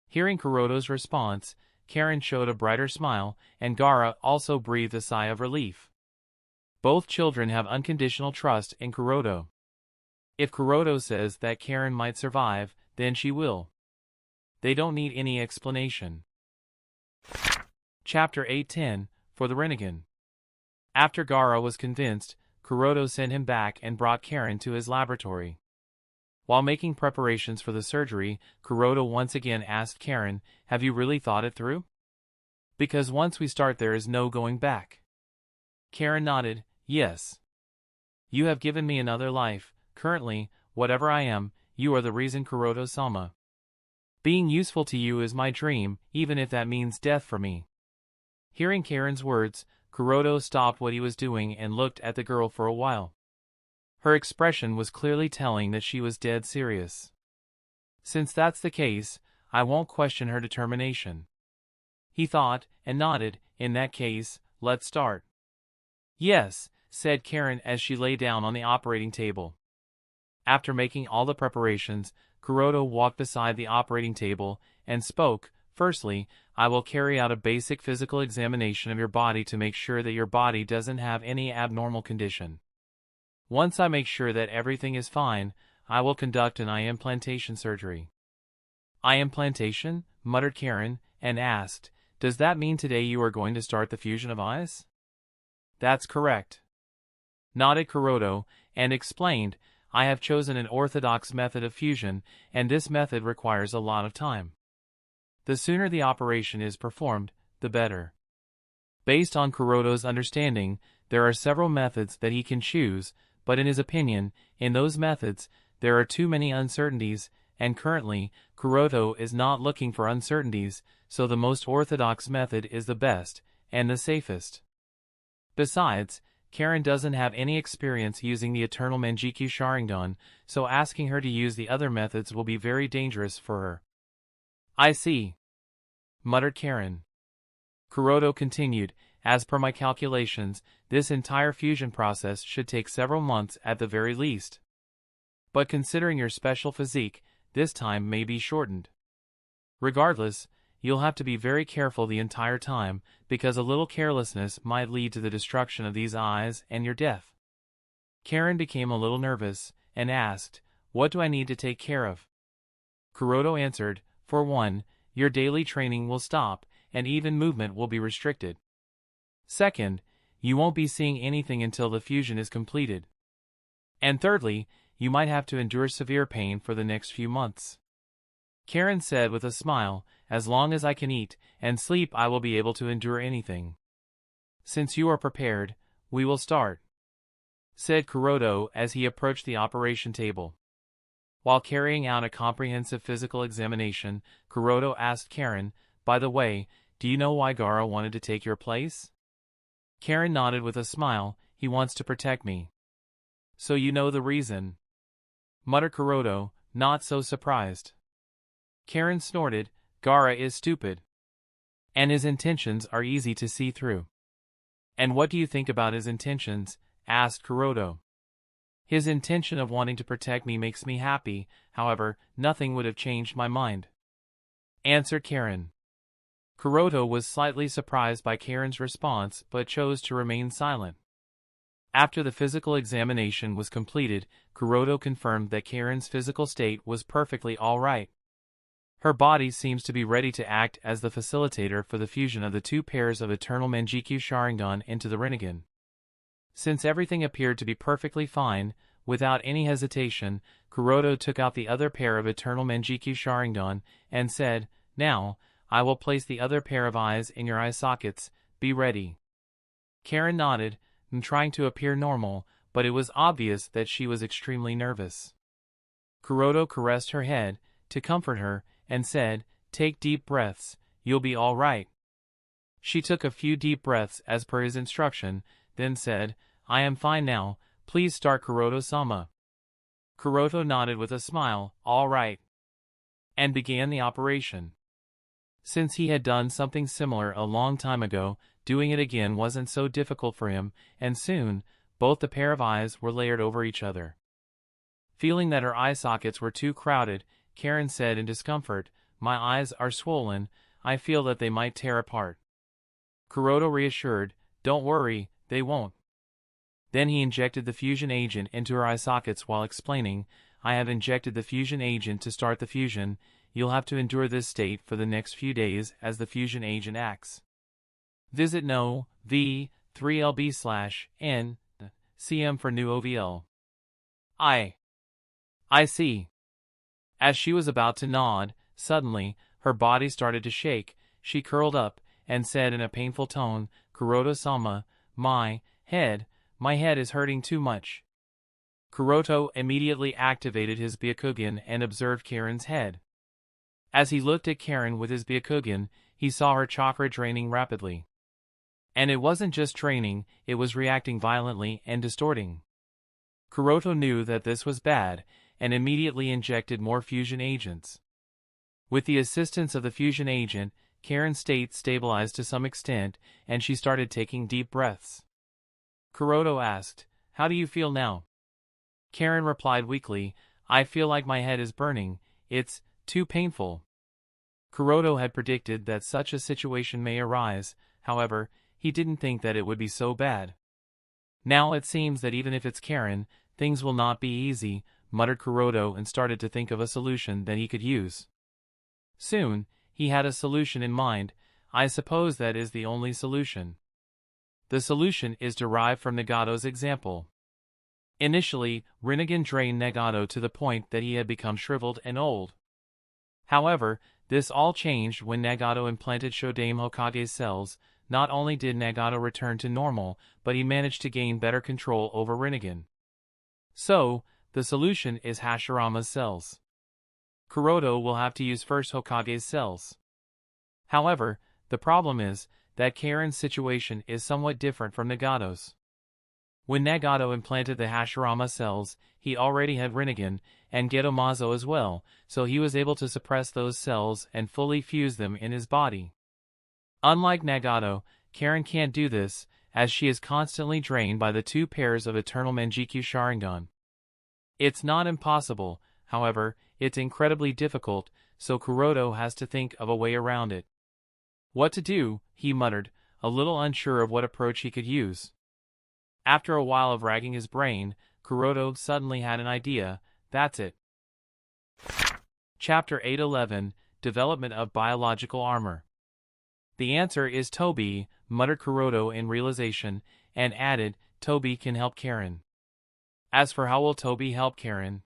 Hearing Kuroto's response, Karin showed a brighter smile, and Gaara also breathed a sigh of relief. Both children have unconditional trust in Kuroto. If Kuroto says that Karin might survive, then she will. They don't need any explanation. Chapter 810, for the Rinnegan. After Gaara was convinced, Kuroto sent him back and brought Karin to his laboratory. While making preparations for the surgery, Kuroto once again asked Karin, have you really thought it through? Because once we start there is no going back. Karin nodded, yes. You have given me another life. Currently, whatever I am, you are the reason, Kuroto-sama. Being useful to you is my dream, even if that means death for me. Hearing Karin's words, Kuroto stopped what he was doing and looked at the girl for a while. Her expression was clearly telling that she was dead serious. Since that's the case, I won't question her determination. He thought, and nodded, in that case, let's start. Yes, said Karin as she lay down on the operating table. After making all the preparations, Kuroto walked beside the operating table and spoke, firstly, I will carry out a basic physical examination of your body to make sure that your body doesn't have any abnormal condition. Once I make sure that everything is fine, I will conduct an eye implantation surgery. Eye implantation? Muttered Karin, and asked, does that mean today you are going to start the fusion of eyes? That's correct. Nodded Kuroto, and explained, I have chosen an orthodox method of fusion, and this method requires a lot of time. The sooner the operation is performed, the better. Based on Kuroto's understanding, there are several methods that he can choose, but in his opinion, in those methods, there are too many uncertainties, and currently, Kuroto is not looking for uncertainties, so the most orthodox method is the best, and the safest. Besides, Karin doesn't have any experience using the eternal Mangekyo Sharingan, so asking her to use the other methods will be very dangerous for her. I see, muttered Karin. Kuroto continued, As per my calculations, this entire fusion process should take several months at the very least. But considering your special physique, this time may be shortened. Regardless, you'll have to be very careful the entire time, because a little carelessness might lead to the destruction of these eyes and your death. Karin became a little nervous, and asked, "What do I need to take care of?" Kuroto answered, "For one, your daily training will stop, and even movement will be restricted. Second, you won't be seeing anything until the fusion is completed. And thirdly, you might have to endure severe pain for the next few months." Karin said with a smile, "As long as I can eat and sleep, I will be able to endure anything." "Since you are prepared, we will start," said Kuroto as he approached the operation table. While carrying out a comprehensive physical examination, Kuroto asked Karin, "By the way, do you know why Gaara wanted to take your place?" Karin nodded with a smile, "He wants to protect me." "So you know the reason?" muttered Kuroto, not so surprised. Karin snorted, "Gaara is stupid. And his intentions are easy to see through." "And what do you think about his intentions?" asked Kuroto. "His intention of wanting to protect me makes me happy, however, nothing would have changed my mind," answered Karin. Kuroto was slightly surprised by Karin's response but chose to remain silent. After the physical examination was completed, Kuroto confirmed that Karin's physical state was perfectly all right. Her body seems to be ready to act as the facilitator for the fusion of the two pairs of eternal Mangekyo Sharingan into the Rinnegan. Since everything appeared to be perfectly fine, without any hesitation, Kuroto took out the other pair of eternal Mangekyo Sharingan and said, "Now, I will place the other pair of eyes in your eye sockets, be ready." Karin nodded, and trying to appear normal, but it was obvious that she was extremely nervous. Kuroto caressed her head, to comfort her, and said, "Take deep breaths, you'll be all right." She took a few deep breaths as per his instruction, then said, "I am fine now, please start Kuroto-sama." Kuroto nodded with a smile, "All right," and began the operation. Since he had done something similar a long time ago, doing it again wasn't so difficult for him, and soon, both the pair of eyes were layered over each other. Feeling that her eye sockets were too crowded, Karin said in discomfort, "My eyes are swollen, I feel that they might tear apart." Kuroto reassured, "Don't worry, they won't." Then he injected the fusion agent into her eye sockets while explaining, "I have injected the fusion agent to start the fusion. You'll have to endure this state for the next few days as the fusion agent acts. Visit no. v3lb/n cm for new OVL. I see." As she was about to nod, suddenly, her body started to shake. She curled up, and said in a painful tone, "Kuroto-sama, my head is hurting too much." Kuroto immediately activated his Byakugan and observed Karin's head. As he looked at Karin with his Byakugan, he saw her chakra draining rapidly. And it wasn't just draining, it was reacting violently and distorting. Kuroto knew that this was bad, and immediately injected more fusion agents. With the assistance of the fusion agent, Karin's state stabilized to some extent, and she started taking deep breaths. Kuroto asked, "How do you feel now?" Karin replied weakly, "I feel like my head is burning, it's too painful." Kuroto had predicted that such a situation may arise, however, he didn't think that it would be so bad. "Now it seems that even if it's Karin, things will not be easy," muttered Kuroto and started to think of a solution that he could use. Soon, he had a solution in mind. "I suppose that is the only solution." The solution is derived from Nagato's example. Initially, Rinnegan drained Nagato to the point that he had become shriveled and old. However, this all changed when Nagato implanted Shodame Hokage's cells. Not only did Nagato return to normal, but he managed to gain better control over Rinnegan. So, the solution is Hashirama's cells. Kuroto will have to use first Hokage's cells. However, the problem is that Karin's situation is somewhat different from Nagato's. When Nagato implanted the Hashirama cells, he already had Rinnegan and Gedomazo as well, so he was able to suppress those cells and fully fuse them in his body. Unlike Nagato, Karin can't do this, as she is constantly drained by the 2 pairs of eternal Mangekyo Sharingan. It's not impossible, however, it's incredibly difficult, so Kuroto has to think of a way around it. What to do, he muttered, a little unsure of what approach he could use. After a while of racking his brain, Kuroto suddenly had an idea. That's it. Chapter 811, Development of Biological Armor. The answer is Tobi, muttered Kuroto in realization, and added, Tobi can help Karin. As for how will Tobi help Karin?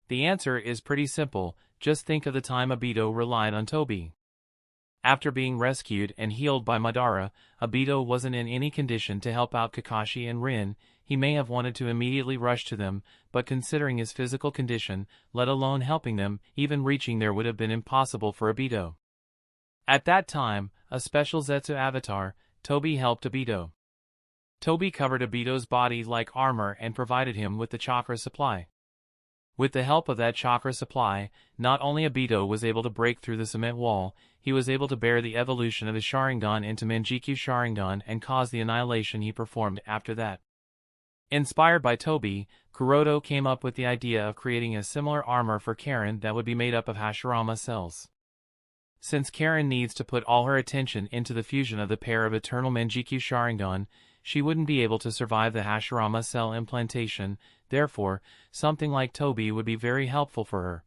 The answer is pretty simple, just think of the time Obito relied on Tobi. After being rescued and healed by Madara, Obito wasn't in any condition to help out Kakashi and Rin. He may have wanted to immediately rush to them, but considering his physical condition, let alone helping them, even reaching there would have been impossible for Obito. At that time, a special Zetsu avatar, Tobi helped Obito. Tobi covered Obito's body like armor and provided him with the chakra supply. With the help of that chakra supply, not only Obito was able to break through the cement wall, he was able to bear the evolution of his Sharingan into Mangekyo Sharingan and cause the annihilation he performed after that. Inspired by Tobi, Kuroto came up with the idea of creating a similar armor for Karin that would be made up of Hashirama cells. Since Karin needs to put all her attention into the fusion of the pair of eternal Mangekyo Sharingan, she wouldn't be able to survive the Hashirama cell implantation, therefore, something like Tobi would be very helpful for her.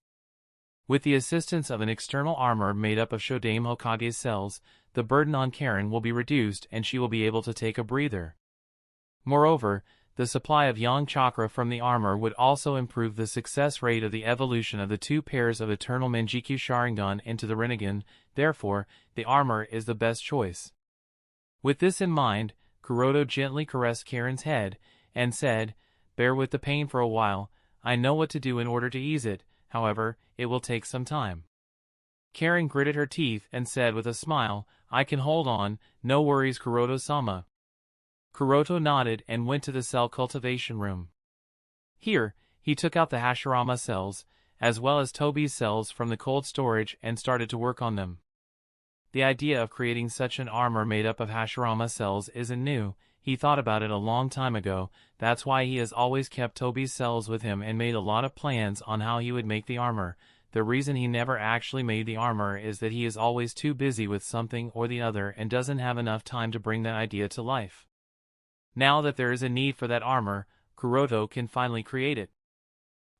With the assistance of an external armor made up of Shodame Hokage's cells, the burden on Karin will be reduced and she will be able to take a breather. Moreover, the supply of yang chakra from the armor would also improve the success rate of the evolution of the 2 pairs of eternal Mangekyo Sharingan into the Rinnegan, therefore, the armor is the best choice. With this in mind, Kuroto gently caressed Karin's head, and said, bear with the pain for a while, I know what to do in order to ease it, however, it will take some time. Karin gritted her teeth and said with a smile, I can hold on, no worries Kuroto-sama. Kuroto nodded and went to the cell cultivation room. Here, he took out the Hashirama cells, as well as Tobi's cells from the cold storage and started to work on them. The idea of creating such an armor made up of Hashirama cells isn't new, he thought about it a long time ago, that's why he has always kept Tobi's cells with him and made a lot of plans on how he would make the armor. The reason he never actually made the armor is that he is always too busy with something or the other and doesn't have enough time to bring that idea to life. Now that there is a need for that armor, Kuroto can finally create it.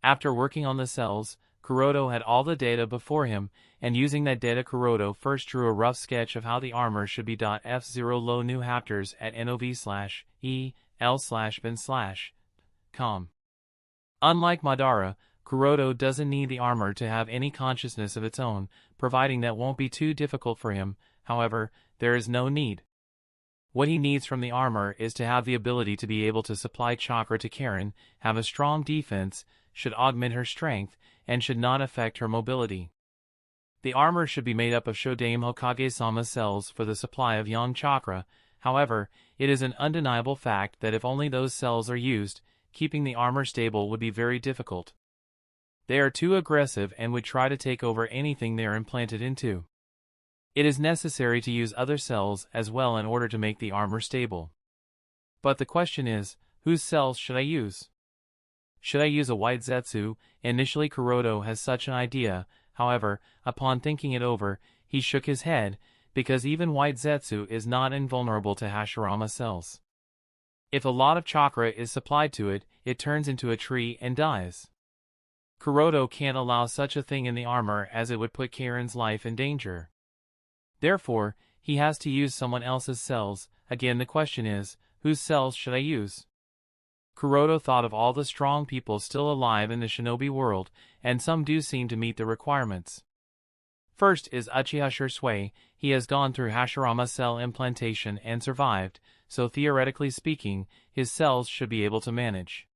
After working on the cells, Kuroto had all the data before him, and using that data Kuroto first drew a rough sketch of how the armor should be. F0 low new hapters at NOV/EL/BIN/com. Unlike Madara, Kuroto doesn't need the armor to have any consciousness of its own, providing that won't be too difficult for him, however, there is no need. What he needs from the armor is to have the ability to be able to supply chakra to Karin, have a strong defense, should augment her strength, and should not affect her mobility. The armor should be made up of Shodame Hokage-sama cells for the supply of yang chakra, however, it is an undeniable fact that if only those cells are used, keeping the armor stable would be very difficult. They are too aggressive and would try to take over anything they are implanted into. It is necessary to use other cells as well in order to make the armor stable. But the question is, whose cells should I use? Should I use a white Zetsu? Initially Kuroto has such an idea, however, upon thinking it over, he shook his head, because even white Zetsu is not invulnerable to Hashirama cells. If a lot of chakra is supplied to it, it turns into a tree and dies. Kuroto can't allow such a thing in the armor as it would put Karin's life in danger. Therefore, he has to use someone else's cells. Again the question is, whose cells should I use? Kuroto thought of all the strong people still alive in the shinobi world, and some do seem to meet the requirements. First is Uchiha Shisui. He has gone through Hashirama cell implantation and survived, so theoretically speaking, his cells should be able to manage.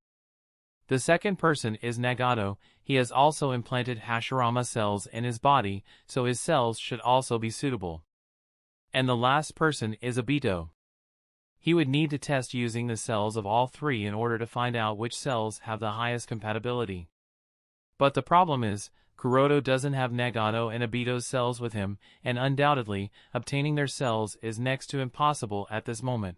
The second person is Nagato. He has also implanted Hashirama cells in his body, so his cells should also be suitable. And the last person is Obito. He would need to test using the cells of all three in order to find out which cells have the highest compatibility. But the problem is, Kuroto doesn't have Nagato and Obito's cells with him, and undoubtedly, obtaining their cells is next to impossible at this moment.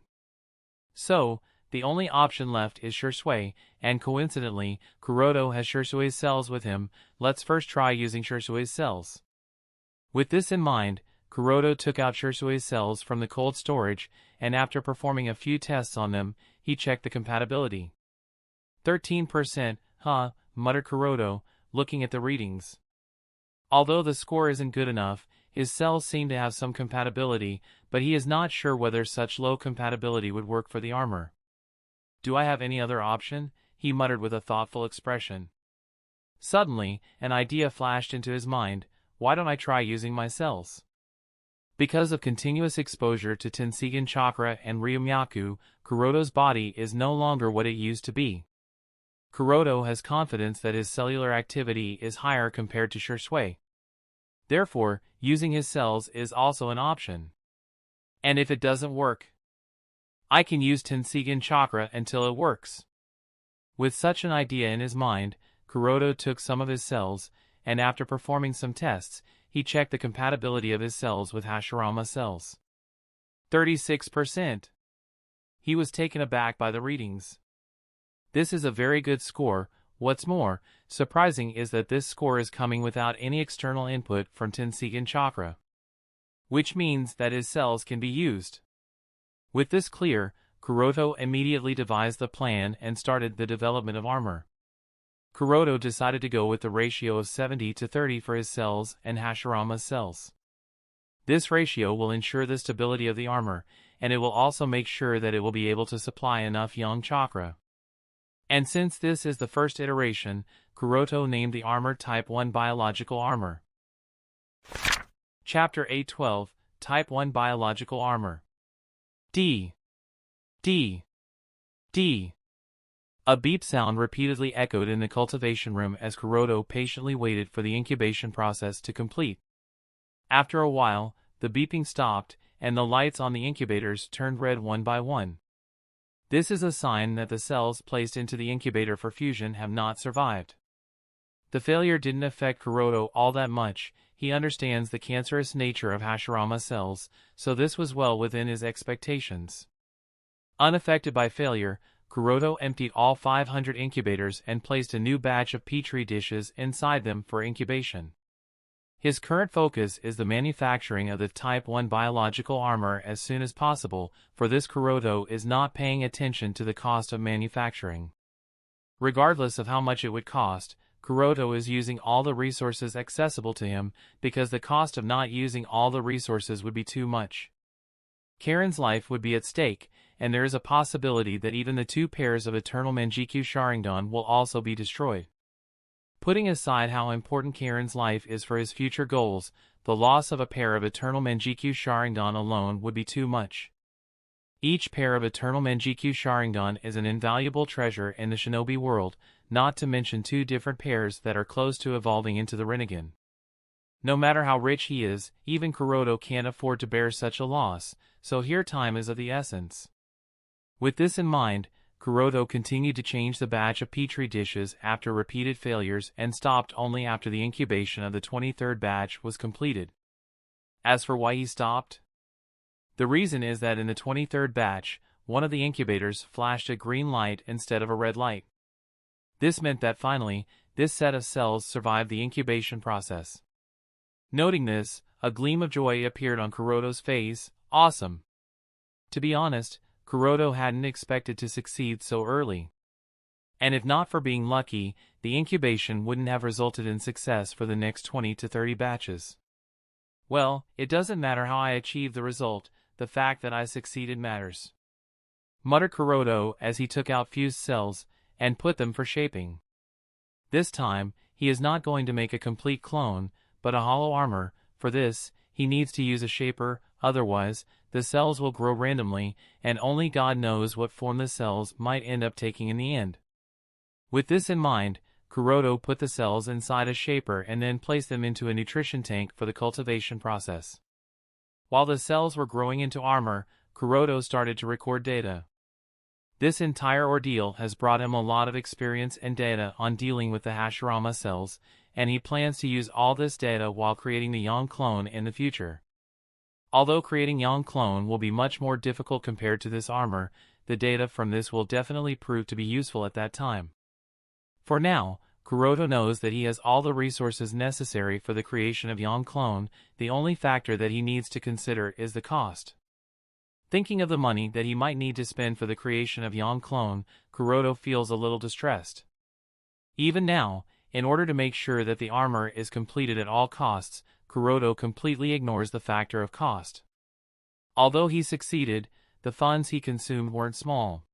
So, the only option left is Shisui, and coincidentally, Kuroto has Shisui's cells with him. Let's first try using Shisui's cells. With this in mind, Kuroto took out Shisui's cells from the cold storage, and after performing a few tests on them, he checked the compatibility. 13%, huh, muttered Kuroto, looking at the readings. Although the score isn't good enough, his cells seem to have some compatibility, but he is not sure whether such low compatibility would work for the armor. Do I have any other option? He muttered with a thoughtful expression. Suddenly, an idea flashed into his mind. Why don't I try using my cells? Because of continuous exposure to Tenseigan chakra and Ryumyaku, Kuroto's body is no longer what it used to be. Kuroto has confidence that his cellular activity is higher compared to Shisui. Therefore, using his cells is also an option. And if it doesn't work, I can use Tenseigan chakra until it works. With such an idea in his mind, Kuroto took some of his cells, and after performing some tests, he checked the compatibility of his cells with Hashirama cells. 36%. He was taken aback by the readings. This is a very good score. What's more, surprising is that this score is coming without any external input from Tenseigan chakra, which means that his cells can be used. With this clear, Kuroto immediately devised the plan and started the development of armor. Kuroto decided to go with the ratio of 70-30 for his cells and Hashirama's cells. This ratio will ensure the stability of the armor, and it will also make sure that it will be able to supply enough yang chakra. And since this is the first iteration, Kuroto named the armor Type 1 Biological Armor. Chapter 812, Type 1 Biological Armor. D. D. D. A beep sound repeatedly echoed in the cultivation room as Kuroto patiently waited for the incubation process to complete. After a while, the beeping stopped, and the lights on the incubators turned red one by one. This is a sign that the cells placed into the incubator for fusion have not survived. The failure didn't affect Kuroto all that much. He understands the cancerous nature of Hashirama cells, so this was well within his expectations. Unaffected by failure, Kuroto emptied all 500 incubators and placed a new batch of petri dishes inside them for incubation. His current focus is the manufacturing of the Type 1 biological armor as soon as possible. For this, Kuroto is not paying attention to the cost of manufacturing. Regardless of how much it would cost, Kuroto is using all the resources accessible to him, because the cost of not using all the resources would be too much. Karin's life would be at stake, and there is a possibility that even the 2 pairs of eternal Mangekyo Sharingan will also be destroyed. Putting aside how important Karin's life is for his future goals, the loss of a pair of eternal Mangekyo Sharingan alone would be too much. Each pair of eternal Mangekyo Sharingan is an invaluable treasure in the shinobi world, not to mention 2 different pairs that are close to evolving into the Rinnegan. No matter how rich he is, even Kuroto can't afford to bear such a loss, so here time is of the essence. With this in mind, Kuroto continued to change the batch of petri dishes after repeated failures and stopped only after the incubation of the 23rd batch was completed. As for why he stopped, the reason is that in the 23rd batch, one of the incubators flashed a green light instead of a red light. This meant that finally, this set of cells survived the incubation process. Noting this, a gleam of joy appeared on Kuroto's face. Awesome! To be honest, Kuroto hadn't expected to succeed so early. And if not for being lucky, the incubation wouldn't have resulted in success for the next 20 to 30 batches. Well, it doesn't matter how I achieve the result, the fact that I succeeded matters, muttered Kuroto as he took out fused cells and put them for shaping. This time, he is not going to make a complete clone, but a hollow armor. For this, he needs to use a shaper, otherwise, the cells will grow randomly, and only God knows what form the cells might end up taking in the end. With this in mind, Kuroto put the cells inside a shaper and then placed them into a nutrition tank for the cultivation process. While the cells were growing into armor, Kuroto started to record data. This entire ordeal has brought him a lot of experience and data on dealing with the Hashirama cells, and he plans to use all this data while creating the young clone in the future. Although creating young clone will be much more difficult compared to this armor, the data from this will definitely prove to be useful at that time. For now, Kuroto knows that he has all the resources necessary for the creation of young clone. The only factor that he needs to consider is the cost. Thinking of the money that he might need to spend for the creation of young clone, Kuroto feels a little distressed. Even now, in order to make sure that the armor is completed at all costs, Kuroto completely ignores the factor of cost. Although he succeeded, the funds he consumed weren't small.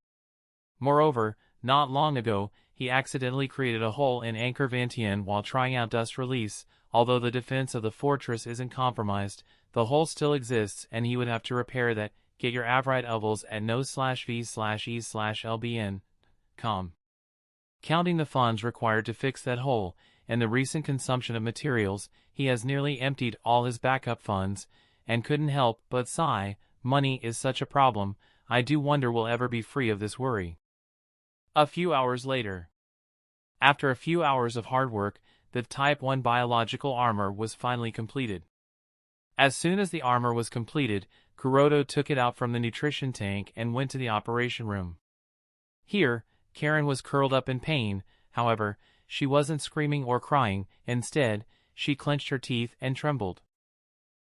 Moreover, not long ago, he accidentally created a hole in Anchor Vantien while trying out Dust Release. Although the defense of the fortress isn't compromised, the hole still exists and he would have to repair that. Get your Avrite Ovals at no/v/e/lbn.com. Counting the funds required to fix that hole, and the recent consumption of materials, he has nearly emptied all his backup funds, and couldn't help but sigh. Money is such a problem, I do wonder we'll ever be free of this worry. A few hours later. After a few hours of hard work, the Type 1 biological armor was finally completed. As soon as the armor was completed, Kuroto took it out from the nutrition tank and went to the operation room. Here, Karin was curled up in pain. However, she wasn't screaming or crying. Instead, she clenched her teeth and trembled.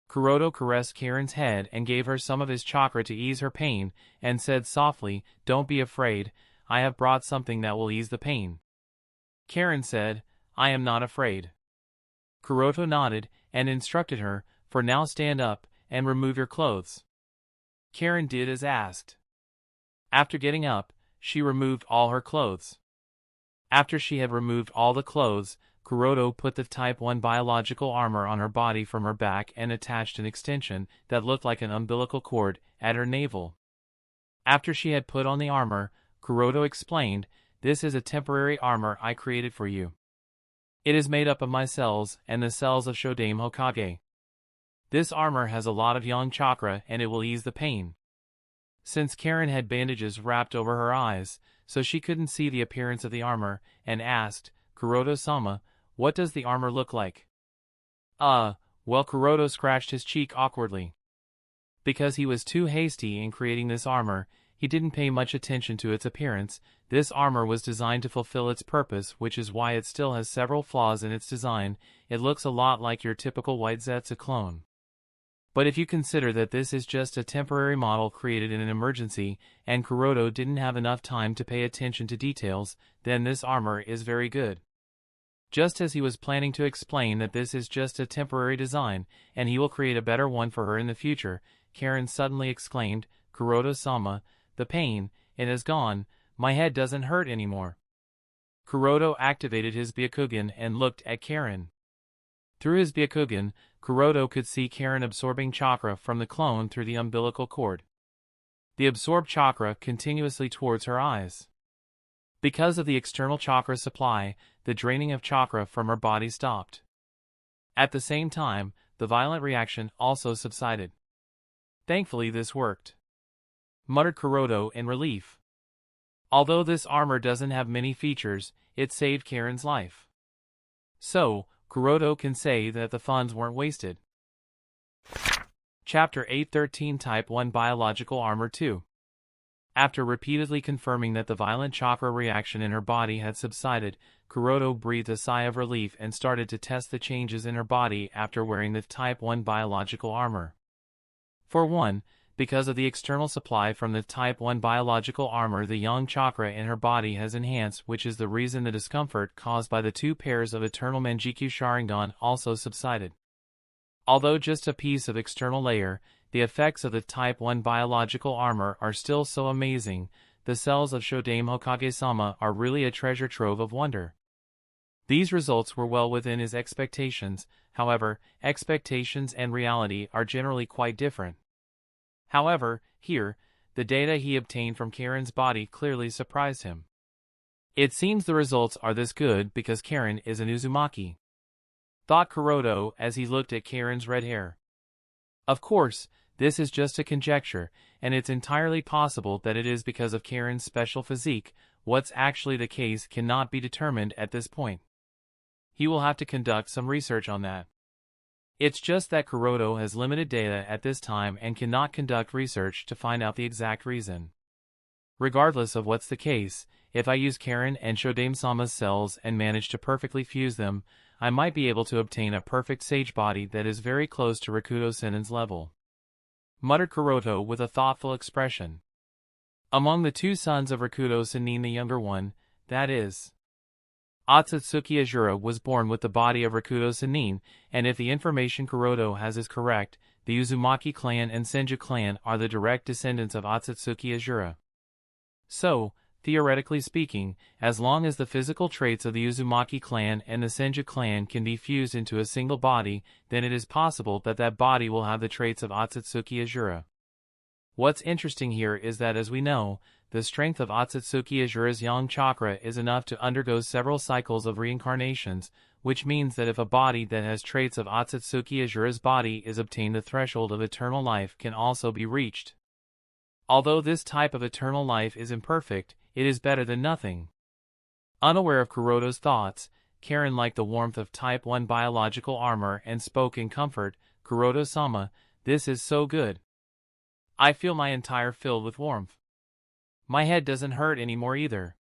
Kuroto caressed Karin's head and gave her some of his chakra to ease her pain, and said softly, "Don't be afraid, I have brought something that will ease the pain." Karin said, "I am not afraid." Kuroto nodded and instructed her, "For now stand up and remove your clothes." Karin did as asked. After getting up, she removed all her clothes. After she had removed all the clothes, Kuroto put the Type 1 biological armor on her body from her back and attached an extension that looked like an umbilical cord at her navel. After she had put on the armor, Kuroto explained, "This is a temporary armor I created for you. It is made up of my cells and the cells of Shodame Hokage. This armor has a lot of young chakra and it will ease the pain." Since Karin had bandages wrapped over her eyes, so she couldn't see the appearance of the armor, and asked, "Kuroto-sama, what does the armor look like?" Well, Kuroto scratched his cheek awkwardly. Because he was too hasty in creating this armor, he didn't pay much attention to its appearance. This armor was designed to fulfill its purpose, which is why it still has several flaws in its design. It looks a lot like your typical white Zetsu clone. But if you consider that this is just a temporary model created in an emergency, and Kuroto didn't have enough time to pay attention to details, then this armor is very good. Just as he was planning to explain that this is just a temporary design, and he will create a better one for her in the future, Karin suddenly exclaimed, "Kuroto-sama, the pain, it has gone, my head doesn't hurt anymore." Kuroto activated his Byakugan and looked at Karin. Through his Byakugan, Kuroto could see Karin absorbing chakra from the clone through the umbilical cord. The absorbed chakra continuously towards her eyes. Because of the external chakra supply, the draining of chakra from her body stopped. At the same time, the violent reaction also subsided. "Thankfully this worked," muttered Kuroto in relief. Although this armor doesn't have many features, it saved Karin's life. So, Kuroto can say that the funds weren't wasted. Chapter 813 Type 1 Biological Armor 2. After repeatedly confirming that the violent chakra reaction in her body had subsided, Kuroto breathed a sigh of relief and started to test the changes in her body after wearing the Type 1 biological armor. For one, because of the external supply from the Type 1 biological armor, the young chakra in her body has enhanced, which is the reason the discomfort caused by the 2 pairs of eternal Mangekyo Sharingan also subsided. Although just a piece of external layer, the effects of the Type 1 biological armor are still so amazing. The cells of Shodame Hokage-sama are really a treasure trove of wonder. These results were well within his expectations. However, expectations and reality are generally quite different. However, here, the data he obtained from Karin's body clearly surprised him. It seems the results are this good because Karin is an Uzumaki, thought Kuroto as he looked at Karin's red hair. Of course, this is just a conjecture, and it's entirely possible that it is because of Karin's special physique. What's actually the case cannot be determined at this point. He will have to conduct some research on that. It's just that Kuroto has limited data at this time and cannot conduct research to find out the exact reason. Regardless of what's the case, if I use Karin and Shodame-sama's cells and manage to perfectly fuse them, I might be able to obtain a perfect sage body that is very close to Rakuto Sennin's level. Muttered Kuroto with a thoughtful expression. Among the two sons of Rakuto Sennin the younger one, that is, Akatsuki Azura was born with the body of Rakuto Sennin, and if the information Kuroto has is correct, the Uzumaki clan and Senju clan are the direct descendants of Akatsuki Azura. So, theoretically speaking, as long as the physical traits of the Uzumaki clan and the Senju clan can be fused into a single body, then it is possible that that body will have the traits of Akatsuki Azura. What's interesting here is that, as we know, the strength of Akatsuki Azura's yang chakra is enough to undergo several cycles of reincarnations, which means that if a body that has traits of Akatsuki Azura's body is obtained, the threshold of eternal life can also be reached. Although this type of eternal life is imperfect, it is better than nothing. Unaware of Kuroto's thoughts, Karin liked the warmth of Type 1 biological armor and spoke in comfort. Kuroto-sama, this is so good. I feel my entire filled with warmth. My head doesn't hurt anymore either.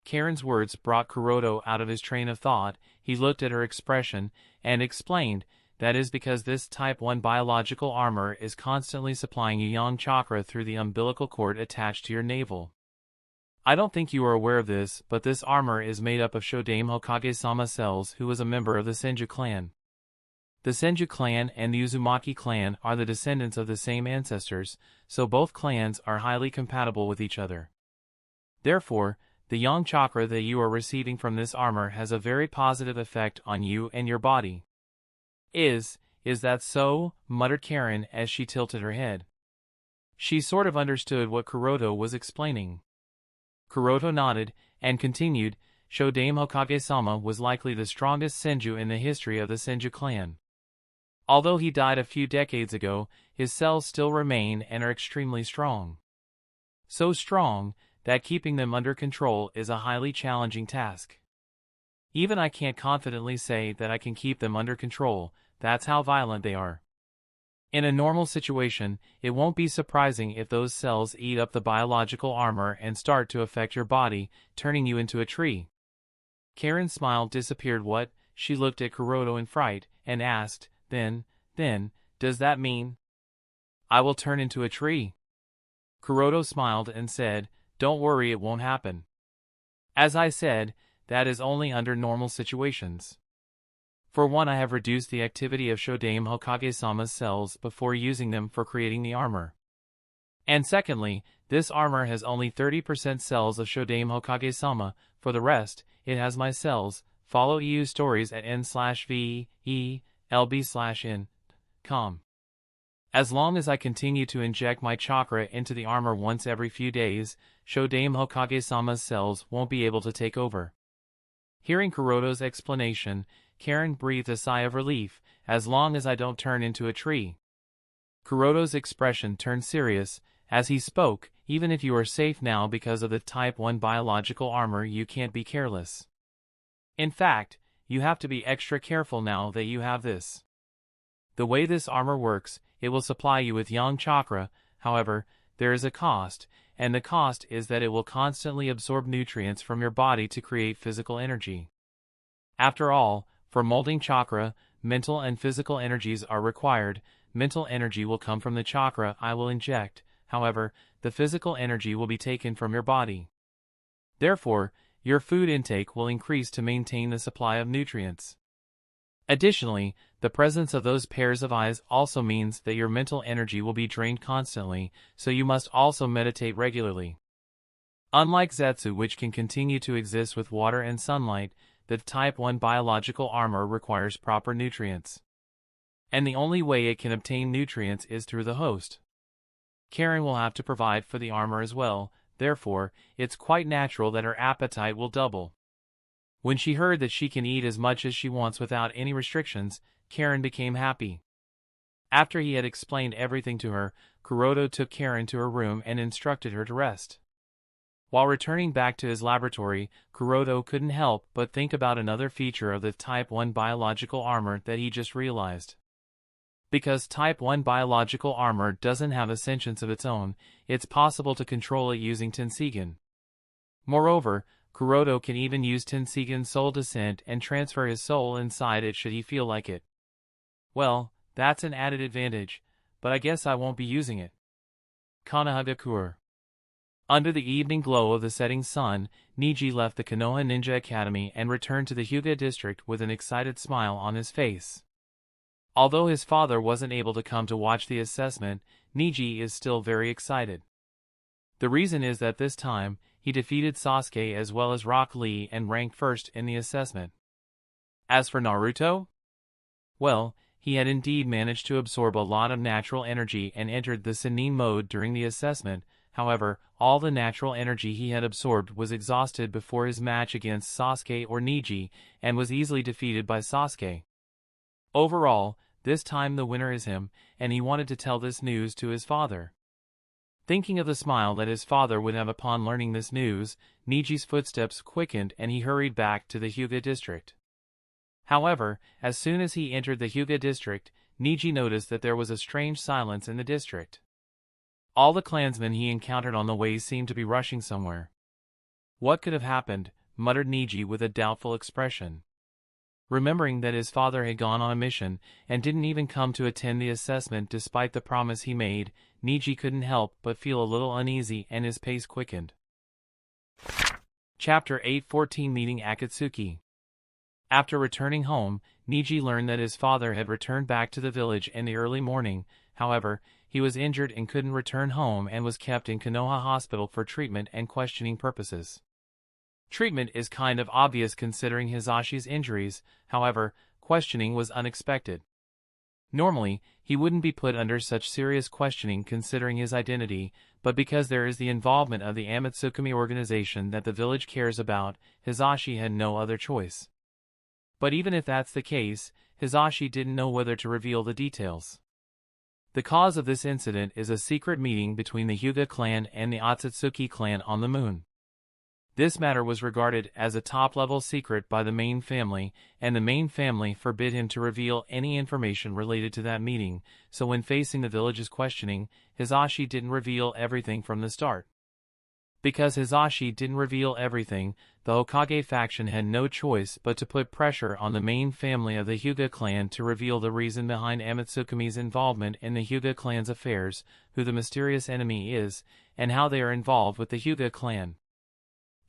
Karin's words brought Kuroto out of his train of thought. He looked at her expression and explained, that is because this Type 1 biological armor is constantly supplying you yang chakra through the umbilical cord attached to your navel. I don't think you are aware of this, but this armor is made up of Shodame Hokage-sama cells, who was a member of the Senju clan. The Senju clan and the Uzumaki clan are the descendants of the same ancestors, so both clans are highly compatible with each other. Therefore, the yang chakra that you are receiving from this armor has a very positive effect on you and your body. Is that so? Muttered Karin as she tilted her head. She sort of understood what Kuroto was explaining. Kuroto nodded and continued, Shodame Hokage-sama was likely the strongest Senju in the history of the Senju clan. Although he died a few decades ago, his cells still remain and are extremely strong. So strong that keeping them under control is a highly challenging task. Even I can't confidently say that I can keep them under control, that's how violent they are. In a normal situation, it won't be surprising if those cells eat up the biological armor and start to affect your body, turning you into a tree. Karin's smile disappeared. What? She looked at Kuroto in fright, and asked, Then, does that mean I will turn into a tree? Kuroto smiled and said, Don't worry, it won't happen. As I said, that is only under normal situations. For one, I have reduced the activity of Shodame Hokage-sama's cells before using them for creating the armor. And secondly, this armor has only 30% cells of Shodame Hokage-sama, for the rest, it has my cells. Follow EU stories at n/VELB/in.com. As long as I continue to inject my chakra into the armor once every few days, Shodame Hokage-sama's cells won't be able to take over. Hearing Kuroto's explanation, Karin breathed a sigh of relief. As long as I don't turn into a tree. Kuroto's expression turned serious as he spoke. Even if you are safe now because of the Type 1 biological armor, you can't be careless. In fact, you have to be extra careful now that you have this. The way this armor works, it will supply you with yang chakra. However, there is a cost, and the cost is that it will constantly absorb nutrients from your body to create physical energy. After all, for molding chakra, mental and physical energies are required. Mental energy will come from the chakra I will inject. However, the physical energy will be taken from your body. Therefore, your food intake will increase to maintain the supply of nutrients. Additionally, the presence of those pairs of eyes also means that your mental energy will be drained constantly, so you must also meditate regularly. Unlike Zetsu, which can continue to exist with water and sunlight, the Type 1 biological armor requires proper nutrients. And the only way it can obtain nutrients is through the host. Karin will have to provide for the armor as well, therefore, it's quite natural that her appetite will double. When she heard that she can eat as much as she wants without any restrictions, Karin became happy. After he had explained everything to her, Kuroto took Karin to her room and instructed her to rest. While returning back to his laboratory, Kuroto couldn't help but think about another feature of the Type 1 biological armor that he just realized. Because Type 1 biological armor doesn't have a sentience of its own, it's possible to control it using Tenseigan. Moreover, Kuroto can even use Tenseigan's soul descent and transfer his soul inside it should he feel like it. Well, that's an added advantage, but I guess I won't be using it. Kanahagakur. Under the evening glow of the setting sun, Niji left the Konoha Ninja Academy and returned to the Hyuga district with an excited smile on his face. Although his father wasn't able to come to watch the assessment, Niji is still very excited. The reason is that this time, he defeated Sasuke as well as Rock Lee and ranked first in the assessment. As for Naruto? Well, he had indeed managed to absorb a lot of natural energy and entered the Sennin mode during the assessment. However, all the natural energy he had absorbed was exhausted before his match against Sasuke or Niji, and was easily defeated by Sasuke. Overall, this time the winner is him, and he wanted to tell this news to his father. Thinking of the smile that his father would have upon learning this news, Niji's footsteps quickened and he hurried back to the Hyuga district. However, as soon as he entered the Hyuga district, Niji noticed that there was a strange silence in the district. All the clansmen he encountered on the way seemed to be rushing somewhere. What could have happened? Muttered Niji with a doubtful expression. Remembering that his father had gone on a mission, and didn't even come to attend the assessment despite the promise he made, Niji couldn't help but feel a little uneasy and his pace quickened. Chapter 8:14 Meeting Akatsuki. After returning home, Niji learned that his father had returned back to the village in the early morning. However, he was injured and couldn't return home and was kept in Konoha Hospital for treatment and questioning purposes. Treatment is kind of obvious considering Hizashi's injuries, however, questioning was unexpected. Normally, he wouldn't be put under such serious questioning considering his identity, but because there is the involvement of the Amatsuki organization that the village cares about, Hizashi had no other choice. But even if that's the case, Hizashi didn't know whether to reveal the details. The cause of this incident is a secret meeting between the Hyuga clan and the Akatsuki clan on the moon. This matter was regarded as a top-level secret by the main family, and the main family forbid him to reveal any information related to that meeting, so when facing the village's questioning, Hizashi didn't reveal everything from the start. Because Hizashi didn't reveal everything, the Hokage faction had no choice but to put pressure on the main family of the Hyuga clan to reveal the reason behind Amatsuki's involvement in the Hyuga clan's affairs, who the mysterious enemy is, and how they are involved with the Hyuga clan.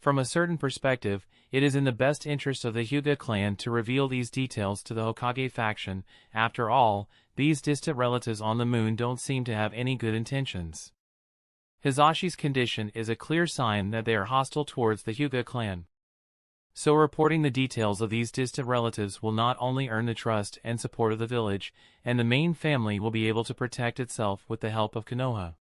From a certain perspective, it is in the best interest of the Hyuga clan to reveal these details to the Hokage faction. After all, these distant relatives on the moon don't seem to have any good intentions. Hizashi's condition is a clear sign that they are hostile towards the Hyuga clan. So reporting the details of these distant relatives will not only earn the trust and support of the village, and the main family will be able to protect itself with the help of Konoha.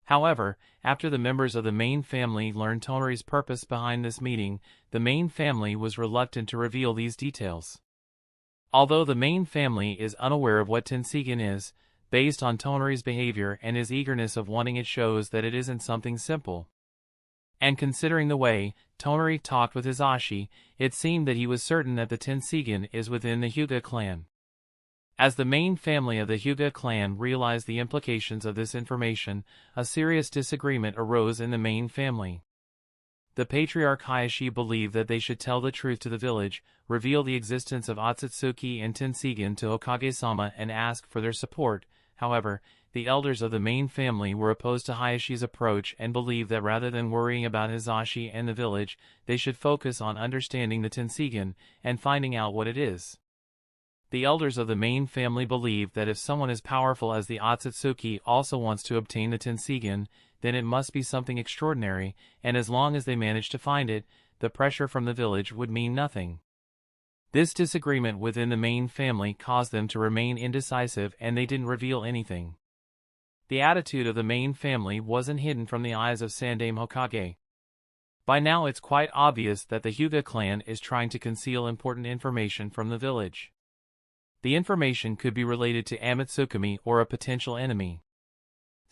However, after the members of the main family learned Toneri's purpose behind this meeting, the main family was reluctant to reveal these details. Although the main family is unaware of what Tenseigan is, based on Toneri's behavior and his eagerness of wanting it shows that it isn't something simple. And considering the way Toneri talked with Hizashi, it seemed that he was certain that the Tenseigan is within the Hyuga clan. As the main family of the Hyuga clan realized the implications of this information, a serious disagreement arose in the main family. The patriarch Hizashi believed that they should tell the truth to the village, reveal the existence of Akatsuki and Tenseigan to Hokage-sama and ask for their support. However, the elders of the main family were opposed to Hizashi's approach and believed that rather than worrying about Hizashi and the village, they should focus on understanding the Tenseigan and finding out what it is. The elders of the main family believed that if someone as powerful as the Akatsuki also wants to obtain the Tenseigan, then it must be something extraordinary, and as long as they managed to find it, the pressure from the village would mean nothing. This disagreement within the main family caused them to remain indecisive and they didn't reveal anything. The attitude of the main family wasn't hidden from the eyes of Sandaime Hokage. By now it's quite obvious that the Hyuga clan is trying to conceal important information from the village. The information could be related to Amatsuki or a potential enemy.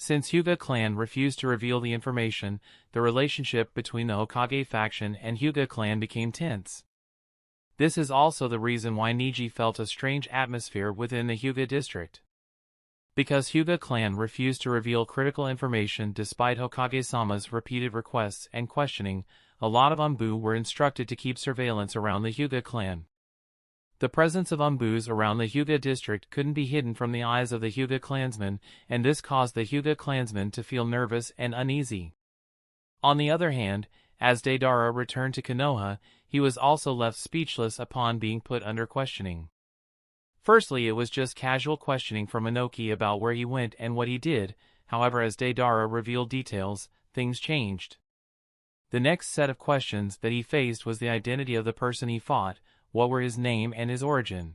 Since Hyuga clan refused to reveal the information, the relationship between the Hokage faction and Hyuga clan became tense. This is also the reason why Neji felt a strange atmosphere within the Hyuga district. Because Hyuga clan refused to reveal critical information despite Hokage-sama's repeated requests and questioning, a lot of Anbu were instructed to keep surveillance around the Hyuga clan. The presence of Anbus around the Hyuga district couldn't be hidden from the eyes of the Hyuga clansmen, and this caused the Hyuga clansmen to feel nervous and uneasy. On the other hand, as Deidara returned to Konoha, he was also left speechless upon being put under questioning. Firstly, it was just casual questioning from Inoki about where he went and what he did, however as Deidara revealed details, things changed. The next set of questions that he faced was the identity of the person he fought, what were his name and his origin.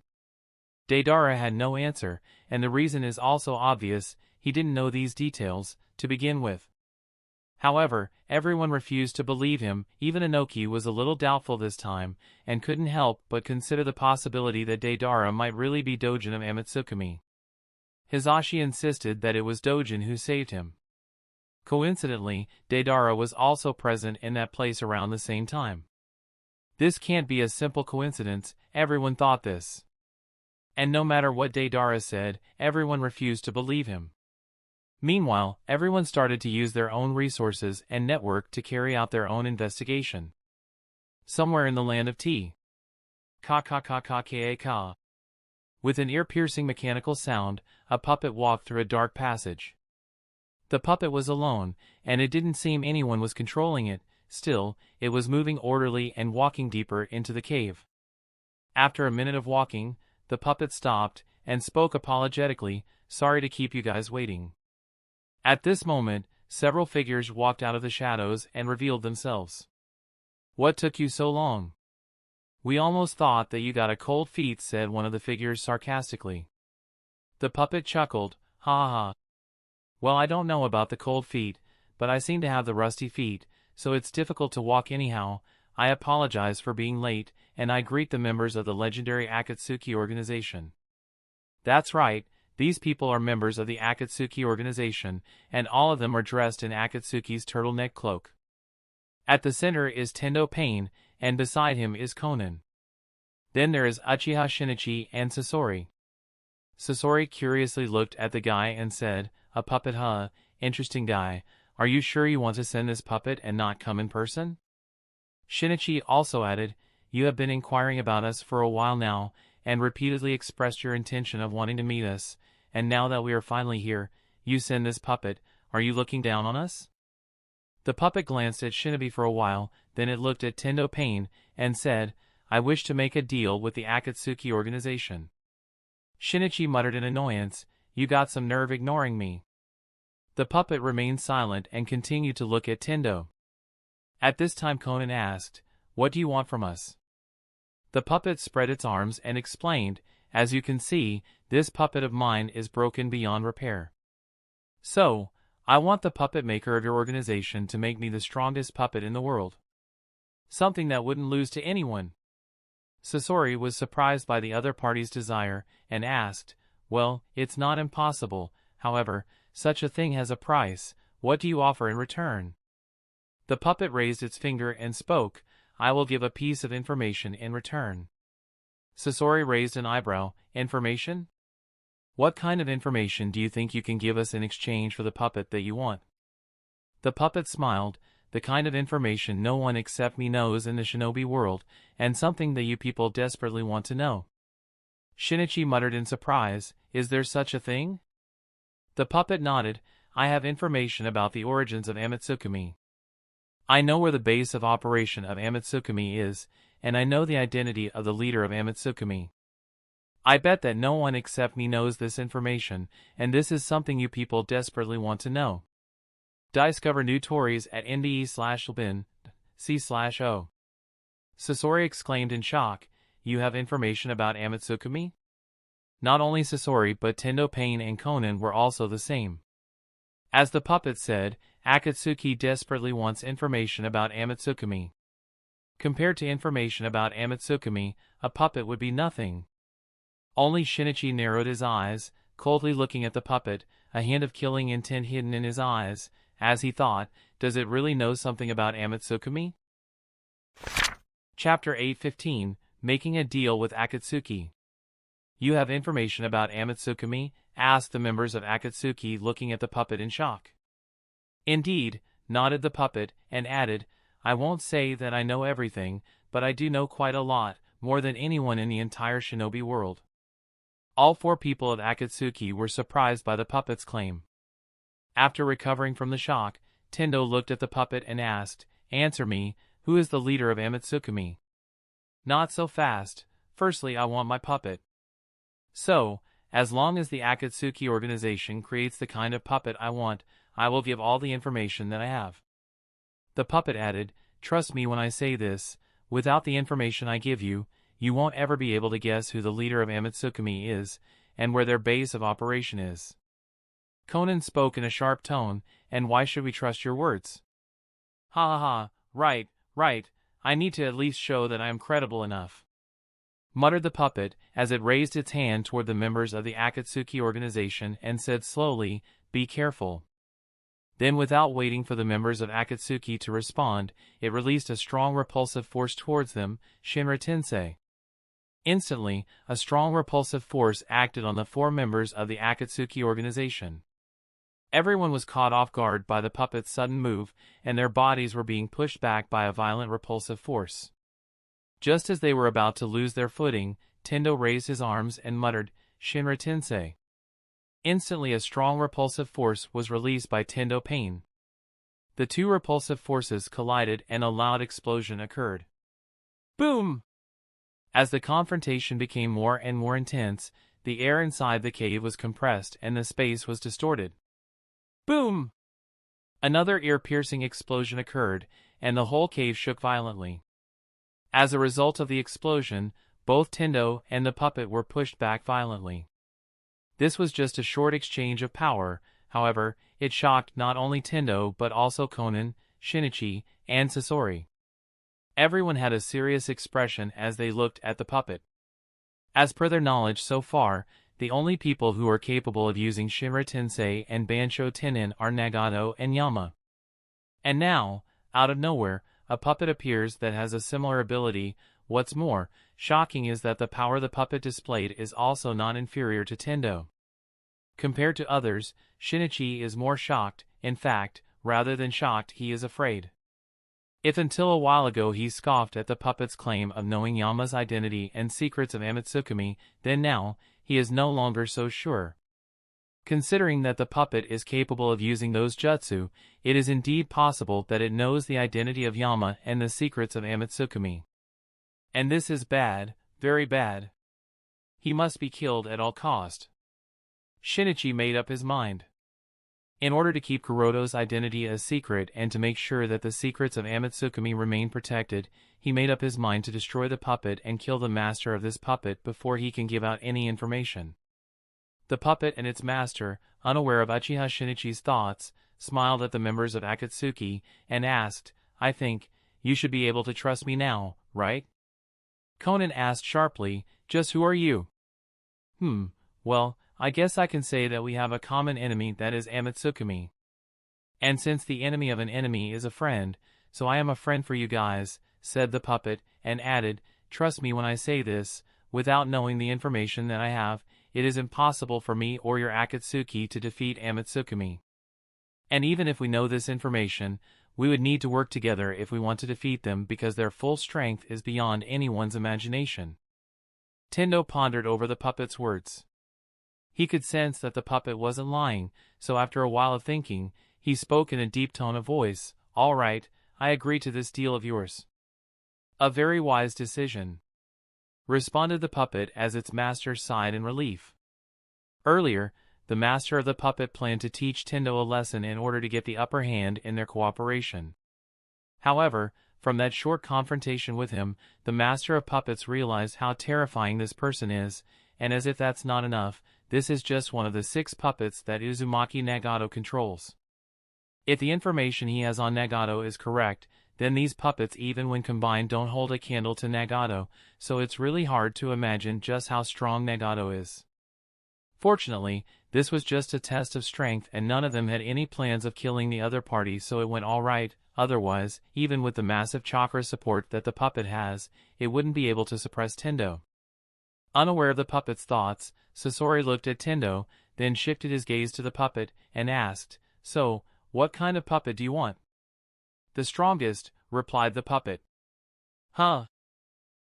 Deidara had no answer, and the reason is also obvious, he didn't know these details, to begin with. However, everyone refused to believe him, even Inoki was a little doubtful this time, and couldn't help but consider the possibility that Deidara might really be Dojin of Amatsukami. Hizashi insisted that it was Dojin who saved him. Coincidentally, Deidara was also present in that place around the same time. This can't be a simple coincidence, everyone thought this. And no matter what Deidara said, everyone refused to believe him. Meanwhile, everyone started to use their own resources and network to carry out their own investigation. Somewhere in the land of T. Ka. With an ear-piercing mechanical sound, a puppet walked through a dark passage. The puppet was alone, and it didn't seem anyone was controlling it. Still, it was moving orderly and walking deeper into the cave. After a minute of walking, the puppet stopped and spoke apologetically, "Sorry to keep you guys waiting." At this moment, several figures walked out of the shadows and revealed themselves. "What took you so long?" "We almost thought that you got a cold feet," said one of the figures sarcastically. The puppet chuckled, "Ha ha. Well, I don't know about the cold feet, but I seem to have the rusty feet, so it's difficult to walk anyhow. I apologize for being late, and I greet the members of the legendary Akatsuki organization." That's right, these people are members of the Akatsuki organization, and all of them are dressed in Akatsuki's turtleneck cloak. At the center is Tendo Pain, and beside him is Conan. Then there is Uchiha Shinichi and Sasori. Sasori curiously looked at the guy and said, "A puppet, huh? Interesting guy. Are you sure you want to send this puppet and not come in person?" Shinichi also added, "You have been inquiring about us for a while now, and repeatedly expressed your intention of wanting to meet us, and now that we are finally here, you send this puppet. Are you looking down on us?" The puppet glanced at Shinobi for a while, then it looked at Tendo Pain, and said, "I wish to make a deal with the Akatsuki organization." Shinichi muttered in annoyance, "You got some nerve ignoring me." The puppet remained silent and continued to look at Tendo. At this time Conan asked, "What do you want from us?" The puppet spread its arms and explained, "As you can see, this puppet of mine is broken beyond repair. So, I want the puppet maker of your organization to make me the strongest puppet in the world. Something that wouldn't lose to anyone." Sasori was surprised by the other party's desire, and asked, "Well, it's not impossible, however, such a thing has a price. What do you offer in return?" The puppet raised its finger and spoke, "I will give a piece of information in return." Sasori raised an eyebrow, "Information? What kind of information do you think you can give us in exchange for the puppet that you want?" The puppet smiled, "The kind of information no one except me knows in the shinobi world, and something that you people desperately want to know." Shinichi muttered in surprise, "Is there such a thing?" The puppet nodded, "I have information about the origins of Amatsukami. I know where the base of operation of Amatsukami is, and I know the identity of the leader of Amatsukami. I bet that no one except me knows this information, and this is something you people desperately want to know. Discover new stories at NDE/bin, C/O. Sasori exclaimed in shock, "You have information about Amatsukami?" Not only Sasori but Tendo Pain and Conan were also the same. As the puppet said, Akatsuki desperately wants information about Amatsukami. Compared to information about Amatsukami, a puppet would be nothing. Only Shinichi narrowed his eyes, coldly looking at the puppet, a hint of killing intent hidden in his eyes, as he thought, does it really know something about Amatsukami? Chapter 8:15, Making a Deal with Akatsuki. You have information about Amatsukami? Asked the members of Akatsuki, looking at the puppet in shock. Indeed, nodded the puppet, and added, I won't say that I know everything, but I do know quite a lot, more than anyone in the entire shinobi world. All 4 people of Akatsuki were surprised by the puppet's claim. After recovering from the shock, Tendo looked at the puppet and asked, Answer me, who is the leader of Amatsukami? Not so fast. Firstly, I want my puppet. So, as long as the Akatsuki organization creates the kind of puppet I want, I will give all the information that I have. The puppet added, Trust me when I say this, without the information I give you, you won't ever be able to guess who the leader of Amatsukami is, and where their base of operation is. Conan spoke in a sharp tone, and why should we trust your words? Ha ha ha, right, I need to at least show that I am credible enough. Muttered the puppet, as it raised its hand toward the members of the Akatsuki organization and said slowly, Be careful. Then, without waiting for the members of Akatsuki to respond, it released a strong repulsive force towards them, Shinra Tensei. Instantly, a strong repulsive force acted on the 4 members of the Akatsuki organization. Everyone was caught off guard by the puppet's sudden move, and their bodies were being pushed back by a violent repulsive force. Just as they were about to lose their footing, Tendo raised his arms and muttered, Shinra Tensei. Instantly a strong repulsive force was released by Tendo Pain. The 2 repulsive forces collided and a loud explosion occurred. Boom! As the confrontation became more and more intense, the air inside the cave was compressed and the space was distorted. Boom! Another ear-piercing explosion occurred, and the whole cave shook violently. As a result of the explosion, both Tendo and the puppet were pushed back violently. This was just a short exchange of power, however, it shocked not only Tendo but also Conan, Shinichi, and Sasori. Everyone had a serious expression as they looked at the puppet. As per their knowledge so far, the only people who are capable of using Shinra Tensei and Bansho Tenin are Nagato and Yama. And now, out of nowhere, a puppet appears that has a similar ability. What's more, shocking is that the power the puppet displayed is also not inferior to Tendo. Compared to others, Shinichi is more shocked. In fact, rather than shocked, he is afraid. If until a while ago he scoffed at the puppet's claim of knowing Yama's identity and secrets of Amatsukami, then now, he is no longer so sure. Considering that the puppet is capable of using those jutsu, it is indeed possible that it knows the identity of Yama and the secrets of Amatsukami. And this is bad, very bad. He must be killed at all cost. Shinichi made up his mind. In order to keep Kuroto's identity a secret and to make sure that the secrets of Amatsukami remain protected, he made up his mind to destroy the puppet and kill the master of this puppet before he can give out any information. The puppet and its master, unaware of Uchiha Shinichi's thoughts, smiled at the members of Akatsuki and asked, I think, you should be able to trust me now, right? Conan asked sharply, just who are you? Well, I guess I can say that we have a common enemy, that is Amatsukami. And since the enemy of an enemy is a friend, so I am a friend for you guys, said the puppet, and added, trust me when I say this, without knowing the information that I have, it is impossible for me or your Akatsuki to defeat Amatsukami. And even if we know this information, we would need to work together if we want to defeat them because their full strength is beyond anyone's imagination. Tendo pondered over the puppet's words. He could sense that the puppet wasn't lying, so after a while of thinking, he spoke in a deep tone of voice, All right, I agree to this deal of yours. A very wise decision, responded the puppet as its master sighed in relief. Earlier, the master of the puppet planned to teach Tendo a lesson in order to get the upper hand in their cooperation. However, from that short confrontation with him, the master of puppets realized how terrifying this person is, and as if that's not enough, this is just one of the 6 puppets that Uzumaki Nagato controls. If the information he has on Nagato is correct, then these puppets even when combined don't hold a candle to Nagato, so it's really hard to imagine just how strong Nagato is. Fortunately, this was just a test of strength and none of them had any plans of killing the other party, so it went all right. Otherwise, even with the massive chakra support that the puppet has, it wouldn't be able to suppress Tendo. Unaware of the puppet's thoughts, Sasori looked at Tendo, then shifted his gaze to the puppet, and asked, "So, what kind of puppet do you want?" "The strongest," replied the puppet. "Huh?"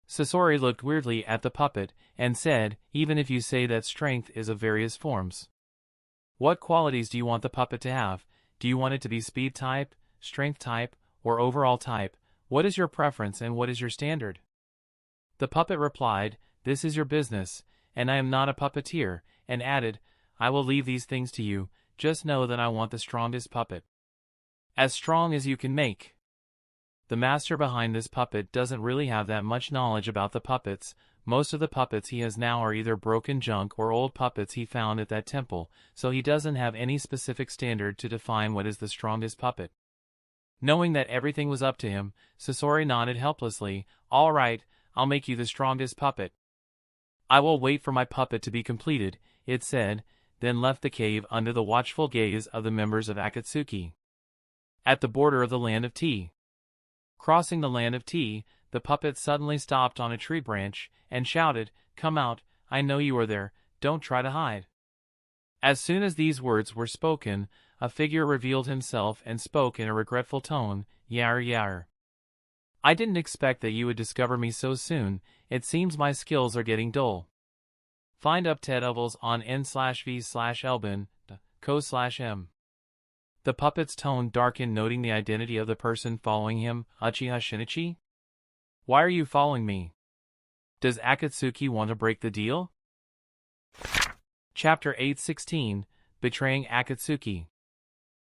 Sasori looked weirdly at the puppet, and said, "Even if you say that strength is of various forms. What qualities do you want the puppet to have? Do you want it to be speed type, strength type, or overall type? What is your preference and what is your standard?" The puppet replied, "This is your business, and I am not a puppeteer," and added, "I will leave these things to you, just know that I want the strongest puppet. As strong as you can make." The master behind this puppet doesn't really have that much knowledge about the puppets. Most of the puppets he has now are either broken junk or old puppets he found at that temple, so he doesn't have any specific standard to define what is the strongest puppet. Knowing that everything was up to him, Sasori nodded helplessly. "All right, I'll make you the strongest puppet." "I will wait for my puppet to be completed," it said, then left the cave under the watchful gaze of the members of Akatsuki. At the border of the Land of Tea. Crossing the Land of Tea, the puppet suddenly stopped on a tree branch, and shouted, "Come out, I know you are there, don't try to hide." As soon as these words were spoken, a figure revealed himself and spoke in a regretful tone, "Yar yar. I didn't expect that you would discover me so soon, it seems my skills are getting dull. Find up Tedovals on n/v/elbin, co/m." The puppet's tone darkened, noting the identity of the person following him, Uchiha Shinichi. "Why are you following me? Does Akatsuki want to break the deal?" Chapter 816, Betraying Akatsuki.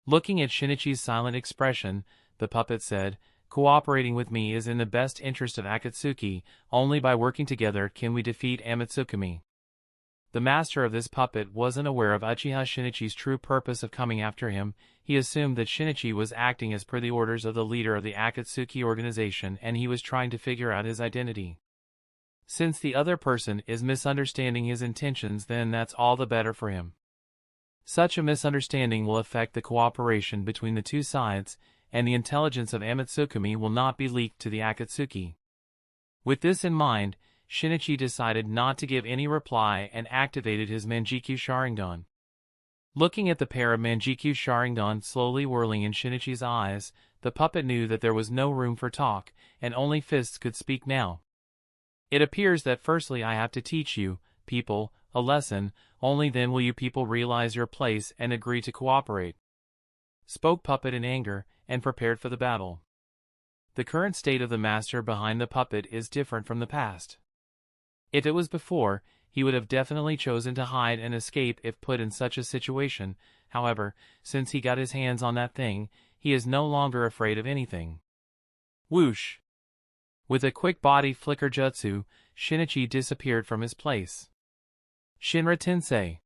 Looking at Shinichi's silent expression, the puppet said, "Cooperating with me is in the best interest of Akatsuki, only by working together can we defeat Amatsukami." The master of this puppet wasn't aware of Uchiha Shinichi's true purpose of coming after him. He assumed that Shinichi was acting as per the orders of the leader of the Akatsuki organization and he was trying to figure out his identity. Since the other person is misunderstanding his intentions, then that's all the better for him. Such a misunderstanding will affect the cooperation between the two sides, and the intelligence of Amatsukami will not be leaked to the Akatsuki. With this in mind, Shinichi decided not to give any reply and activated his Mangekyo Sharingan. Looking at the pair of Mangekyo Sharingan slowly whirling in Shinichi's eyes, the puppet knew that there was no room for talk, and only fists could speak now. "It appears that firstly I have to teach you, people, a lesson, only then will you people realize your place and agree to cooperate," spoke puppet in anger, and prepared for the battle. The current state of the master behind the puppet is different from the past. If it was before, he would have definitely chosen to hide and escape if put in such a situation. However, since he got his hands on that thing, he is no longer afraid of anything. Whoosh! With a quick body flicker jutsu, Shinichi disappeared from his place. Shinra Tensei.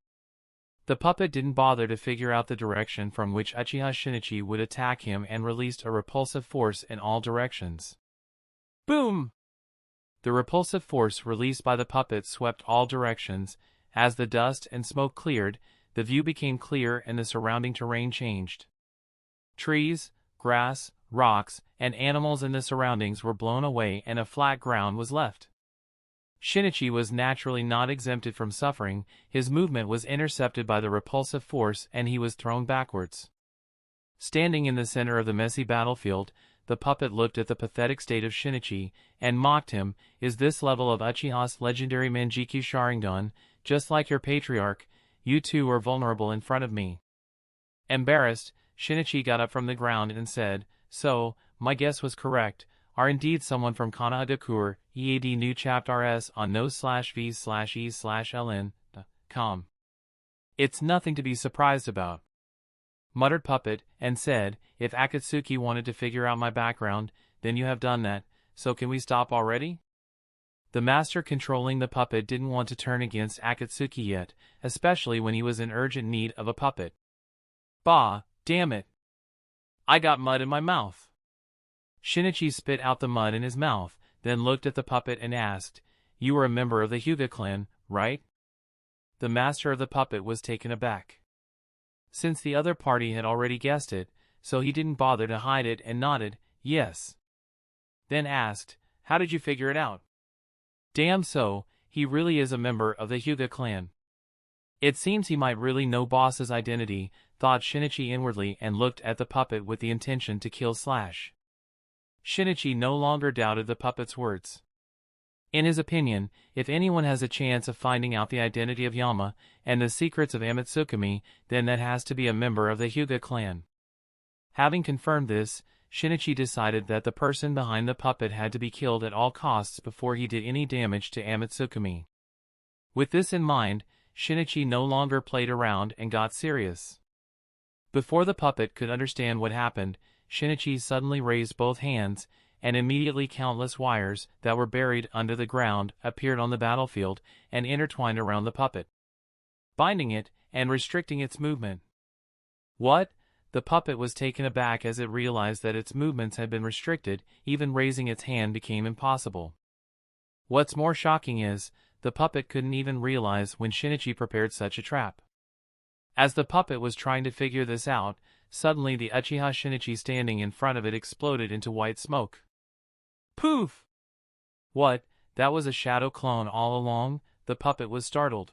The puppet didn't bother to figure out the direction from which Uchiha Shinichi would attack him and released a repulsive force in all directions. Boom! The repulsive force released by the puppet swept all directions. As the dust and smoke cleared, the view became clear and the surrounding terrain changed. Trees, grass, rocks, and animals in the surroundings were blown away and a flat ground was left. Shinichi was naturally not exempted from suffering. His movement was intercepted by the repulsive force and he was thrown backwards. Standing in the center of the messy battlefield, the puppet looked at the pathetic state of Shinichi and mocked him. "Is this level of Uchiha's legendary Mangekyo Sharingan, just like your patriarch? You two are vulnerable in front of me." Embarrassed, Shinichi got up from the ground and said, "So, my guess was correct. Are indeed someone from Kanagakur, EAD new chapter RS on no/v/e/ln.com. It's nothing to be surprised about," muttered puppet, and said, "If Akatsuki wanted to figure out my background, then you have done that, so can we stop already?" The master controlling the puppet didn't want to turn against Akatsuki yet, especially when he was in urgent need of a puppet. "Bah, damn it! I got mud in my mouth." Shinichi spit out the mud in his mouth, then looked at the puppet and asked, "You are a member of the Hyuga clan, right?" The master of the puppet was taken aback. Since the other party had already guessed it, so he didn't bother to hide it and nodded, yes. Then asked, how did you figure it out? Damn, so, he really is a member of the Hyuga clan. It seems he might really know boss's identity, thought Shinichi inwardly and looked at the puppet with the intention to kill Slash. Shinichi no longer doubted the puppet's words. In his opinion, if anyone has a chance of finding out the identity of Yama and the secrets of Amatsukami, then that has to be a member of the Hyuga clan. Having confirmed this, Shinichi decided that the person behind the puppet had to be killed at all costs before he did any damage to Amatsukami. With this in mind, Shinichi no longer played around and got serious. Before the puppet could understand what happened, Shinichi suddenly raised both hands, and immediately countless wires that were buried under the ground appeared on the battlefield and intertwined around the puppet, binding it and restricting its movement. What? The puppet was taken aback as it realized that its movements had been restricted, even raising its hand became impossible. What's more shocking is, the puppet couldn't even realize when Shinichi prepared such a trap. As the puppet was trying to figure this out, suddenly the Uchiha Shinichi standing in front of it exploded into white smoke. Poof! What, that was a shadow clone all along? The puppet was startled.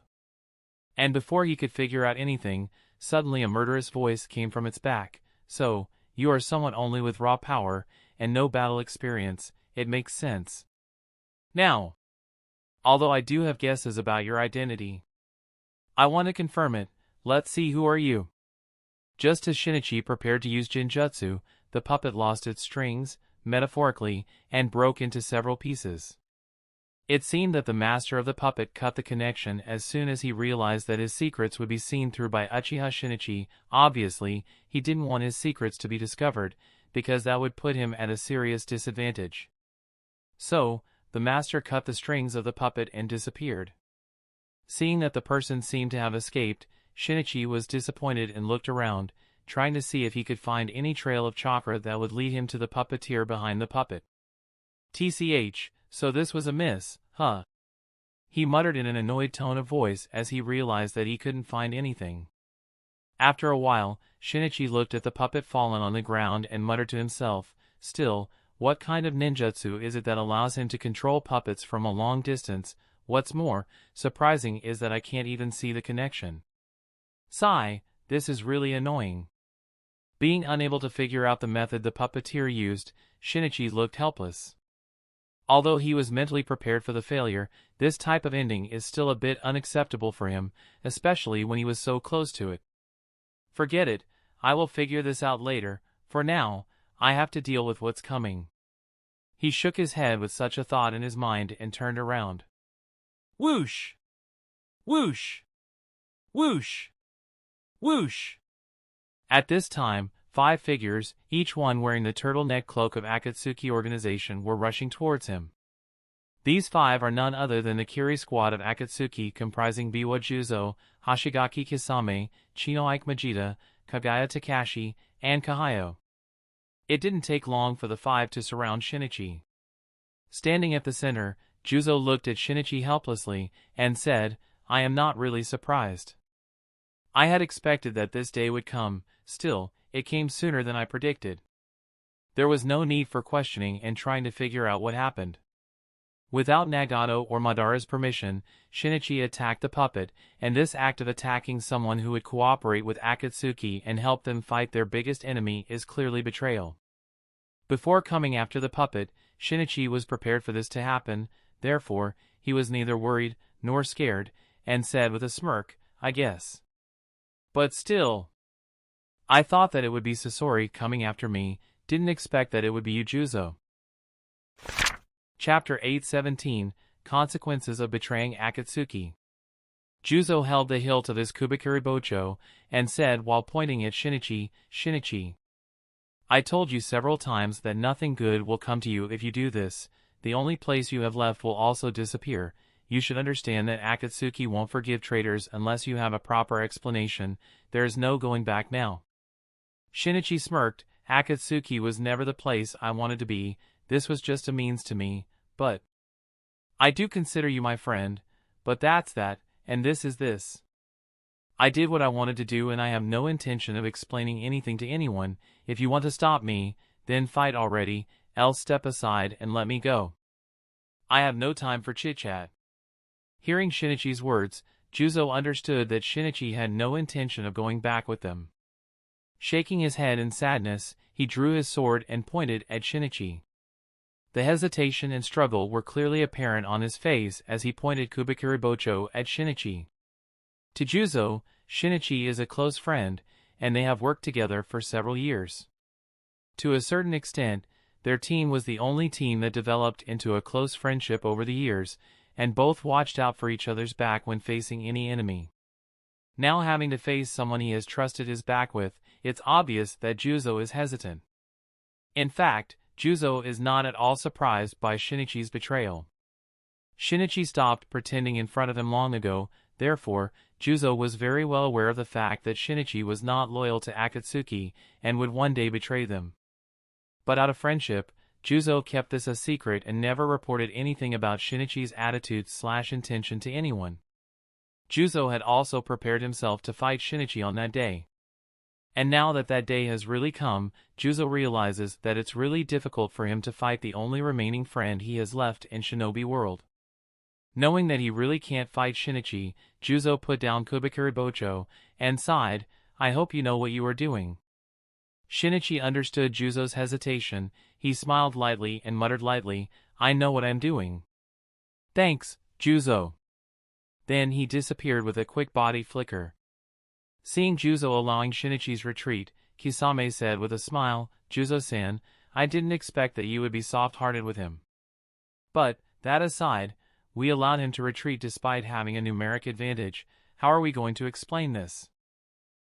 And before he could figure out anything, suddenly a murderous voice came from its back. So, you are someone only with raw power, and no battle experience, it makes sense. Now, although I do have guesses about your identity, I want to confirm it. Let's see, who are you? Just as Shinichi prepared to use Jinjutsu, the puppet lost its strings, metaphorically, and broke into several pieces. It seemed that the master of the puppet cut the connection as soon as he realized that his secrets would be seen through by Uchiha Shinichi. Obviously, he didn't want his secrets to be discovered, because that would put him at a serious disadvantage. So, the master cut the strings of the puppet and disappeared. Seeing that the person seemed to have escaped, Shinichi was disappointed and looked around, trying to see if he could find any trail of chakra that would lead him to the puppeteer behind the puppet. TCH, so this was a miss, huh? He muttered in an annoyed tone of voice as he realized that he couldn't find anything. After a while, Shinichi looked at the puppet fallen on the ground and muttered to himself, still, what kind of ninjutsu is it that allows him to control puppets from a long distance? What's more surprising is that I can't even see the connection. Sigh, this is really annoying. Being unable to figure out the method the puppeteer used, Shinichi looked helpless. Although he was mentally prepared for the failure, this type of ending is still a bit unacceptable for him, especially when he was so close to it. Forget it, I will figure this out later. For now, I have to deal with what's coming. He shook his head with such a thought in his mind and turned around. Whoosh! Whoosh! Whoosh! Whoosh! At this time, 5 figures, each one wearing the turtleneck cloak of Akatsuki organization, were rushing towards him. These 5 are none other than the Kiri squad of Akatsuki, comprising Biwa Juzo, Hashigaki Kisame, Chino Ike Majida, Kagaya Takashi, and Kahayo. It didn't take long for the 5 to surround Shinichi. Standing at the center, Juzo looked at Shinichi helplessly and said, I am not really surprised. I had expected that this day would come, still, it came sooner than I predicted. There was no need for questioning and trying to figure out what happened. Without Nagato or Madara's permission, Shinichi attacked the puppet, and this act of attacking someone who would cooperate with Akatsuki and help them fight their biggest enemy is clearly betrayal. Before coming after the puppet, Shinichi was prepared for this to happen, therefore, he was neither worried nor scared, and said with a smirk, I guess. But still, I thought that it would be Sasori coming after me, didn't expect that it would be you, Juzo. Chapter 817, Consequences of Betraying Akatsuki. Juzo held the hilt of his Kubikiri Bocho, and said while pointing at Shinichi, Shinichi, I told you several times that nothing good will come to you if you do this. The only place you have left will also disappear. You should understand that Akatsuki won't forgive traitors unless you have a proper explanation. There is no going back now. Shinichi smirked. Akatsuki was never the place I wanted to be. This was just a means to me, but I do consider you my friend, but that's that, and this is this. I did what I wanted to do and I have no intention of explaining anything to anyone. If you want to stop me, then fight already, else step aside and let me go. I have no time for chit-chat. Hearing Shinichi's words, Juzo understood that Shinichi had no intention of going back with them. Shaking his head in sadness, he drew his sword and pointed at Shinichi. The hesitation and struggle were clearly apparent on his face as he pointed Kubikuribocho at Shinichi. To Juzo, Shinichi is a close friend, and they have worked together for several years. To a certain extent, their team was the only team that developed into a close friendship over the years, and both watched out for each other's back when facing any enemy. Now having to face someone he has trusted his back with, it's obvious that Juzo is hesitant. In fact, Juzo is not at all surprised by Shinichi's betrayal. Shinichi stopped pretending in front of him long ago, therefore, Juzo was very well aware of the fact that Shinichi was not loyal to Akatsuki and would one day betray them. But out of friendship, Juzo kept this a secret and never reported anything about Shinichi's attitude/intention to anyone. Juzo had also prepared himself to fight Shinichi on that day. And now that that day has really come, Juzo realizes that it's really difficult for him to fight the only remaining friend he has left in Shinobi World. Knowing that he really can't fight Shinichi, Juzo put down Kubikuribocho and sighed, "I hope you know what you are doing." Shinichi understood Juzo's hesitation. He smiled lightly and muttered lightly, "I know what I'm doing." "Thanks, Juzo." Then he disappeared with a quick body flicker. Seeing Juzo allowing Shinichi's retreat, Kisame said with a smile, "Juzo-san, I didn't expect that you would be soft-hearted with him. But, that aside, we allowed him to retreat despite having a numeric advantage. How are we going to explain this?"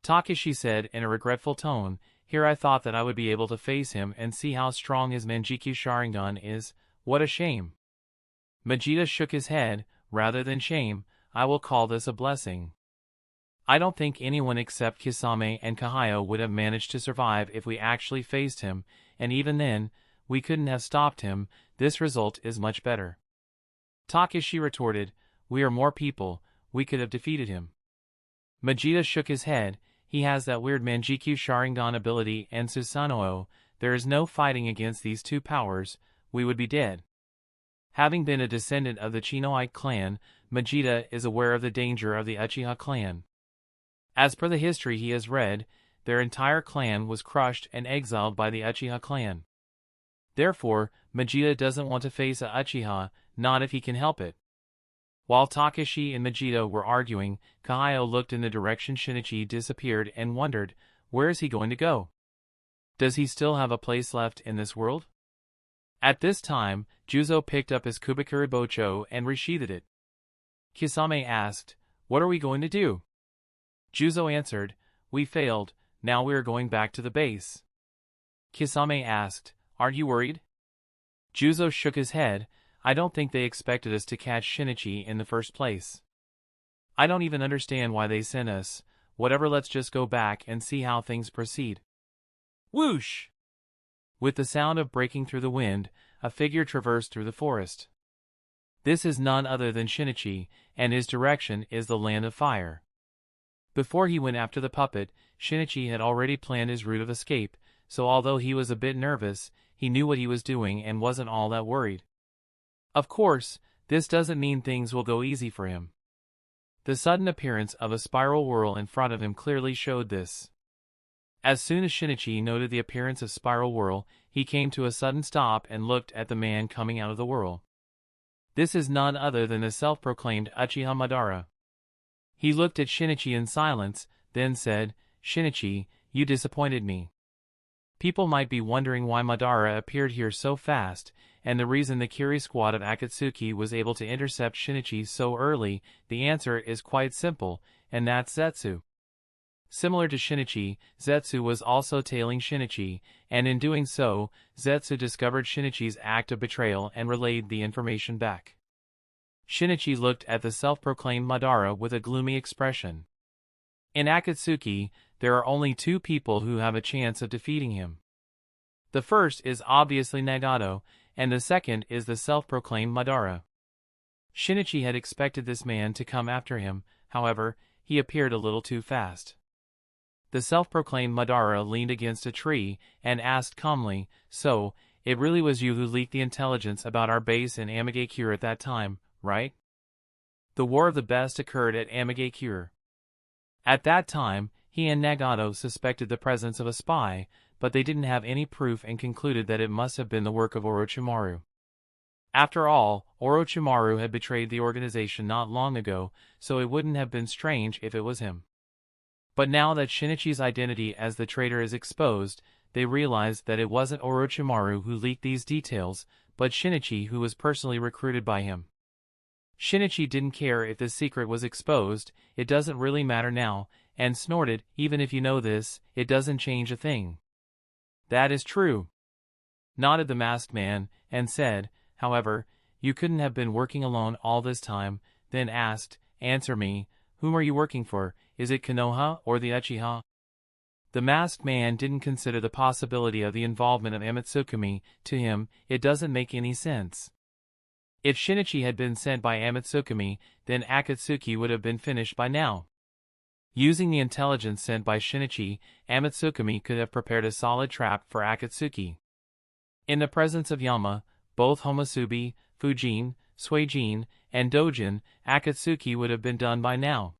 Takeshi said in a regretful tone, "Here I thought that I would be able to face him and see how strong his Mangekyo Sharingan is. What a shame." Majida shook his head. "Rather than shame, I will call this a blessing. I don't think anyone except Kisame and Kahayo would have managed to survive if we actually faced him, and even then, we couldn't have stopped him. This result is much better." Takeshi retorted, "We are more people, we could have defeated him." Majida shook his head. "He has that weird Mangekyo Sharingan ability and Susanoo. There is no fighting against these two powers, we would be dead." Having been a descendant of the Chinoite clan, Majida is aware of the danger of the Uchiha clan. As per the history he has read, their entire clan was crushed and exiled by the Uchiha clan. Therefore, Majida doesn't want to face a Uchiha, not if he can help it. While Takeshi and Majida were arguing, Kahayo looked in the direction Shinichi disappeared and wondered, where is he going to go? Does he still have a place left in this world? At this time, Juzo picked up his Kubikuribocho and resheathed it. Kisame asked, "What are we going to do?" Juzo answered, "We failed, now we are going back to the base." Kisame asked, "Aren't you worried?" Juzo shook his head. "I don't think they expected us to catch Shinichi in the first place. I don't even understand why they sent us. Whatever, let's just go back and see how things proceed." Whoosh! With the sound of breaking through the wind, a figure traversed through the forest. This is none other than Shinichi, and his direction is the land of fire. Before he went after the puppet, Shinichi had already planned his route of escape, so although he was a bit nervous, he knew what he was doing and wasn't all that worried. Of course, this doesn't mean things will go easy for him. The sudden appearance of a spiral whirl in front of him clearly showed this. As soon as Shinichi noted the appearance of spiral whirl, he came to a sudden stop and looked at the man coming out of the whirl. This is none other than the self-proclaimed Uchiha Madara. He looked at Shinichi in silence, then said, "Shinichi, you disappointed me." People might be wondering why Madara appeared here so fast, and the reason the Kiri squad of Akatsuki was able to intercept Shinichi so early. The answer is quite simple, and that's Zetsu. Similar to Shinichi, Zetsu was also tailing Shinichi, and in doing so, Zetsu discovered Shinichi's act of betrayal and relayed the information back. Shinichi looked at the self-proclaimed Madara with a gloomy expression. In Akatsuki, there are only two people who have a chance of defeating him. The first is obviously Nagato, and the second is the self-proclaimed Madara. Shinichi had expected this man to come after him, however, he appeared a little too fast. The self-proclaimed Madara leaned against a tree and asked calmly, "So, it really was you who leaked the intelligence about our base in Mangekyo at that time, right?" The War of the Best occurred at Mangekyo. At that time, he and Nagato suspected the presence of a spy, but they didn't have any proof and concluded that it must have been the work of Orochimaru. After all, Orochimaru had betrayed the organization not long ago, so it wouldn't have been strange if it was him. But now that Shinichi's identity as the traitor is exposed, they realized that it wasn't Orochimaru who leaked these details, but Shinichi who was personally recruited by him. Shinichi didn't care if the secret was exposed, "It doesn't really matter now," and snorted, "Even if you know this, it doesn't change a thing." "That is true," nodded the masked man, and said, "However, you couldn't have been working alone all this time," then asked, "Answer me, whom are you working for? Is it Konoha or the Uchiha?" The masked man didn't consider the possibility of the involvement of Akatsuki. To him, it doesn't make any sense. If Shinichi had been sent by Akatsuki, then Akatsuki would have been finished by now. Using the intelligence sent by Shinichi, Akatsuki could have prepared a solid trap for Akatsuki. In the presence of Yama, both Homusubi, Fujin, Suijin, and Dojin, Akatsuki would have been done by now.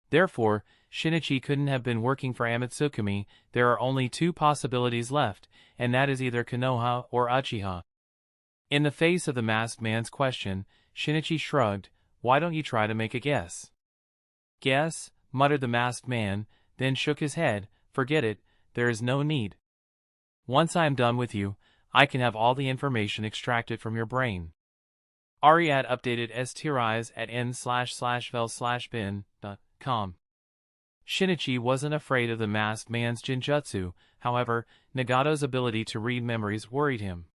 Therefore, Shinichi couldn't have been working for Akatsuki. There are only two possibilities left, and that is either Konoha or Uchiha. In the face of the masked man's question, Shinichi shrugged, "Why don't you try to make a guess?" "Guess?" muttered the masked man, then shook his head, "Forget it, there is no need. Once I am done with you, I can have all the information extracted from your brain." Ariad updated stiris at n//vel/bin.com. Shinichi wasn't afraid of the masked man's genjutsu, however, Nagato's ability to read memories worried him.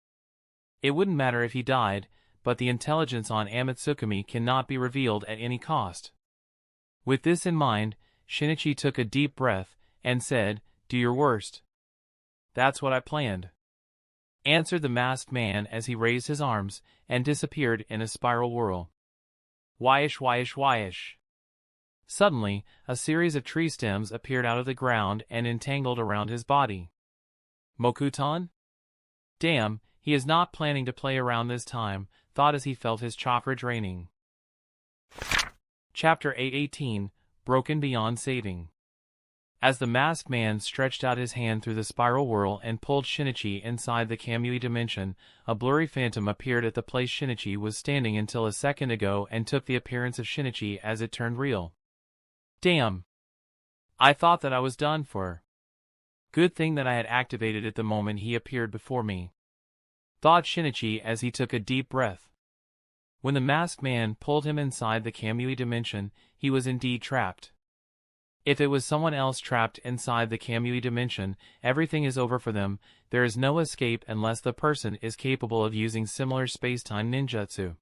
It wouldn't matter if he died, but the intelligence on Akatsuki cannot be revealed at any cost. With this in mind, Shinichi took a deep breath, and said, "Do your worst." "That's what I planned," answered the masked man as he raised his arms, and disappeared in a spiral whirl. Whyish whyish whyish. Suddenly, a series of tree stems appeared out of the ground and entangled around his body. Mokuton? Damn, he is not planning to play around this time, thought as he felt his chakra draining. Chapter 818, Broken Beyond Saving. As the masked man stretched out his hand through the spiral whirl and pulled Shinichi inside the Kamui dimension, a blurry phantom appeared at the place Shinichi was standing until a second ago and took the appearance of Shinichi as it turned real. Damn! I thought that I was done for. Good thing that I had activated it the moment he appeared before me, thought Shinichi as he took a deep breath. When the masked man pulled him inside the Kamui dimension, he was indeed trapped. If it was someone else trapped inside the Kamui dimension, everything is over for them. There is no escape unless the person is capable of using similar space-time ninjutsu.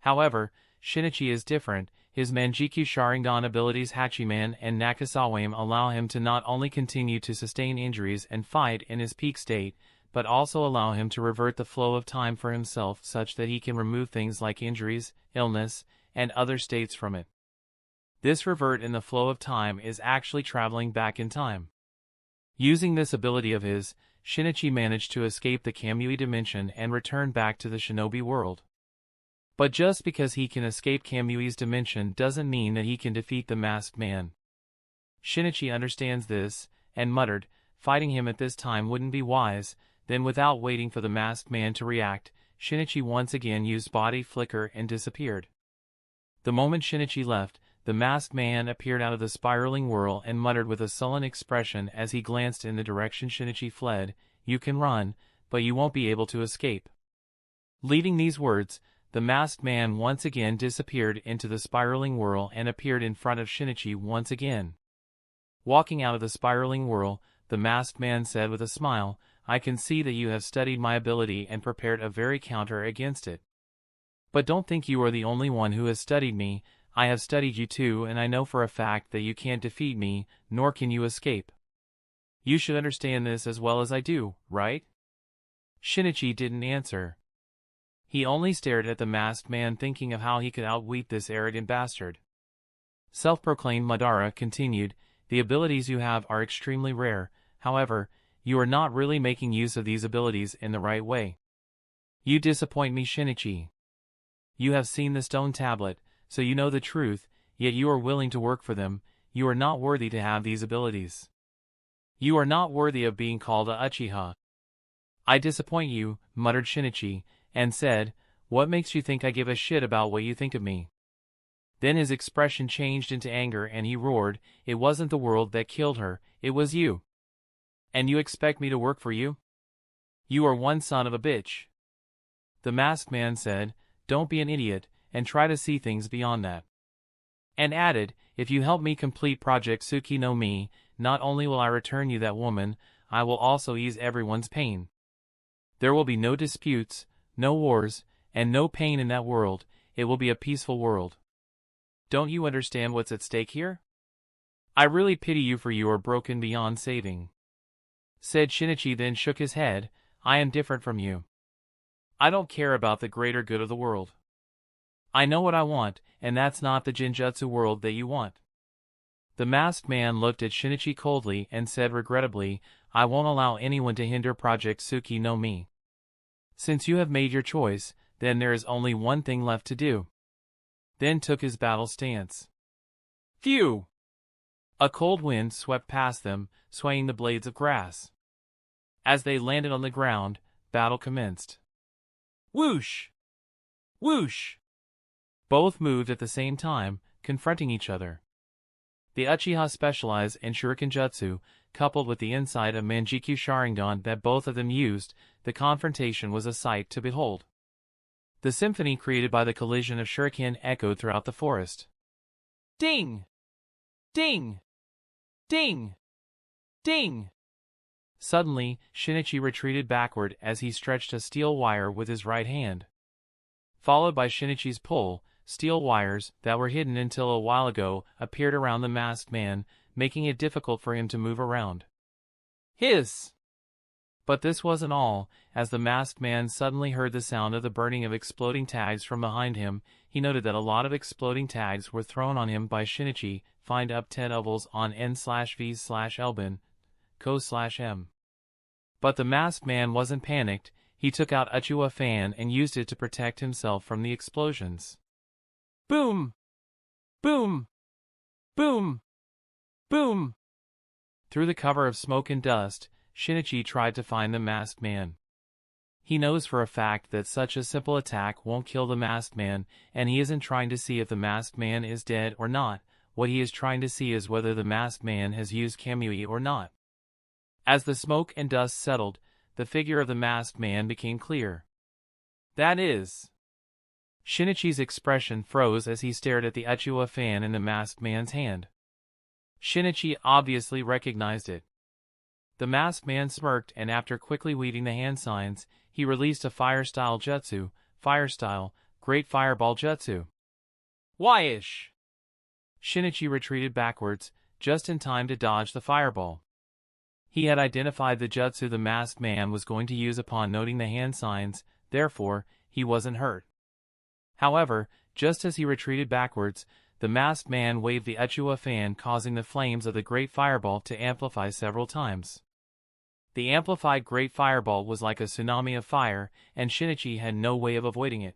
However, Shinichi is different. His Mangekyo Sharingan abilities Hachiman and Nakasawame allow him to not only continue to sustain injuries and fight in his peak state, but also allow him to revert the flow of time for himself such that he can remove things like injuries, illness, and other states from it. This revert in the flow of time is actually traveling back in time. Using this ability of his, Shinichi managed to escape the Kamui dimension and return back to the shinobi world. But just because he can escape Kamui's dimension doesn't mean that he can defeat the masked man. Shinichi understands this, and muttered, fighting him at this time wouldn't be wise. Then without waiting for the masked man to react, Shinichi once again used body flicker and disappeared. The moment Shinichi left, the masked man appeared out of the spiraling whirl and muttered with a sullen expression as he glanced in the direction Shinichi fled, "You can run, but you won't be able to escape." Leaving these words, the masked man once again disappeared into the spiraling whirl and appeared in front of Shinichi once again. Walking out of the spiraling whirl, the masked man said with a smile, "I can see that you have studied my ability and prepared a very counter against it. But don't think you are the only one who has studied me. I have studied you too, and I know for a fact that you can't defeat me, nor can you escape. You should understand this as well as I do, right?" Shinichi didn't answer. He only stared at the masked man, thinking of how he could outwit this arrogant bastard. Self-proclaimed Madara continued, "The abilities you have are extremely rare, however, you are not really making use of these abilities in the right way. You disappoint me, Shinichi. You have seen the stone tablet, so you know the truth, yet you are willing to work for them. You are not worthy to have these abilities. You are not worthy of being called a Uchiha." "I disappoint you," muttered Shinichi, and said, "What makes you think I give a shit about what you think of me?" Then his expression changed into anger and he roared, "It wasn't the world that killed her, it was you. And you expect me to work for you? You are one son of a bitch." The masked man said, "Don't be an idiot, and try to see things beyond that." And added, "If you help me complete Project Tsuki no Mi, not only will I return you that woman, I will also ease everyone's pain. There will be no disputes, no wars, and no pain in that world. It will be a peaceful world. Don't you understand what's at stake here? I really pity you, for you are broken beyond saving." Said Shinichi, then shook his head, "I am different from you. I don't care about the greater good of the world. I know what I want, and that's not the Genjutsu world that you want." The masked man looked at Shinichi coldly and said regrettably, "I won't allow anyone to hinder Project Tsuki no Mi. Since you have made your choice, then there is only one thing left to do." Then took his battle stance. Phew! A cold wind swept past them, swaying the blades of grass. As they landed on the ground, battle commenced. Whoosh! Whoosh! Both moved at the same time, confronting each other. The Uchiha specialize in Shuriken Jutsu, coupled with the insight of Mangekyo Sharingan that both of them used. The confrontation was a sight to behold. The symphony created by the collision of Shuriken echoed throughout the forest. Ding! Ding! Ding! Ding! Suddenly, Shinichi retreated backward as he stretched a steel wire with his right hand. Followed by Shinichi's pull, steel wires that were hidden until a while ago appeared around the masked man, making it difficult for him to move around. Hiss! But this wasn't all. As the masked man suddenly heard the sound of the burning of exploding tags from behind him, he noted that a lot of exploding tags were thrown on him by Shinichi. Find up 10 ovals on n/v/elbin, co/m. But the masked man wasn't panicked. He took out Uchiha fan and used it to protect himself from the explosions. Boom! Boom! Boom! Boom! Through the cover of smoke and dust, Shinichi tried to find the masked man. He knows for a fact that such a simple attack won't kill the masked man, and he isn't trying to see if the masked man is dead or not. What he is trying to see is whether the masked man has used Kamui or not. As the smoke and dust settled, the figure of the masked man became clear. That is... Shinichi's expression froze as he stared at the Uchiha fan in the masked man's hand. Shinichi obviously recognized it. The masked man smirked, and after quickly weaving the hand signs, he released a fire-style jutsu, fire-style, Great Fireball Jutsu. Why-ish! Shinichi retreated backwards, just in time to dodge the fireball. He had identified the jutsu the masked man was going to use upon noting the hand signs, therefore, he wasn't hurt. However, just as he retreated backwards, the masked man waved the Uchiha fan, causing the flames of the Great Fireball to amplify several times. The amplified Great Fireball was like a tsunami of fire, and Shinichi had no way of avoiding it.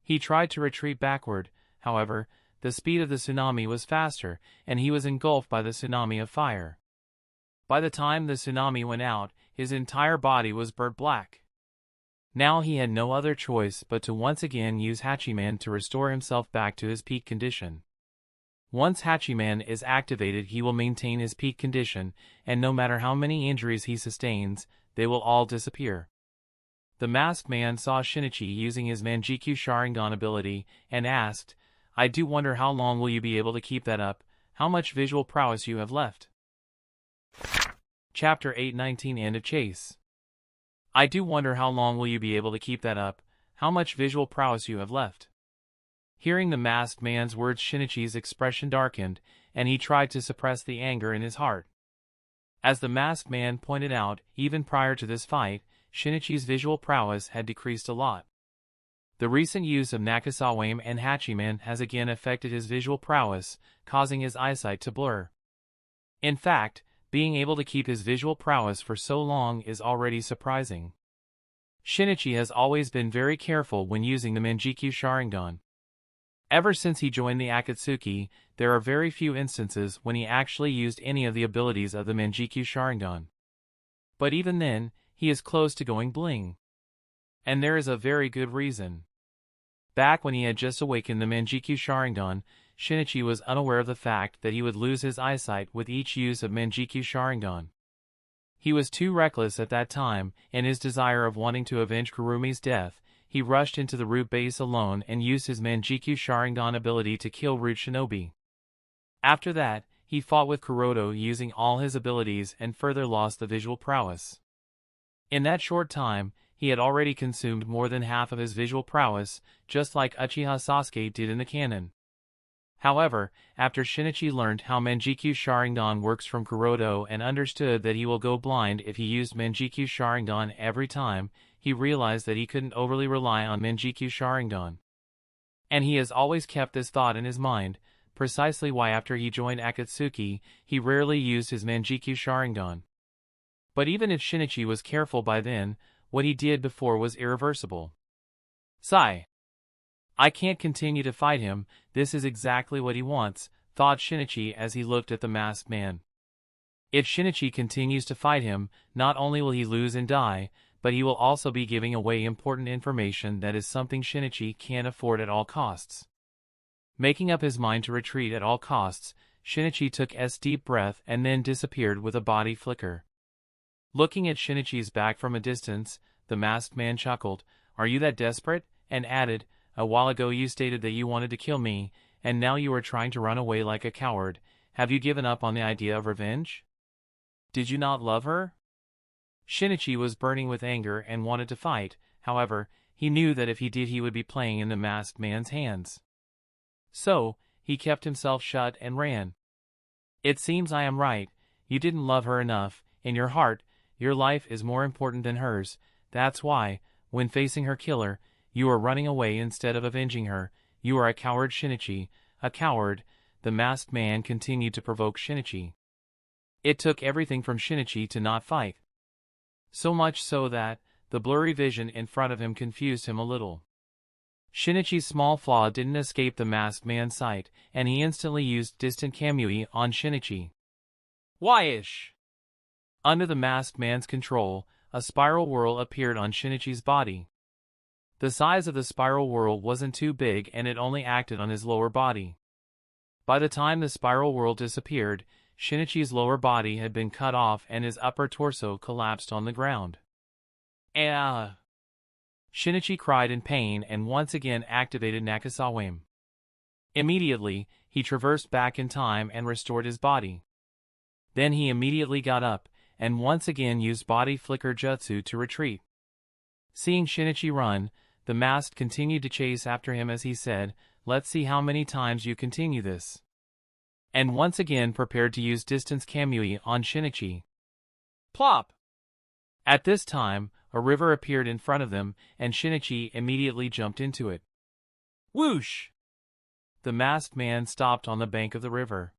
He tried to retreat backward, however, the speed of the tsunami was faster, and he was engulfed by the tsunami of fire. By the time the tsunami went out, his entire body was burnt black. Now he had no other choice but to once again use Hachiman to restore himself back to his peak condition. Once Hachiman is activated, he will maintain his peak condition, and no matter how many injuries he sustains, they will all disappear. The masked man saw Shinichi using his Mangekyo Sharingan ability, and asked, "I do wonder how long will you be able to keep that up, how much visual prowess you have left." Chapter 819 End of Chase. I do wonder how long will you be able to keep that up, how much visual prowess you have left. Hearing the masked man's words, Shinichi's expression darkened, and he tried to suppress the anger in his heart. As the masked man pointed out, even prior to this fight, Shinichi's visual prowess had decreased a lot. The recent use of Nakasawame and Hachiman has again affected his visual prowess, causing his eyesight to blur. In fact, being able to keep his visual prowess for so long is already surprising. Shinichi has always been very careful when using the Mangekyo Sharingan. Ever since he joined the Akatsuki, there are very few instances when he actually used any of the abilities of the Mangekyo Sharingan. But even then, he is close to going bling. And there is a very good reason. Back when he had just awakened the Mangekyo Sharingan, Shinichi was unaware of the fact that he would lose his eyesight with each use of Mangekyo Sharingan. He was too reckless at that time, in his desire of wanting to avenge Kurumi's death. He rushed into the root base alone and used his Mangekyo Sharingan ability to kill root shinobi. After that, he fought with Kuroto using all his abilities and further lost the visual prowess. In that short time, he had already consumed more than half of his visual prowess, just like Uchiha Sasuke did in the canon. However, after Shinichi learned how Mangekyo Sharingan works from Kuroto and understood that he will go blind if he used Mangekyo Sharingan every time, he realized that he couldn't overly rely on Mangekyo Sharingan. And he has always kept this thought in his mind, precisely why after he joined Akatsuki, he rarely used his Mangekyo Sharingan. But even if Shinichi was careful by then, what he did before was irreversible. Sigh. I can't continue to fight him, this is exactly what he wants, thought Shinichi as he looked at the masked man. If Shinichi continues to fight him, not only will he lose and die, but he will also be giving away important information that is something Shinichi can't afford at all costs. Making up his mind to retreat at all costs, Shinichi took a deep breath and then disappeared with a body flicker. Looking at Shinichi's back from a distance, the masked man chuckled, "Are you that desperate?" and added, "A while ago you stated that you wanted to kill me, and now you are trying to run away like a coward. Have you given up on the idea of revenge? Did you not love her?" Shinichi was burning with anger and wanted to fight, however, he knew that if he did he would be playing in the masked man's hands. So, he kept himself shut and ran. "It seems I am right, you didn't love her enough, in your heart, your life is more important than hers, that's why, when facing her killer, you are running away instead of avenging her. You are a coward, Shinichi, a coward." The masked man continued to provoke Shinichi. It took everything from Shinichi to not fight. So much so that, the blurry vision in front of him confused him a little. Shinichi's small flaw didn't escape the masked man's sight, and he instantly used distant Kamui on Shinichi. Why-ish! Under the masked man's control, a spiral whirl appeared on Shinichi's body. The size of the spiral whirl wasn't too big and it only acted on his lower body. By the time the spiral whirl disappeared, Shinichi's lower body had been cut off and his upper torso collapsed on the ground. Ah! Shinichi cried in pain and once again activated Nakasawame. Immediately, he traversed back in time and restored his body. Then he immediately got up, and once again used body flicker jutsu to retreat. Seeing Shinichi run, the masked continued to chase after him as he said, "Let's see how many times you continue this." And once again prepared to use distance Kamui on Shinichi. Plop! At this time, a river appeared in front of them, and Shinichi immediately jumped into it. Whoosh! The masked man stopped on the bank of the river.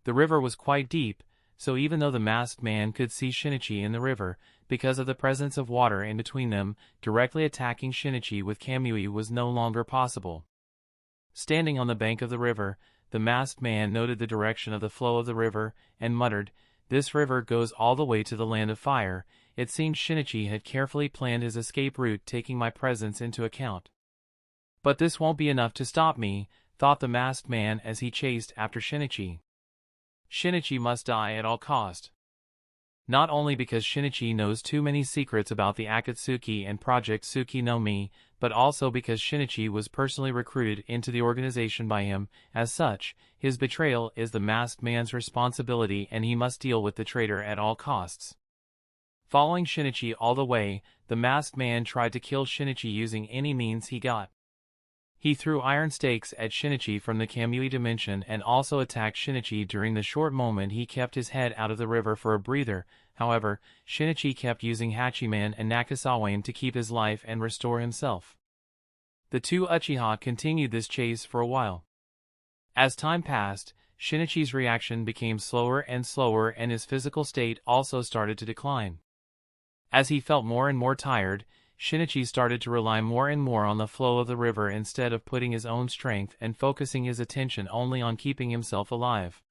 The river was quite deep, so even though the masked man could see Shinichi in the river, because of the presence of water in between them, directly attacking Shinichi with Kamui was no longer possible. Standing on the bank of the river, the masked man noted the direction of the flow of the river, and muttered, "This river goes all the way to the land of fire." It seemed Shinichi had carefully planned his escape route taking my presence into account. "But this won't be enough to stop me," thought the masked man as he chased after Shinichi. Shinichi must die at all cost. Not only because Shinichi knows too many secrets about the Akatsuki and Project Tsuki no Mi, but also because Shinichi was personally recruited into the organization by him. As such, his betrayal is the masked man's responsibility and he must deal with the traitor at all costs. Following Shinichi all the way, the masked man tried to kill Shinichi using any means he got. He threw iron stakes at Shinichi from the Kamui dimension and also attacked Shinichi during the short moment he kept his head out of the river for a breather. However, Shinichi kept using Hachiman and Nakasawame to keep his life and restore himself. The two Uchiha continued this chase for a while. As time passed, Shinichi's reaction became slower and slower and his physical state also started to decline. As he felt more and more tired, Shinichi started to rely more and more on the flow of the river instead of putting his own strength and focusing his attention only on keeping himself alive.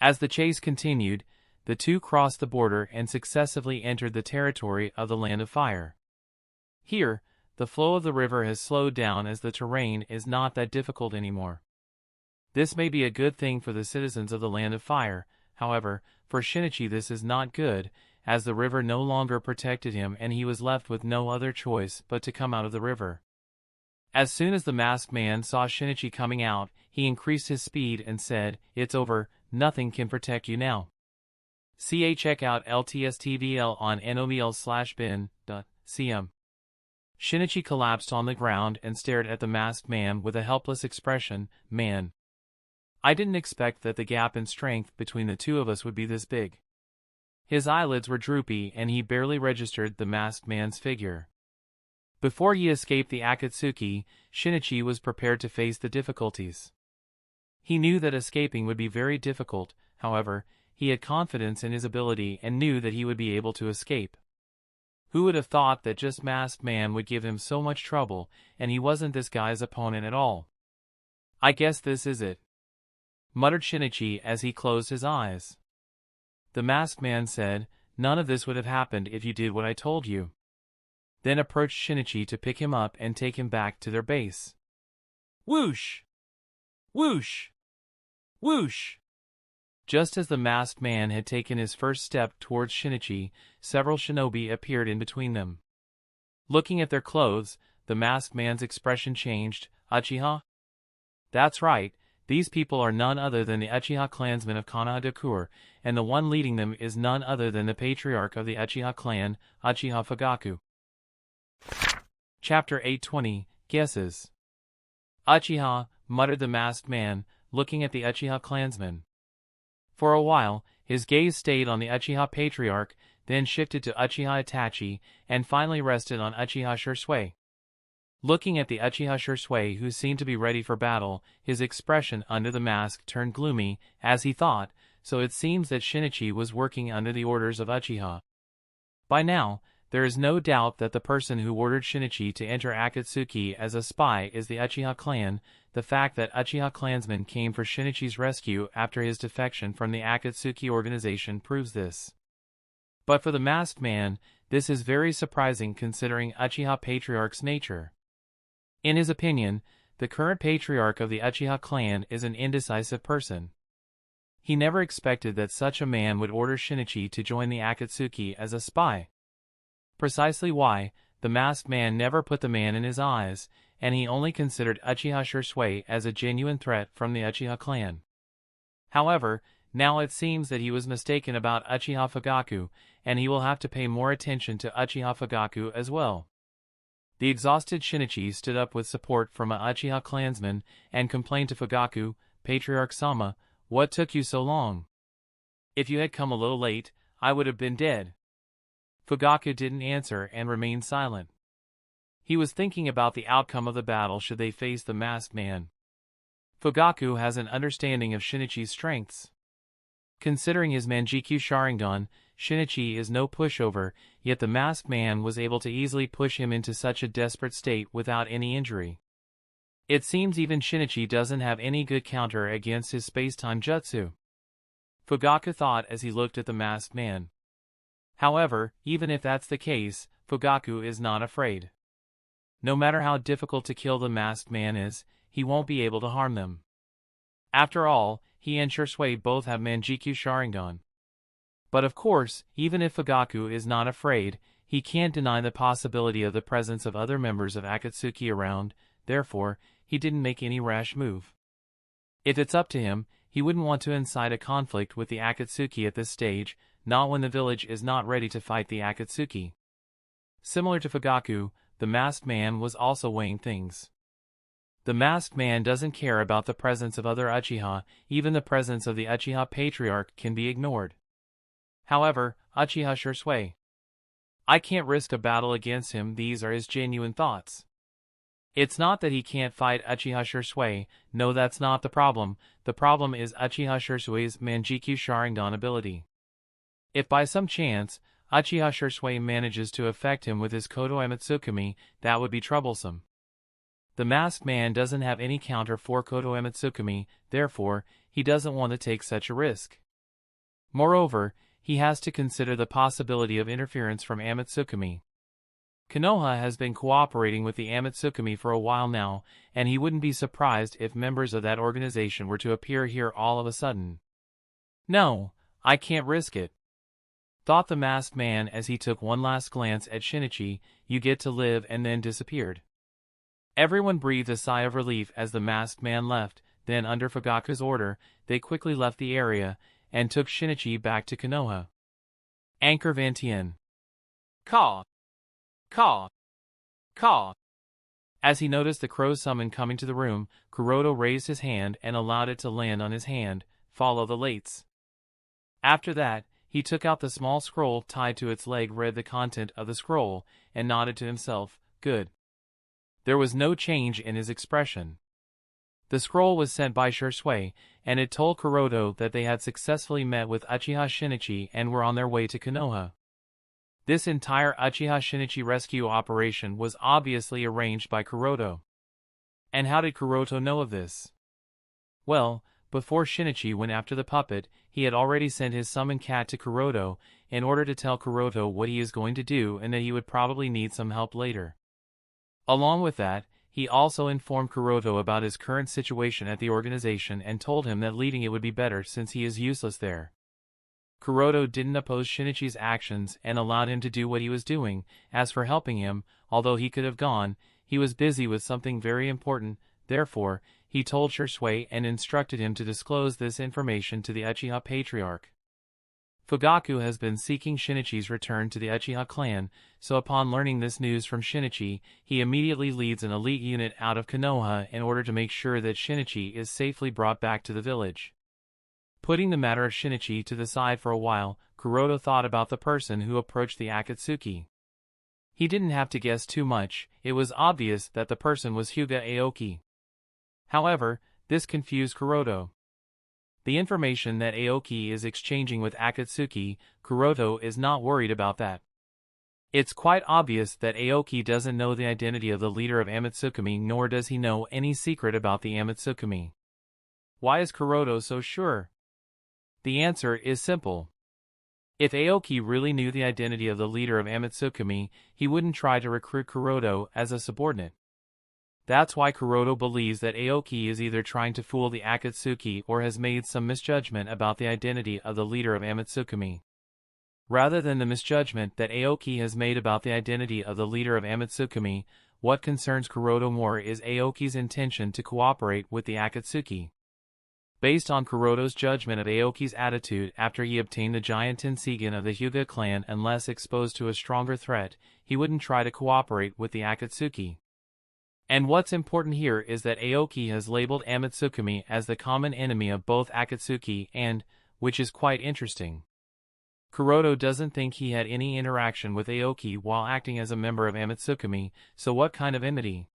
As the chase continued, the two crossed the border and successively entered the territory of the Land of Fire. Here, the flow of the river has slowed down as the terrain is not that difficult anymore. This may be a good thing for the citizens of the Land of Fire, however, for Shinichi this is not good, as the river no longer protected him and he was left with no other choice but to come out of the river. As soon as the masked man saw Shinichi coming out, he increased his speed and said, "It's over, nothing can protect you now." Check out LTSTVL on noml/bin.cm. Shinichi collapsed on the ground and stared at the masked man with a helpless expression. "Man, I didn't expect that the gap in strength between the two of us would be this big." His eyelids were droopy and he barely registered the masked man's figure. Before he escaped the Akatsuki, Shinichi was prepared to face the difficulties. He knew that escaping would be very difficult, however, he had confidence in his ability and knew that he would be able to escape. Who would have thought that just masked man would give him so much trouble, and he wasn't this guy's opponent at all. "I guess this is it," muttered Shinichi as he closed his eyes. The masked man said, "None of this would have happened if you did what I told you." Then approached Shinichi to pick him up and take him back to their base. Whoosh! Whoosh! Whoosh! Just as the masked man had taken his first step towards Shinichi, several shinobi appeared in between them. Looking at their clothes, the masked man's expression changed. "Uchiha?" "That's right, these people are none other than the Uchiha clansmen of Konohadokure, and the one leading them is none other than the patriarch of the Uchiha clan, Uchiha Fugaku." Chapter 820, Guesses. "Uchiha," muttered the masked man, looking at the Uchiha clansmen. For a while, his gaze stayed on the Uchiha patriarch, then shifted to Uchiha Itachi, and finally rested on Uchiha Shisui. Looking at the Uchiha Shisui who seemed to be ready for battle, his expression under the mask turned gloomy, as he thought, so it seems that Shinichi was working under the orders of Uchiha. By now, there is no doubt that the person who ordered Shinichi to enter Akatsuki as a spy is the Uchiha clan. The fact that Uchiha clansmen came for Shinichi's rescue after his defection from the Akatsuki organization proves this. But for the masked man, this is very surprising considering Uchiha Patriarch's nature. In his opinion, the current patriarch of the Uchiha clan is an indecisive person. He never expected that such a man would order Shinichi to join the Akatsuki as a spy. Precisely why, the masked man never put the man in his eyes, and he only considered Uchiha Shisui as a genuine threat from the Uchiha clan. However, now it seems that he was mistaken about Uchiha Fugaku, and he will have to pay more attention to Uchiha Fugaku as well. The exhausted Shinichi stood up with support from a Uchiha clansman and complained to Fugaku, "Patriarch Sama, what took you so long? If you had come a little late, I would have been dead." Fugaku didn't answer and remained silent. He was thinking about the outcome of the battle should they face the masked man. Fugaku has an understanding of Shinichi's strengths. Considering his Mangekyo Sharingan, Shinichi is no pushover, yet the masked man was able to easily push him into such a desperate state without any injury. It seems even Shinichi doesn't have any good counter against his space-time jutsu. Fugaku thought as he looked at the masked man. However, even if that's the case, Fugaku is not afraid. No matter how difficult to kill the masked man is, he won't be able to harm them. After all, he and Shisui both have Mangekyo Sharingan. But of course, even if Fugaku is not afraid, he can't deny the possibility of the presence of other members of Akatsuki around, therefore, he didn't make any rash move. If it's up to him, he wouldn't want to incite a conflict with the Akatsuki at this stage, not when the village is not ready to fight the Akatsuki. Similar to Fugaku, the masked man was also weighing things. The masked man doesn't care about the presence of other Uchiha, even the presence of the Uchiha patriarch can be ignored. However, Uchiha Shisui, I can't risk a battle against him, these are his genuine thoughts. It's not that he can't fight Uchiha Shisui, no, that's not the problem is Uchiha Shisui's Mangekyo Sharingan ability. If by some chance, Uchiha Shisui manages to affect him with his Kodo Amatsukami, that would be troublesome. The masked man doesn't have any counter for Kodo Amatsukami, therefore, he doesn't want to take such a risk. Moreover, he has to consider the possibility of interference from Amatsukami. Konoha has been cooperating with the Amatsukami for a while now, and he wouldn't be surprised if members of that organization were to appear here all of a sudden. No, I can't risk it, thought the masked man as he took one last glance at Shinichi. You get to live, and then disappeared. Everyone breathed a sigh of relief as the masked man left, then under Fugaku's order, they quickly left the area, and took Shinichi back to Konoha. Anchor Vantien. Caw! Caw! Caw! As he noticed the crow summon coming to the room, Kuroto raised his hand and allowed it to land on his hand. Follow the lates. After that, he took out the small scroll tied to its leg, read the content of the scroll, and nodded to himself. Good. There was no change in his expression. The scroll was sent by Shisui, and it told Kuroto that they had successfully met with Uchiha Shinichi and were on their way to Konoha. This entire Uchiha Shinichi rescue operation was obviously arranged by Kuroto. And how did Kuroto know of this? Well, before Shinichi went after the puppet, he had already sent his summon cat to Kuroto in order to tell Kuroto what he is going to do and that he would probably need some help later. Along with that, he also informed Kuroto about his current situation at the organization and told him that leading it would be better since he is useless there. Kuroto didn't oppose Shinichi's actions and allowed him to do what he was doing. As for helping him, although he could have gone, he was busy with something very important. Therefore, he told Shisui and instructed him to disclose this information to the Uchiha Patriarch. Fugaku has been seeking Shinichi's return to the Uchiha clan, so upon learning this news from Shinichi, he immediately leads an elite unit out of Konoha in order to make sure that Shinichi is safely brought back to the village. Putting the matter of Shinichi to the side for a while, Kuroto thought about the person who approached the Akatsuki. He didn't have to guess too much, it was obvious that the person was Hyuga Aoki. However, this confused Kuroto. The information that Aoki is exchanging with Akatsuki, Kuroto is not worried about that. It's quite obvious that Aoki doesn't know the identity of the leader of Amatsukami, nor does he know any secret about the Amatsukami. Why is Kuroto so sure? The answer is simple. If Aoki really knew the identity of the leader of Amatsukami, he wouldn't try to recruit Kuroto as a subordinate. That's why Kuroto believes that Aoki is either trying to fool the Akatsuki or has made some misjudgment about the identity of the leader of Amatsukami. Rather than the misjudgment that Aoki has made about the identity of the leader of Amatsukami, what concerns Kuroto more is Aoki's intention to cooperate with the Akatsuki. Based on Kuroto's judgment of Aoki's attitude after he obtained the giant Tenseigan of the Hyuga clan, unless exposed to a stronger threat, he wouldn't try to cooperate with the Akatsuki. And what's important here is that Aoki has labeled Amatsukami as the common enemy of both Akatsuki and, which is quite interesting. Kuroto doesn't think he had any interaction with Aoki while acting as a member of Amatsukami, so what kind of enmity?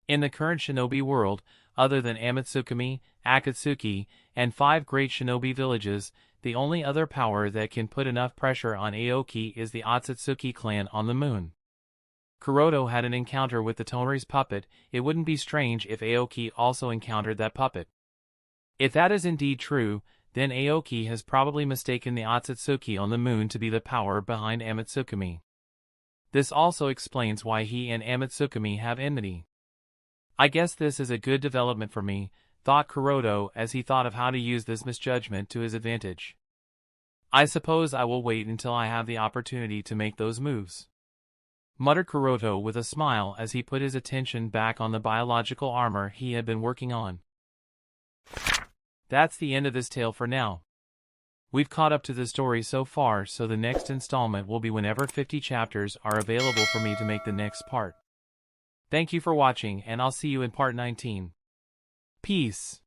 In the current shinobi world, other than Amatsukami, Akatsuki, and 5 great shinobi villages, the only other power that can put enough pressure on Aoki is the Otsutsuki clan on the moon. Kuroto had an encounter with the Toneri's puppet. It wouldn't be strange if Aoki also encountered that puppet. If that is indeed true, then Aoki has probably mistaken the Otsutsuki on the moon to be the power behind Amatsukami. This also explains why he and Amatsukami have enmity. I guess this is a good development for me, thought Kuroto as he thought of how to use this misjudgment to his advantage. I suppose I will wait until I have the opportunity to make those moves, muttered Kuroto with a smile as he put his attention back on the biological armor he had been working on. That's the end of this tale for now. We've caught up to the story so far, so the next installment will be whenever 50 chapters are available for me to make the next part. Thank you for watching, and I'll see you in part 19. Peace.